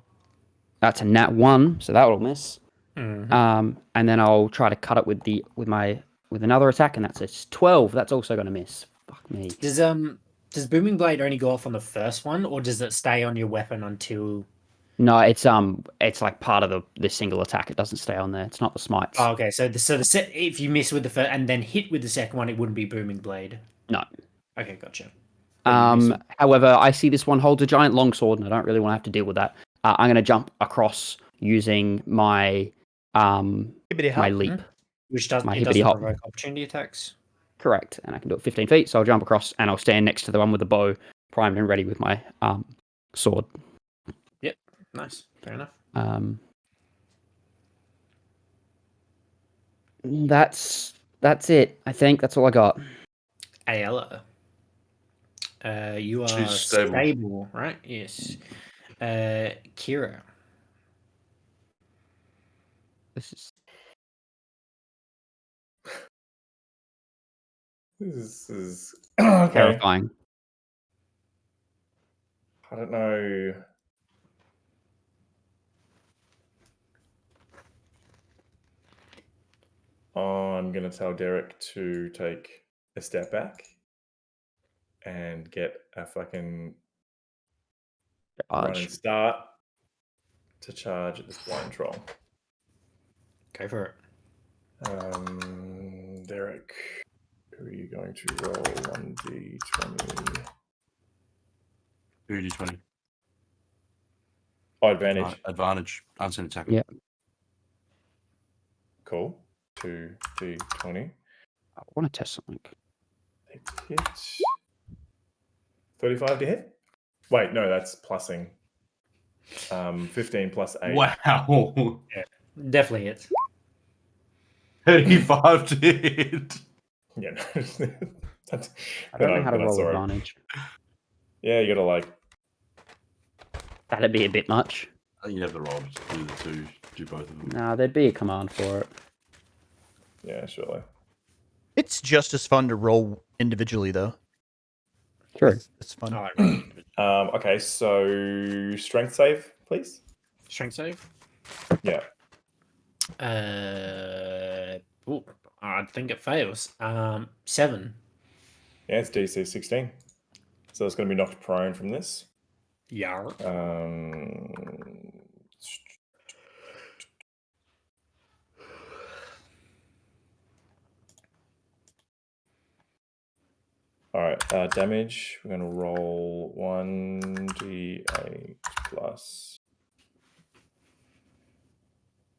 That's a nat 1, so that will miss. Mhm. And then I'll try to cut it with another attack, and that's a 12. That's also going to miss. Fuck me. Does booming blade only go off on the first one, or does it stay on your weapon until? No, it's like part of the single attack. It doesn't stay on there. It's not the smites. Oh, okay. So if you miss with the first and then hit with the second one, it wouldn't be booming blade. No. Okay, gotcha. But you miss- However, I see this one holds a giant longsword, and I don't really want to have to deal with that. I'm going to jump across using my Hibbity my hop. leap. which does my it hippity doesn't hop. provoke opportunity attacks. Correct, and I can do it 15 feet. So I'll jump across, and I'll stand next to the one with the bow, primed and ready with my sword. Nice. Fair enough. That's it. I think that's all I got. Ayala. You are She's stable. stable, right? Yes. Kira. This is This is okay. terrifying. I don't know. I'm gonna tell Derek to take a step back and get a fucking run and Charge. start to charge at this blind troll. Go for it. Derek, who are you going to roll 1d20? 2d20. Oh, advantage. Advantage. Unseen attack. Yeah. Cool. 2d20. I want to test something. 8 to hit. 35 to hit? Wait, no, that's plussing. 15 plus 8. Wow. Definitely hits. 35 to hit. Yeah, no. I don't know how to roll advantage. Yeah, you gotta like. That'd be a bit much. I think you have the roll to do the two, do both of them. Nah, there'd be a command for it. Yeah, surely. It's just as fun to roll individually, though. Sure. It's fun. I like rolling individual. Okay, so strength save, please. Strength save. Yeah. Ooh, I think it fails. 7. Yeah, it's DC 16. So it's going to be knocked prone from this. Yeah. All right, damage. We're going to roll 1d8 plus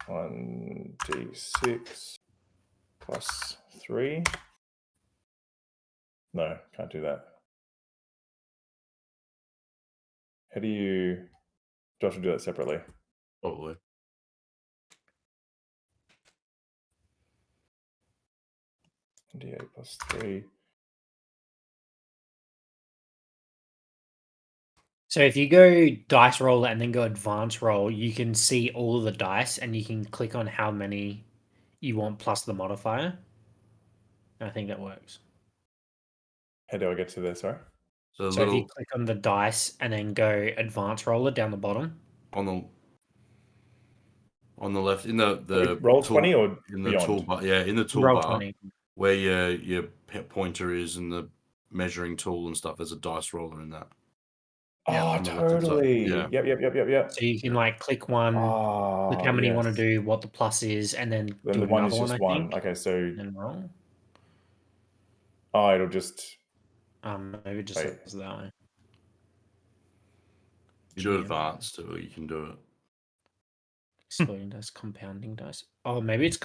1d6 plus 3. No, can't do that. How do you... Do I have to do that separately? Probably. D8 plus 3. So if you go dice roll and then go advance roll, you can see all of the dice and you can click on how many you want plus the modifier. And I think that works. How do I get to there, sorry? So, So if you click on the dice and then go advance roller down the bottom. on the left in the Roll tool, 20 or in the beyond? toolbar. Yeah, in the Roll toolbar 20. where your pointer is and the measuring tool and stuff. There's a dice roller in that. Oh, on the left-hand side. totally. Yeah. Yep. So you can like click one, click how many you want to do, what the plus is, and then Then do the one another is one, just I one. think. Okay, so And then roll. it'll just Maybe it just Wait. says that way. You do Yeah. advance too. You can do it. Exploding dice, compounding dice. Oh, maybe it's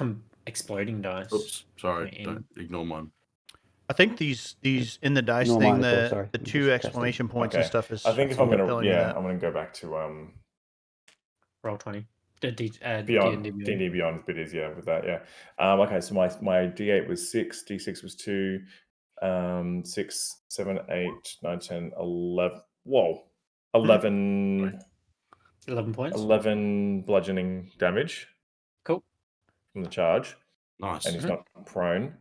exploding dice. Oops, sorry. Wait, Don't ignore mine. I think these in the dice No, thing, mine as well, sorry. the I'm two just exclamation points and Okay. stuff is. I think if I'm gonna telling me that. I'm gonna go back to Roll 20. Beyond D&D D&D Beyond bit is with that, yeah. Okay, so my D8 was 6, D6 was 2, 6, 7, 8, 9, 10, 11. Whoa. 11 11 points. 11 bludgeoning damage Cool. from the charge. Nice. And he's Mhm. not prone.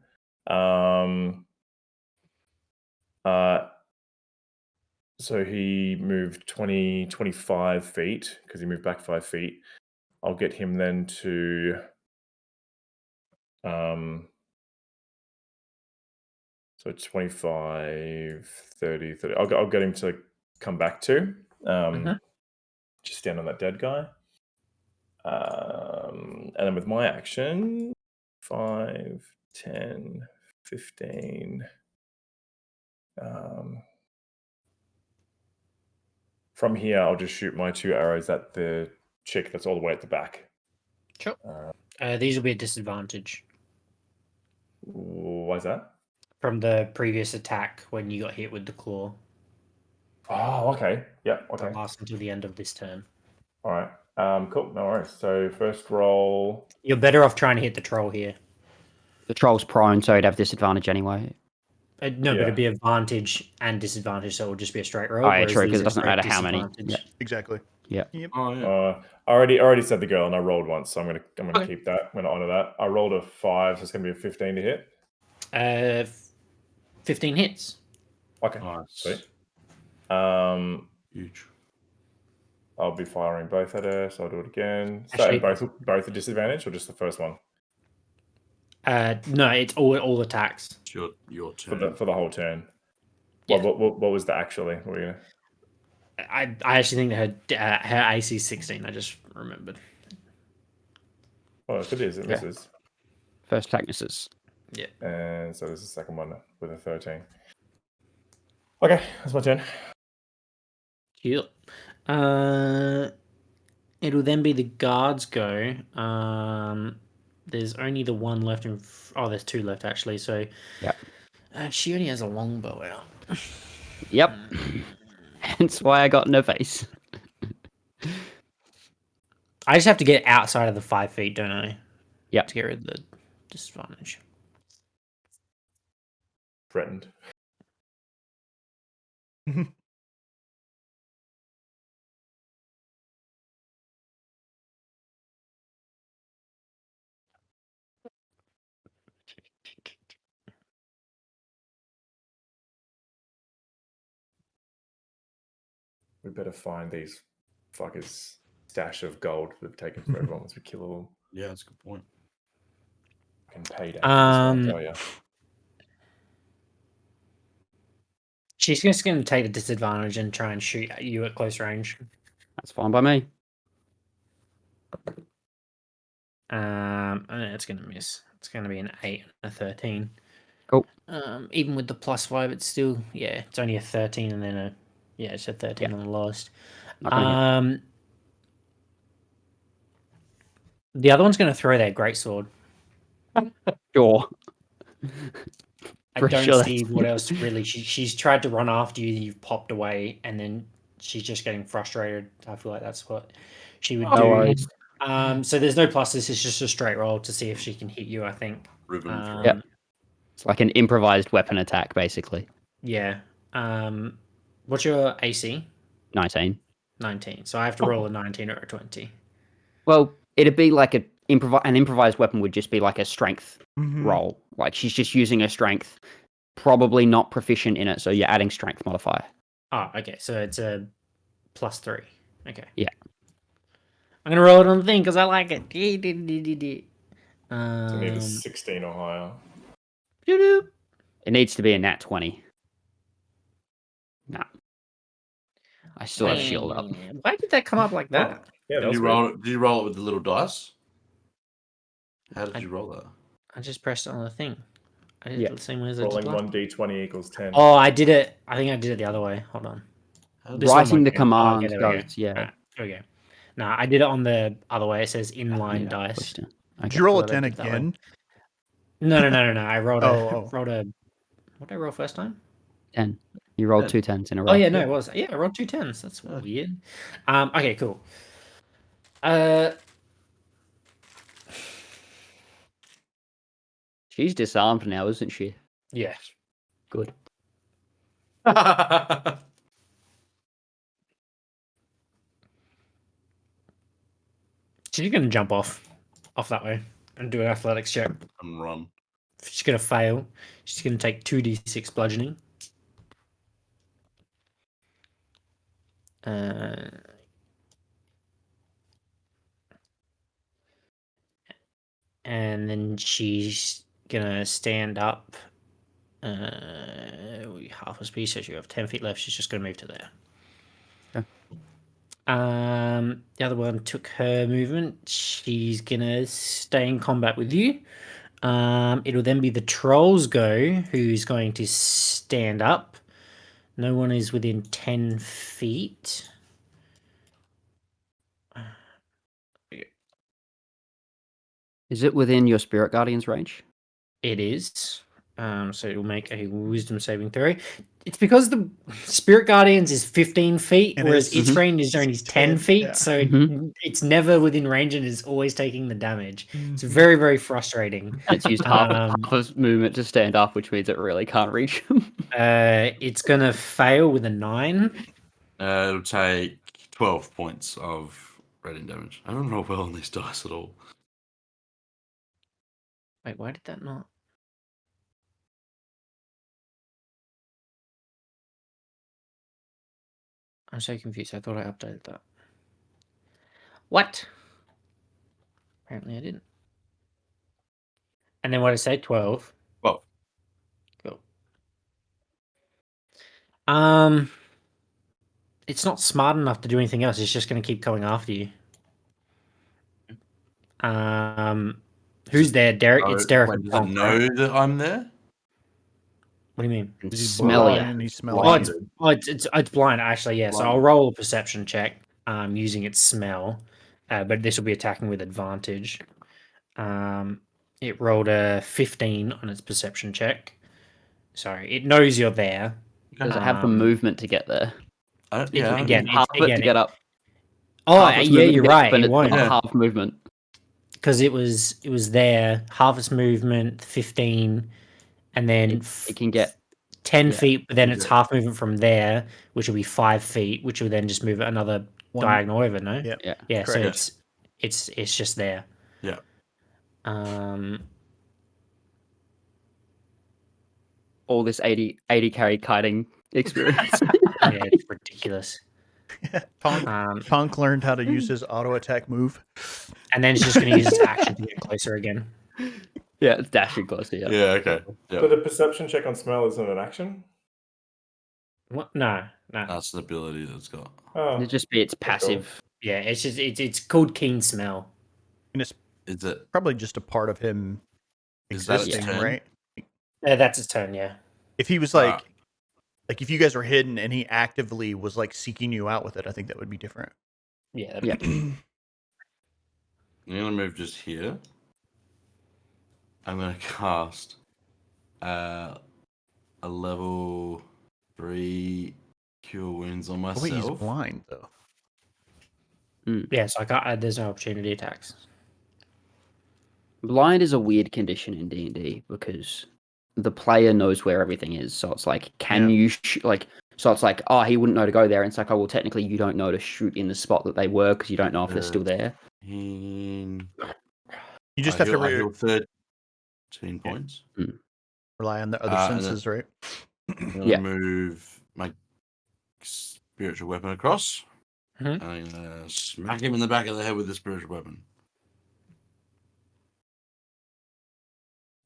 So he moved 25 feet because he moved back 5 feet. I'll get him then to so 25, 30, 30. I'll get him to come back to just stand on that dead guy. And then with my action, 5, 10, 15. From here, I'll just shoot my 2 arrows at the chick that's all the way at the back. Sure. These will be a disadvantage Why is that? from the previous attack when you got hit with the claw. Oh, okay. Yeah, okay. That lasts until the end of this turn. All right. Cool. No worries. So first roll. You're better off trying to hit the troll here. The troll's prone, so he'd have disadvantage anyway. No, but Yeah. it'd be advantage and disadvantage, so it would just be a straight roll. Oh, yeah, whereas true, these 'cause it are doesn't straight matter how many. disadvantage. Yeah. Exactly. Yeah. Yep. Oh yeah. I already said the girl, and I rolled once, so I'm gonna Okay. keep that. I'm gonna honor that. I rolled a 5, so it's gonna be a 15 to hit. 15 hits. Okay. Nice. Sweet. Huge. I'll be firing both at her, so I'll do it again. So Actually- both a disadvantage, or just the first one No, it's all attacks. It's your for turn. the whole turn? Yeah. What was the actually? What were you gonna... I actually think that her AC is 16. I just remembered. Well, if it is, it Yeah. misses. First attack misses. And so there's the second one with a 13. Okay, that's my turn. Cute. It'll then be the guards go. There's only the one left there's two left actually. So Yep. She only has a longbow out. Yep. Hence why I got in her face. I just have to get outside of the 5 feet, don't I? Yep. To get rid of the disadvantage. Threatened. We better find these fuckers' stash of gold we've taken from everyone once we kill them all. Yeah, that's a good point. Can pay down. I'll tell you. She's just going to take the disadvantage and try and shoot at you at close range. That's fine by me. And it's going to miss. It's going to be an 8 and a 13. Cool. Even with the +5, it's still, it's only a 13 and then it's a 13 on the lowest. Not gonna hit. The other one's going to throw their greatsword. Sure. I For don't sure see that's- what else really. She's tried to run after you, you've popped away, and then she's just getting frustrated. I feel like that's what she would No do. worries. So there's no pluses. It's just a straight roll to see if she can hit you. I think. Ribbon throw. Yep. It's like an improvised weapon attack, basically. Yeah. What's your AC? 19. 19. So I have to roll a 19 or a 20. Well, it'd be like an improvised weapon would just be like a strength Mhm. roll. Like she's just using her strength, probably not proficient in it, so you're adding strength modifier. Oh, okay. So it's a +3. Okay. Yeah. I'm gonna roll it on the thing because I like it. So need a 16 or higher. Doo-doo. It needs to be a nat 20. Nah. I still have shield up. Why did that come up like that? Yeah, that Did was you weird. roll it? Did you roll it with the little dice? How did I- you roll that? I just pressed it on the thing. I did Yeah. it the same way as I Rolling did last. 1d20 equals 10. Oh, I did it. I think I did it the other way. Hold on. How did This you- one Writing might the be- command okay, there we go. goes, yeah. Alright, here we go. No, I did it on the other way. It says inline Yeah, dice. pushed it. Did Okay. you roll a Well, I 10 did that way. again? No. I rolled Oh. rolled a. What did I roll first time? 10. You rolled 10. 2 10s in a row. Oh yeah, no, it was. Yeah, I rolled 2 10s. That's Oh. weird. Okay, cool. She's disarmed now, isn't she? Yeah. Good. She's gonna jump off that way and do an athletics check. And run. If she's gonna fail, she's gonna take 2d6 bludgeoning. And then she's gonna stand up. Half a speed, so she have 10 feet left. She's just gonna move to there. Okay. The other one took her movement. She's gonna stay in combat with you. It'll then be the trolls go, who's going to stand up. No one is within 10 feet. Is it within your spirit guardian's range? It is. So it'll make a wisdom saving throw. It's because the Spirit Guardians is 15 feet, It whereas is. its range is only 10 feet. yeah. So it's never within range and is always taking the damage. It's Mhm. very, very frustrating. It's used half of its movement to stand up, which means it really can't reach him. It's going to fail with a 9. It'll take 12 points of radiant damage. I don't roll well on these dice at all. Wait, why did that not? I'm so confused. I thought I updated that. What? Apparently I didn't. And then what did I say? 12. Well, Cool. It's not smart enough to do anything else. It's just going to keep coming after you. Who's there? Derek. It's Derek. Wait, and does Tonk, it right? know that I'm there? What do you mean? He's Smell blind ya. and he's Oh, smelling. it's blind actually. Yeah. So Blind. I'll roll a perception check. Using its smell, but this will be attacking with advantage. It rolled a 15 on its perception check. Sorry, it knows you're there. Does it have the Um, movement to get there? Yeah. I again, mean, Half of it to get up. Oh, Half its yeah, movement to you're get up, right. and It it's won't. got Yeah. half movement. Because it was there, half its movement, 15, and then It can get 10 yeah. feet, but then it's Yeah. half movement from there, which will be 5 feet, which will then just move it another One- diagonal over, no? Yeah. Yeah. Yeah, so Correct. it's just there. Yeah. all this 80 carry kiting experience. Yeah, it's ridiculous. Tonk learned how to use his auto attack move. And then it's just going to use its action to get closer again. Yeah, it's dashing closer. Yeah. Yeah, okay. Yeah. But a perception check on smell isn't an action. What? No. That's an ability that's got. Oh, It'd just be its passive. Yeah, it's just it's called keen smell. And it's Is it? probably just a part of him Is that its existing, turn? right? That's its turn. Yeah. If he was like if you guys were hidden and he actively was like seeking you out with it, I think that would be different. Yeah. Yeah. I'm gonna move just here. I'm gonna cast a level 3 cure wounds on Oh, myself. wait, he's blind though. Yeah. So I can't. There's no opportunity attacks. Blind is a weird condition in D&D because the player knows where everything is. So it's like, can you so it's like, oh, he wouldn't know to go there. And it's like, oh, well, technically you don't know to shoot in the spot that they were because you don't know if they're still there. You just have to I heal 13 points. rely on the other and then- senses, right? I'm gonna Yeah. move my spiritual weapon across. Mhm. And I'm gonna smack him in the back of the head with the spiritual weapon.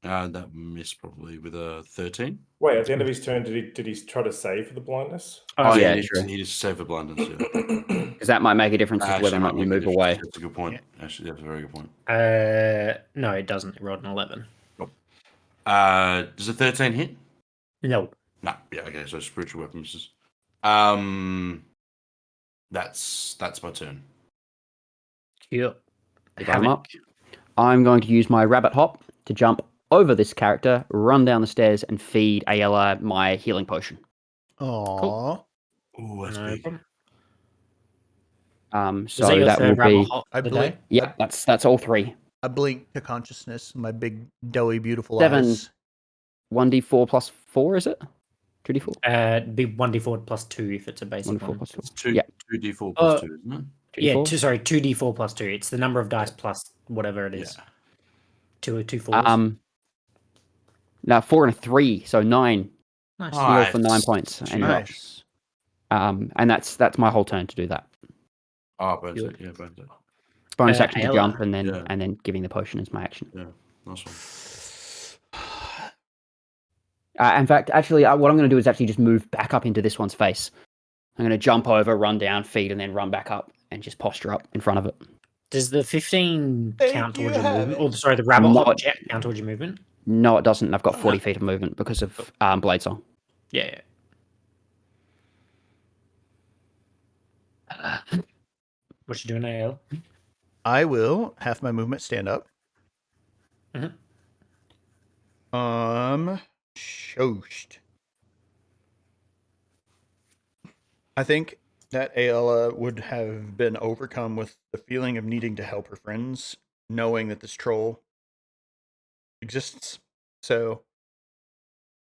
That missed probably with a 13. wait, at the end of his turn, did he try to save for the blindness? Oh, yeah, yeah, true. he just saved for blindness. Yeah. Because that might make a difference as to whether or not you move away. That's a good point. Actually, that's a very good point. No, it doesn't. It rolled an 11. Does a 13 hit? No. No. Yeah. Okay. So spiritual weapon misses. That's my turn. Cute. I'm up. I'm going to use my rabbit hop to jump over this character, run down the stairs, and feed Ayala my healing potion. Aww. Oh, that's No big. problem. So Is that your that third will rabbit be hop I of the believe- day? yeah. That's all 3. I blink to consciousness, my big, doughy, beautiful 7. eyes. 1d4 plus 4, is it? 2d4. It'd be 1d4 plus 2 if it's a basic 1d4 one. plus 2. It's 2 Yeah. 2d4 plus 2, isn't it? 2d4. 2d4 plus 2. It's the number of dice plus whatever it is. Yeah. Two fours. Now 4 and a 3, so 9. Nice. Heal for 9 Nice. points. And Nice. and that's my whole turn to do that. Oh, bonus attack. Yeah, bonus attack. Bonus action to Ayala. jump and then Yeah. and then giving the potion as my action. Nice one. In fact, actually, what I'm going to do is actually just move back up into this one's face. I'm going to jump over, run down, feed, and then run back up and just posture up in front of it. Does the 15 Thank count you, towards your movement? Habit. Or sorry, the rabbit hop Not- jet count towards your movement? No, it doesn't. I've got 40 feet of movement because of Blade Song. Yeah. What you doing, AL? I will have my movement stand up. Mhm. Shoshed. I think that Ayala would have been overcome with the feeling of needing to help her friends, knowing that this troll exists. So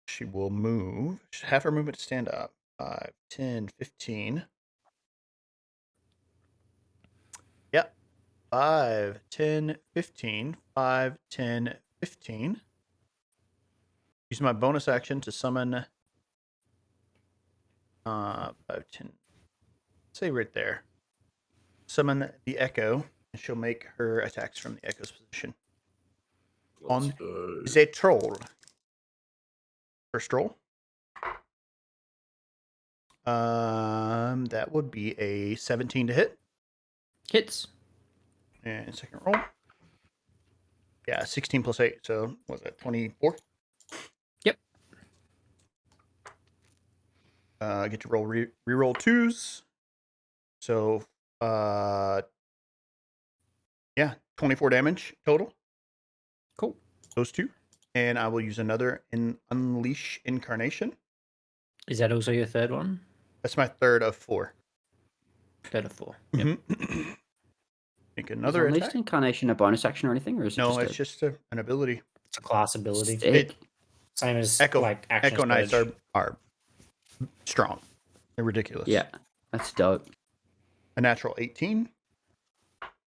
she will move. She'll have her movement to stand up. 5, 10, 15. Yep. 5, 10, 15. 5, 10, 15. Use my bonus action to summon 5, 10. Say right there. Summon the Echo, and she'll make her attacks from the Echo's position. Let's On go. the troll. First roll. That would be a 17 to hit. Hits. And second roll. Yeah, 16 plus 8. So, what was that, 24? Yep. Get to roll reroll twos. So, yeah, 24 damage total. Cool. Those two. And I will use another Unleash Incarnation. Is that also your third one? That's my third of 4. Third of 4. Yep. Mhm. Make Is another Unleashed attack. Incarnation a bonus action or anything, or is it No, just it's just an ability. It's a class ability. Sick. Same as Echo like action Echo Knights surge. are strong. They're ridiculous. Yeah, that's dope. A natural 18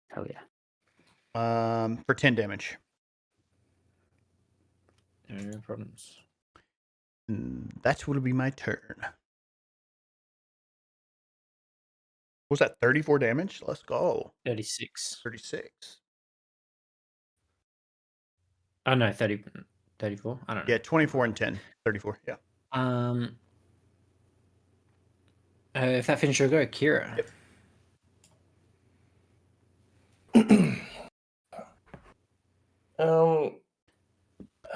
Hell yeah. for 10 damage. No problems. That will be my turn. What was that, 34 damage? Let's go. 36. 36. Oh no, 30, 34. I don't know. Yeah, 24 and 10. 34. Yeah. If that finishes your go, Kira. Yep.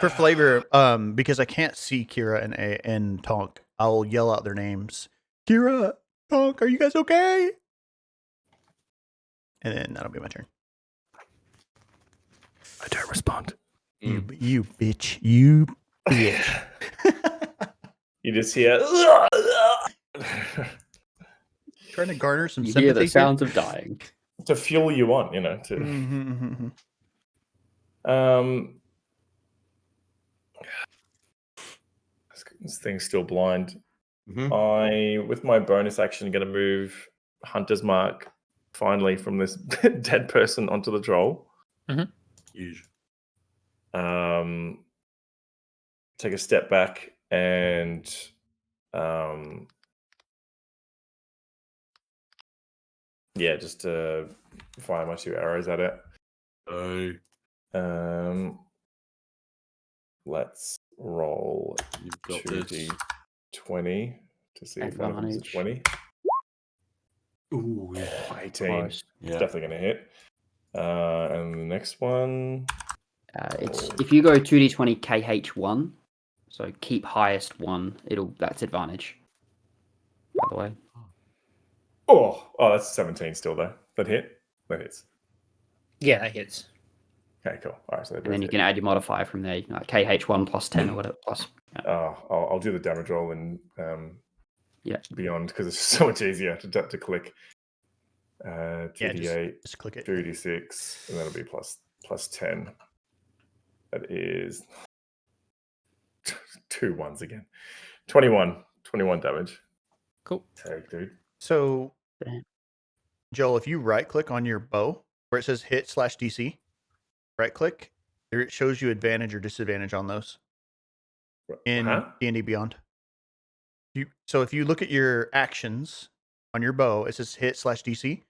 For flavor, because I can't see Kira and Tonk, I'll yell out their names. Kira, Tonk, are you guys okay? And then that'll be my turn. I don't respond. You bitch. You bitch. You just hear. Trying to garner some You sympathy hear the here. sounds of dying. To fuel you on, you know. To Mhm. this thing's still blind. Mhm. I, with my bonus action, going to move Hunter's Mark finally from this dead person onto the troll. Huge. Take a step back and yeah, just fire my 2 arrows at it. Oh, Let's roll you've got this. 2d20 to see if one of them's a Advantage. 20. Ooh, yeah. 18. Close. It's Yeah. definitely going to hit. And the next one. It's if you go 2d20 KH1, so keep highest one. That's advantage. By the way, Oh, that's 17 still though. That hit? That hits. Yeah, that hits. Okay, cool. All right, so they and then both you hit. can add your modifier from there, like KH1 plus 10 or whatever. Plus, I'll do the damage roll and yeah. beyond because it's so much easier to click. Yeah, 2d8, just click it. 2d6, and that'll be plus 10. That is 2 ones again. 21 damage. Cool. Take, dude. So, Damn. Joel, if you right click on your bow where it says hit/DC, right click, there it shows you advantage or disadvantage on those in D&D Beyond. So if you look at your actions on your bow, it says hit/DC.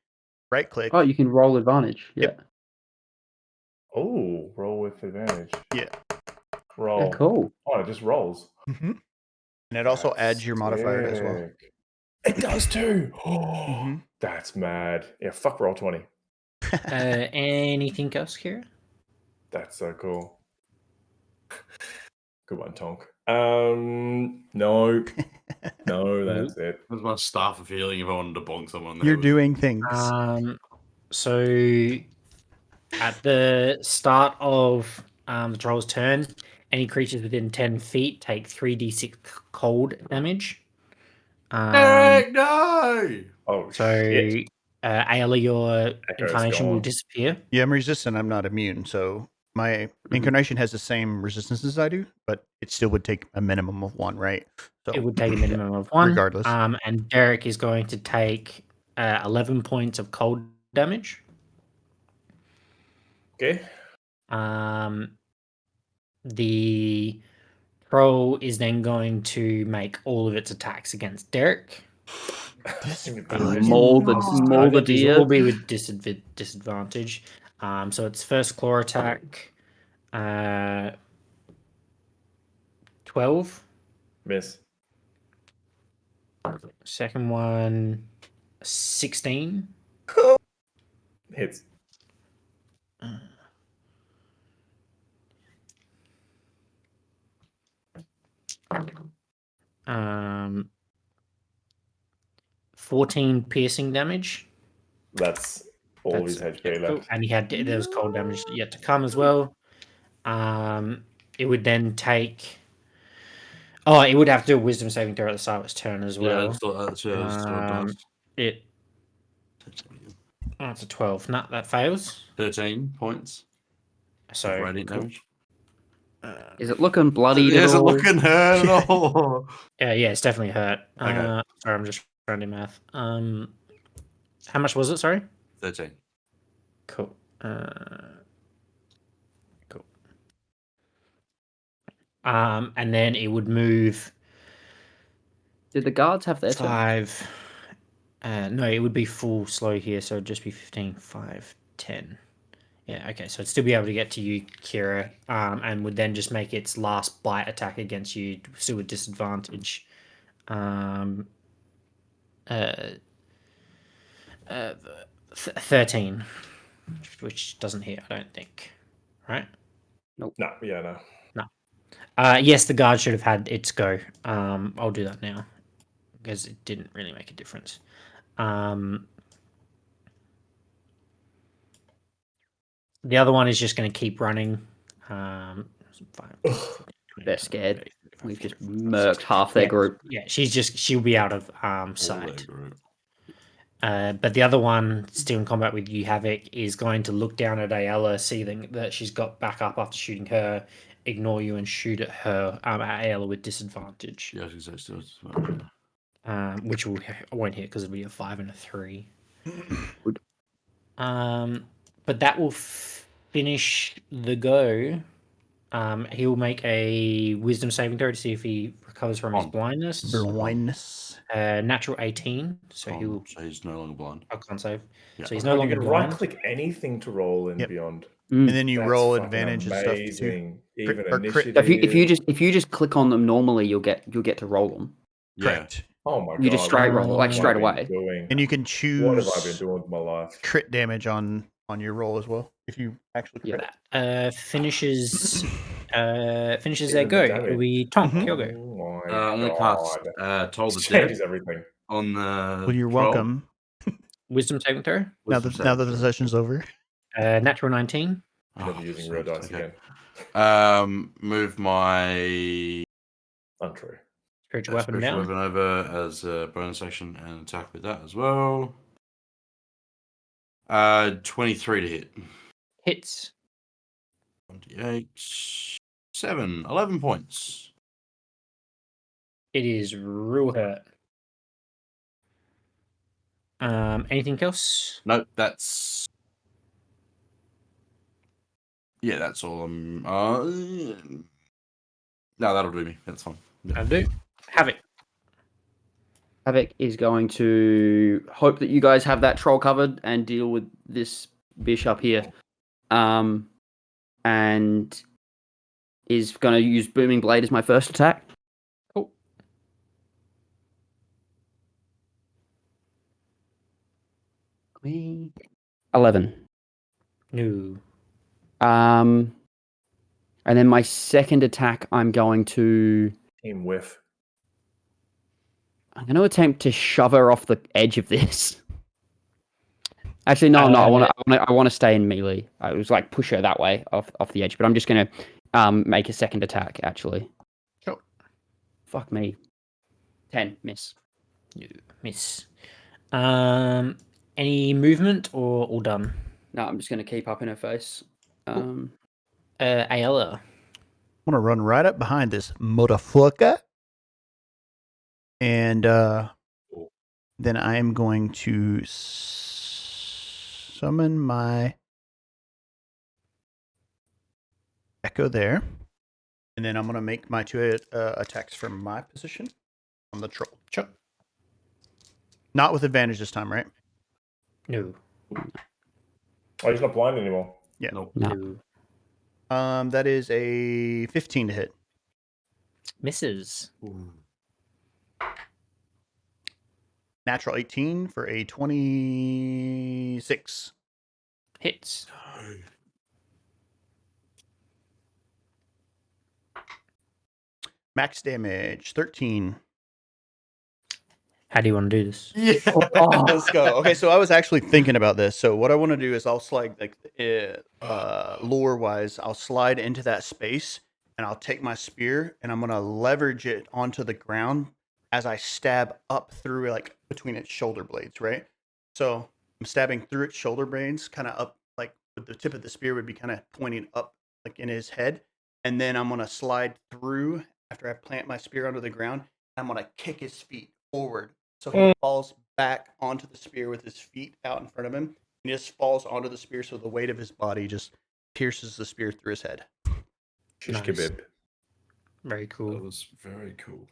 Right click. Oh, you can roll advantage. Yeah. Yep. Oh, roll with advantage. Yeah. Roll. Yeah, cool. Oh, it just rolls. Mm-hmm. And it also That's adds your modifier as well. sick. It does too. Mhm. That's mad. Yeah, fuck roll 20. Anything else, Kira? That's so cool. Good one, Tonk. No, that's it. That's my staff of healing if I wanted to bonk someone. You're doing things. So at the start of the troll's turn, Any creatures within 10 feet take 3d6 cold damage. Derek, no! Oh, So, shit. Ayla, your Echo's incarnation will gone. disappear. Yeah, I'm resistant. I'm not immune, so my Mm-hmm. incarnation has the same resistance as I do, but it still would take a minimum of 1, right? So It would take a minimum of 1. regardless. And Derek is going to take 11 points of cold damage. Okay. The troll is then going to make all of its attacks against Derek. Mold the These deer. will be with disadvantage. So its first claw attack, 12. Miss. Second one, 16. Hits. Um, 14 piercing damage. That's all of his That's- HP cool. left. And there was cold damage yet to come as well. It would then take. Oh, it would have to do a wisdom saving throw at the start of its turn as well. Yeah, that's what it does. It. Oh, it's a 12. Nah, that fails. 13 points. So. of radiant cool. damage. Is it looking bloody? Is it looking hurt at all? Yeah, it's definitely hurt. Okay. Sorry, I'm just trying to do math. How much was it? Sorry. 13. Cool. Cool. And then it would move Did the guards have their turn? 5. No, it would be full slow here, so it'd just be 15, 5, 10. Yeah, okay, so it'd still be able to get to you, Kira, and would then just make its last bite attack against you, still with disadvantage. 13, which doesn't hit, I don't think. Right? No, yeah, no. Yes, the guard should have had its go. I'll do that now because it didn't really make a difference. The other one is just going to keep running. 5, 20, They're scared. 30, 35, We've just 40, murked half their Yeah. group. Yeah, she'll be out of All sight. their group. But the other one, still in combat with you, Havoc, is going to look down at Ayala, see that she's got back up after shooting her, ignore you, and shoot at her, at Ayala with disadvantage. Yeah, I was going to say Which won't hit because it'll be a 5 and a 3. Good. But that will finish the go. He'll make a wisdom saving throw to see if he recovers from his blindness. Blindness. Natural 18, so he'll. So he's no longer blind. I can't save. Yeah. So he's no You longer can blind. right-click anything to roll in Yep. Beyond. And then you That's roll fucking advantage and stuff too. amazing. Even or crit- initiative. If you just click on them normally, you'll get to roll them. Yeah. Correct. Oh my god. You just straight roll, like what straight have I been away. doing? And you can What choose have I been doing with my life? crit damage on your roll as well. If you actually crit. Finishes their Even go. the It'll damage. be Tonk, Mhm. your go. Oh my I'm going to god. cast Toll the This Dead changes everything. on the. Well, you're troll. welcome. Wisdom saving throw. Now Wisdom that the saving session's over. Natural 19. throw. Never using real dice okay. again. Move my Untrue. Spiritual weapon spiritual down. weapon over as a bonus action and attack with that as well. 23 to hit. Hits. 28. 11 points. It is real hurt. Anything else? Nope, that's. Yeah, that's all. No, that'll do me. That's fine. I do. Havoc. Havoc is going to hope that you guys have that troll covered and deal with this bish up here. And is going to use Booming Blade as my first attack. Cool. Me. 11. No. And then my second attack, I'm going to attempt to shove her off the edge of this. Actually, no, I'm not. I want to stay in melee. I was like push her that way off the edge, but I'm just going to Make a second attack, actually. Sure. Fuck me. 10, miss. No, miss. Any movement or all done? No, I'm just going to keep up in her face. Ayala. I'm gonna run right up behind this motherfucker, and then I am going to summon my echo there, and then I'm gonna make my 2 attacks from my position on the troll. Sure. Not with advantage this time, right? No. Oh, he's not blind anymore. Yeah. Nope. No. That is a 15 to hit. Misses. Ooh. Natural 18 for a 26. Hits. No. Max damage 13. How do you want to do this? Yeah. Let's go. Okay, so I was actually thinking about this. So what I want to do is I'll slide lore wise, I'll slide into that space and I'll take my spear and I'm gonna leverage it onto the ground as I stab up through like between its shoulder blades, right? So I'm stabbing through its shoulder blades, kind of up, like with the tip of the spear would be kind of pointing up like in his head. And then I'm gonna slide through after I plant my spear under the ground. I'm gonna kick his feet forward. So he falls back onto the spear with his feet out in front of him. He just falls onto the spear, so the weight of his body just pierces the spear through his head. Shish Nice. kebab. Very That cool. was very cool.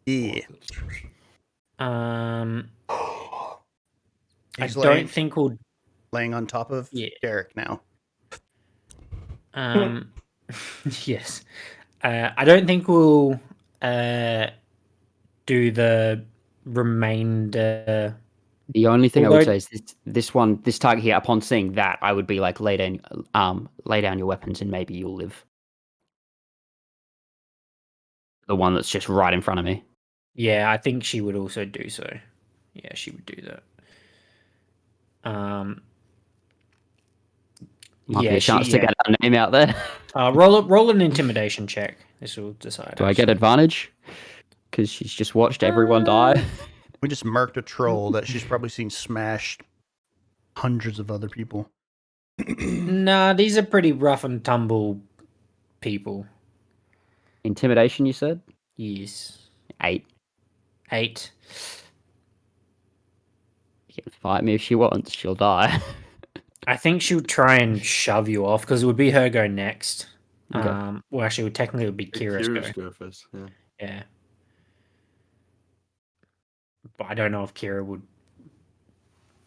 I Yeah. like that description. I He's don't think we'll. laying on top of Yeah. Derek now. Yes. I don't think we'll do the remainder. The only thing I Although- would say is this target here, upon seeing that, I would be like, lay down your weapons and maybe you'll live. The one that's just right in front of me. Yeah, I think she would also do so. Yeah, she would do that. Might be Yeah, a chance she- to yeah. get our name out there. Roll an intimidation check. This will decide. Do I get advantage? Because she's just watched everyone die. We just murked a troll that she's probably seen smash hundreds of other people. Nah, these are pretty rough and tumble people. Intimidation, you said? Yes. 8. 8. She can fight me if she wants. She'll die. I think she'll try and shove you off because it would be her go next. Okay. Well, actually, technically, it would be Kira's go. go first. Yeah. Yeah. But I don't know if Kira would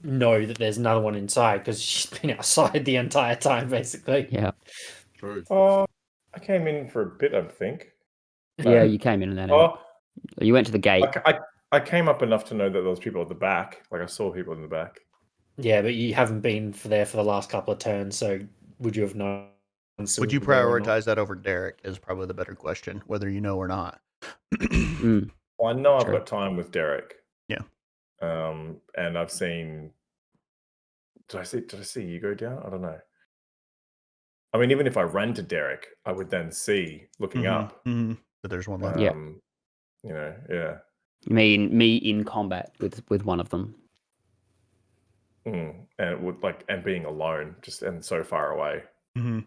know that there's another one inside because she's been outside the entire time, basically. Yeah. True. I came in for a bit, I think. Yeah, you came in and then Oh, you went to the gate. I came up enough to know that there was people at the back. Like I saw people in the back. Yeah, but you haven't been there for the last couple of turns, so would you have known? Would you prioritize that over Derek is probably the better question, whether you know or not. Mm. Well, I know I've True. got time with Derek. Yeah. And I've seen. Did I see you go down? I don't know. I mean, even if I ran to Derek, I would then see looking up. But there's one left. Yeah. You know, yeah. Me in combat with one of them. And it would and being alone, just and so far away.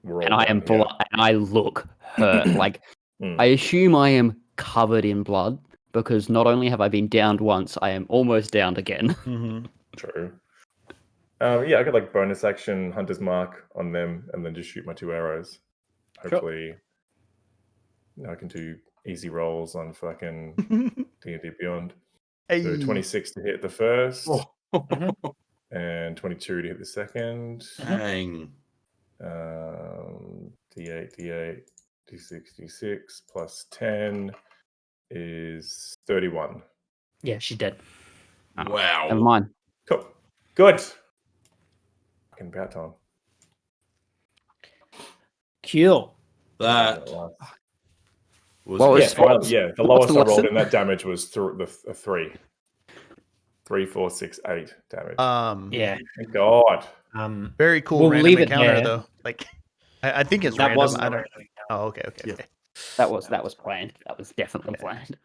We're all And I am down here. and I look hurt. Like Mm. I assume I am covered in blood because not only have I been downed once, I am almost downed again. True. Yeah, I got like bonus action Hunter's Mark on them, and then just shoot my 2 arrows. Hopefully, I can do easy rolls on fucking D&D Beyond. Hey. So 26 to hit the first, Oh. and 22 to hit the second. Dang. D8, D6, D6 plus 10 is 31. Yeah, she's dead. Wow. Never mind. Cool. Good. Fucking about time. Cool. That Well, was What was- the lowest the I rolled lesson? in that damage was a 3. 3, 4, 6, 8 damage. Yeah. Thank God. Very cool We'll random leave it encounter there. though. Like I think it's That random. wasn't I a don't, random encounter. Oh, okay, okay, Yeah. okay. That was planned. That was definitely Okay. planned.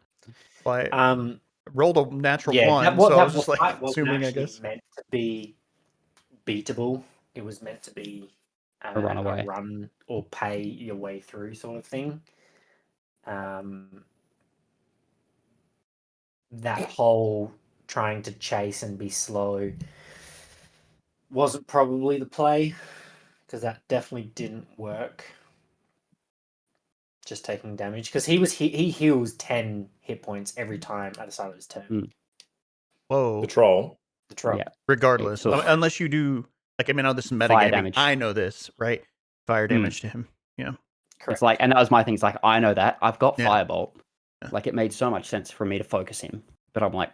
Well, I rolled a natural Yeah, one, so I was the just like fight wasn't assuming, I actually guess. meant to be beatable. It was meant to be A runaway. a run or pay your way through sort of thing. That whole trying to chase and be slow wasn't probably the play, because that definitely didn't work. Just taking damage, because he heals 10 hit points every time at the start of his turn. Whoa. The troll. The troll. Yeah. Regardless, Oof. unless you do like, I mean, this is Fire metagaming. damage. I know this, right? Fire damage to him. Yeah. Correct. It's like, and that was my thing. It's like, I know that. I've got Yeah. Firebolt. Yeah. Like, it made so much sense for me to focus him. But I'm like,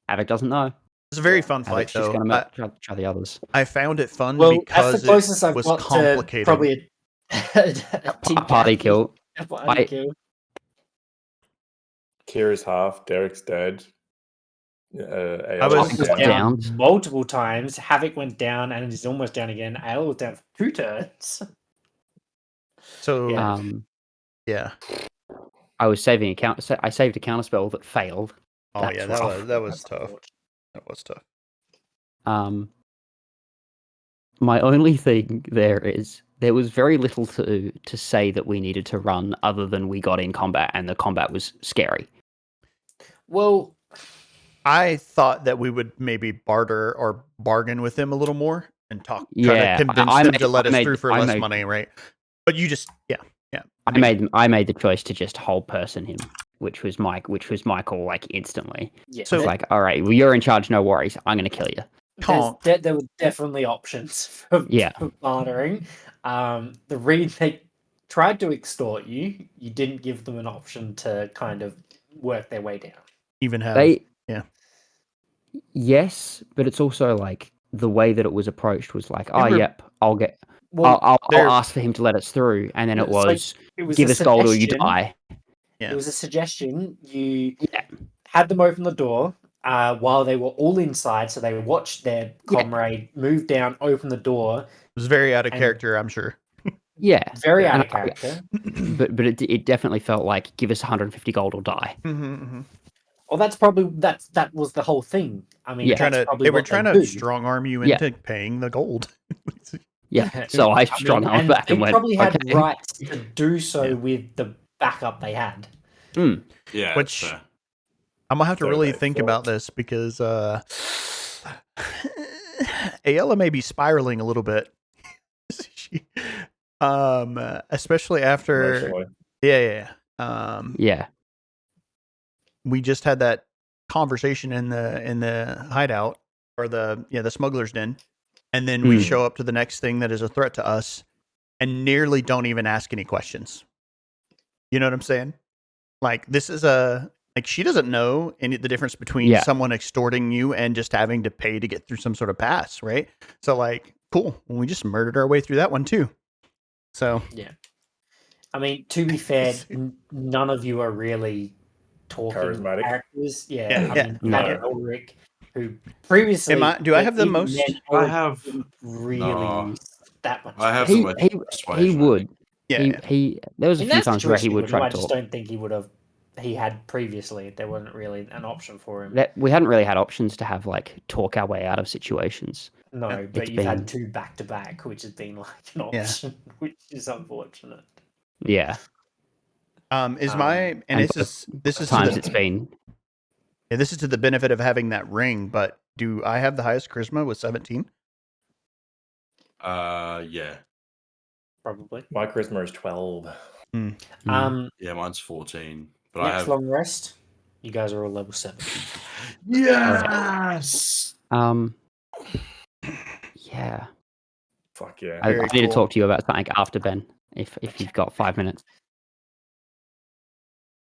Havoc doesn't know. It's a very fun fight, Havoc's just though. going to try the others. I found it fun Well, because that's the closest it I've was got complicated. to probably a team Party captain. kill. A party kill. Kira's half. Derek's dead. I was- Havoc was down. down multiple times. Havoc went down and is almost down again. Ale was down for 2 turns. So Yeah. yeah. I was saving a counter. I saved a counterspell that failed. Oh That's yeah, rough. that was That's tough. unfortunate. That was tough. My only thing there is there was very little to say that we needed to run other than we got in combat and the combat was scary. Well, I thought that we would maybe barter or bargain with him a little more and try Yeah, to convince I them made- to let I us made- through for I less made- money, right? But you just I made the choice to just hold person him, which was my call like instantly. yeah. So- It's like, all right, well, you're in charge, no worries. I'm gonna kill you. There were definitely options for, Yeah. for bartering. The read they tried to extort you. You didn't give them an option to kind of work their way down. even have Yeah. Yes, but it's also like the way that it was approached was like, oh, were- yep, I'll get, Well, I'll they're- ask for him to let us through, and then it it's like- was it was give a us gold or you suggestion. die. Yeah. It was a suggestion. You Yeah. had them open the door while they were all inside, so they watched their comrade move down, open the door. It was very out of And- character, I'm sure. Yeah, Very Yeah. out of character. but it definitely felt like give us 150 gold or die. Well, that was the whole thing. I mean, Yeah. that's probably They were what trying they to do. strong arm you Yeah. into paying the gold. Yeah, so I strung arm back they and went, probably had okay. rights to do so Yeah. with the backup they had. Yeah, Which- that's fair. I'm gonna have to So really they think thought- about this because Ayala may be spiraling a little bit. She, especially after Emotionally. yeah. Yeah, We just had that conversation in the hideout or the smuggler's den, and then we Hmm. show up to the next thing that is a threat to us, and nearly don't even ask any questions. You know what I'm saying? Like this is like she doesn't know the difference between Yeah. someone extorting you and just having to pay to get through some sort of pass, right? So like, cool. Well, we just murdered our way through that one too. So I mean, to be fair, none of you are really talking Charismatic. characters. Yeah, Yeah, yeah. I mean, No. Matt and Ulrich, who previously do I have the even most- then, I Ulrich have didn't really no. use that much. I have he the most he persuasion, I would. think. yeah, He there was a In few that times where he situation, would try I to just talk. don't think he would have. He had previously. There wasn't really an option for him. That we hadn't really had options to have like talk our way out of situations. No, but It's you've had been- 2 back to back, which has been like an Yeah. option, which is unfortunate. Yeah, is my and and this is times to it's the, been this is to the benefit of having that ring, but do I have the highest charisma with 17? Yeah. Probably. My charisma is 12. Yeah, mine's 14. But Next I have long rest. You guys are all level 7. Yes. Yeah. Fuck yeah. I Very need to cool. talk to you about something after Ben, if you've got 5 minutes.